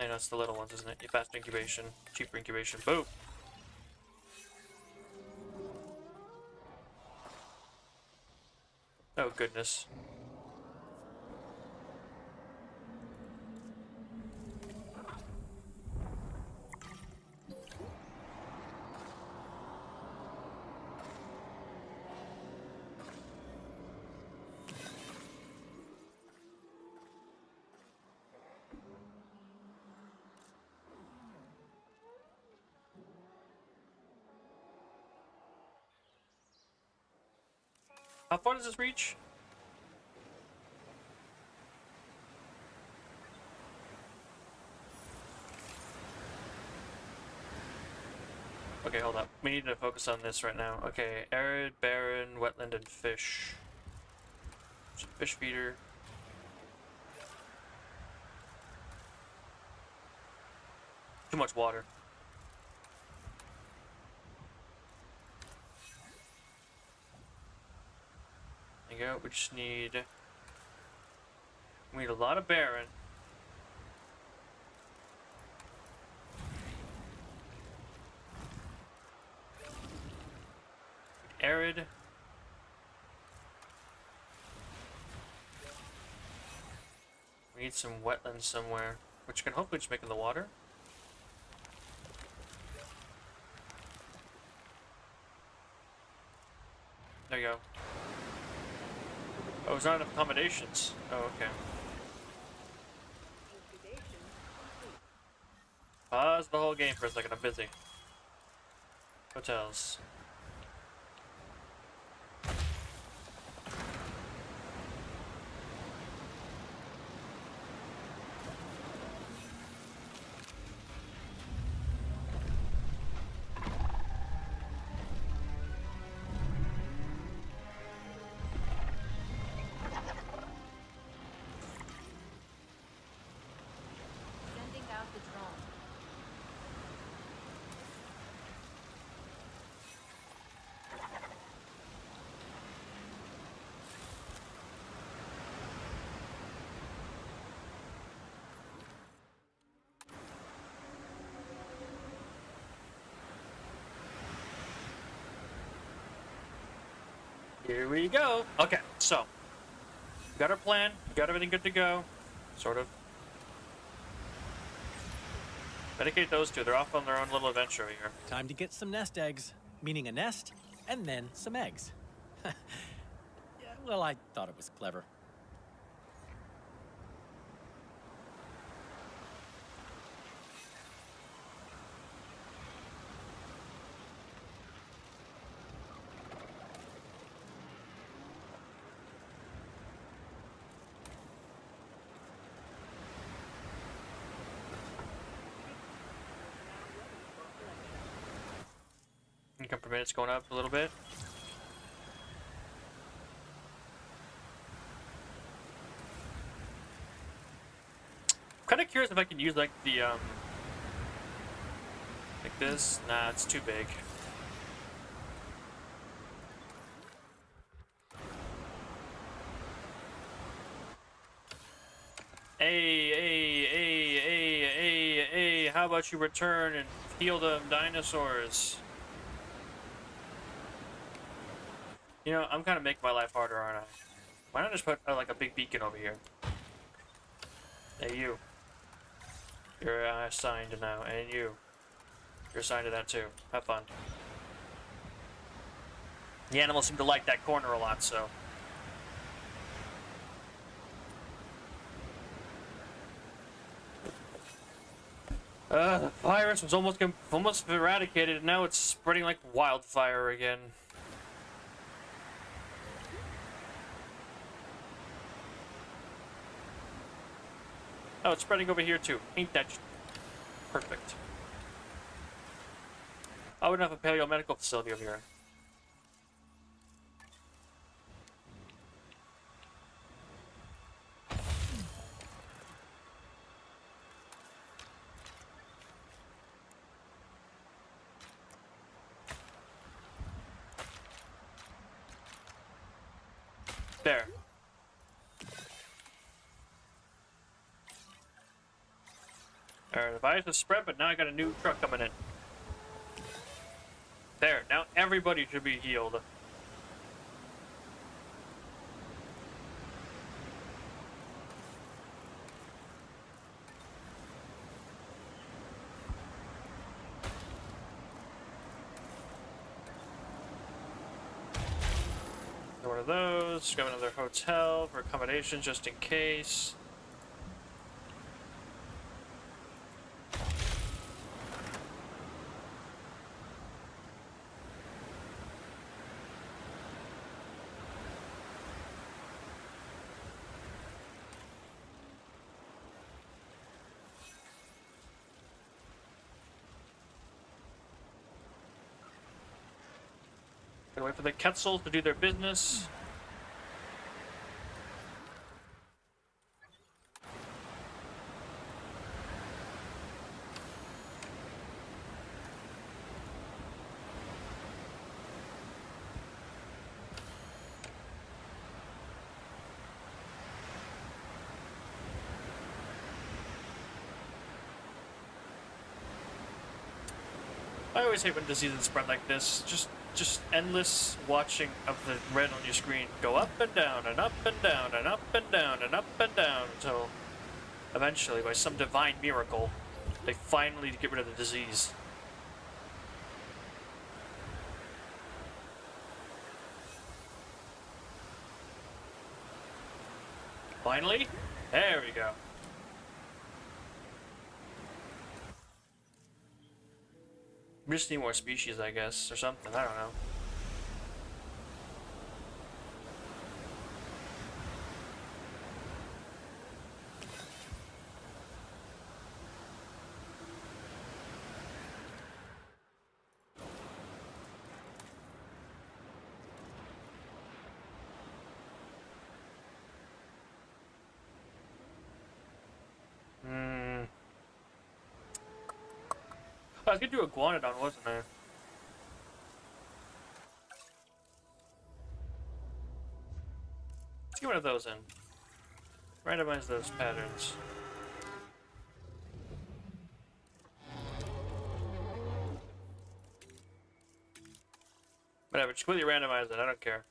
I know it's the little ones, isn't it? Faster incubation, cheaper incubation. Boom! Oh, goodness. How far does this reach? Okay, hold up. We need to focus on this right now. Okay, arid, barren, wetland, and fish. Fish feeder. Too much water. There you go. We just need. We need a lot of barren. Arid. We need some wetlands somewhere, which can hopefully just make in the water. There you go. Oh, there's not enough accommodations. Oh, okay. Incubation Pause the whole game for a second. I'm busy. Hotels. Sending out the drone. Here we go. Okay, so we got our plan. We got everything good to go. Sort of. Medicate those two. They're off on their own little adventure here. Time to get some nest eggs, meaning a nest, and then some eggs. Yeah, well, I thought it was clever. Income per minute's going up a little bit. I'm kind of curious if I can use like the like this. Nah, it's too big. Hey, how about you return and heal them dinosaurs? You know, I'm kind of making my life harder, aren't I? Why not just put like a big beacon over here? Hey, you. You're assigned now, and you. You're assigned to that too. Have fun. The animals seem to like that corner a lot, so. The virus was almost eradicated, and now it's spreading like wildfire again. Oh, it's spreading over here too. Ain't that perfect? I would have a paleomedical facility over here. There. Alright, the virus has spread, but now I got a new truck coming in. There, now everybody should be healed. One of those, grab another hotel for accommodations just in case. Gonna wait for the Quetzals to do their business. I always hate when diseases spread like this. Just endless watching of the red on your screen go up and down and up and down and up and down and up and down until eventually, by some divine miracle, they finally get rid of the disease. Finally? There we go. We just need more species, I guess, or something. I don't know. I was gonna do a Iguanodon, wasn't I? Let's get one of those in. Randomize those patterns. Whatever, just completely randomize it, I don't care.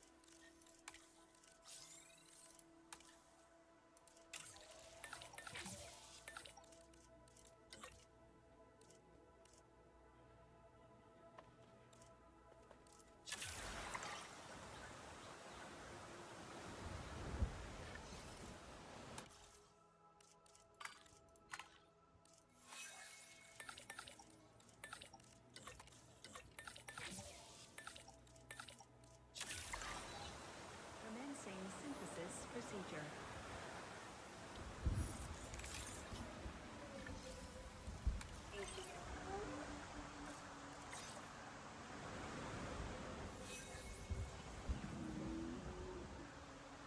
Commencing synthesis procedure.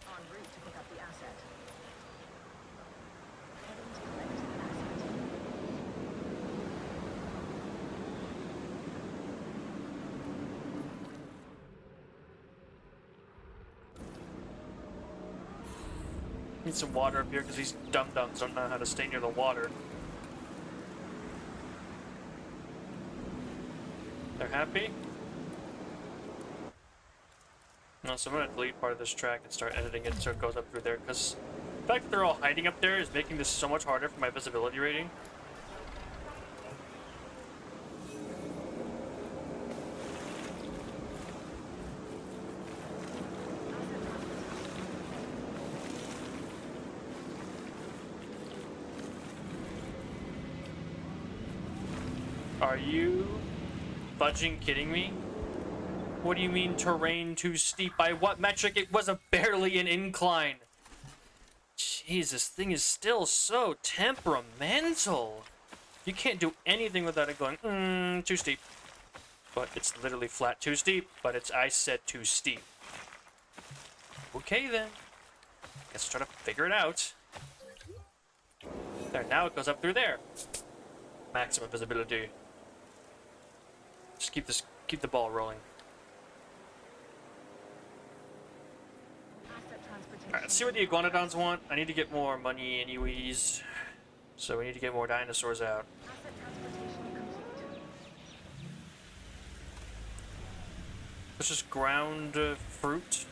En route to pick up the asset. Heading to collect the asset. Need some water up here because these dum-dums don't know how to stay near the water. They're happy? No, so I'm gonna delete part of this track and start editing it so it goes up through there, because the fact that they're all hiding up there is making this so much harder for my visibility rating. Are you fudging kidding me? What do you mean terrain too steep? By what metric? It was barely an incline. Jeez, this thing is still so temperamental. You can't do anything without it going, too steep. But it's literally flat too steep, but I said too steep. Okay then. Let's try to figure it out. There, now it goes up through there. Maximum visibility. Just keep the ball rolling. Asset transportation. Alright, let's see what the Iguanodons want. I need to get more money anyways. So we need to get more dinosaurs out. Asset transportation complete. Let's just ground fruit.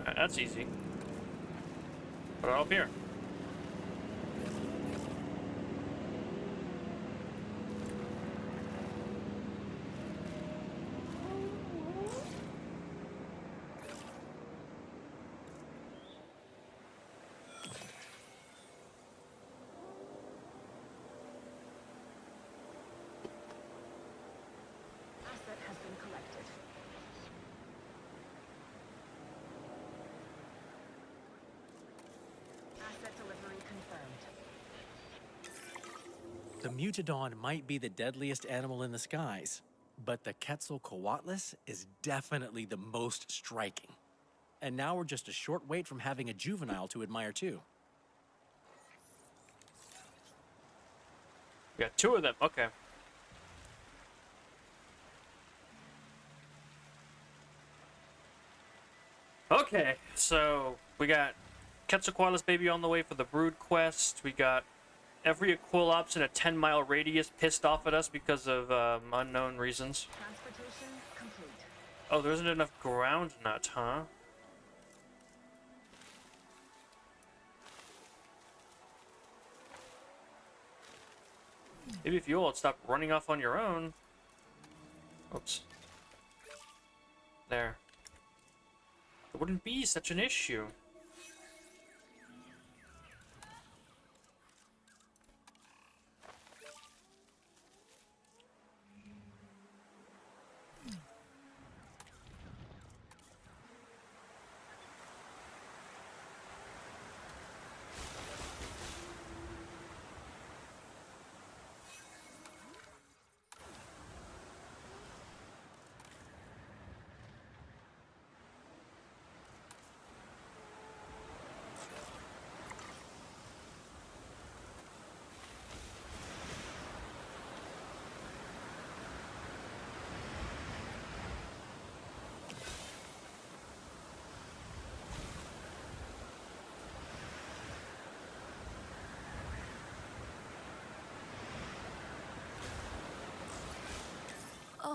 Alright, that's easy. Put it up here. Asset has been collected. Asset delivery confirmed. The Mutodon might be the deadliest animal in the skies, but the Quetzalcoatlus is definitely the most striking. And now we're just a short wait from having a juvenile to admire too. We got two of them. Okay. Okay, so we got Quetzalcoatlus baby on the way for the brood quest. We got every Aquilops in a 10-mile radius pissed off at us because of unknown reasons. Transportation complete. Oh, there isn't enough ground nut, huh? Maybe if you all had stopped running off on your own. Oops. There. It wouldn't be such an issue.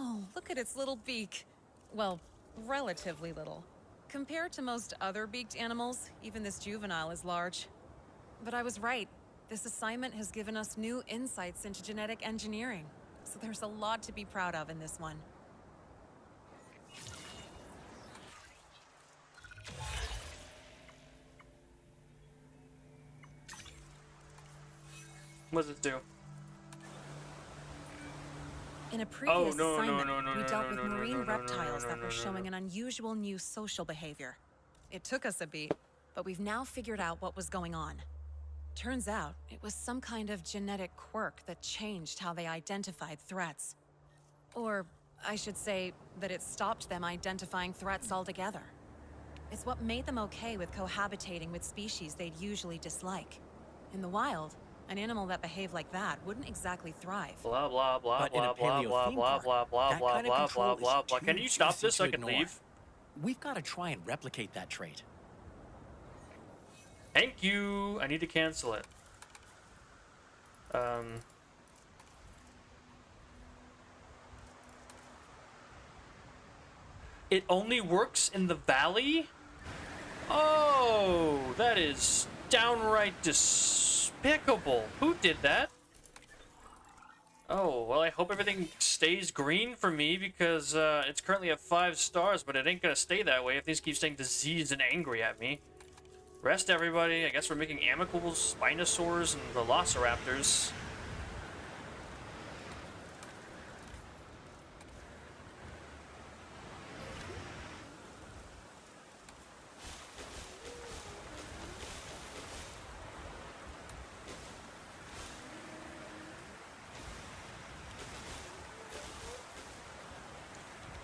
Oh, look at its little beak. Well, relatively little. Compared to most other beaked animals, even this juvenile is large. But I was right. This assignment has given us new insights into genetic engineering. So there's a lot to be proud of in this one. What does it do? In a previous no, assignment, no, we no, dealt no, with no, no, marine no, no, reptiles no, that no, were no, showing no. an unusual new social behavior. It took us a beat, but we've now figured out what was going on. Turns out, it was some kind of genetic quirk that changed how they identified threats. Or, I should say, that it stopped them identifying threats altogether. It's what made them okay with cohabitating with species they'd usually dislike. In the wild, an animal that behaved like that wouldn't exactly thrive. Blah blah blah But in blah a blah paleo blah theme blah park, blah blah that blah kind of blah control blah is blah. Can too you stop juicy this so I to can ignore. leave? We've got to try and replicate that trait. Thank you. I need to cancel it. It only works in the valley? Oh, that is downright despicable. Who did that? Oh, well, I hope everything stays green for me because it's currently at 5 stars, but it ain't gonna stay that way if these keep staying diseased and angry at me. Rest, everybody. I guess we're making amicable Spinosaurs and Velociraptors.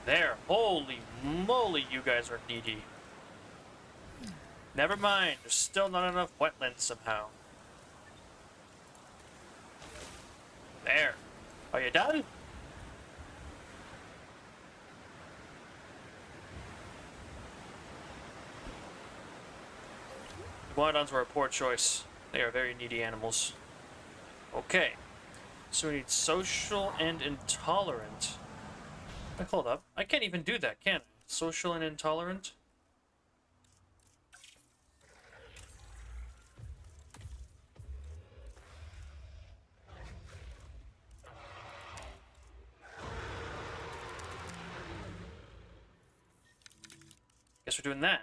There. Holy moly, you guys are needy. Never mind. There's still not enough wetlands somehow. There. Are you done? Iguanodons were a poor choice. They are very needy animals. Okay. So we need social and intolerant. Wait, hold up. I can't even do that, can I? Social and intolerant? Guess we're doing that.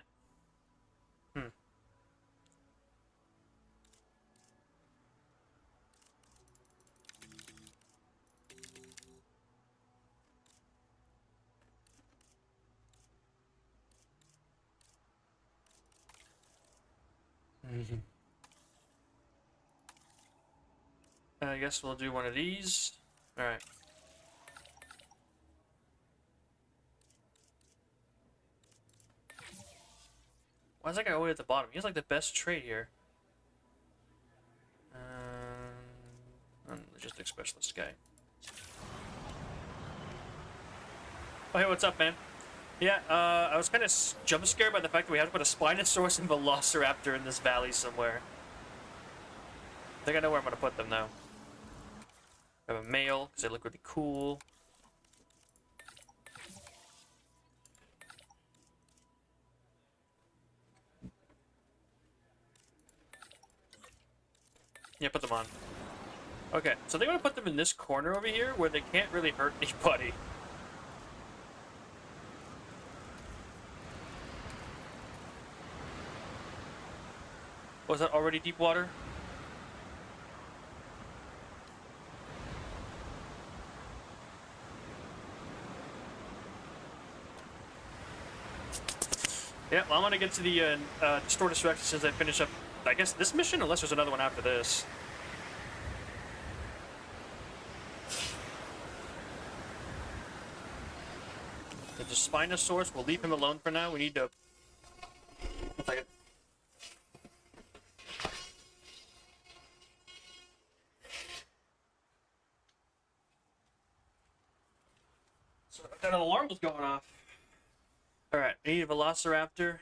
I guess we'll do one of these. Alright. Why is that guy always at the bottom? He has like the best trait here. Logistics specialist guy. Oh, hey, what's up, man? Yeah, I was kind of jump scared by the fact that we have to put a Spinosaurus and Velociraptor in this valley somewhere. I think I know where I'm gonna put them now. I have a male, because they look really cool. Yeah, put them on. Okay, so they want to put them in this corner over here where they can't really hurt anybody. Was that already deep water? Yeah, well, I'm gonna get to the Distortus Rex since I finish up, I guess, this mission, unless there's another one after this. The Spinosaurus, we'll leave him alone for now. We need to... One second. So that alarm was going off. Alright, we need a Velociraptor.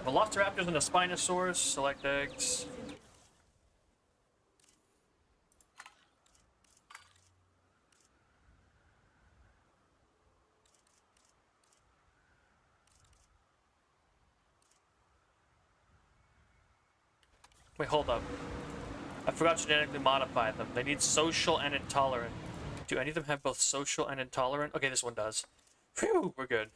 Velociraptors and a Spinosaurus. Select eggs. Wait, hold up. I forgot to genetically modify them. They need social and intolerant. Do any of them have both social and intolerant? Okay, this one does. Phew, we're good.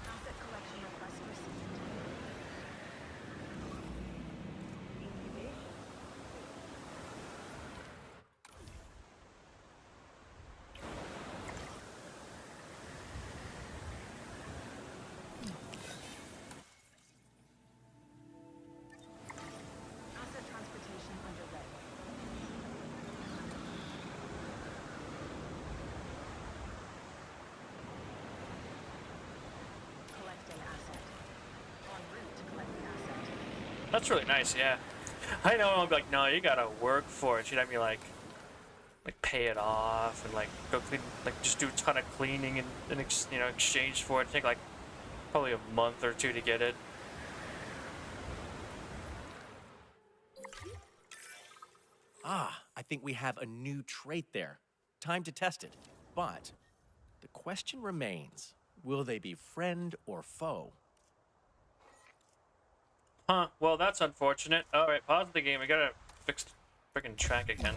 Asset collection request received. Asset transportation underway. Collecting asset. En route to collect the asset. That's really nice, yeah. I know I'll be like, no, you gotta work for it. She'd have me like pay it off and like go clean, like just do a ton of cleaning in exchange for it. Take like probably a month or two to get it. Ah, I think we have a new trait there. Time to test it. But the question remains, will they be friend or foe? Huh, well that's unfortunate. Alright, pause the game. We gotta fix the freaking track again.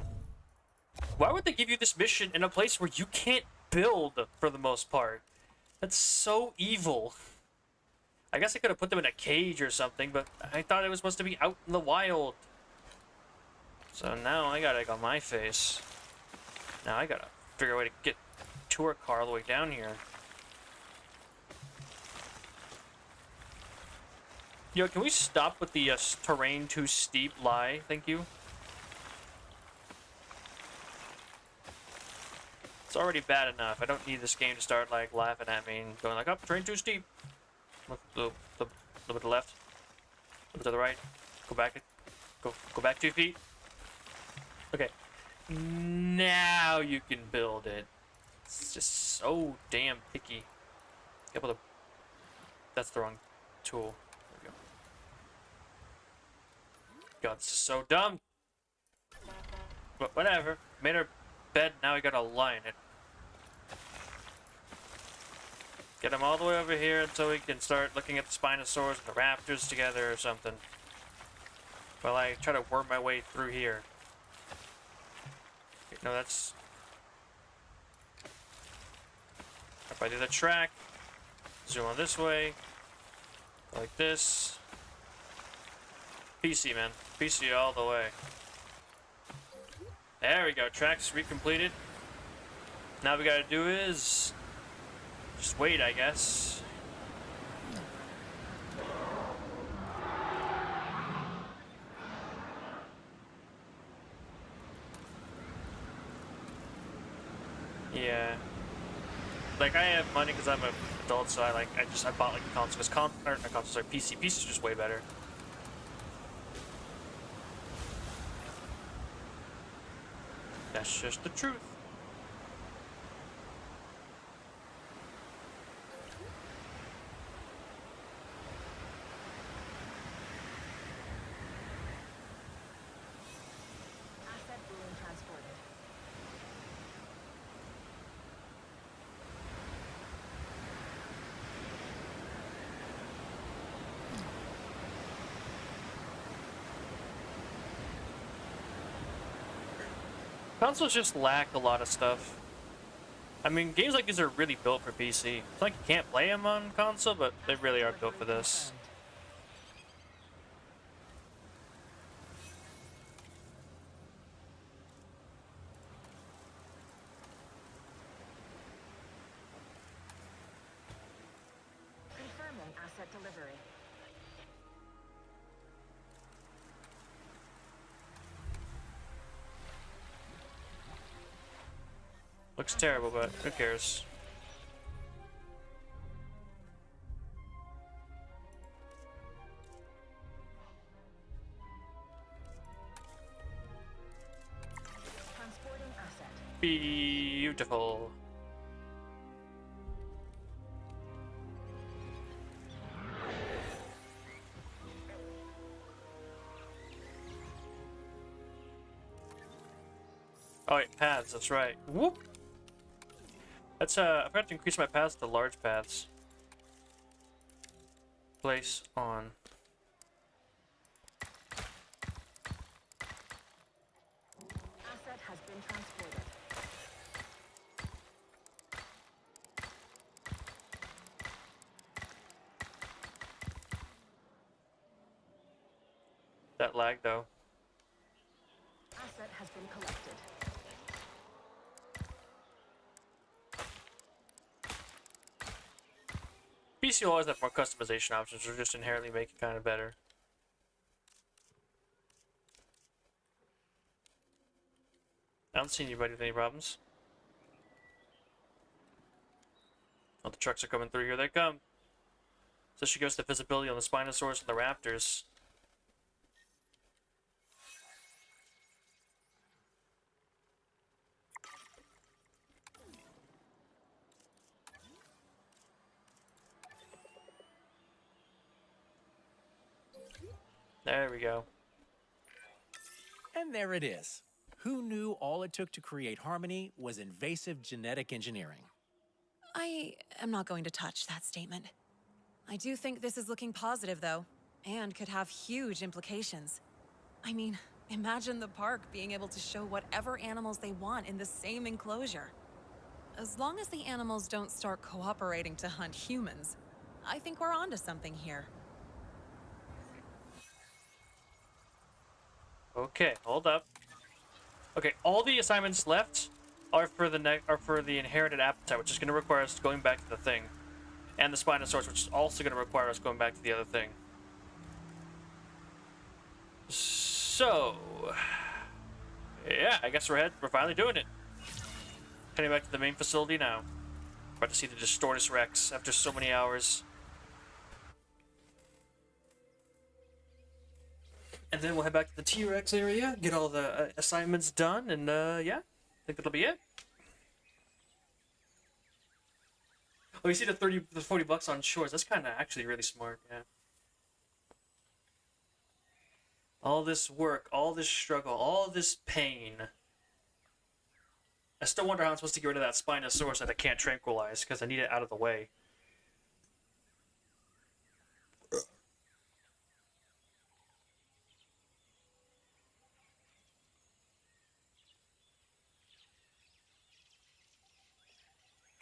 Why would they give you this mission in a place where you can't build for the most part? That's so evil. I guess I could have put them in a cage or something, but I thought it was supposed to be out in the wild. So now I got egg on my face. Now I gotta figure out a way to get tour car all the way down here. Yo, can we stop with the terrain too steep lie? Thank you. It's already bad enough. I don't need this game to start like laughing at me and going like, "Oh, terrain too steep." Look, the little bit to the left, a little bit to the right. Go back. Go back 2 feet. Okay. Now you can build it. It's just so damn picky. Able to. That's the wrong tool. There we go. God, this is so dumb. But whatever. Made our bed. Now we gotta line it. Get them all the way over here until we can start looking at the Spinosaurs and the Raptors together or something. While I try to worm my way through here. Okay, no, that's... If I do the track, zoom on this way, like this. PC, man. PC all the way. There we go, track's recompleted. Now we gotta do is... just wait, I guess. Yeah. Like, I have money because I'm an adult, so I bought like a console. Because not console, sorry, PC. PC is just way better. That's just the truth. Asset being transported. Consoles just lack a lot of stuff. I mean, games like these are really built for PC. It's like you can't play them on console, but they really are built for this. Confirming asset delivery. Looks terrible, but who cares? Beautiful. Oh wait, paths, that's right. Whoop! That's, I forgot to increase my paths to large paths. Place on. Asset has been transported. That lag though. Asset has been collected. PC will always have more customization options, or just inherently make it kind of better. I don't see anybody with any problems. Oh, the trucks are coming through. Here they come. So she goes to visibility on the Spinosaurus and the Raptors. There we go. And there it is. Who knew all it took to create harmony was invasive genetic engineering? I am not going to touch that statement. I do think this is looking positive, though, and could have huge implications. I mean, imagine the park being able to show whatever animals they want in the same enclosure. As long as the animals don't start cooperating to hunt humans, I think we're onto something here. Okay, hold up. Okay, all the assignments left are for the inherited appetite, which is going to require us going back to the thing, and the Spinosaurus, which is also going to require us going back to the other thing. So, yeah, I guess we're finally doing it. Heading back to the main facility now. About to see the Distortus Rex after so many hours. And then we'll head back to the T-Rex area, get all the assignments done, and yeah, I think that'll be it. Oh, you see the $40 on shores? That's kind of actually really smart, yeah. All this work, all this struggle, all this pain. I still wonder how I'm supposed to get rid of that Spinosaurus that I can't tranquilize, because I need it out of the way.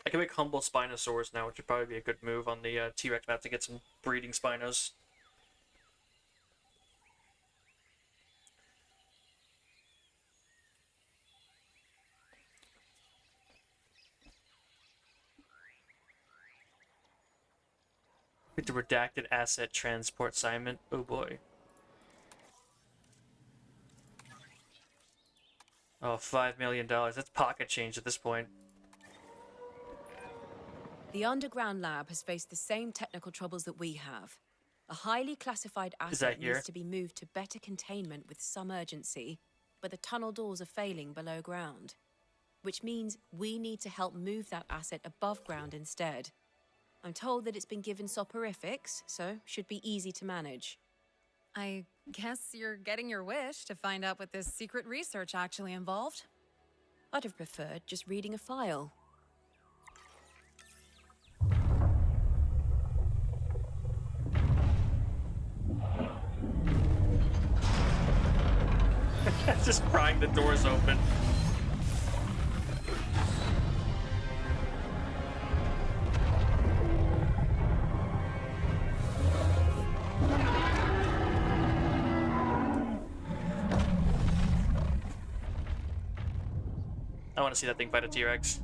I can make humble Spinosaurs now, which would probably be a good move on the T-Rex map to get some breeding Spinos. With the redacted asset transport assignment. Oh boy. Oh, $5 million. That's pocket change at this point. The underground lab has faced the same technical troubles that we have. A highly classified asset here? needs to be moved to better containment with some urgency, but the tunnel doors are failing below ground. Which means we need to help move that asset above ground instead. I'm told that it's been given soporifics, so should be easy to manage. I guess you're getting your wish to find out what this secret research actually involved. I'd have preferred just reading a file. Just prying the doors open. I want to see that thing fight a T-Rex.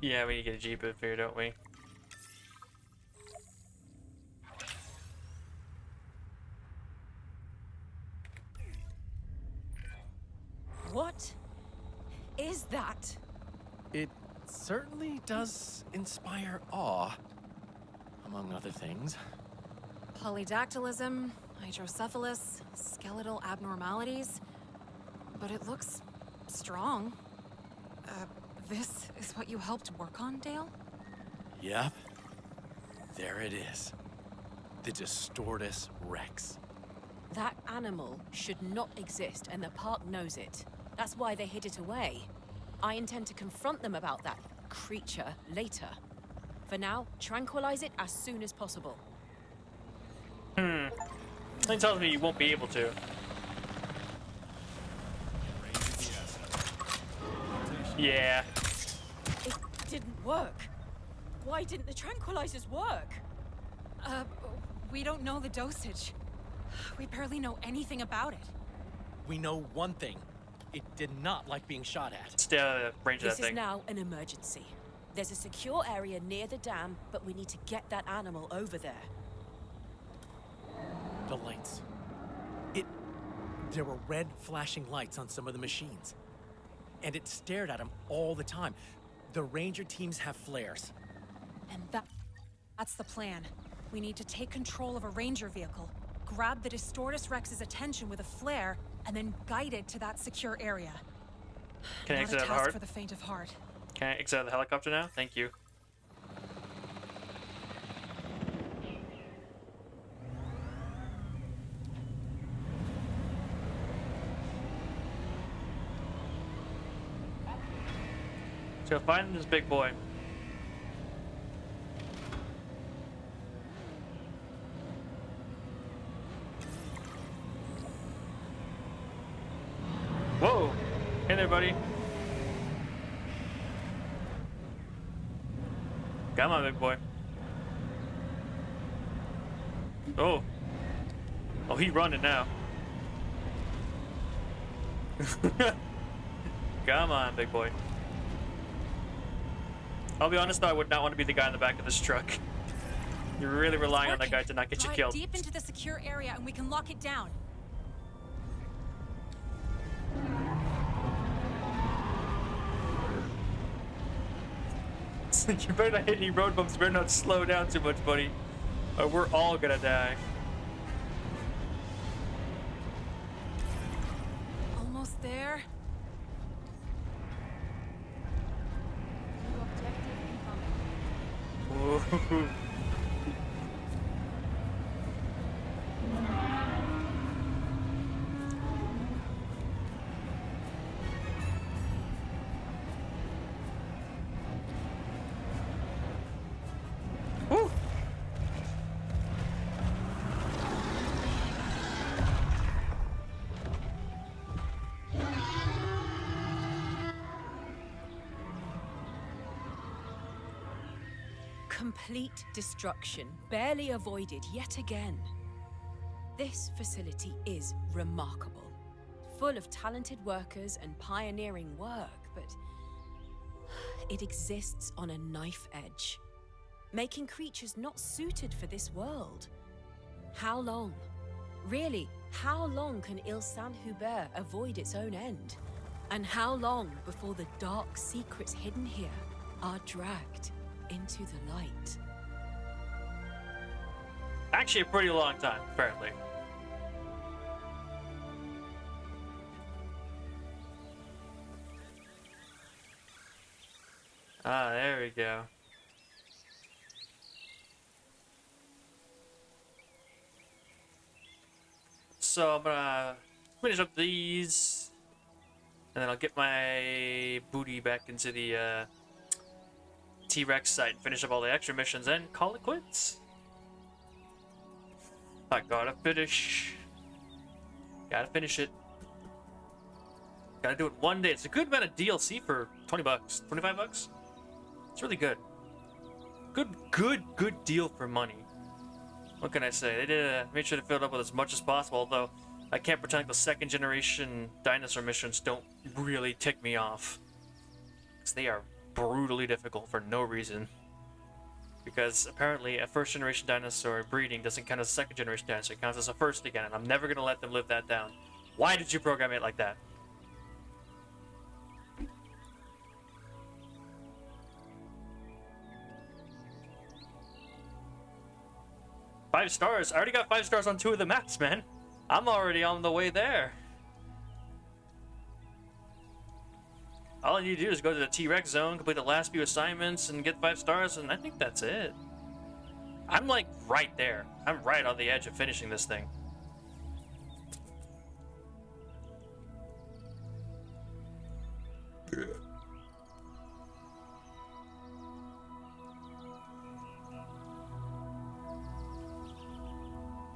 Yeah, we need to get a Jeep up here, don't we? What is that? It certainly does inspire awe, among other things. Polydactylism, hydrocephalus, skeletal abnormalities. But it looks strong. This is what you helped work on, Dale? Yep. There it is. The Distortus Rex. That animal should not exist, and the park knows it. That's why they hid it away. I intend to confront them about that creature later. For now, tranquilize it as soon as possible. Something tells me you won't be able to. Yeah. It didn't work. Why didn't the tranquilizers work? We don't know the dosage. We barely know anything about it. We know one thing. It did not like being shot at. Stay out of the range of This that is thing. now an emergency. There's a secure area near the dam, but we need to get that animal over there. The lights. There were red flashing lights on some of the machines. And it stared at him all the time. The ranger teams have flares. And that's the plan. We need to take control of a ranger vehicle, grab the Distortus Rex's attention with a flare, and then guide it to that secure area. Can I Not exit a out of the task heart? for the faint of heart. Can I exit out of the helicopter now? Thank you. So find this big boy. Whoa! Hey there, buddy. Come on, big boy. Oh. Oh, he running now. Come on, big boy. I'll be honest though, I would not want to be the guy in the back of this truck. You're really relying on that guy to not get you Drive killed. deep into the secure area and we can lock it down. You better not hit any road bumps, you better not slow down too much, buddy. Or we're all gonna die. Almost there. Ooh. Woo. Complete destruction, barely avoided yet again. This facility is remarkable. Full of talented workers and pioneering work, but it exists on a knife edge, making creatures not suited for this world. How long? Really, how long can Il Saint Hubert avoid its own end? And how long before the dark secrets hidden here are dragged into the light? Actually, a pretty long time, apparently. Ah, there we go. So I'm gonna finish up these, and then I'll get my booty back into the T-Rex site and finish up all the extra missions and call it quits. I gotta finish. Gotta finish it. Gotta do it one day. It's a good amount of DLC for 20 bucks, 25 bucks. It's really good. Good deal for money. What can I say? They did made sure to fill it up with as much as possible, although I can't pretend like the second generation dinosaur missions don't really tick me off. Because they are brutally difficult for no reason. Because apparently a first generation dinosaur breeding doesn't count as a second generation dinosaur, it counts as a first again, and I'm never gonna let them live that down. Why did you program it like that? 5 stars. I already got 5 stars on 2 of the maps, man. I'm already on the way there. All I need to do is go to the T-Rex zone, complete the last few assignments, and get 5 stars, and I think that's it. I'm like right there. I'm right on the edge of finishing this thing.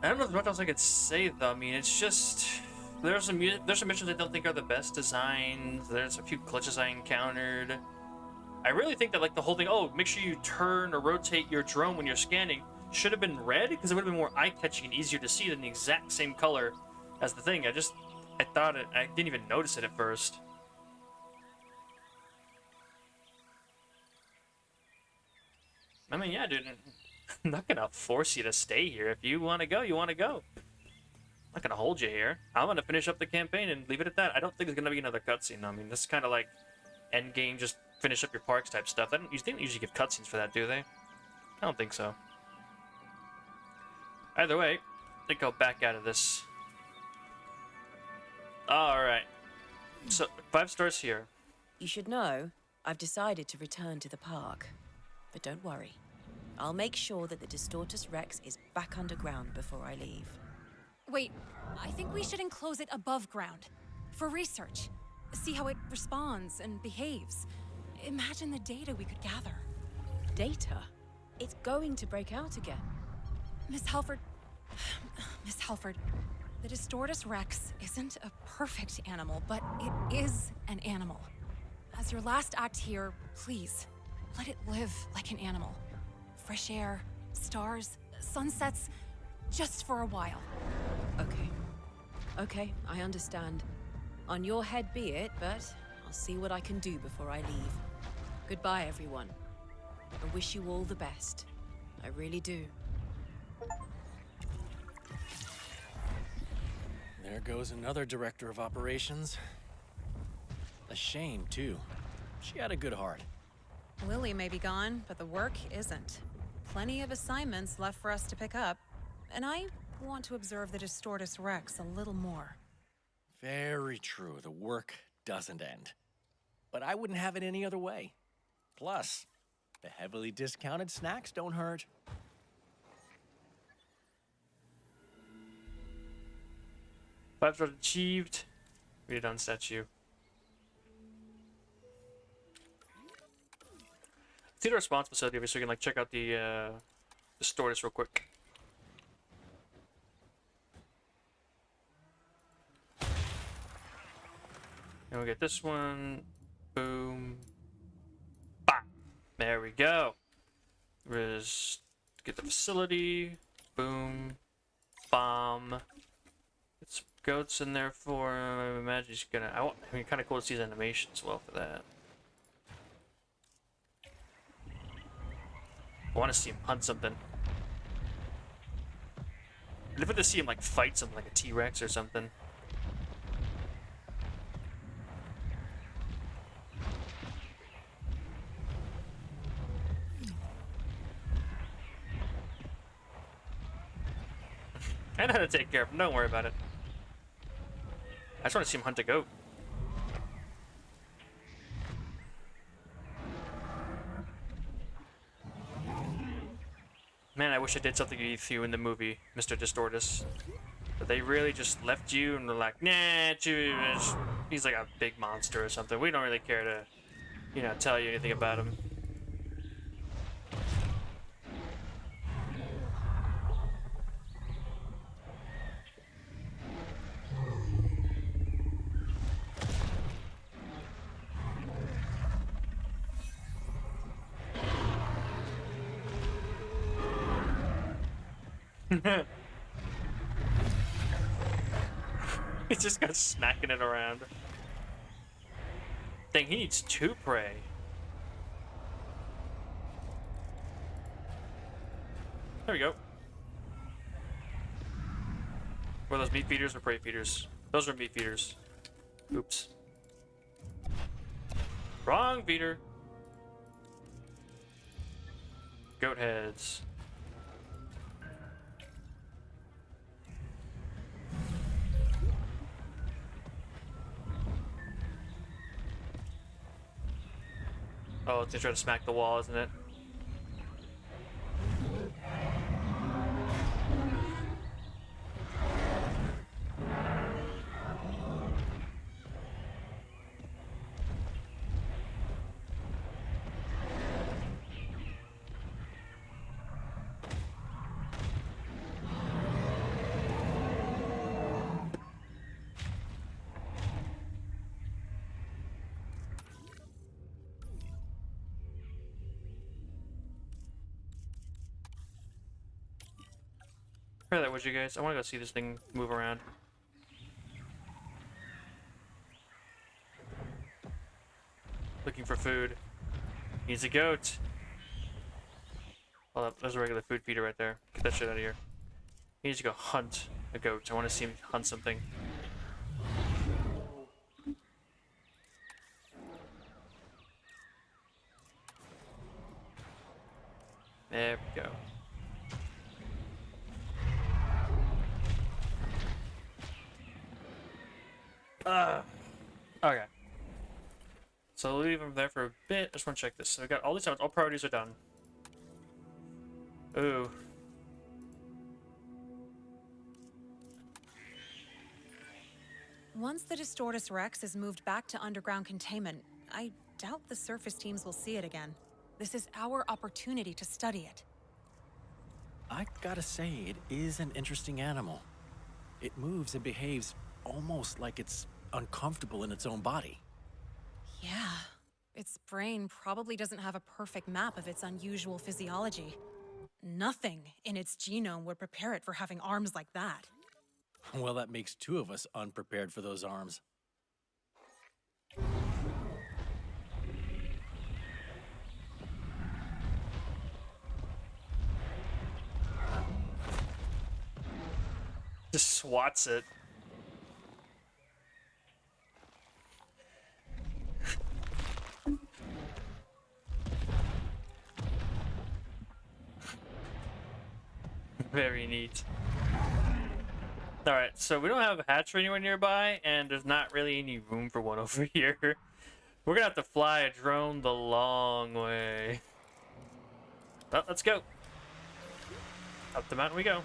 I don't know what else I could say though. I mean, it's just there's some missions I don't think are the best designed. There's a few glitches I encountered. I really think that like the whole thing, oh, make sure you turn or rotate your drone when you're scanning, should have been red because it would have been more eye-catching and easier to see than the exact same color as the thing. I didn't even notice it at first. I mean, yeah, dude. I'm not gonna force you to stay here. If you want to go, you want to go. I'm not gonna hold you here. I'm gonna finish up the campaign and leave it at that. I don't think there's gonna be another cutscene. I mean, this is kind of like end game, just finish up your parks type stuff. They don't usually give cutscenes for that, do they? I don't think so. Either way, I think I'll back out of this. All right. So 5 stars here. You should know, I've decided to return to the park. But don't worry. I'll make sure that the Distortus Rex is back underground before I leave. Wait, I think we should enclose it above ground. For research. See how it responds and behaves. Imagine the data we could gather. Data? It's going to break out again. Miss Halford... Miss Halford, the Distortus Rex isn't a perfect animal, but it is an animal. As your last act here, please, let it live like an animal. Fresh air, stars, sunsets, just for a while. Okay, I understand. On your head be it, but I'll see what I can do before I leave. Goodbye, everyone. I wish you all the best. I really do. There goes another director of operations. A shame, too. She had a good heart. Lily may be gone, but the work isn't. Plenty of assignments left for us to pick up, and I want to observe the Distortus Rex a little more. Very true. The work doesn't end. But I wouldn't have it any other way. Plus, the heavily discounted snacks don't hurt. Five stars achieved. Read on statue. See the response facility over so we can like check out the Distortus real quick. And we get this one. Boom. Bop. There we go. Get the facility. Boom. Bomb. Get some goats in there for him. I imagine he's gonna. I mean, kind of cool to see his animation as well for that. I want to see him hunt something. I'd love to see him like fight something like a T-Rex or something. I know how to take care of him, don't worry about it. I just want to see him hunt a goat. Man, I wish I did something with you in the movie, Mr. Distortus. But they really just left you and were like, nah, he's like a big monster or something. We don't really care to, you know, tell you anything about him. He just got smacking it around. Dang, he needs 2 prey. There we go. Were those meat feeders or prey feeders? Those are meat feeders. Oops. Wrong feeder. Goat heads. Oh, it's gonna try to smack the wall, isn't it? Try that, would you guys? I want to go see this thing move around. Looking for food. Needs a goat. Hold up, there's a regular food feeder right there. Get that shit out of here. He needs to go hunt a goat. I want to see him hunt something. There we go. Okay. So I'll leave him there for a bit. I just want to check this. So we got all these items. All priorities are done. Ooh. Once the Distortus Rex is moved back to underground containment, I doubt the surface teams will see it again. This is our opportunity to study it. I gotta say, it is an interesting animal. It moves and behaves almost like it's uncomfortable in its own body. Yeah. Its brain probably doesn't have a perfect map of its unusual physiology. Nothing in its genome would prepare it for having arms like that. Well, that makes two of us unprepared for those arms. Just swats it. Very neat. Alright, so we don't have a hatchery anywhere nearby, and there's not really any room for one over here. We're gonna have to fly a drone the long way. Well, let's go. Up the mountain we go.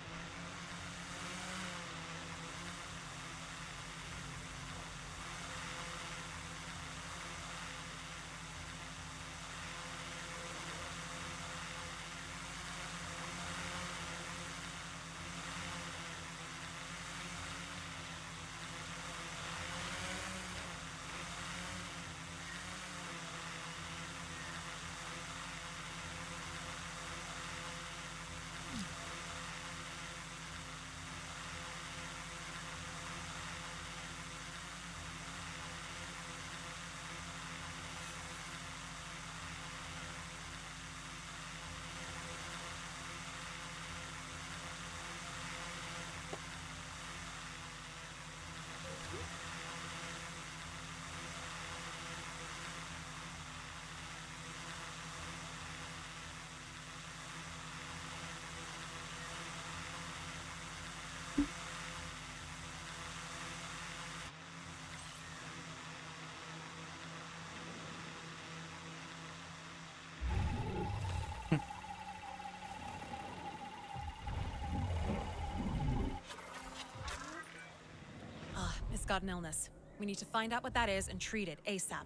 It's got an illness. We need to find out what that is and treat it ASAP.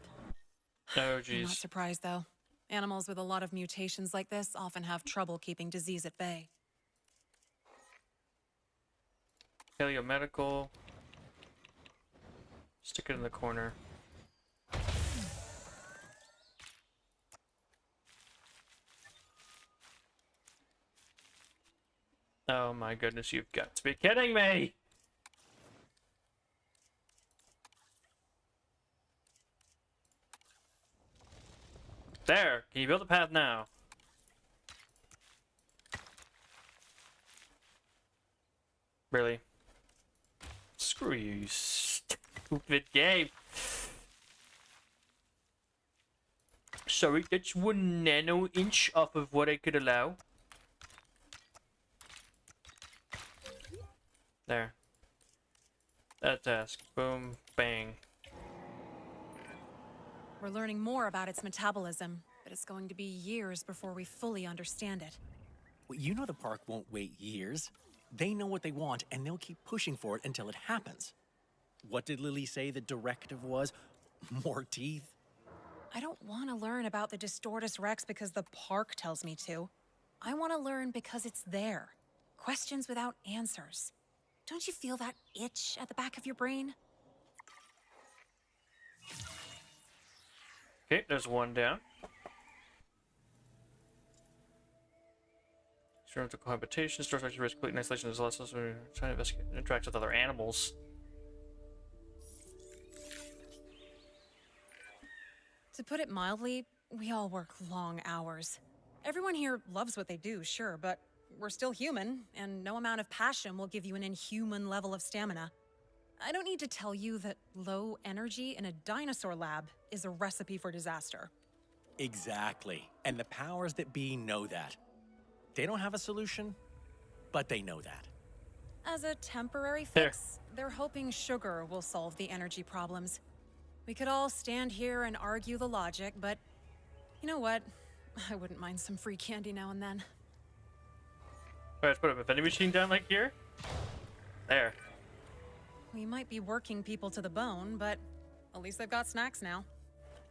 Oh, I'm not jeez. surprised, though. Animals with a lot of mutations like this often have trouble keeping disease at bay. Paleomedical. Stick it in the corner. Oh my goodness, you've got to be kidding me! There! Can you build a path now? Really? Screw you, you stupid game. Sorry, that's 1 nano inch off of what I could allow. There. That task. Boom, bang. We're learning more about its metabolism, but it's going to be years before we fully understand it. Well, you know the park won't wait years. They know what they want, and they'll keep pushing for it until it happens. What did Lily say the directive was? More teeth? I don't want to learn about the Distortus Rex because the park tells me to. I want to learn because it's there. Questions without answers. Don't you feel that itch at the back of your brain? Okay, there's one down. Experimental cohabitation, store structure risk, complete isolation is less trying to investigate interacts with other animals. To put it mildly, we all work long hours. Everyone here loves what they do, sure, but we're still human, and no amount of passion will give you an inhuman level of stamina. I don't need to tell you that low energy in a dinosaur lab is a recipe for disaster. Exactly. And the powers that be know that. They don't have a solution, but they know that. As a temporary fix, they're hoping sugar will solve the energy problems. We could all stand here and argue the logic, but you know what? I wouldn't mind some free candy now and then. Alright, let's put a vending machine down like here. There. We might be working people to the bone, but at least they've got snacks now.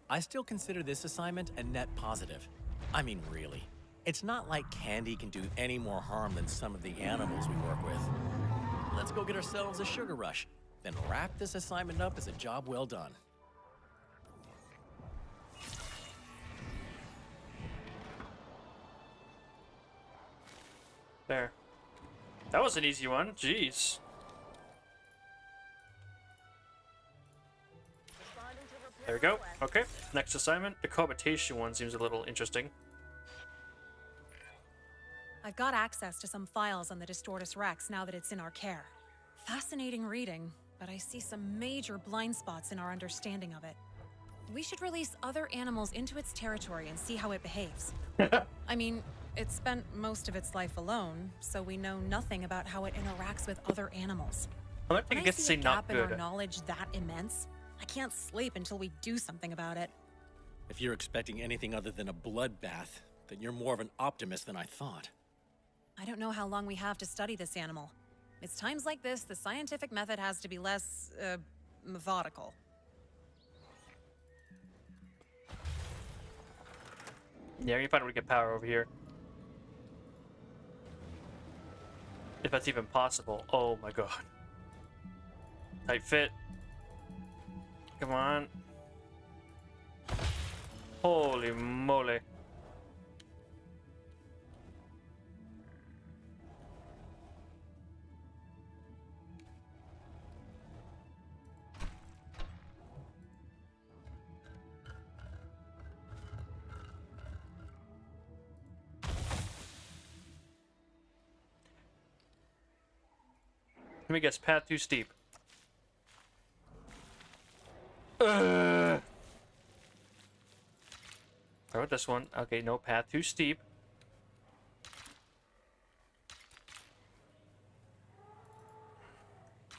I still consider this assignment a net positive. I mean, really. It's not like candy can do any more harm than some of the animals we work with. Let's go get ourselves a sugar rush, then wrap this assignment up as a job well done. There. That was an easy one. Jeez. There we go. Okay. Next assignment. The cohabitation one seems a little interesting. I've got access to some files on the Distortus Rex now that it's in our care. Fascinating reading, but I see some major blind spots in our understanding of it. We should release other animals into its territory and see how it behaves. I mean, it spent most of its life alone, so we know nothing about how it interacts with other animals. I might think When I I get to see say a not gap in our good. knowledge that immense, I can't sleep until we do something about it. If you're expecting anything other than a bloodbath, then you're more of an optimist than I thought. I don't know how long we have to study this animal. It's times like this the scientific method has to be less, methodical. Yeah, we find a way to get power over here. If that's even possible. Oh my god. Tight fit. Come on. Holy moly. Let me guess, path too steep. How about this one? Okay, no, path too steep.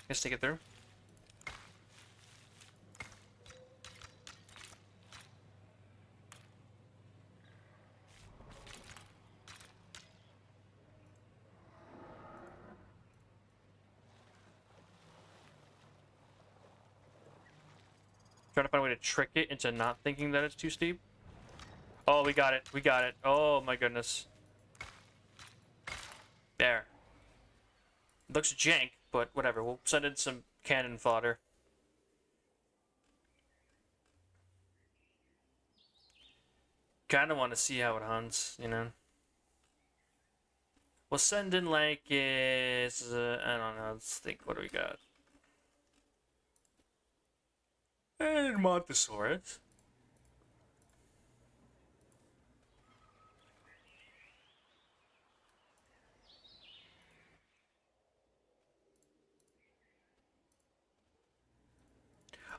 Let's take it through. Trying to find a way to trick it into not thinking that it's too steep. Oh, we got it. We got it. Oh my goodness. There. Looks jank, but whatever. We'll send in some cannon fodder. Kind of want to see how it hunts, you know. We'll send in like I don't know. Let's think. What do we got? And Montesaurus.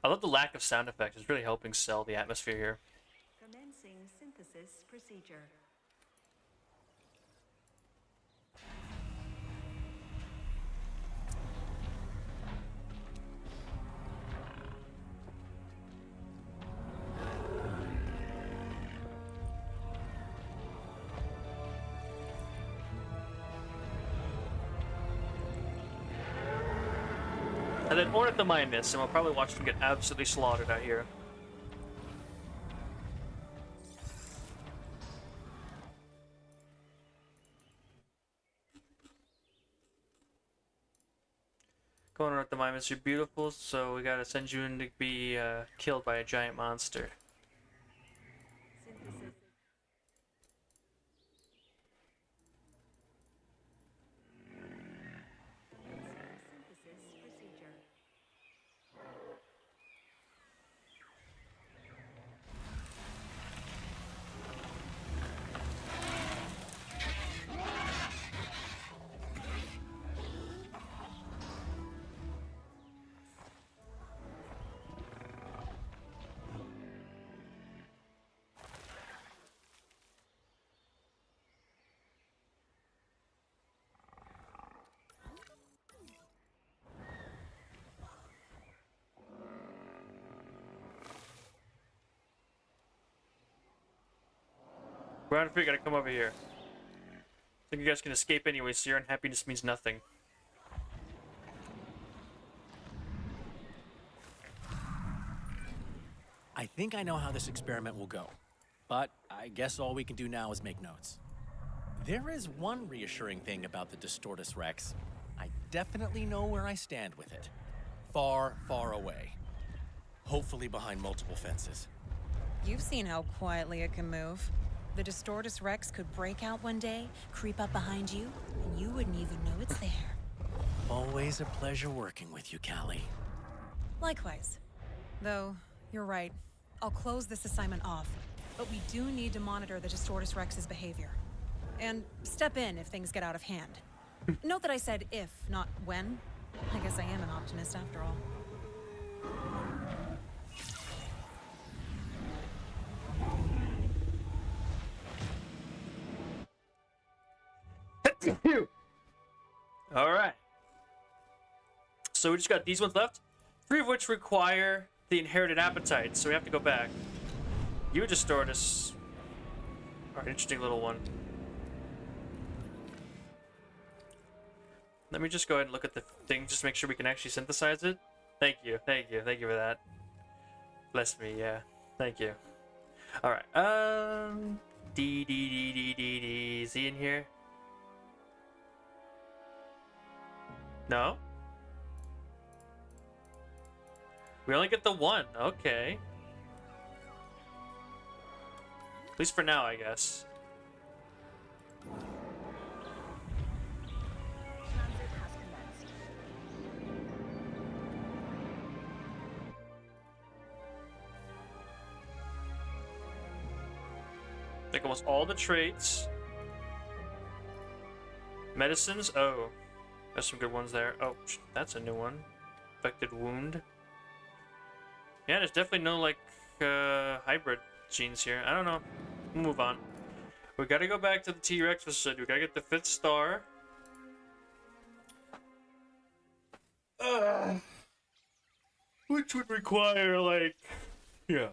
I love the lack of sound effects. It's really helping sell the atmosphere here. Commencing synthesis procedure. And then Ornithomimus, and we'll probably watch them get absolutely slaughtered out here. Going Ornithomimus, you're beautiful, so we gotta send you in to be killed by a giant monster. Synthesis. Synthesis procedure. Ground free, gotta come over here. Think you guys can escape anyway, so your unhappiness means nothing. I think I know how this experiment will go, but I guess all we can do now is make notes. There is one reassuring thing about the Distortus Rex. I definitely know where I stand with it. Far, far away. Hopefully behind multiple fences. You've seen how quietly it can move. The Distortus Rex could break out one day, creep up behind you, and you wouldn't even know it's there. Always a pleasure working with you, Callie. Likewise. Though, you're right. I'll close this assignment off, but we do need to monitor the Distortus Rex's behavior. And step in if things get out of hand. Note that I said if, not when. I guess I am an optimist after all. Alright. So we just got these ones left, 3 of which require the inherited appetite, so we have to go back. You Distortus. Alright, interesting little one. Let me just go ahead and look at the thing, just to make sure we can actually synthesize it. Thank you for that. Bless me, yeah. Thank you. Alright, is he in here? No? We only get the one, okay. At least for now, I guess. Transit has commenced. Like almost all the traits. Medicines, oh. There's some good ones there. Oh, that's a new one. Affected wound. Yeah, there's definitely no, like, hybrid genes here. I don't know. We'll move on. We gotta go back to the T-Rex facility. We gotta get the 5th star. Which would require, like... Yeah.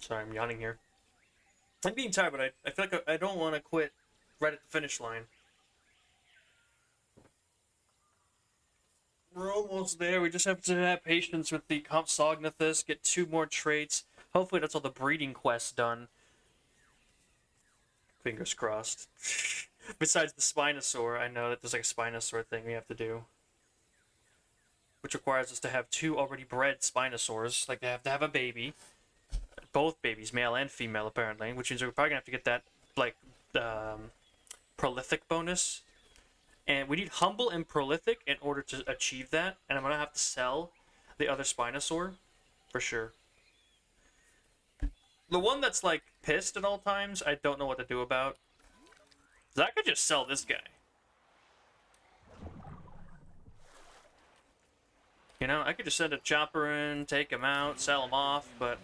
Sorry, I'm yawning here. I'm being tired, but I feel like I don't want to quit right at the finish line. We're almost there. We just have to have patience with the Compsognathus, get 2 more traits. Hopefully that's all the breeding quests done. Fingers crossed. Besides the Spinosaur, I know that there's like a Spinosaur thing we have to do. Which requires us to have 2 already bred Spinosaurs. Like, they have to have a baby. Both babies, male and female, apparently. Which means we're probably gonna have to get that, like, prolific bonus. And we need Humble and Prolific in order to achieve that. And I'm going to have to sell the other Spinosaur. For sure. The one that's, like, pissed at all times, I don't know what to do about. I could just sell this guy. You know, I could just send a chopper in, take him out, sell him off, but...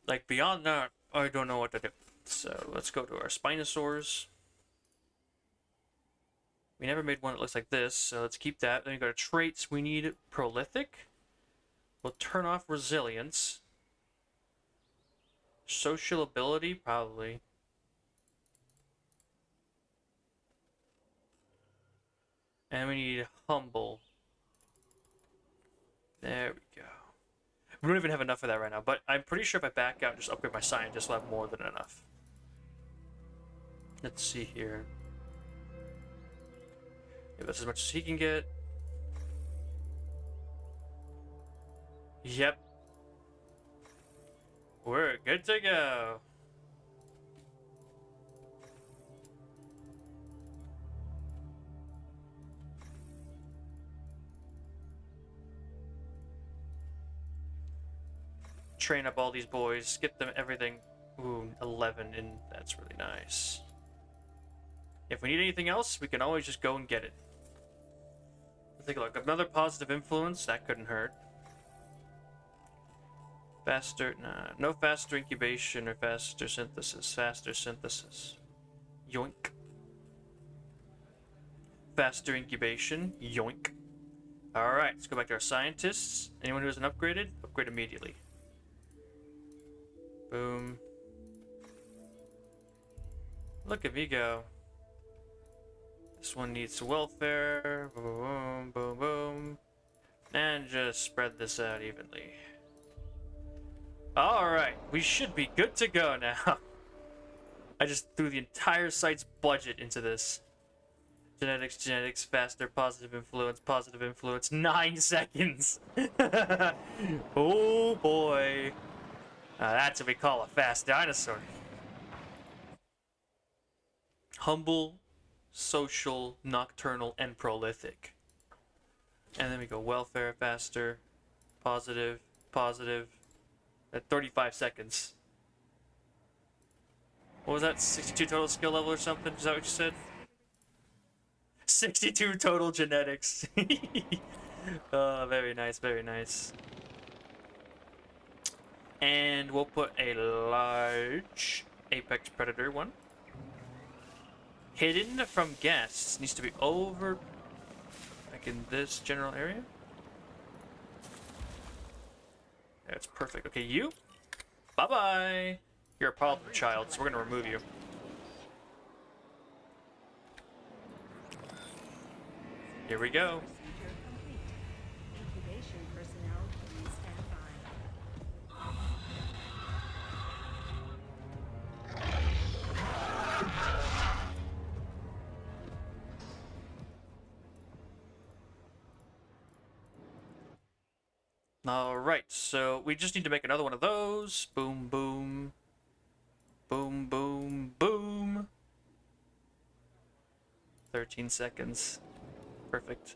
like, beyond that, I don't know what to do. So, let's go to our Spinosaurs. We never made one that looks like this, so let's keep that. Then we go to traits. We need Prolific. We'll turn off Resilience. Social ability, probably. And we need Humble. There we go. We don't even have enough of that right now, but I'm pretty sure if I back out and just upgrade my scientist, we'll have more than enough. Let's see here. Yeah, that's as much as he can get. Yep. We're good to go. Train up all these boys, get them everything. Ooh, 11, and that's really nice. If we need anything else, we can always just go and get it. Let's take a look. Another positive influence, that couldn't hurt. Faster, nah, no faster incubation or faster synthesis. Faster synthesis. Yoink. Faster incubation. Yoink. Alright, let's go back to our scientists. Anyone who hasn't upgraded, upgrade immediately. Boom. Look at me go. This one needs welfare. Boom, boom, boom. And just spread this out evenly. Alright, we should be good to go now. I just threw the entire site's budget into this. Genetics, faster, positive influence, 9 seconds. Oh boy. That's what we call a fast dinosaur. Humble, social, nocturnal, and prolific. And then we go welfare, faster, positive. At 35 seconds. What was that? 62 total skill level or something? Is that what you said? 62 total genetics. Oh, very nice, very nice. And we'll put a large apex predator one. Hidden from guests. Needs to be over, like in this general area. That's perfect. Okay, you. Bye-bye. You're a problem child, so we're gonna remove you. Here we go. Procedure complete. Incubation personnel, please stand by. Alright, so we just need to make another one of those. Boom, boom. Boom, boom, boom. 13 seconds. Perfect.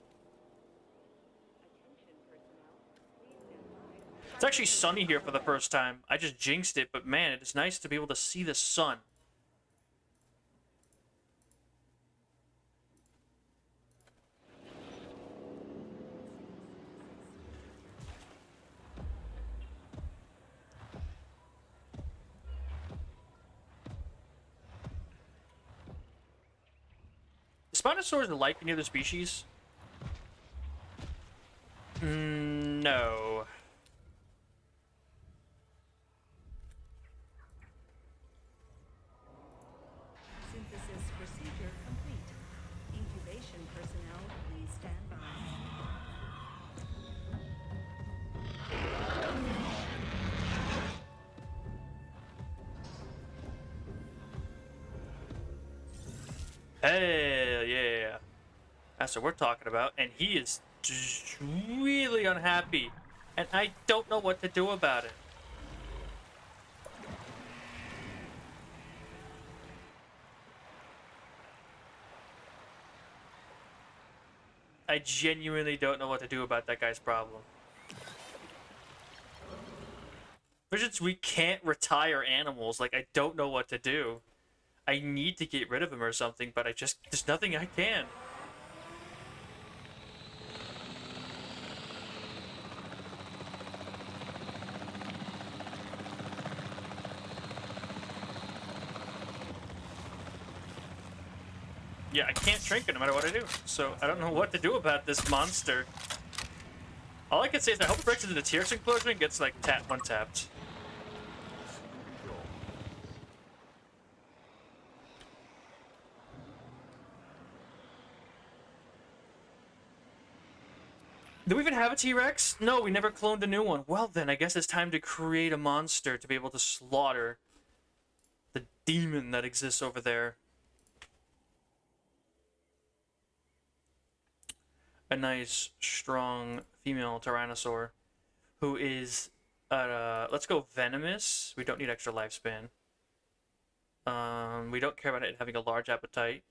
It's actually sunny here for the first time. I just jinxed it, but man, it's nice to be able to see the sun. Spinosaurs like any other species? No. Synthesis procedure complete. Incubation personnel, please stand by. Hell yeah. That's what we're talking about. And he is just really unhappy. And I don't know what to do about it. I genuinely don't know what to do about that guy's problem. But just we can't retire animals. Like, I don't know what to do. I need to get rid of him or something, but there's nothing I can. Yeah, I can't shrink it no matter what I do. So I don't know what to do about this monster. All I can say is I hope it breaks into the T-Rex explosion and gets like one-tapped. Do we even have a T-Rex? No, we never cloned a new one. Well then, I guess it's time to create a monster to be able to slaughter the demon that exists over there. A nice, strong female Tyrannosaur who is, let's go venomous. We don't need extra lifespan. We don't care about it having a large appetite.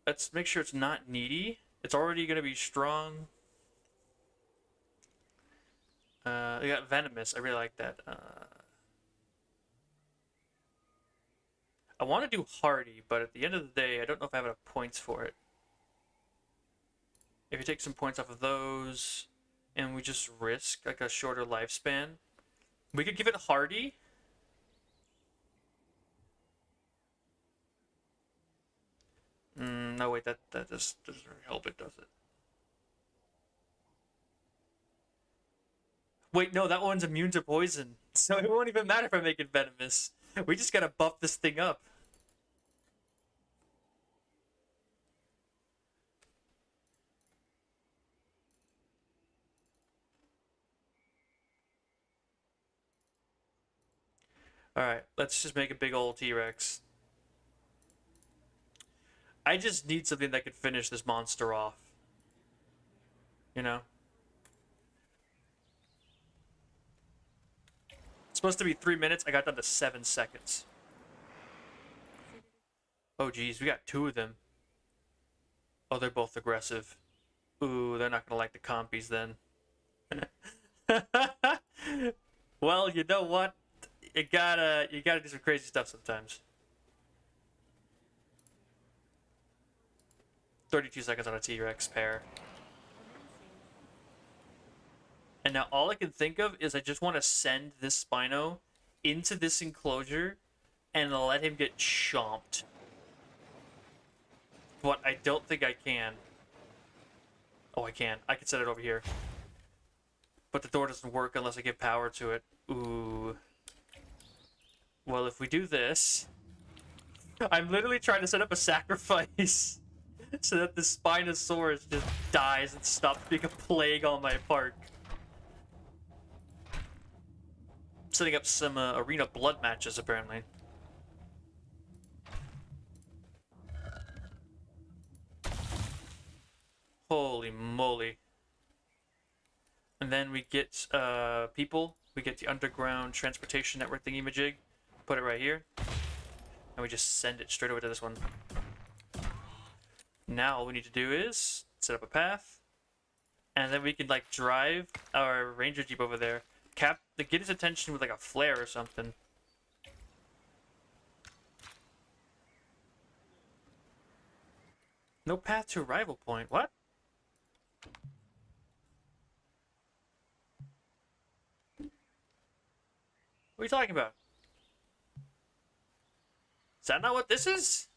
Let's make sure it's not needy. It's already going to be strong. We got venomous. I really like that. I want to do hardy, but at the end of the day, I don't know if I have enough points for it. If you take some points off of those, and we just risk like a shorter lifespan, we could give it hardy. No, wait, that just doesn't help it, does it? Wait, no, that one's immune to poison, so it won't even matter if I make it venomous. We just gotta buff this thing up. Alright, let's just make a big old T-Rex. I just need something that could finish this monster off. You know? It's supposed to be 3 minutes. I got down to 7 seconds. Oh, geez. We got 2 of them. Oh, they're both aggressive. Ooh, they're not going to like the compies then. Well, you know what? You gotta do some crazy stuff sometimes. 32 seconds on a T-Rex pair. And now all I can think of is I just want to send this Spino into this enclosure and let him get chomped. But I don't think I can. Oh, I can. I can set it over here. But the door doesn't work unless I give power to it. Ooh. Well, if we do this... I'm literally trying to set up a sacrifice so that the Spinosaurus just dies and stops being a plague on my park. Setting up some arena blood matches, apparently. Holy moly. And then we get people. We get the underground transportation network thingy-majig. Put it right here. And we just send it straight over to this one. Now all we need to do is set up a path. And then we can like drive our ranger jeep over there. Get his attention with like a flare or something. No path to arrival point. What? What are you talking about? Is that not what this is?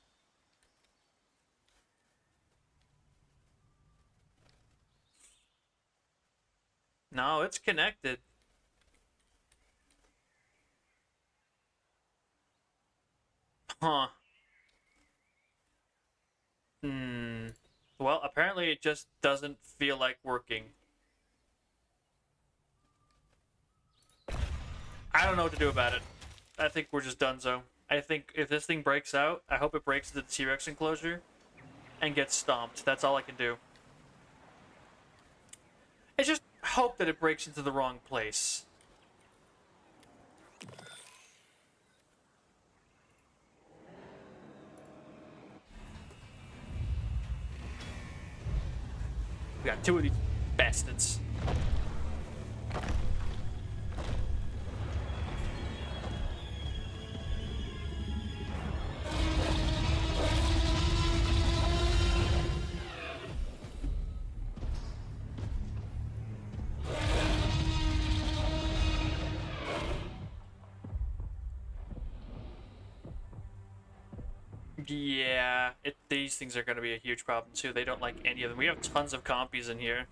No, it's connected. Huh. Well, apparently it just doesn't feel like working. I don't know what to do about it. I think we're just donezo. I think if this thing breaks out, I hope it breaks into the T-Rex enclosure and gets stomped. That's all I can do. I just hope that it breaks into the wrong place. We got 2 of these bastards. Yeah, these things are going to be a huge problem too. They don't like any of them. We have tons of compies in here.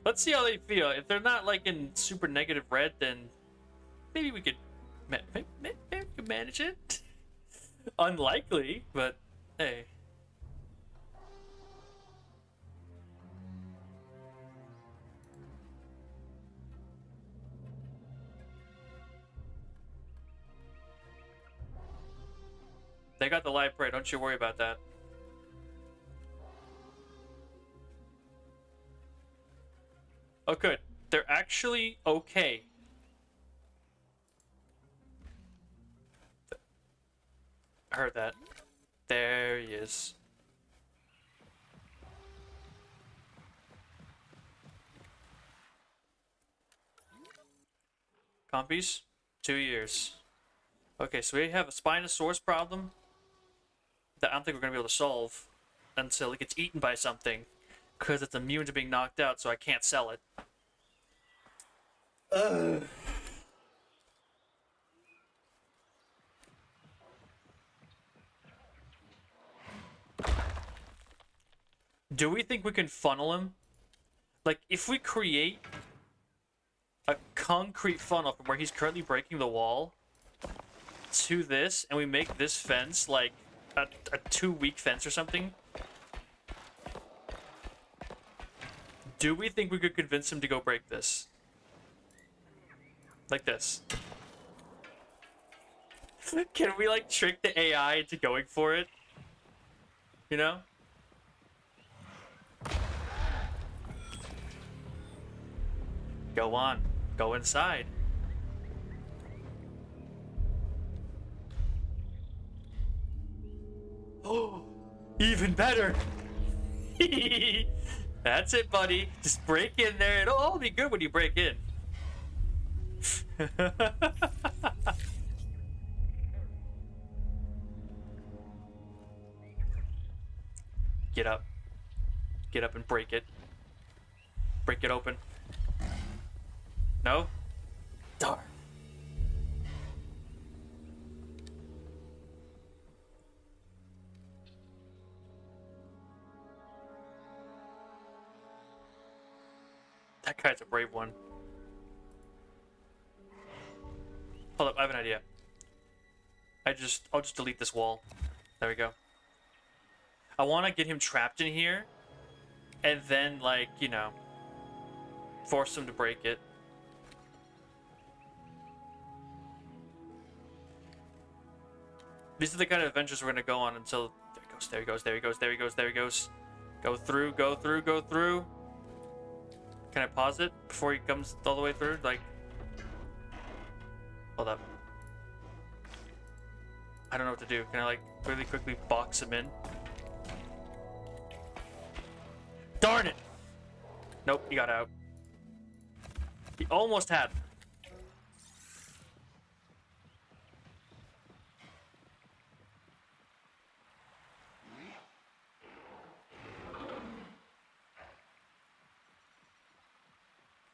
Let's see how they feel. If they're not like in super negative red, then maybe we could manage it. Unlikely, but hey. They got the live prey, don't you worry about that. Oh good, they're actually okay. I heard that. There he is. Compies? 2 years. Okay, so we have a Spinosaurus problem that I don't think we're gonna be able to solve until it gets eaten by something, because it's immune to being knocked out, so I can't sell it. Do we think we can funnel him? Like, if we create a concrete funnel from where he's currently breaking the wall to this, and we make this fence like a 2-week fence or something, do we think we could convince him to go break this? Like this. Can we like trick the AI into going for it? You know? Go on. Go inside. Oh, even better. That's it, buddy. Just break in there. It'll all be good when you break in. Get up. Get up and break it. Break it open. No? Darn. That guy's a brave one. Hold up, I have an idea. I'll just delete this wall. There we go. I want to get him trapped in here, and then, like, you know, force him to break it. These are the kind of adventures we're gonna go on until... There he goes, there he goes, there he goes, there he goes. Go through, go through, go through. Can I pause it before he comes all the way through? Like... Hold up. I don't know what to do. Can I, like, really quickly box him in? Darn it! Nope, he got out. He almost had.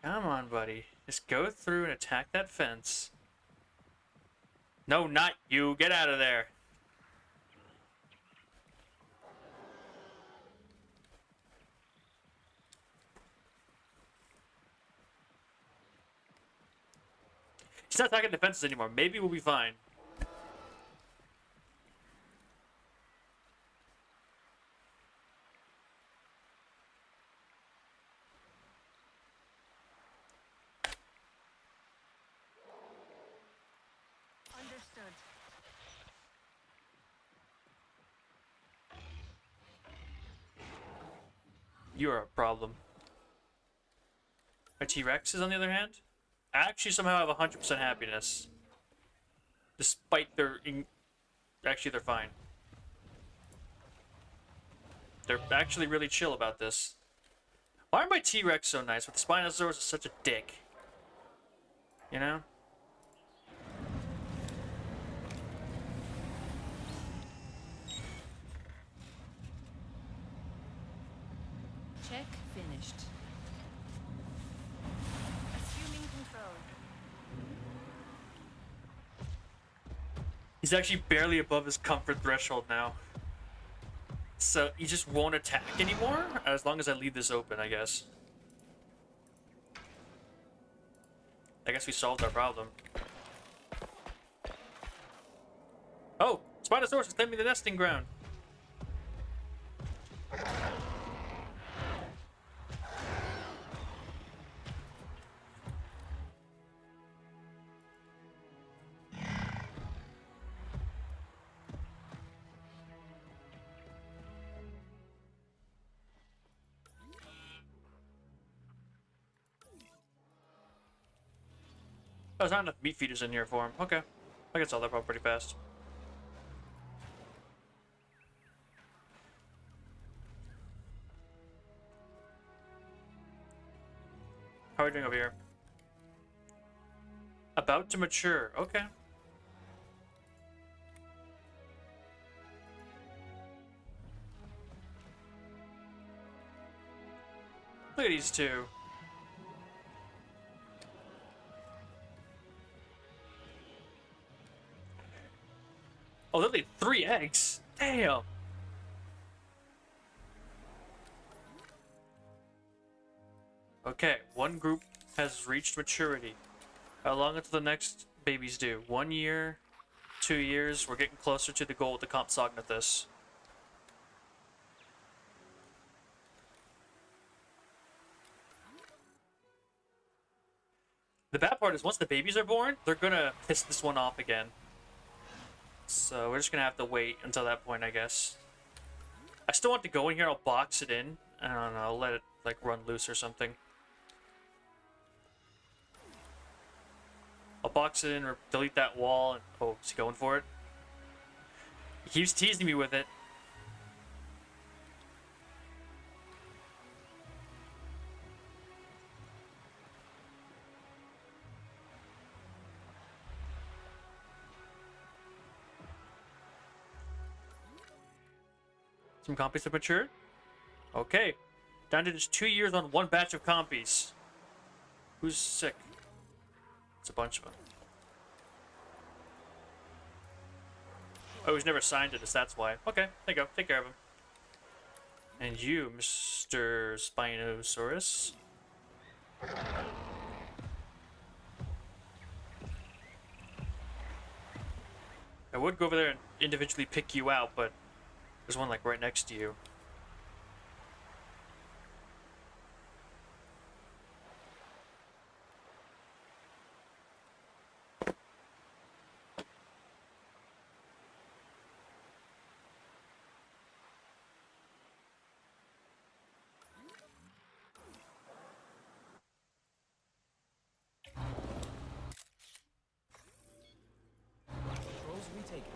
Come on, buddy. Just go through and attack that fence. No, not you. Get out of there. He's not attacking the fences anymore. Maybe we'll be fine. Understood. You're a problem. My T-Rexes, on the other hand, actually somehow have 100% happiness. Despite their... Actually, they're fine. They're actually really chill about this. Why are my T-Rex so nice, but the Spinosaurus is such a dick? You know? Check finished. Assuming control. He's actually barely above his comfort threshold now. So he just won't attack anymore? As long as I leave this open, I guess. I guess we solved our problem. Spinosaurus is claiming the nesting ground. Oh, there's not enough meat feeders in here for him. Okay. I can solve that problem pretty fast. How are we doing over here? About to mature. Okay. Look at these two. Oh, they laid 3 eggs. Damn. Okay, one group has reached maturity. How long until the next babies do? 1 year, 2 years. We're getting closer to the goal with the Compsognathus. The bad part is once the babies are born, they're gonna piss this one off again. So we're just gonna have to wait until that point, I guess. I still want to go in here. I'll box it in. I don't know. I'll let it like run loose or something. I'll box it in or delete that wall. And, oh, is he going for it? He keeps teasing me with it. Some compies have matured. Okay. Down to just 2 years on one batch of compies. Who's sick? It's a bunch of them. Oh, he's never signed it, that's why. Okay, there you go. Take care of him. And you, Mr. Spinosaurus. I would go over there and individually pick you out, but there's one like right next to you. Controls retaken.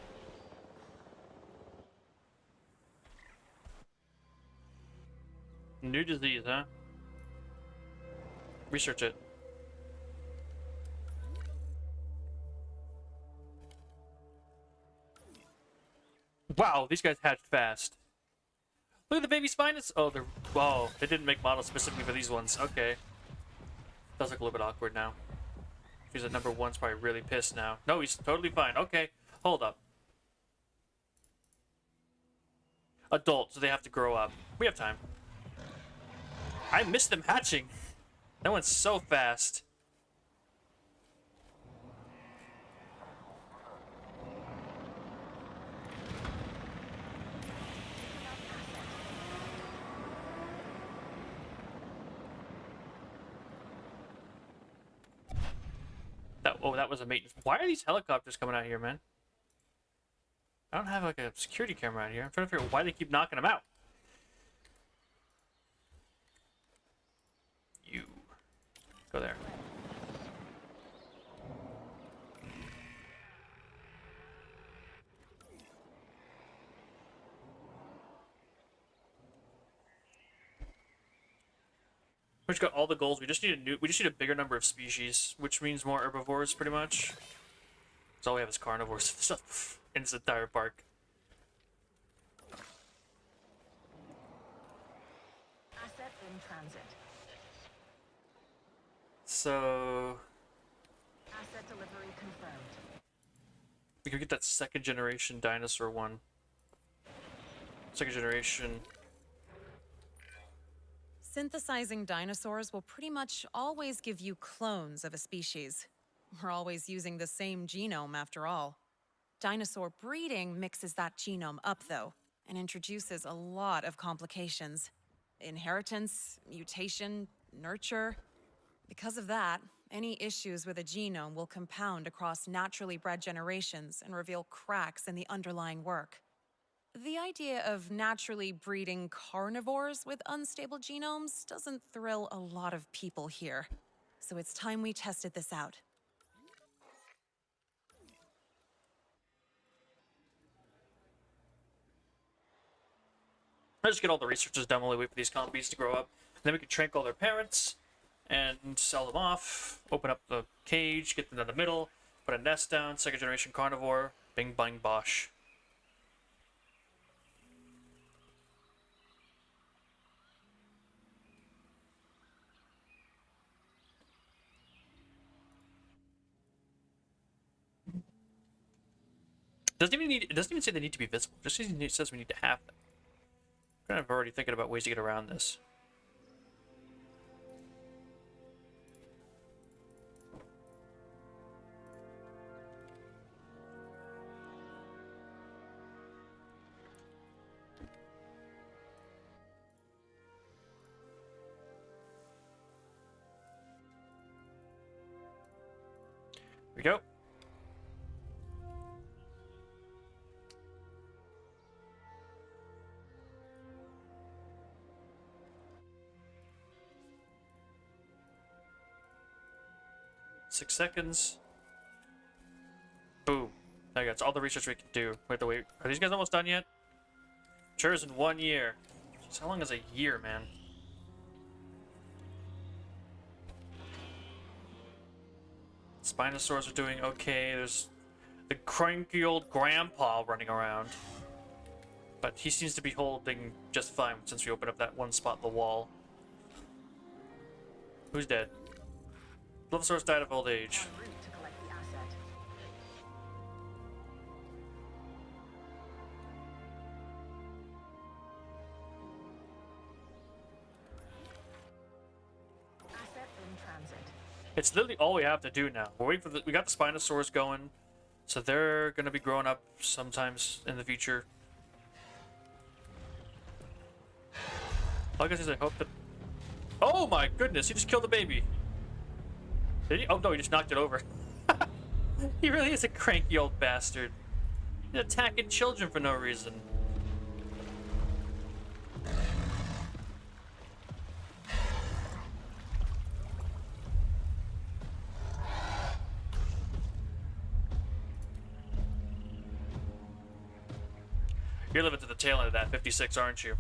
New disease, huh? Research it. Wow, these guys hatched fast. Look at the baby spinus. Oh, they're. Whoa, they didn't make models specifically for these ones. Okay. Does look a little bit awkward now. He's at number 1's probably really pissed now. No, he's totally fine. Okay, hold up. Adult, so they have to grow up. We have time. I missed them hatching. That went so fast. That was a maintenance. Why are these helicopters coming out here, man? I don't have like a security camera out here. I'm trying to figure out why they keep knocking them out. You go there. We just got all the goals. We just need a bigger number of species, which means more herbivores, pretty much. Because all we have is carnivores in this entire park. Asset in transit. So Asset delivery confirmed. we can get that second generation dinosaur one. Second generation. Synthesizing dinosaurs will pretty much always give you clones of a species. We're always using the same genome after all. Dinosaur breeding mixes that genome up, though, and introduces a lot of complications. Inheritance, mutation, nurture. Because of that, any issues with a genome will compound across naturally bred generations and reveal cracks in the underlying work. The idea of naturally breeding carnivores with unstable genomes doesn't thrill a lot of people here. So it's time we tested this out. Let's just get all the researchers done while we wait for these compies to grow up. Then we can tranquil their parents and sell them off, open up the cage, get them down the middle, put a nest down, second generation carnivore, bing bang bosh. It doesn't even say they need to be visible. It just says we need to have them. I'm kind of already thinking about ways to get around this. Here we go. Six seconds. Boom. There you go. That's all the research we can do. We have to wait. Are these guys almost done yet? Matures in 1 year. Jeez, how long is a year, man? Spinosaurs are doing okay. There's the cranky old grandpa running around. But he seems to be holding just fine since we opened up that one spot in the wall. Who's dead? Blufosaurus died of old age. En route to collect the asset. Asset in transit. It's literally all we have to do now. We're waiting for we got the Spinosaurs going, so they're gonna be growing up sometimes in the future. All I guess is I hope that. Oh my goodness! He just killed the baby. Did he? Oh no! He just knocked it over. He really is a cranky old bastard. He's attacking children for no reason. You're living to the tail end of that 56, aren't you?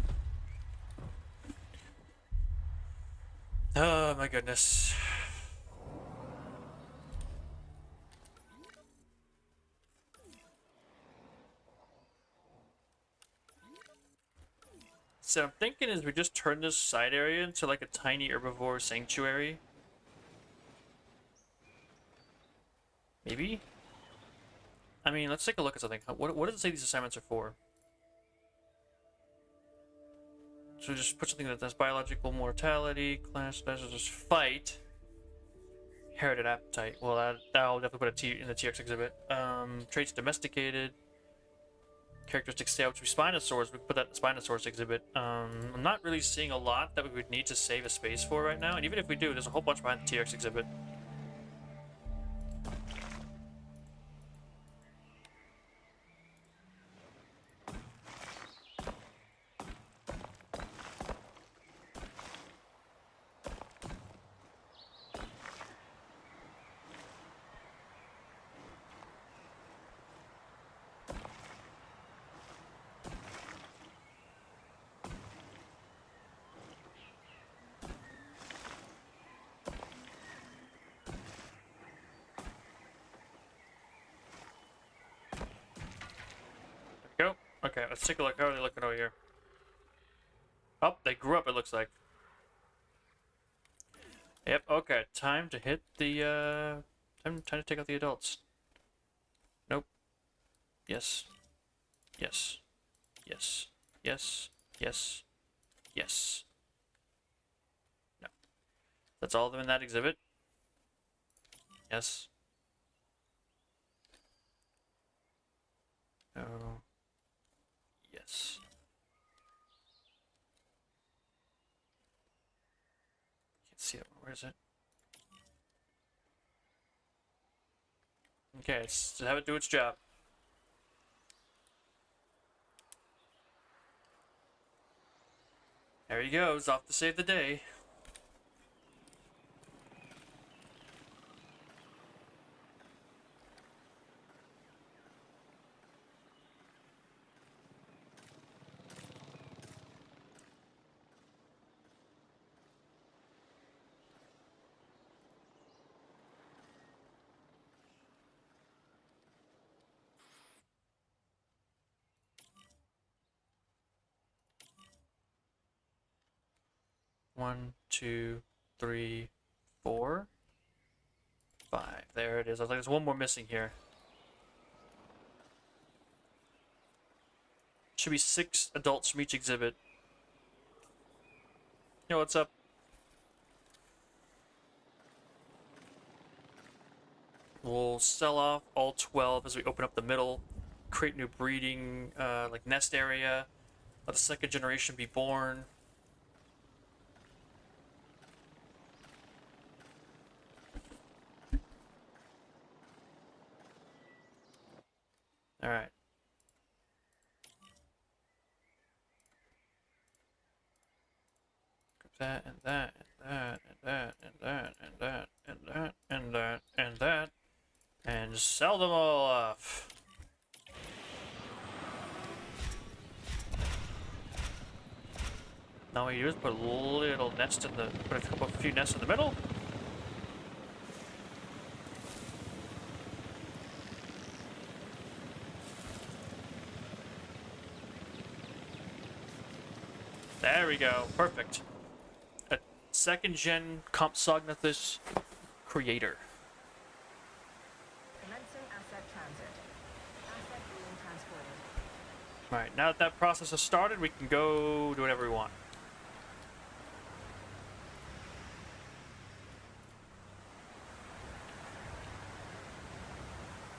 Oh my goodness. So I'm thinking is we just turn this side area into like a tiny herbivore sanctuary. Maybe? I mean, let's take a look at something. What does it say these assignments are for? So just put something that has biological mortality, class special, just fight. Inherited appetite. Well, that'll definitely put a T in the TX exhibit. Traits domesticated. Characteristics stay out to Spinosaurs. We put that in the Spinosaurs exhibit. I'm not really seeing a lot that we would need to save a space for right now. And even if we do, there's a whole bunch behind the TX exhibit. Go. Okay, let's take a look. How are they looking over here? Oh, they grew up, it looks like. Yep, okay. Time to hit the, time to take out the adults. Nope. Yes. Yes. Yes. Yes. Yes. Yes. No. That's all of them in that exhibit? Yes. assets. Can't see it. Where is it? Okay, let's have it do its job. There he goes, off to save the day. One, two, three, 4, 5. There it is. I was like, there's one more missing here. Should be 6 adults from each exhibit. Yo, what's up? We'll sell off all 12 as we open up the middle, create new breeding, like nest area, let the second generation be born. All right. That and that and that and that and that and that and that and that and sell them all off. Now what you do is put a little nest in the put a few nests in the middle. There we go. Perfect. A second gen Compsognathus creator. Commencing asset transit. Asset being transported. Alright, now that that process has started, we can go do whatever we want.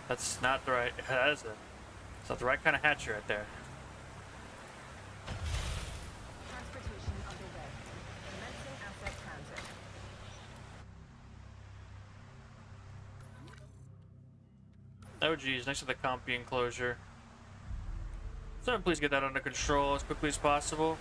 That's not the right. That is it. It's not the right kind of hatchery right there. Transportation underway. Commencing asset transit. Oh geez, next to the compy enclosure. Someone please get that under control as quickly as possible.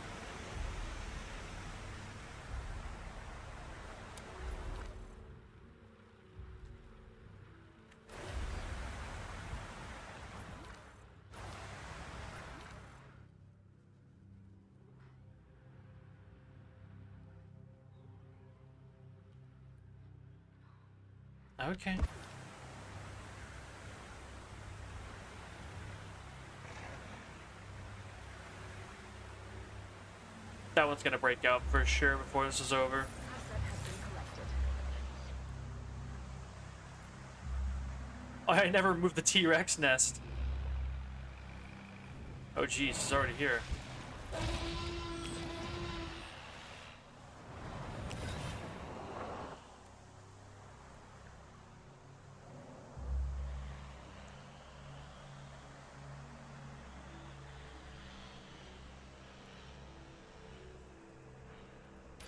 Okay. That one's gonna break out for sure before this is over. Asset has been collected. Oh, I never moved the T-Rex nest. Oh geez, it's already here.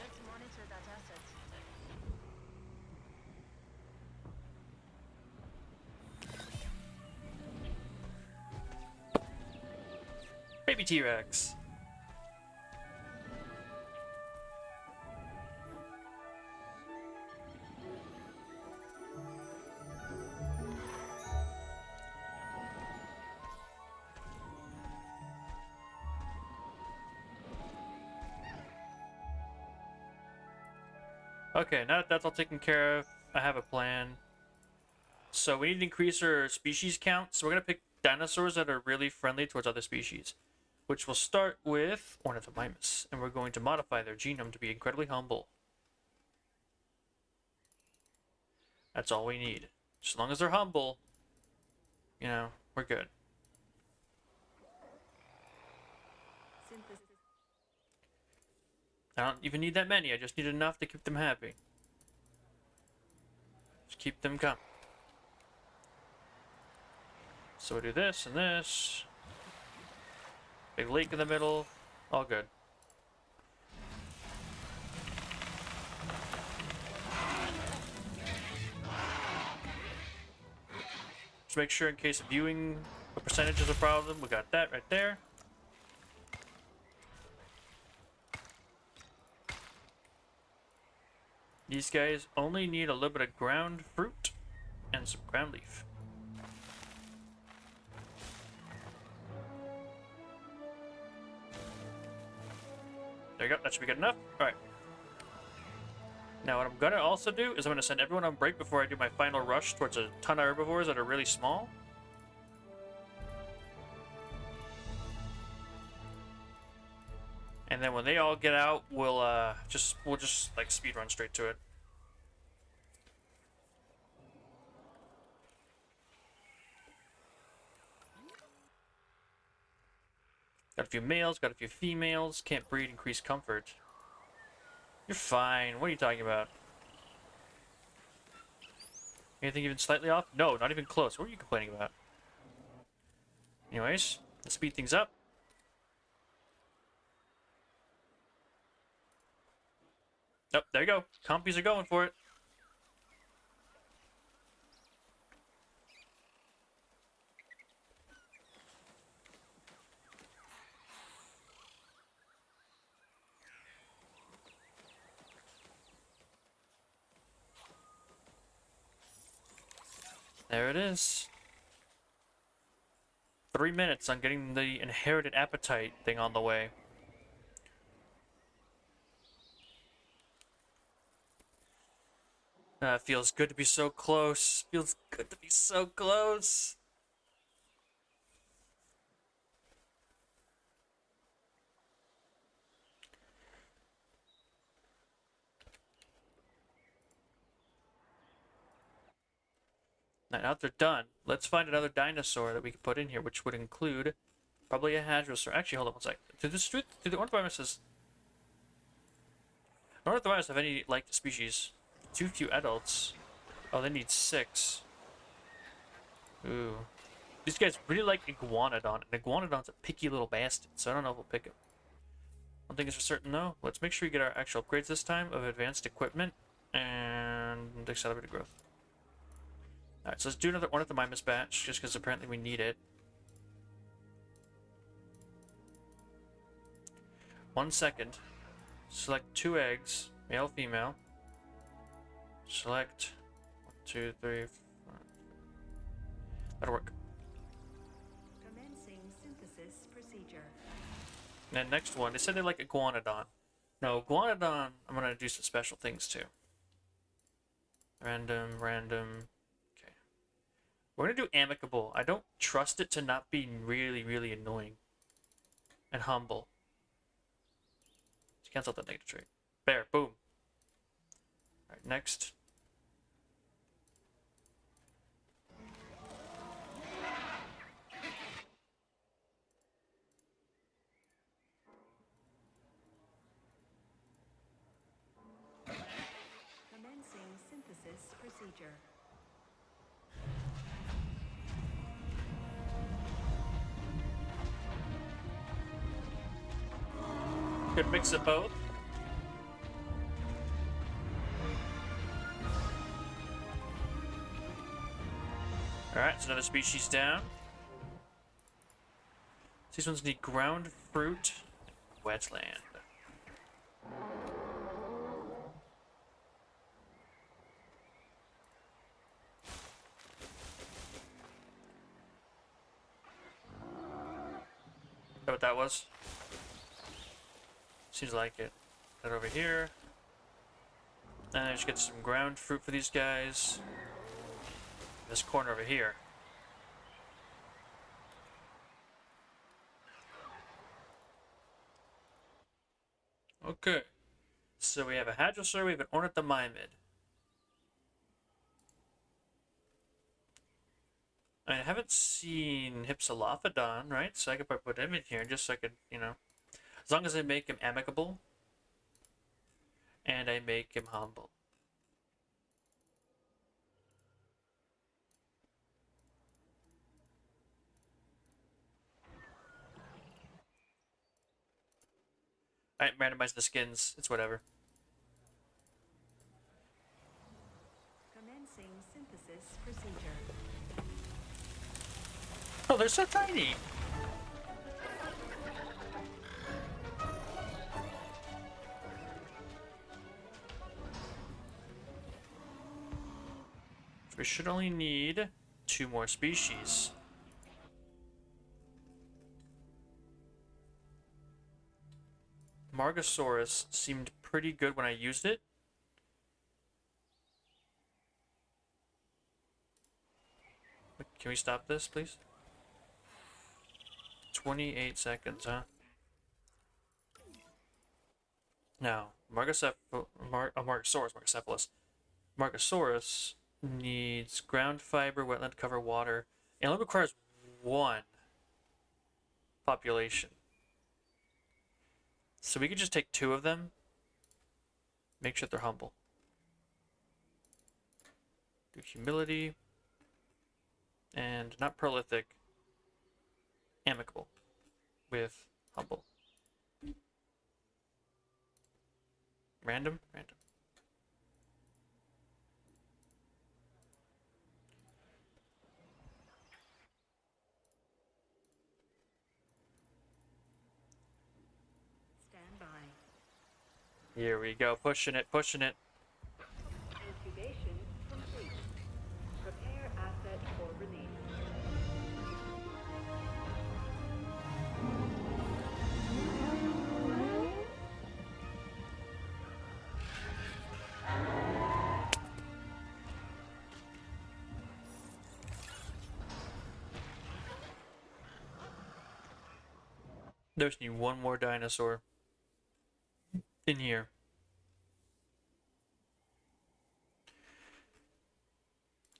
Let's monitor that asset. Baby T-Rex. Okay, now that that's all taken care of, I have a plan. So we need to increase our species count, so we're gonna pick dinosaurs that are really friendly towards other species, which will start with Ornithomimus, and we're going to modify their genome to be incredibly humble. That's all we need. As long as they're humble, you know, we're good. Synthesis. I don't even need that many, I just need enough to keep them happy. Just keep them coming. So we do this and this. Big lake in the middle. All good. Just make sure in case of viewing the percentage is a problem. We got that right there. These guys only need a little bit of ground fruit and some ground leaf. There you go, that should be good enough. Alright. Now what I'm gonna also do is I'm gonna send everyone on break before I do my final rush towards a ton of herbivores that are really small. And then when they all get out, we'll just like speed run straight to it. Got a few males, got a few females. Can't breed, increase comfort. You're fine. What are you talking about? Anything even slightly off? No, not even close. What are you complaining about? Anyways, let's speed things up. Oh, there you go. Compies are going for it. There it is. 3 minutes on getting the inherited appetite thing on the way. Feels good to be so close. Feels good to be so close. Now that they're done, let's find another dinosaur that we can put in here, which would include probably a hadrosaur. Actually, hold on one sec. Do the ornithomimuses... Ornithomimuses have any like species? Too few adults. Oh, they need 6. Ooh. These guys really like Iguanodon, and Iguanodon's a picky little bastard, so I don't know if we'll pick him. One thing is for certain though, let's make sure we get our actual upgrades this time of advanced equipment and accelerated growth. Alright, so let's do another Ornithomimus batch, just because apparently we need it. 1 second. Select 2 eggs, male, female. Select 1, 2, 3, 4. That'll work. Commencing synthesis procedure. And then next one, they said they like Iguanodon. No, Iguanodon, I'm gonna do some special things too. Random. Okay. We're gonna do amicable. I don't trust it to not be really, really annoying. And humble. Let's cancel out that negative trait. There, boom. Alright, next. Commencing synthesis procedure. Good mix of both. Alright, so another species down. These ones need ground fruit, wetland. Is that what that was? Seems like it. That over here. And I just get some ground fruit for these guys. This corner over here. Okay. So we have a hadrosaur, we have an ornithomimid. I haven't seen Hypsilophodon, right? So I could probably put him in here just so I could, you know. As long as I make him amicable. And I make him humble. I randomized the skins. It's whatever. Commencing synthesis procedure. Oh, they're so tiny. We should only need 2 more species. Margosaurus seemed pretty good when I used it. Can we stop this, please? 28 seconds, huh? Now, Margosaurus needs ground fiber, wetland cover, water. It only requires 1 population. So we could just take 2 of them. Make sure they're humble. Do humility. And not prolific. Amicable. With humble. Random? Random. Stand by. Here we go. Pushing it, pushing it. Incubation complete. Prepare asset for release. There's need 1 more dinosaur in here.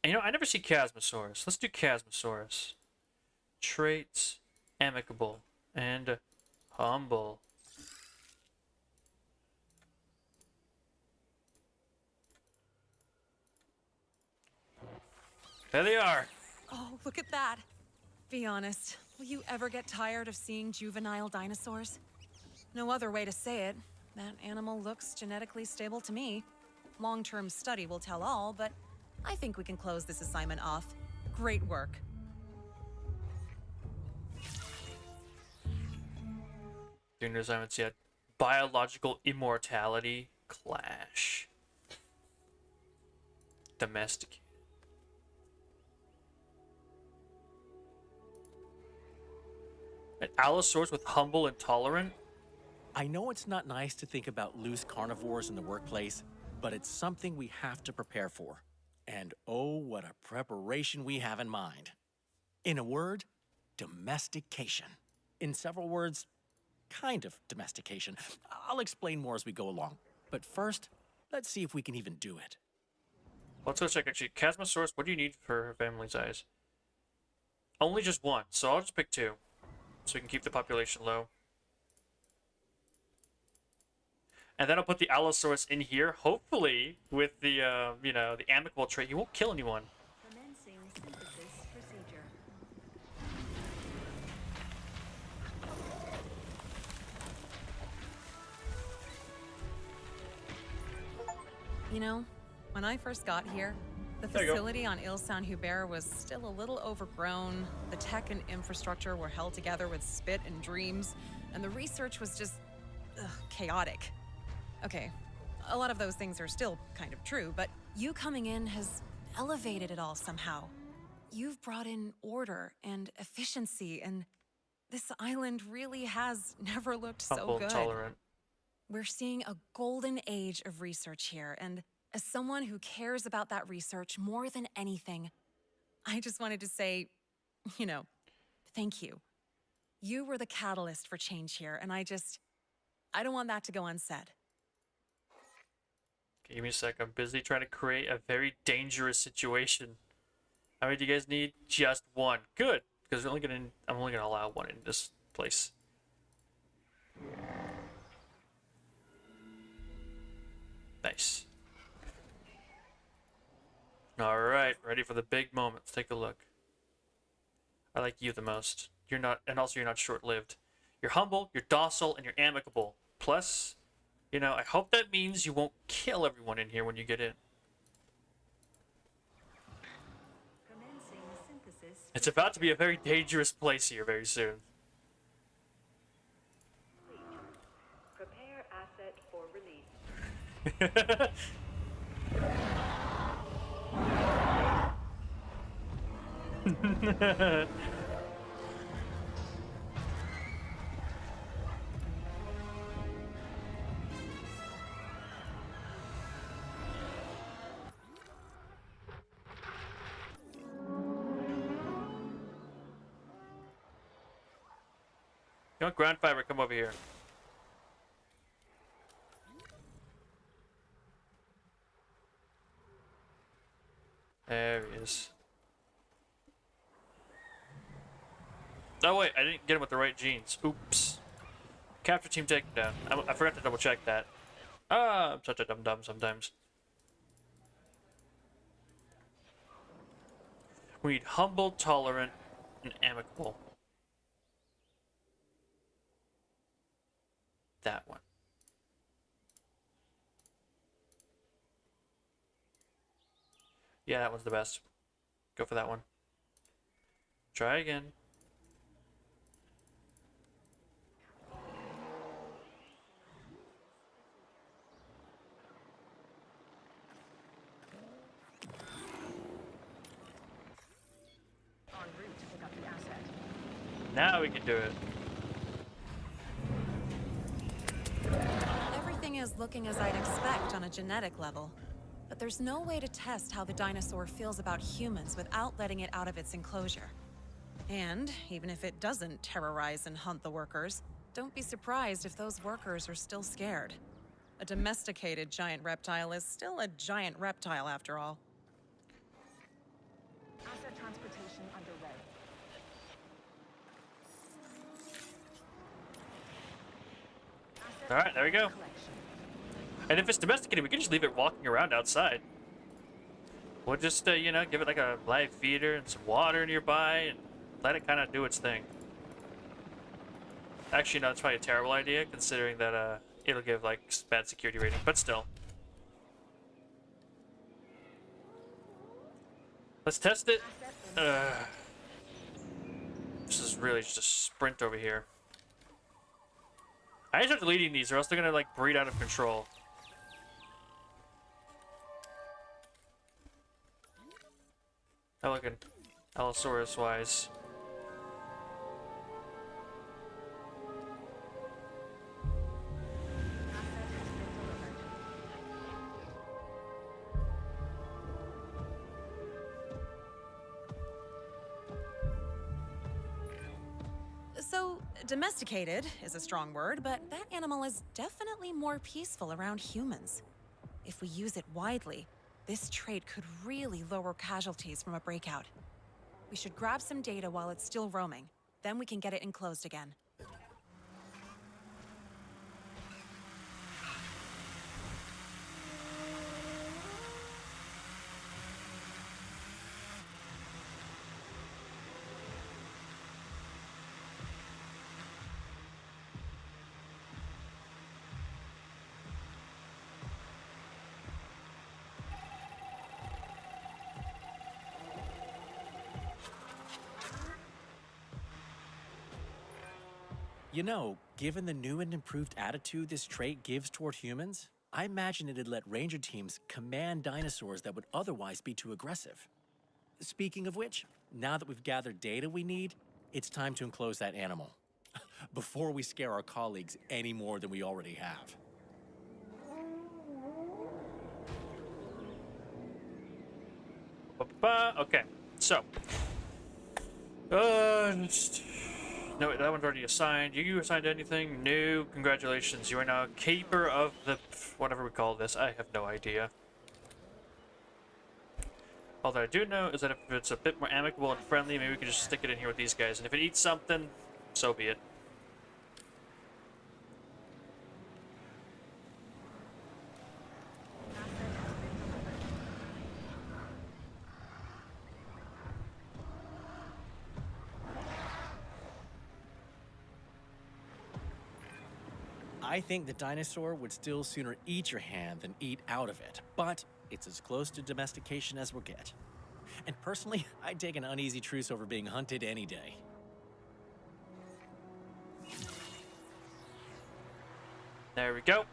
And you know, I never see Chasmosaurus. Let's do Chasmosaurus. Traits, amicable, and humble. There they are. Oh, look at that. Be honest, will you ever get tired of seeing juvenile dinosaurs? No other way to say it. That animal looks genetically stable to me. Long-term study will tell all, but I think we can close this assignment off. Great work. Doing the assignments yet. Biological immortality clash. Domesticate. An Allosaurus with humble and tolerant? I know it's not nice to think about loose carnivores in the workplace, but it's something we have to prepare for. And oh, what a preparation we have in mind. In a word, domestication. In several words, kind of domestication. I'll explain more as we go along. But first, let's see if we can even do it. Let's go check actually. Chasmosaurus, what do you need for her family size? Only just 1, so I'll just pick 2. So we can keep the population low. And then I'll put the Allosaurus in here, hopefully with the, you know, the amicable trait. He won't kill anyone. Commencing synthesis procedure. You know, when I first got here, the There you go. facility on Ile Saint-Hubert was still a little overgrown. The tech and infrastructure were held together with spit and dreams, and the research was just chaotic. Okay, a lot of those things are still kind of true, but you coming in has elevated it all somehow. You've brought in order and efficiency, and this island really has never looked Humble so and good. tolerant. We're seeing a golden age of research here, and as someone who cares about that research more than anything, I just wanted to say, you know, thank you. You were the catalyst for change here, and I don't want that to go unsaid. Okay, give me a sec. I'm busy trying to create a very dangerous situation. How many do you guys need? Just 1. Good, because I'm only gonna allow 1 in this place. Nice. All right, ready for the big moment. Let's take a look. I like you the most. You're not, and also you're not short-lived. You're humble, you're docile, and you're amicable. Plus, you know, I hope that means you won't kill everyone in here when you get in. Commencing synthesis. It's about to be a very dangerous place here very soon. Prepare asset for release. You know, ground fiber, come over here. There he is. Oh wait, I didn't get him with the right genes. Oops. Capture team takedown. I forgot to double check that. Ah, I'm such a dum-dum sometimes. We need humble, tolerant, and amicable. That one. Yeah, that one's the best. Go for that one. Try again. En route to pick up the asset. Now we can do it. Everything is looking as I'd expect on a genetic level. But there's no way to test how the dinosaur feels about humans without letting it out of its enclosure. And even if it doesn't terrorize and hunt the workers, don't be surprised if those workers are still scared. A domesticated giant reptile is still a giant reptile after all. Asset transportation underway. Asset Alright, there we go. collection. And if it's domesticated, we can just leave it walking around outside. We'll just, you know, give it like a live feeder and some water nearby and let it kind of do its thing. Actually, no, it's probably a terrible idea considering that it'll give like bad security rating, but still. Let's test it. This is really just a sprint over here. I just have deleting these or else they're gonna like breed out of control. How looking Allosaurus wise? So, domesticated is a strong word, but that animal is definitely more peaceful around humans. If we use it widely, this trait could really lower casualties from a breakout. We should grab some data while it's still roaming. Then we can get it enclosed again. You know, given the new and improved attitude this trait gives toward humans, I imagine it'd let ranger teams command dinosaurs that would otherwise be too aggressive. Speaking of which, now that we've gathered data we need, it's time to enclose that animal. Before we scare our colleagues any more than we already have. Okay, so. No, wait, that one's already assigned. You assigned anything? No. Congratulations. You are now keeper of the... whatever we call this. I have no idea. All that I do know is that if it's a bit more amicable and friendly, maybe we can just stick it in here with these guys. And if it eats something, so be it. I think the dinosaur would still sooner eat your hand than eat out of it, but it's as close to domestication as we'll get. And personally, I'd take an uneasy truce over being hunted any day. There we go.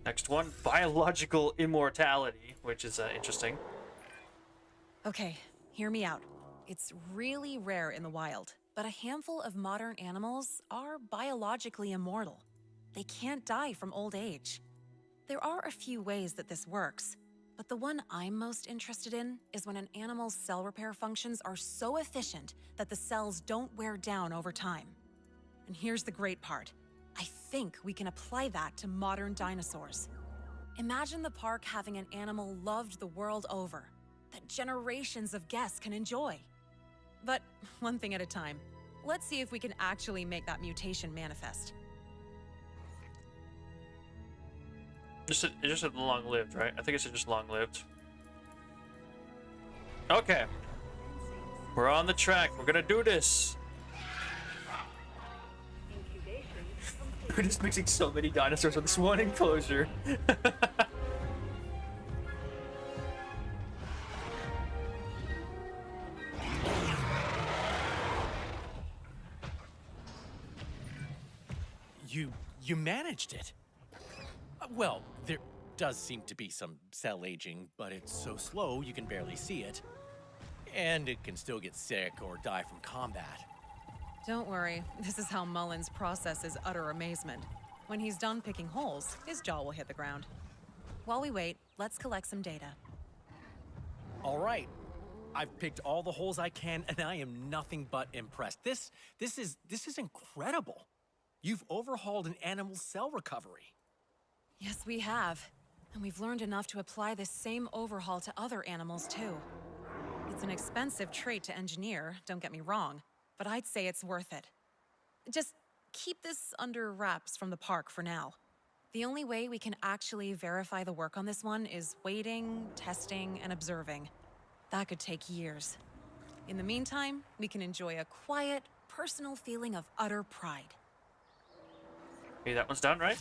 Next one, biological immortality, which is interesting. Okay, hear me out. It's really rare in the wild, but a handful of modern animals are biologically immortal. They can't die from old age. There are a few ways that this works, but the one I'm most interested in is when an animal's cell repair functions are so efficient that the cells don't wear down over time. And here's the great part. I think we can apply that to modern dinosaurs. Imagine the park having an animal loved the world over, that generations of guests can enjoy. But one thing at a time. Let's see if we can actually make that mutation manifest. It just said long-lived, right? I think it said just long-lived. Okay. We're on the track. We're gonna do this. Incubation We're complete. just mixing so many dinosaurs with this one enclosure. You managed it. Well, there does seem to be some cell aging, but it's so slow you can barely see it. And it can still get sick or die from combat. Don't worry, this is how Mullins processes utter amazement. When he's done picking holes, his jaw will hit the ground. While we wait, let's collect some data. All right. I've picked all the holes I can, and I am nothing but impressed. This is incredible. You've overhauled an animal's cell recovery. Yes, we have. And we've learned enough to apply this same overhaul to other animals, too. It's an expensive trait to engineer, don't get me wrong, but I'd say it's worth it. Just keep this under wraps from the park for now. The only way we can actually verify the work on this one is waiting, testing, and observing. That could take years. In the meantime, we can enjoy a quiet, personal feeling of utter pride. Okay, that one's done, right?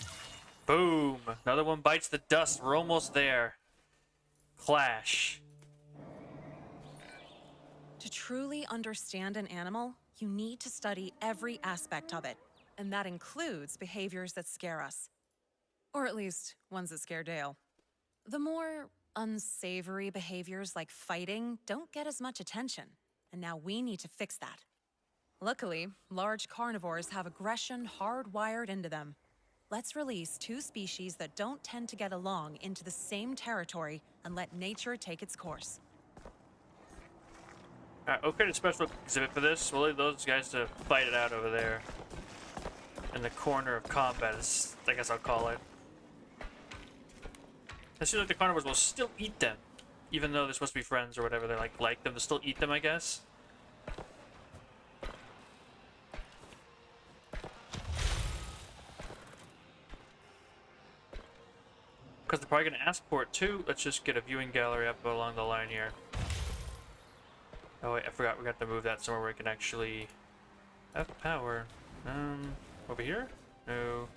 Boom! Another one bites the dust. We're almost there. Clash. To truly understand an animal, you need to study every aspect of it, and that includes behaviors that scare us. Or at least, ones that scare Dale. The more unsavory behaviors like fighting don't get as much attention, and now we need to fix that. Luckily, large carnivores have aggression hardwired into them. Let's release two species that don't tend to get along into the same territory and let nature take its course. Alright, we'll create a special exhibit for this. We'll leave those guys to fight it out over there. In the corner of combat, I guess I'll call it. It seems like the carnivores will still eat them. Even though they're supposed to be friends or whatever, they like them to still eat them, I guess. Because they're probably going to ask for it too. Let's just get a viewing gallery up along the line here. Oh wait, I forgot we got to move that somewhere where we can actually have power. Over here? No.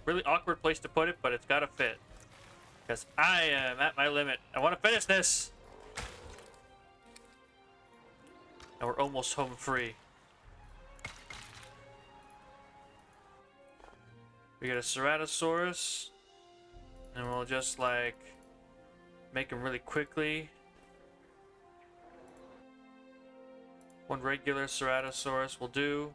Really awkward place to put it, but it's gotta fit. Because I am at my limit. I want to finish this! And we're almost home free. We get a Ceratosaurus. And we'll just like make him really quickly. One regular Ceratosaurus will do.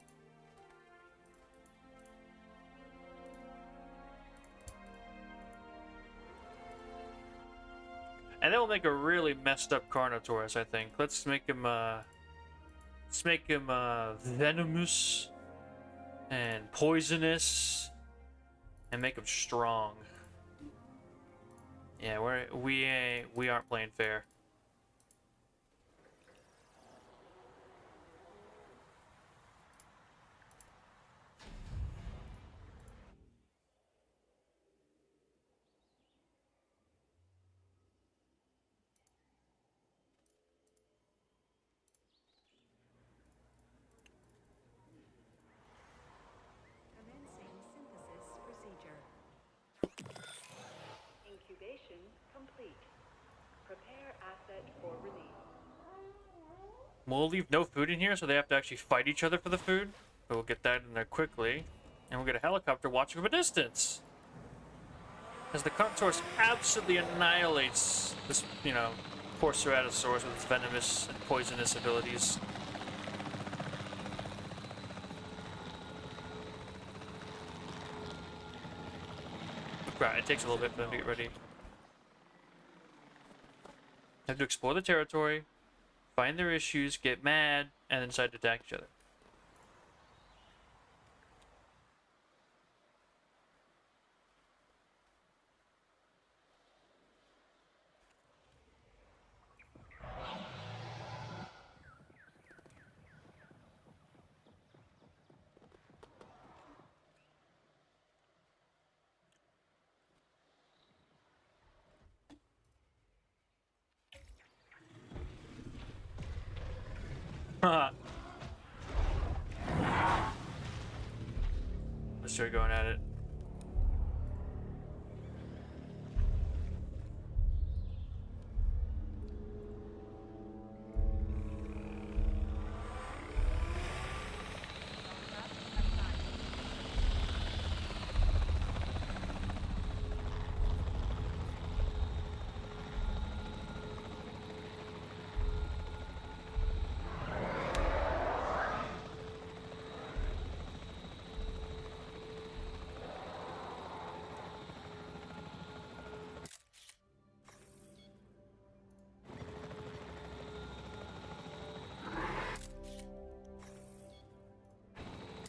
And then we'll make a really messed up Carnotaurus, I think. Let's make him venomous and poisonous and make him strong. Yeah, we aren't playing fair. set for release. We'll leave no food in here, so they have to actually fight each other for the food. But we'll get that in there quickly. And we'll get a helicopter watching from a distance. As the Contours absolutely annihilates this, you know, poor Ceratosaurus with its venomous and poisonous abilities. Right, it takes a little bit for them to get ready. Have to explore the territory, find their issues, get mad, and then decide to attack each other. Let's start going at it.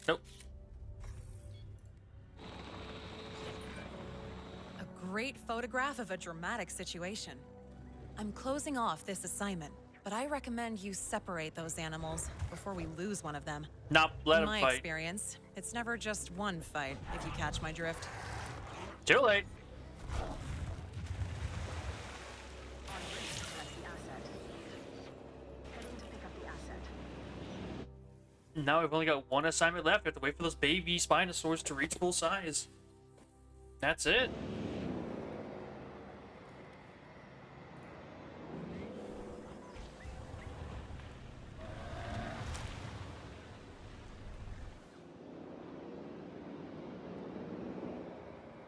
Nope. A great photograph of a dramatic situation. I'm closing off this assignment, but I recommend you separate those animals before we lose one of them. Nope, let In him my fight. experience, it's never just one fight, if you catch my drift. Too late. On route to collect the asset. Heading to pick up the asset. Now we've only got one assignment left. We have to wait for those baby Spinosaurs to reach full size. That's it.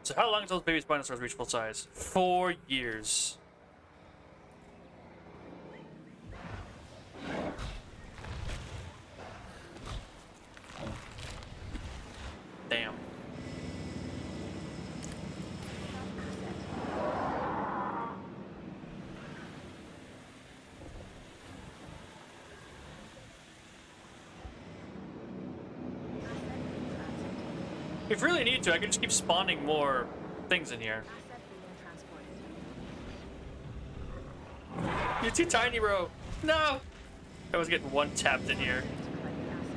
So how long until those baby Spinosaurs reach full size? 4 years. Damn. If we really need to, I can just keep spawning more things in here. Asset being transported. You're too tiny, bro. No! I was getting one tapped in here. To collect the asset.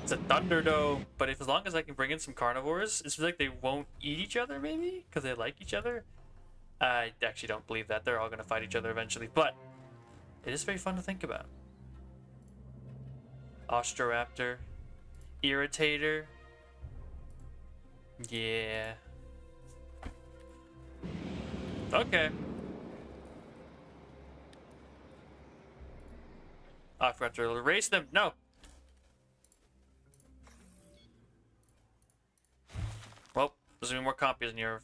It's a Thunderdome, but if as long as I can bring in some carnivores, it seems like they won't eat each other, maybe? Because they like each other? I actually don't believe that. They're all going to fight each other eventually, but it is very fun to think about. Ostroraptor. Irritator. Yeah. Okay. Oh, I forgot to erase them. No. Well, there's gonna be more copies in here.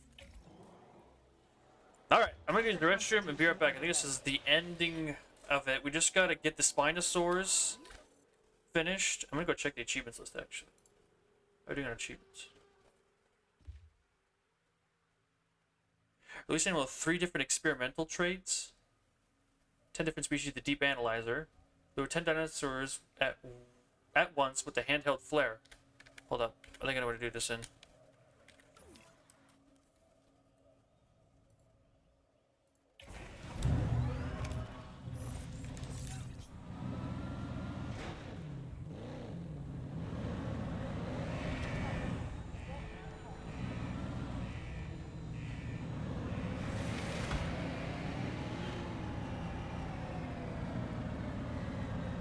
Alright, I'm gonna go to the restroom and be right back. I think this is the ending of it. We just gotta get the Spinosaurs finished. I'm gonna go check the achievements list, actually. How are we doing on achievements? Release animal with 3 different experimental traits. 10 different species of the Deep Analyzer. There were 10 dinosaurs at once with the handheld flare. Hold up. I think I know where to do this in.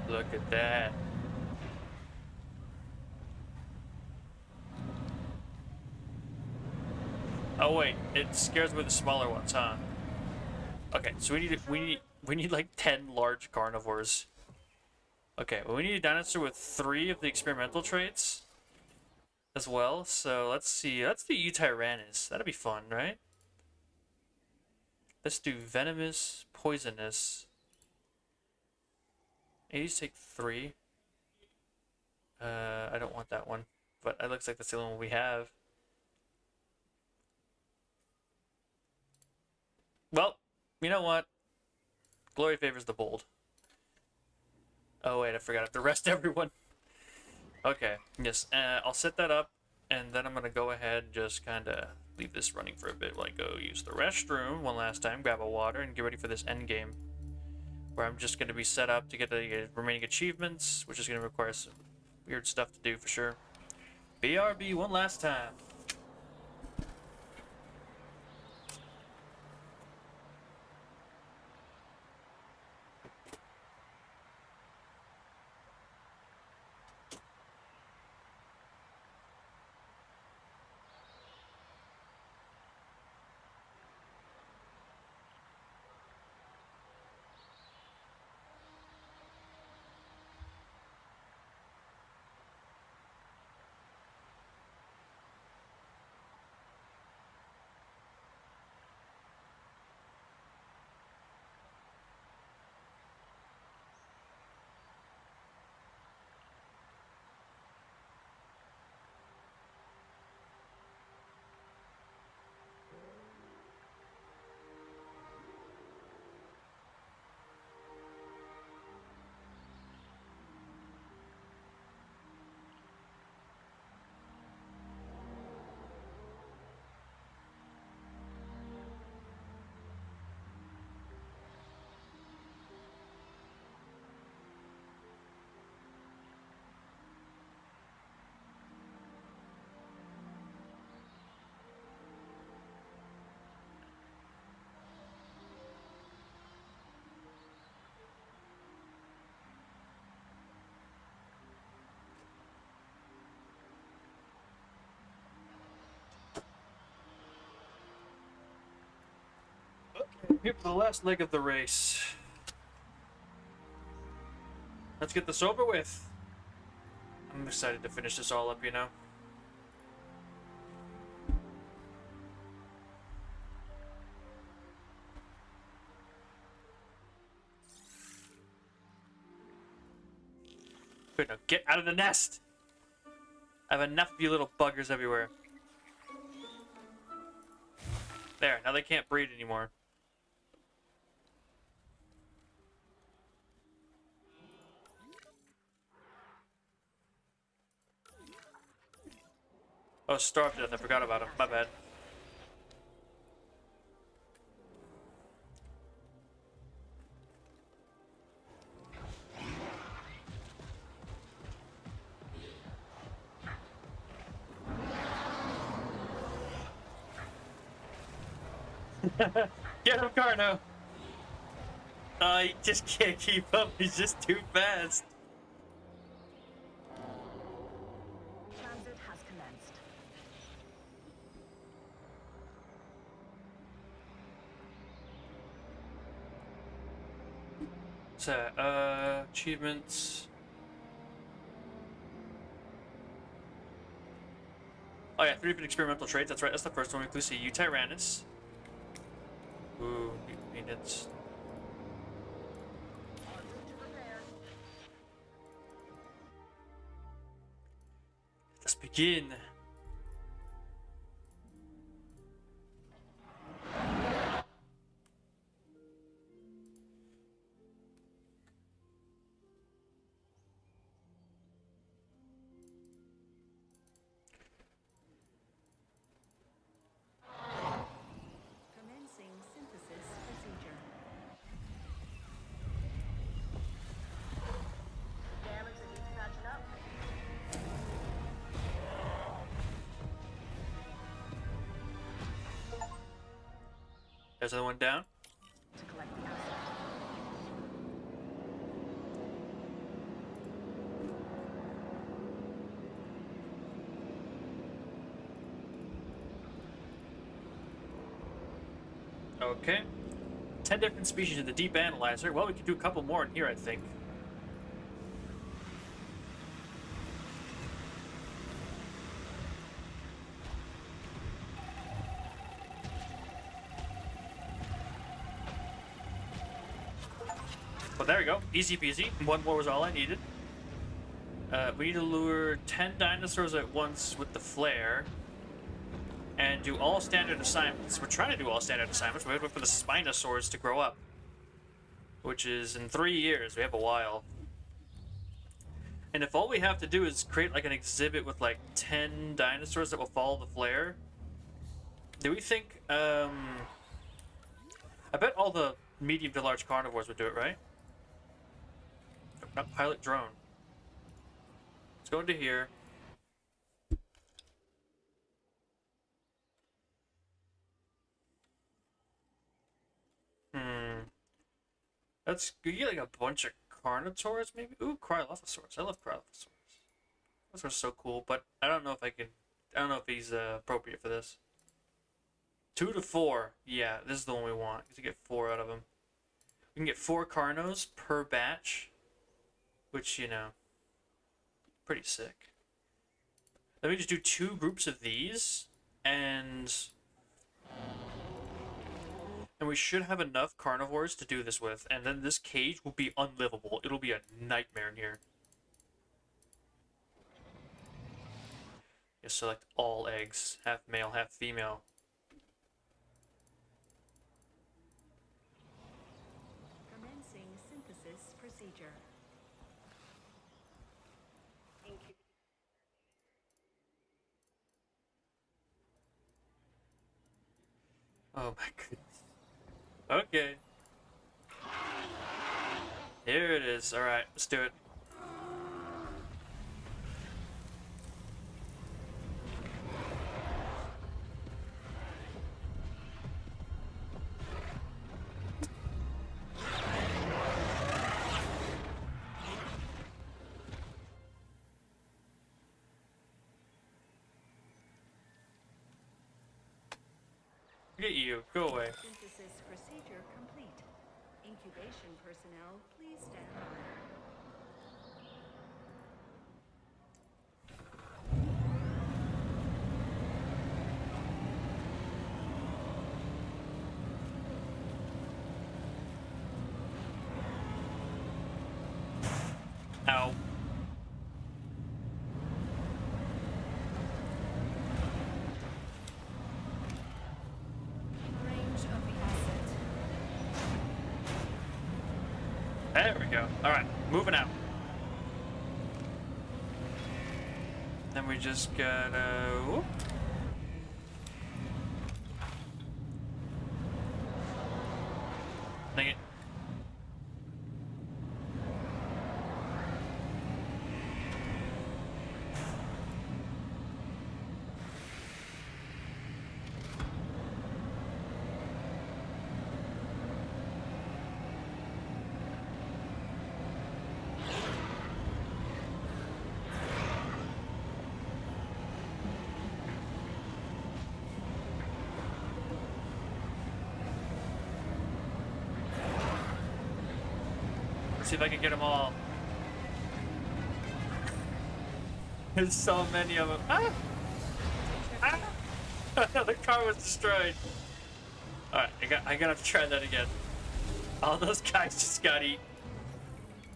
Look at that. Oh wait, it scares me with the smaller ones, huh? Okay, so we need We need like 10 large carnivores. Okay, well, we need a dinosaur with 3 of the experimental traits as well. So let's see. Let's do Utyrannus. That'd be fun, right? Let's do venomous, poisonous. These take 3. I don't want that one, but it looks like that's the only one we have. Well, you know what? Glory favors the bold. Oh wait, I forgot. I have to rest everyone. Okay, yes, I'll set that up, and then I'm gonna go ahead and just kind of leave this running for a bit while I go use the restroom one last time, grab a water, and get ready for this end game, where I'm just gonna be set up to get the remaining achievements, which is gonna require some weird stuff to do for sure. BRB one last time. Here for the last leg of the race. Let's get this over with. I'm excited to finish this all up, you know. Good, now get out of the nest! I have enough of you little buggers everywhere. There, now they can't breed anymore. Oh, starved to death. I forgot about him. My bad. Get him, Carno! He just can't keep up. He's just too fast. Transit has commenced. So, achievements. Oh yeah, 3 different experimental traits. That's right. That's the first one. We see Utyrannus. Ooh, maintenance. En route to repair. Let's begin. Commencing synthesis procedure. Damage that needs patching up. There's another one down. To collect the asset. Okay. 10 different species in the deep analyzer. Well, we could do a couple more in here, I think. Well, there we go. Easy peasy. One more was all I needed. We need to lure 10 dinosaurs at once with the flare. And do all standard assignments. We're trying to do all standard assignments. We have to wait for the Spinosaurs to grow up. Which is in 3 years. We have a while. And if all we have to do is create like an exhibit with like 10 dinosaurs that will follow the flare. Do we think, I bet all the medium to large carnivores would do it, right? Not pilot drone. Let's go into here. Let's get like a bunch of Carnotaurs, maybe? Ooh, Cryolophosaurus. I love Cryolophosaurus. Those are so cool, but I don't know if I can... I don't know if he's appropriate for this. 2 to 4. Yeah, this is the one we want. To get 4 out of him. We can get 4 Carnos per batch. Which, you know... pretty sick. Let me just do 2 groups of these. And we should have enough carnivores to do this with. And then this cage will be unlivable. It'll be a nightmare in here. Just select all eggs. Half male, half female. Commencing synthesis procedure. Oh my goodness. Okay. Here it is. Alright, let's do it. Get you. Go away. Synthesis procedure complete. Incubation personnel, please stand by. Ow. There we go. Alright, moving out. Then we just gotta... whoop. Dang it. See if I can get them all. There's so many of them. Ah! Ah! The car was destroyed. Alright, I gotta have to try that again. All those guys just got eaten.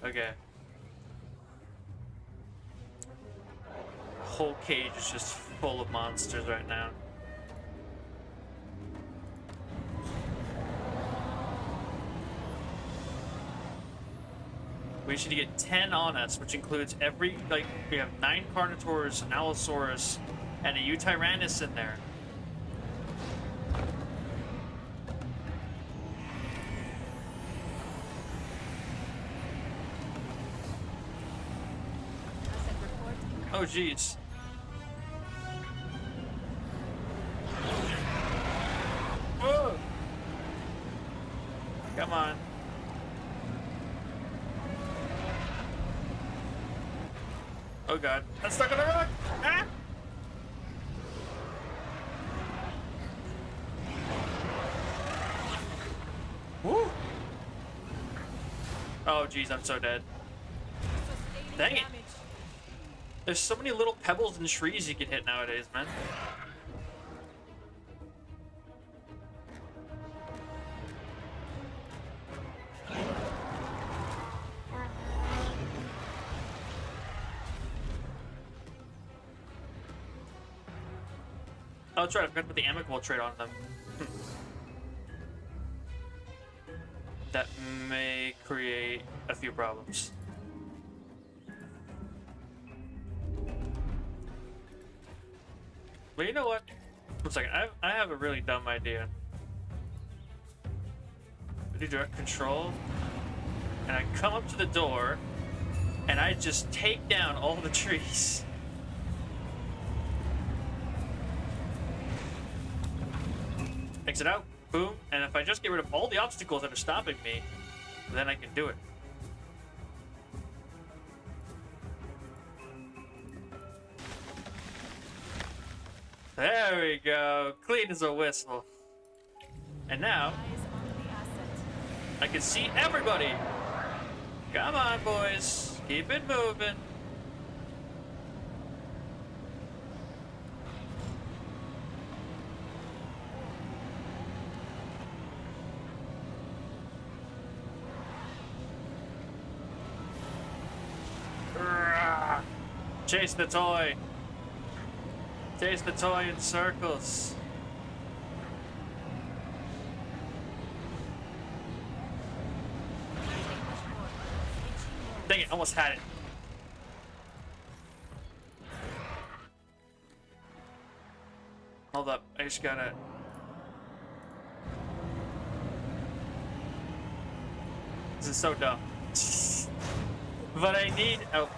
Okay. Whole cage is just full of monsters right now. We just need to get 10 on us, which includes every, like, we have 9 Carnotaurs, an Allosaurus, and a Eutyrannus in there. Oh, jeez. Whoa! Come on. Oh god, I'm stuck on the rock! Ah! Woo! Oh geez, I'm so dead. Dang it. There's so many little pebbles and trees you can hit nowadays, man. Oh, that's right, I forgot to put the amicable trait on them. That may create a few problems. But you know what? One second, I have a really dumb idea. I do direct control, and I come up to the door, and I just take down all the trees. Exit out, boom, and if I just get rid of all the obstacles that are stopping me, then I can do it. There we go, clean as a whistle. And now, I can see everybody. Come on, boys, keep it moving. Chase the toy. Chase the toy in circles. Dang it, almost had it. Hold up, I just gotta... This is so dumb. But I need... Oh.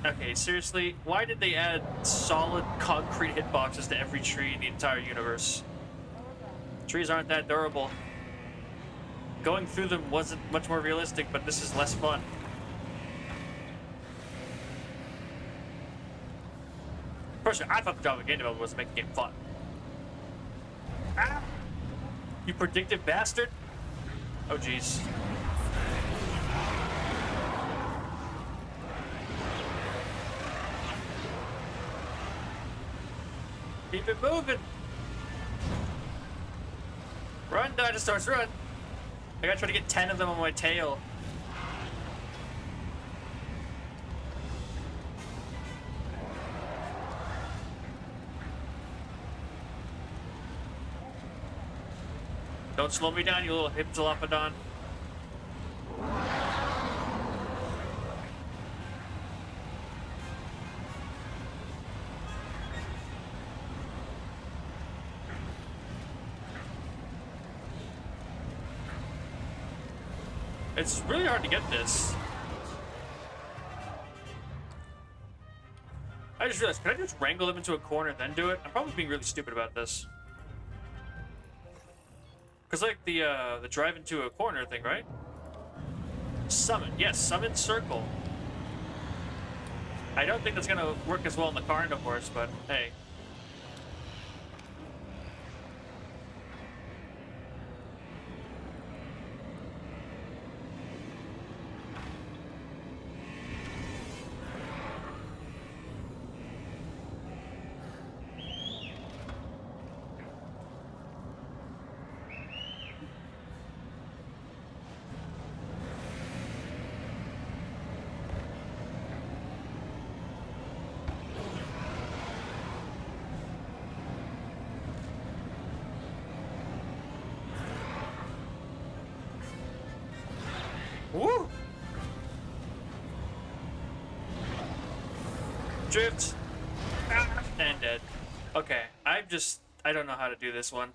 Okay, seriously, why did they add solid concrete hitboxes to every tree in the entire universe? Trees aren't that durable. Going through them wasn't much more realistic, but this is less fun. Personally, I thought the job of a game developer was to make the game fun. Ah! You predictive bastard! Oh jeez. Keep it moving. Run, dinosaurs, run. I gotta try to get 10 of them on my tail. Don't slow me down, you little Hypsilophodon. It's really hard to get this. I just realized, can I just wrangle them into a corner and then do it? I'm probably being really stupid about this. Cause like the drive into a corner thing, right? Summon, yes, summon circle. I don't think that's gonna work as well in the carnivores, but hey. Woo! Drift. Ah, and dead. Okay, I don't know how to do this one.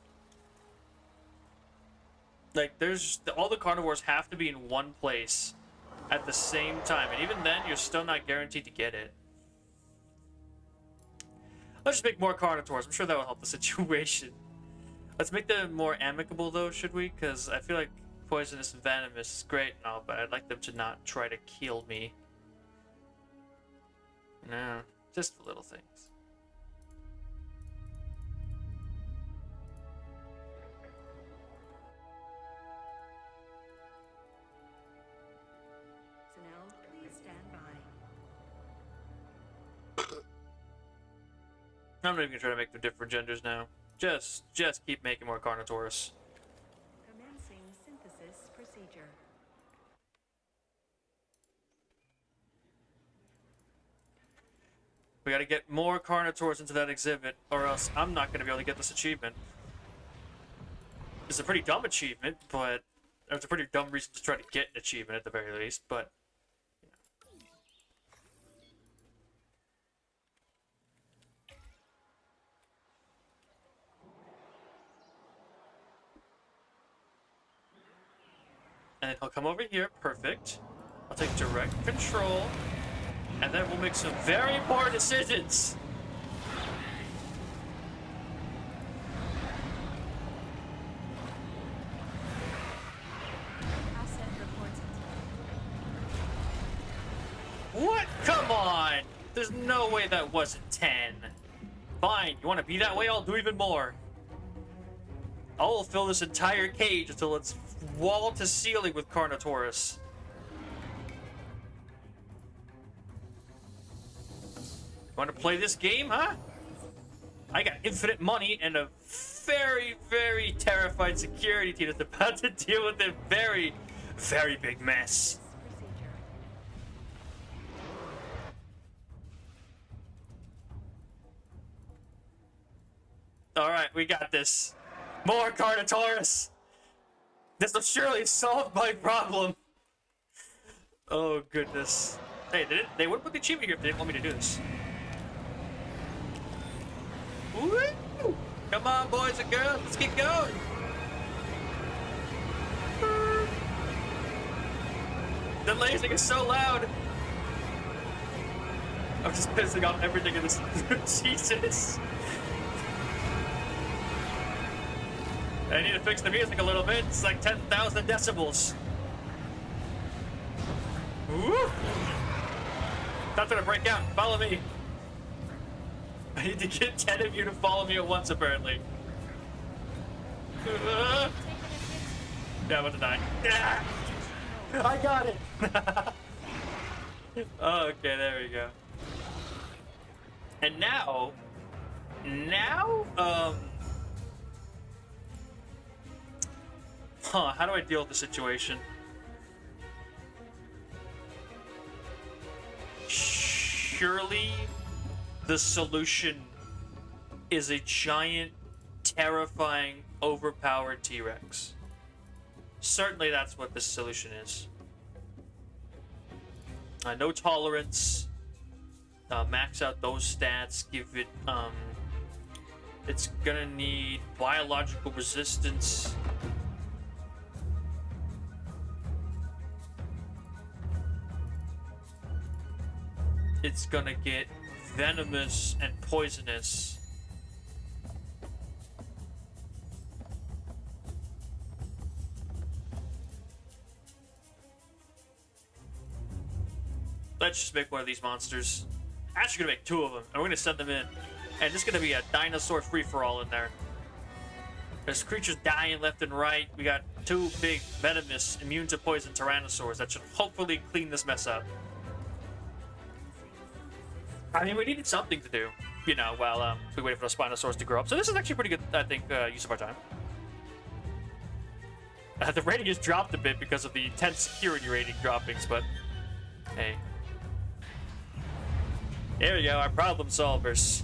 Like, all the carnivores have to be in one place at the same time, and even then, you're still not guaranteed to get it. Let's just make more carnivores. I'm sure that will help the situation. Let's make them more amicable, though, should we? Because I feel like poisonous and venomous is great and all, but I'd like them to not try to kill me. No, just the little things. I'm not even gonna try to make them different genders now. Just keep making more Carnotaurus. Commencing synthesis procedure. We gotta get more Carnotaurs into that exhibit, or else I'm not gonna be able to get this achievement. It's a pretty dumb achievement, but it's a pretty dumb reason to try to get an achievement at the very least, but and then he'll come over here, perfect. I'll take direct control, and then we'll make some very important decisions. Asset reported. What? Come on! There's no way that wasn't 10. Fine, you want to be that way? I'll do even more. I will fill this entire cage until it's wall to ceiling with Carnotaurus. Want to play this game, huh? I got infinite money and a very, very terrified security team that's about to deal with a very, very big mess. Procedure. Alright, we got this. More Carnotaurus! This will surely solve my problem. Oh, goodness. Hey, they wouldn't put the achievement here if they didn't want me to do this. Woo! Come on, boys and girls, let's get going! The lasing is so loud! I'm just pissing off everything in this. Jesus! I need to fix the music a little bit. It's like 10,000 decibels. Woo! That's gonna break out. Follow me. I need to get 10 of you to follow me at once, apparently. Yeah, I'm about to die. Yeah! I got it! Okay, there we go. And now... how do I deal with the situation? Surely the solution is a giant, terrifying, overpowered T-Rex. Certainly that's what this solution is. No tolerance. Max out those stats. Give it, it's gonna need biological resistance. It's gonna get venomous and poisonous. Let's just make one of these monsters. Actually, gonna make 2 of them, and we're gonna send them in. And this is gonna be a dinosaur free-for-all in there. There's creatures dying left and right. We got 2 big, venomous, immune to poison tyrannosaurs that should hopefully clean this mess up. I mean, we needed something to do, you know, while we waited for the Spinosaurs to grow up. So this is actually pretty good, I think, use of our time. The rating has dropped a bit because of the intense security rating droppings, but hey. There we go, our problem solvers.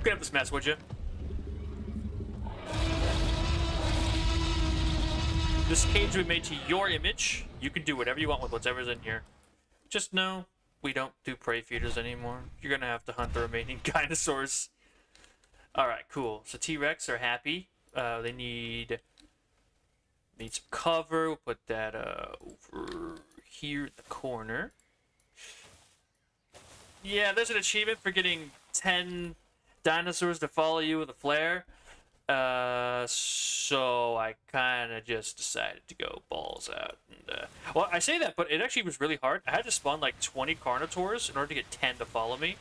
Clean up this mess, would you? This cage we made to your image. You can do whatever you want with whatever's in here. Just know we don't do prey feeders anymore. You're gonna have to hunt the remaining dinosaurs. Alright, cool. So T-Rex are happy. They need some cover. We'll put that over here in the corner. Yeah, there's an achievement for getting 10 dinosaurs to follow you with a flare. So I kind of just decided to go balls out. And, well, I say that, but it actually was really hard. I had to spawn like 20 Carnotaurs in order to get 10 to follow me.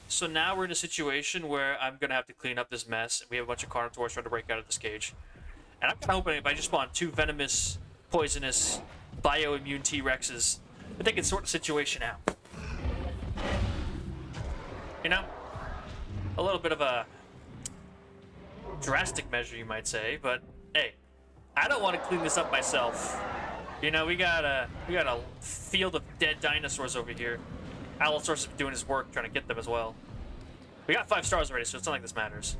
So now we're in a situation where I'm going to have to clean up this mess. We have a bunch of Carnotaurs trying to break out of this cage. And I'm kind of hoping if I just spawn 2 venomous, poisonous bioimmune T-Rexes. But they can sort the situation out. You know? A little bit of a drastic measure, you might say, but hey, I don't want to clean this up myself. You know, we got a field of dead dinosaurs over here. Allosaurus is doing his work, trying to get them as well. We got 5 stars already, so it's not like this matters.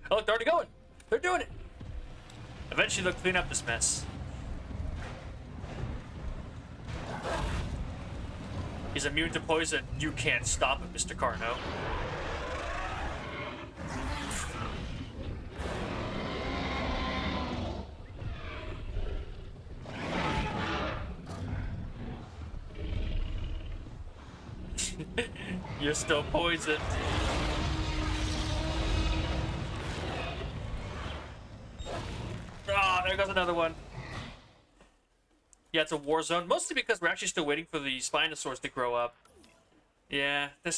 Oh, look, they're already going. They're doing it. Eventually, they'll clean up this mess. He's immune to poison. You can't stop him, Mr. Carno. You're still poisoned. Ah, there goes another one. Yeah, it's a war zone. Mostly because we're actually still waiting for the Spinosaurs to grow up. Yeah, they're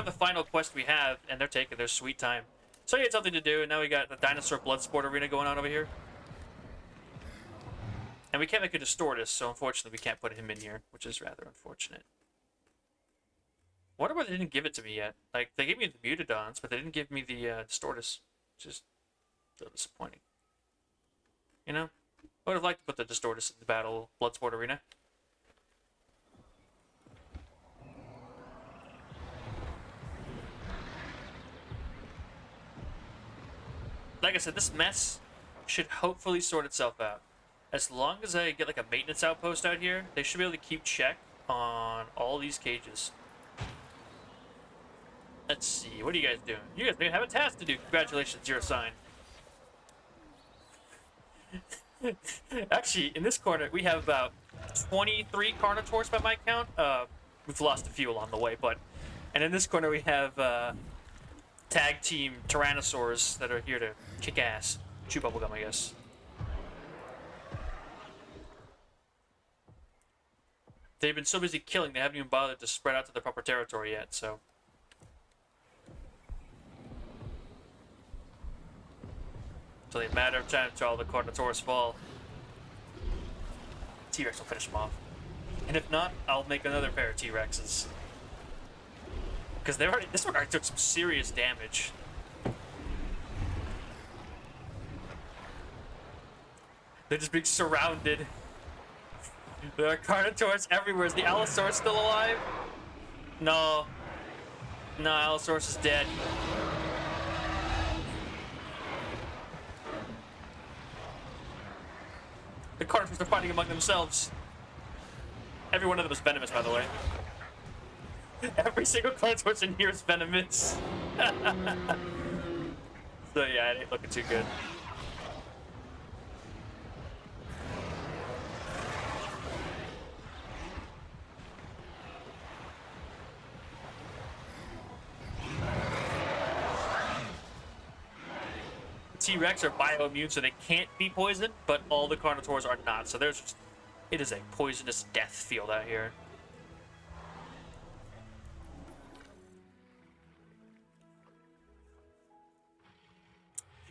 the final quest we have, and they're taking their sweet time. So he had something to do, and now we got the dinosaur blood sport arena going on over here. And we can't make a Distortus, so unfortunately we can't put him in here, which is rather unfortunate. I wonder why they didn't give it to me yet. Like, they gave me the Mutodons, but they didn't give me the Distortus, which is so disappointing. You know? I would have liked to put the Distortus in the battle Bloodsport arena. Like I said, this mess should hopefully sort itself out. As long as I get like a maintenance outpost out here, they should be able to keep check on all these cages. Let's see, what are you guys doing? You guys may have a task to do. Congratulations, you're assigned. Actually, in this corner, we have about 23 Carnotaurs by my count. We've lost a few along the way, but... And in this corner, we have tag team Tyrannosaurs that are here to kick ass. Chew bubblegum, I guess. They've been so busy killing, they haven't even bothered to spread out to the proper territory yet, so... It's only a matter of time until all the Carnotaurs fall. T-Rex will finish them off. And if not, I'll make another pair of T-Rexes. Because this one already took some serious damage. They're just being surrounded. There are Carnotaurs everywhere. Is the Allosaurus still alive? No. No, Allosaurus is dead. The Carnotaurs are fighting among themselves. Every one of them is venomous, by the way. Every single Carnotaur in here is venomous. So yeah, it ain't looking too good. T-Rex are bioimmune, so they can't be poisoned, but all the Carnotaurs are not. So there's just, it is a poisonous death field out here.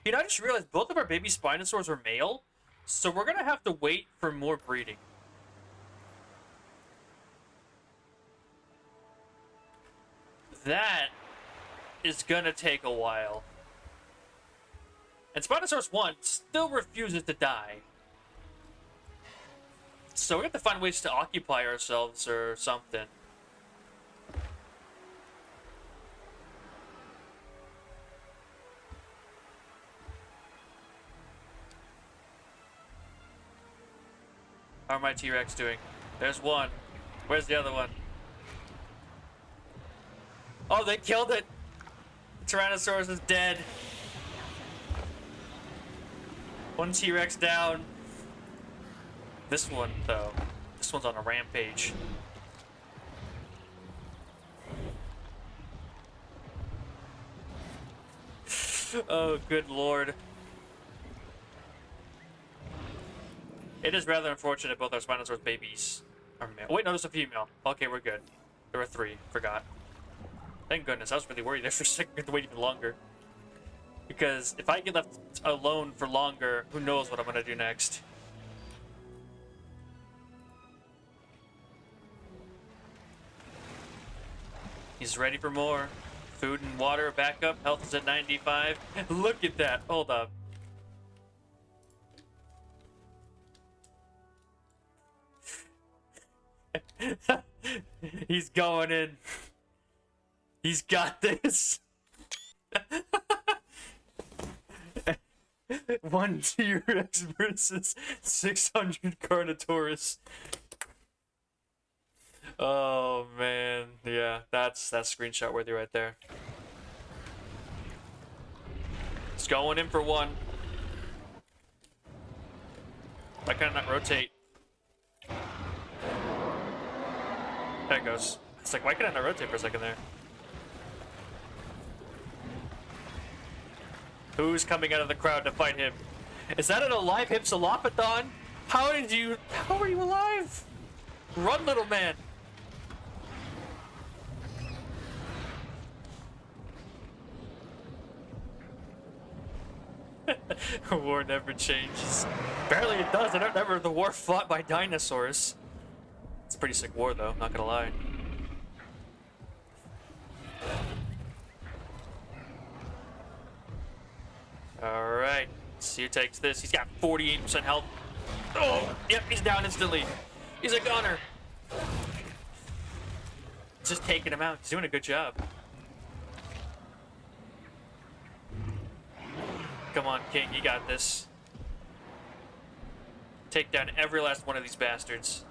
You know, I just realized both of our baby Spinosaurs are male, so we're gonna have to wait for more breeding. That is gonna take a while. And Spinosaurus 1 still refuses to die. So we have to find ways to occupy ourselves or something. How are my T-Rex doing? There's one. Where's the other one? Oh, they killed it! The Tyrannosaurus is dead. One T-Rex down. This one, though. This one's on a rampage. Oh, good lord. It is rather unfortunate both our Spinosaurus babies are male. Wait, no, there's a female. Okay, we're good. There were 3. Forgot. Thank goodness. I was really worried there for a second. I had to wait even longer. Because if I get left alone for longer, who knows what I'm gonna do next. He's ready for more. Food and water back up. Health is at 95. Look at that. Hold up. He's going in. He's got this. 1 T-Rex versus 600 Carnotaurus. Oh man, yeah, that's screenshot worthy right there. It's going in for one. Why can't I not rotate? There it goes. It's like, why can't I not rotate for a second there? Who's coming out of the crowd to fight him? Is that an alive Hypsilophodon? How are you alive? Run, little man. War never changes. Barely it does. I don't remember the war fought by dinosaurs. It's a pretty sick war though, not gonna lie. Alright, see who takes this. He's got 48% health. Oh, yep, he's down instantly. He's a gunner. Just taking him out. He's doing a good job. Come on, King, you got this. Take down every last one of these bastards.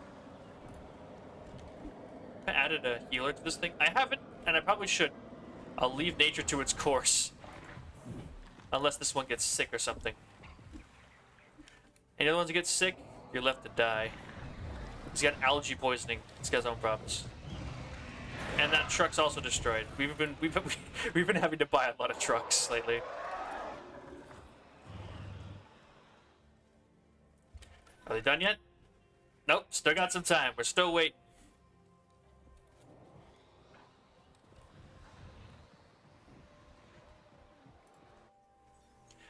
I added a healer to this thing. I haven't, and I probably should. I'll leave nature to its course. Unless this one gets sick or something. Any other ones that get sick, you're left to die. He's got algae poisoning. He's got his own problems. And that truck's also destroyed. We've been having to buy a lot of trucks lately. Are they done yet? Nope, still got some time. We're still waiting.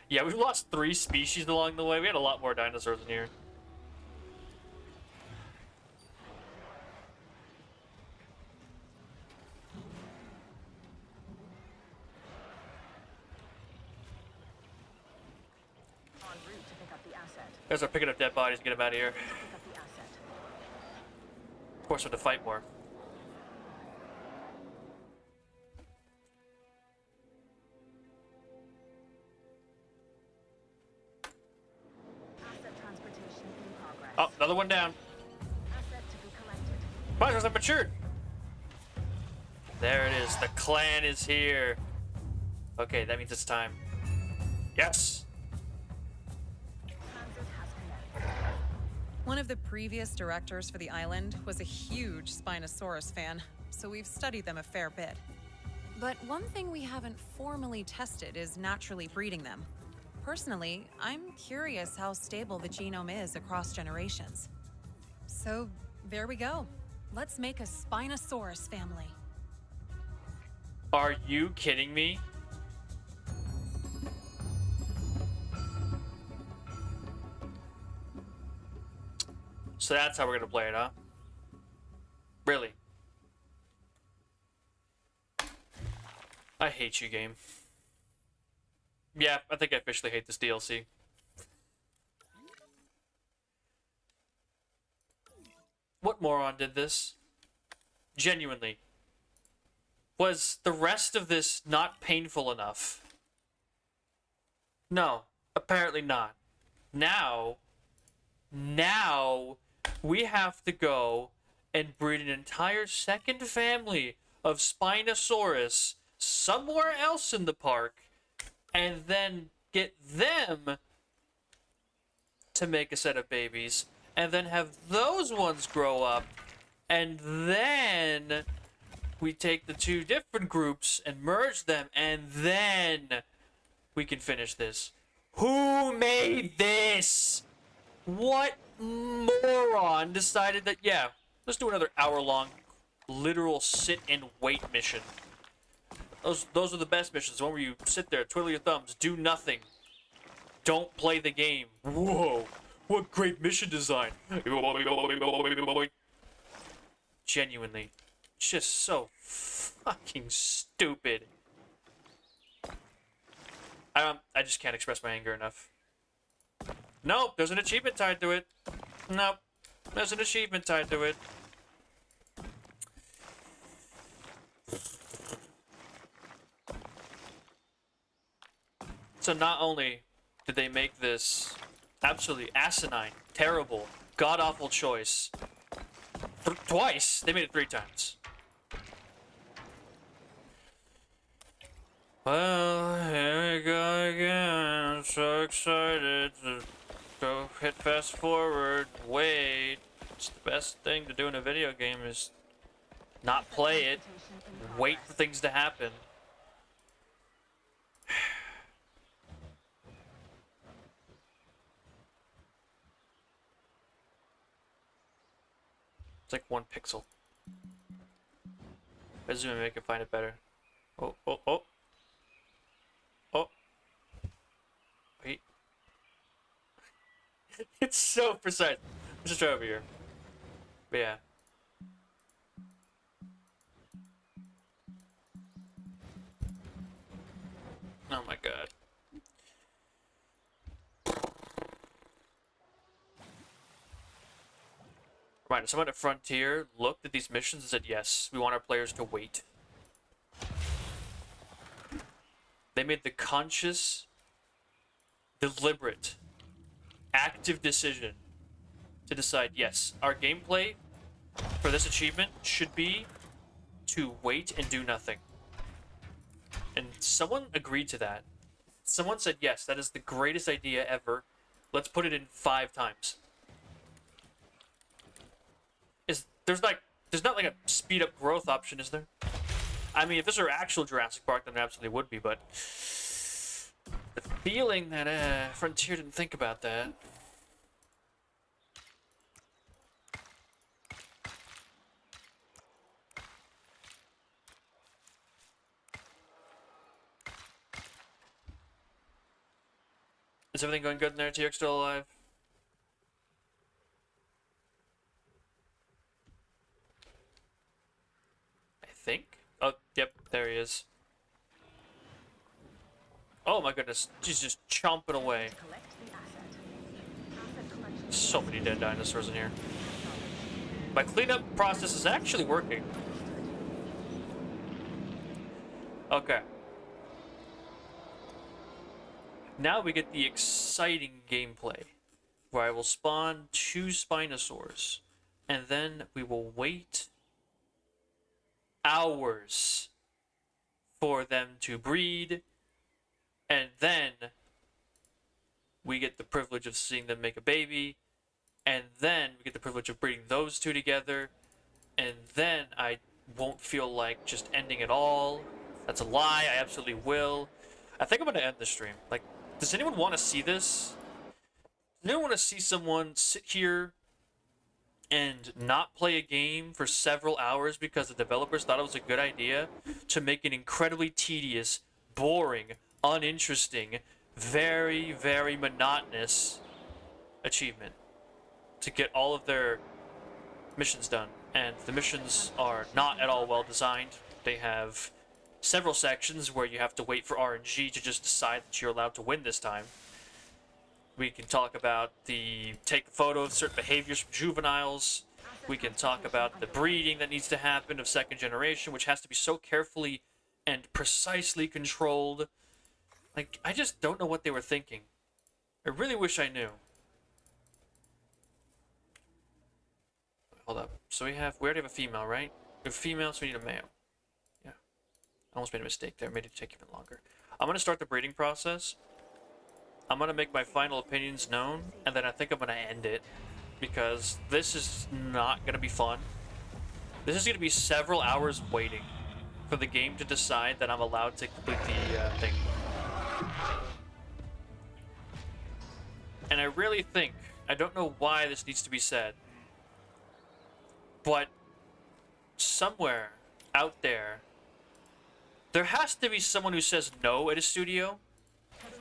Yeah, we've lost 3 species along the way. We had a lot more dinosaurs in here. En route to pick up the asset. Guys are picking up dead bodies. Get them out of here. Pick up the asset. Of course, we have to fight more. Asset transportation in progress. Oh, another one down. Asset to be collected. Dinosaurs have matured. There it is. The clan is here. Okay, that means it's time. Yes. Transit has commenced. One of the previous directors for the island was a huge Spinosaurus fan, so we've studied them a fair bit. But one thing we haven't formally tested is naturally breeding them. Personally, I'm curious how stable the genome is across generations. So, there we go. Let's make a Spinosaurus family. Are you kidding me? So that's how we're gonna play it, huh? Really? I hate you, game. Yeah, I think I officially hate this DLC. What moron did this? Genuinely. Was the rest of this not painful enough? No, apparently not. Now we have to go and breed an entire second family of Spinosaurus somewhere else in the park and then get them to make a set of babies and then have those ones grow up and then we take the 2 different groups and merge them and then we can finish this. Who made this? What moron decided that, yeah, let's do another hour-long literal sit and wait mission. Those are the best missions. The one where you sit there, twiddle your thumbs, do nothing. Don't play the game. Whoa, what great mission design. Genuinely, just so fucking stupid. I just can't express my anger enough. Nope, there's an achievement tied to it. Nope, there's an achievement tied to it. So not only did they make this absolutely asinine, terrible, god-awful choice twice, they made it 3 times. Well, here we go again. I'm so excited to go hit fast forward. Wait. It's the best thing to do in a video game is not play it. Wait for things to happen. It's like 1 pixel. If I zoom in, I can find it better. Oh, oh, oh. Oh. Wait. It's so precise. Let's just try over here. But yeah. Oh my god. Reminder, someone at Frontier looked at these missions and said, yes, we want our players to wait. They made the conscious, deliberate, active decision to decide, yes, our gameplay for this achievement should be to wait and do nothing. And someone agreed to that. Someone said, yes, that is the greatest idea ever. Let's put it in 5 times. There's not like a speed up growth option, is there? I mean, if this were actual Jurassic Park, then it absolutely would be, but the feeling that Frontier didn't think about that. Is everything going good in there? TX still alive? Think? Oh, yep, there he is. Oh my goodness, she's just chomping away. So many dead dinosaurs in here. My cleanup process is actually working. Okay. Now we get the exciting gameplay, where I will spawn 2 Spinosaurs, and then we will wait hours for them to breed, and then we get the privilege of seeing them make a baby, and then we get the privilege of breeding those 2 together, and then I won't feel like just ending it all. That's a lie. I absolutely will. I think I'm going to end the stream. Like, does anyone want to see this? Does anyone want to see someone sit here and not play a game for several hours because the developers thought it was a good idea to make an incredibly tedious, boring, uninteresting, very, very monotonous achievement to get all of their missions done? And the missions are not at all well designed. They have several sections where you have to wait for RNG to just decide that you're allowed to win this time. We can talk about the take a photo of certain behaviors from juveniles. We can talk about the breeding that needs to happen of 2nd generation, which has to be so carefully and precisely controlled. Like, I just don't know what they were thinking. I really wish I knew. Hold up. So we already have a female, right? We have a female, so we need a male. Yeah. I almost made a mistake there. Made it take even longer. I'm going to start the breeding process. I'm going to make my final opinions known, and then I think I'm going to end it, because this is not going to be fun. This is going to be several hours waiting for the game to decide that I'm allowed to complete the thing. And I really think, I don't know why this needs to be said, but somewhere out there There has to be someone who says no at a studio.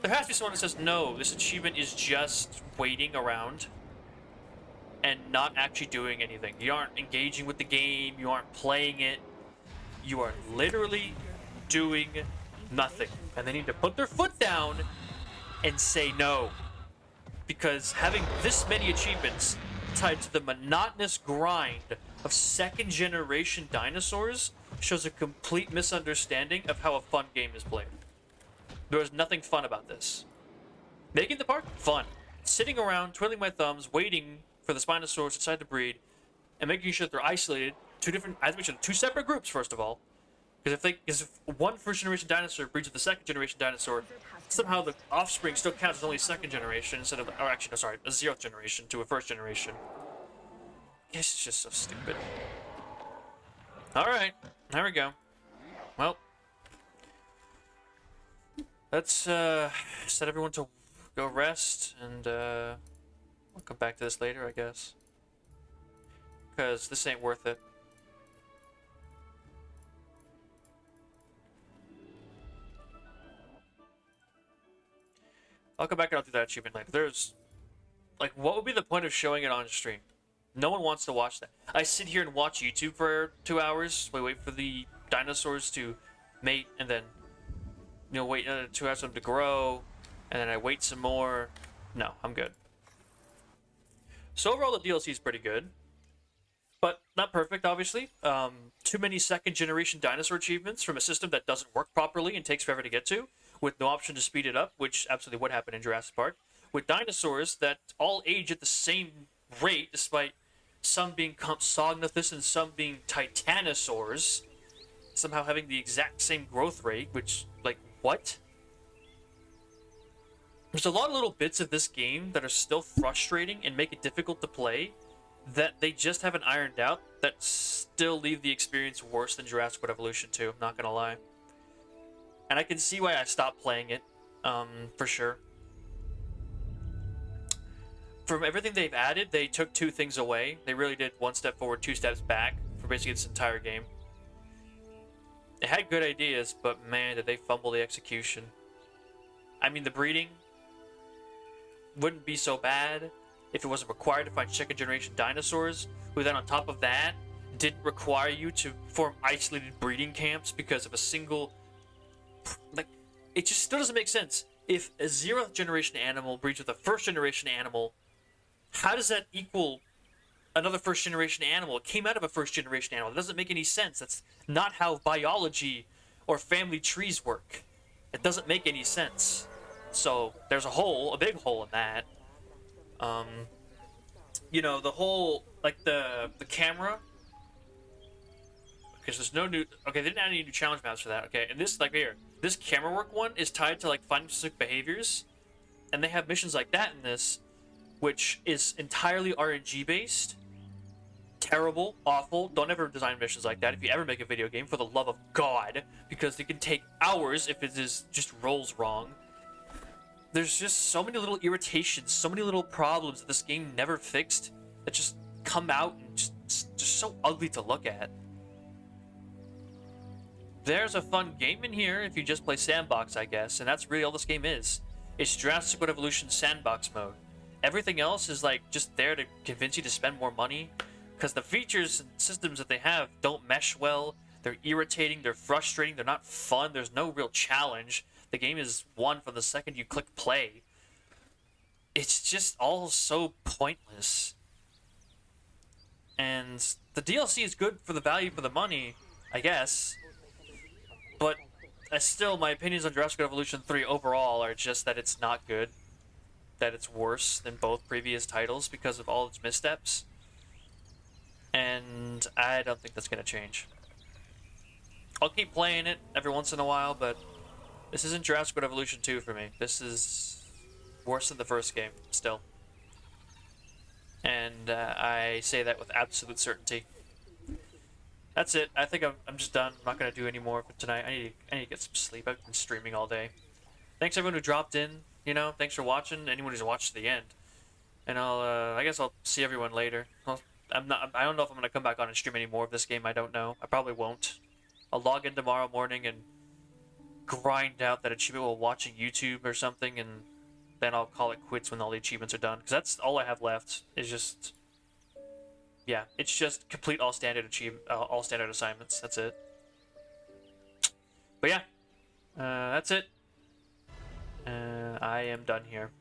There has to be someone who says, no, this achievement is just waiting around and not actually doing anything. You aren't engaging with the game, you aren't playing it. You are literally doing nothing. And they need to put their foot down and say no. Because having this many achievements tied to the monotonous grind of second-generation dinosaurs shows a complete misunderstanding of how a fun game is played. There is nothing fun about this. Making the park? Fun. Sitting around, twiddling my thumbs, waiting for the Spinosaurus to decide to breed, and making sure that they're isolated. I have to make sure two separate groups, first of all. Because if one first-generation dinosaur breeds with a second-generation dinosaur, somehow the offspring still counts as only second generation instead of, or actually, no, sorry, a 0th generation to a first generation. This is just so stupid. Alright, there we go. Well, let's set everyone to go rest, and we'll come back to this later, I guess. Because this ain't worth it. I'll come back and I'll do that achievement later. There's... Like, what would be the point of showing it on stream? No one wants to watch that. I sit here and watch YouTube for 2 hours. We wait for the dinosaurs to mate, and then... You know, wait another 2 hours for them to grow. And then I wait some more. No, I'm good. So overall, the DLC is pretty good. But not perfect, obviously. Too many second-generation dinosaur achievements from a system that doesn't work properly and takes forever to get to, with no option to speed it up, which absolutely would happen in Jurassic Park. With dinosaurs that all age at the same rate, despite some being Compsognathus and some being Titanosaurs, somehow having the exact same growth rate, which, like, what? There's a lot of little bits of this game that are still frustrating and make it difficult to play that they just haven't ironed out that still leave the experience worse than Jurassic World Evolution 2, I'm not gonna lie. And I can see why I stopped playing it, for sure. From everything they've added, they took 2 things away. They really did 1 step forward, 2 steps back for basically this entire game. They had good ideas, but man, did they fumble the execution. I mean, the breeding wouldn't be so bad if it wasn't required to find second-generation dinosaurs, who then on top of that didn't require you to form isolated breeding camps because of a single... Like, it just still doesn't make sense. If a 0th generation animal breeds with a 1st generation animal, how does that equal another 1st generation animal? It came out of a 1st generation animal. It doesn't make any sense. That's not how biology or family trees work. It doesn't make any sense. So there's a big hole in that. You know, the whole, like, the camera, because there's no new, okay, they didn't add any new challenge maps for that, okay, and this, like, here, this camera work one is tied to, like, finding specific behaviors, and they have missions like that in this, which is entirely RNG based, terrible, awful, don't ever design missions like that if you ever make a video game, for the love of God, because it can take hours if it is just rolls wrong. There's just so many little irritations, so many little problems that this game never fixed that just come out and just so ugly to look at. There's a fun game in here if you just play sandbox, I guess, and that's really all this game is. It's Jurassic World Evolution sandbox mode. Everything else is like just there to convince you to spend more money, because the features and systems that they have don't mesh well. They're irritating, they're frustrating, they're not fun, there's no real challenge. The game is won from the second you click play. It's just all so pointless. And the DLC is good for the value for the money, I guess. But still, my opinions on Jurassic World Evolution 3 overall are just that it's not good. That it's worse than both previous titles because of all its missteps. And I don't think that's going to change. I'll keep playing it every once in a while, but this isn't Jurassic World Evolution 2 for me. This is worse than the first game, still. And I say that with absolute certainty. That's it. I think I'm just done. I'm not going to do any more for tonight. I need to get some sleep. I've been streaming all day. Thanks everyone who dropped in. You know, thanks for watching. Anyone who's watched to the end. And I guess I'll see everyone later. I don't know if I'm going to come back on and stream any more of this game. I don't know. I probably won't. I'll log in tomorrow morning and grind out that achievement while watching YouTube or something, and then I'll call it quits when all the achievements are done. Because that's all I have left. Is just, yeah, it's just complete all standard all standard assignments. That's it. But yeah, that's it. I am done here.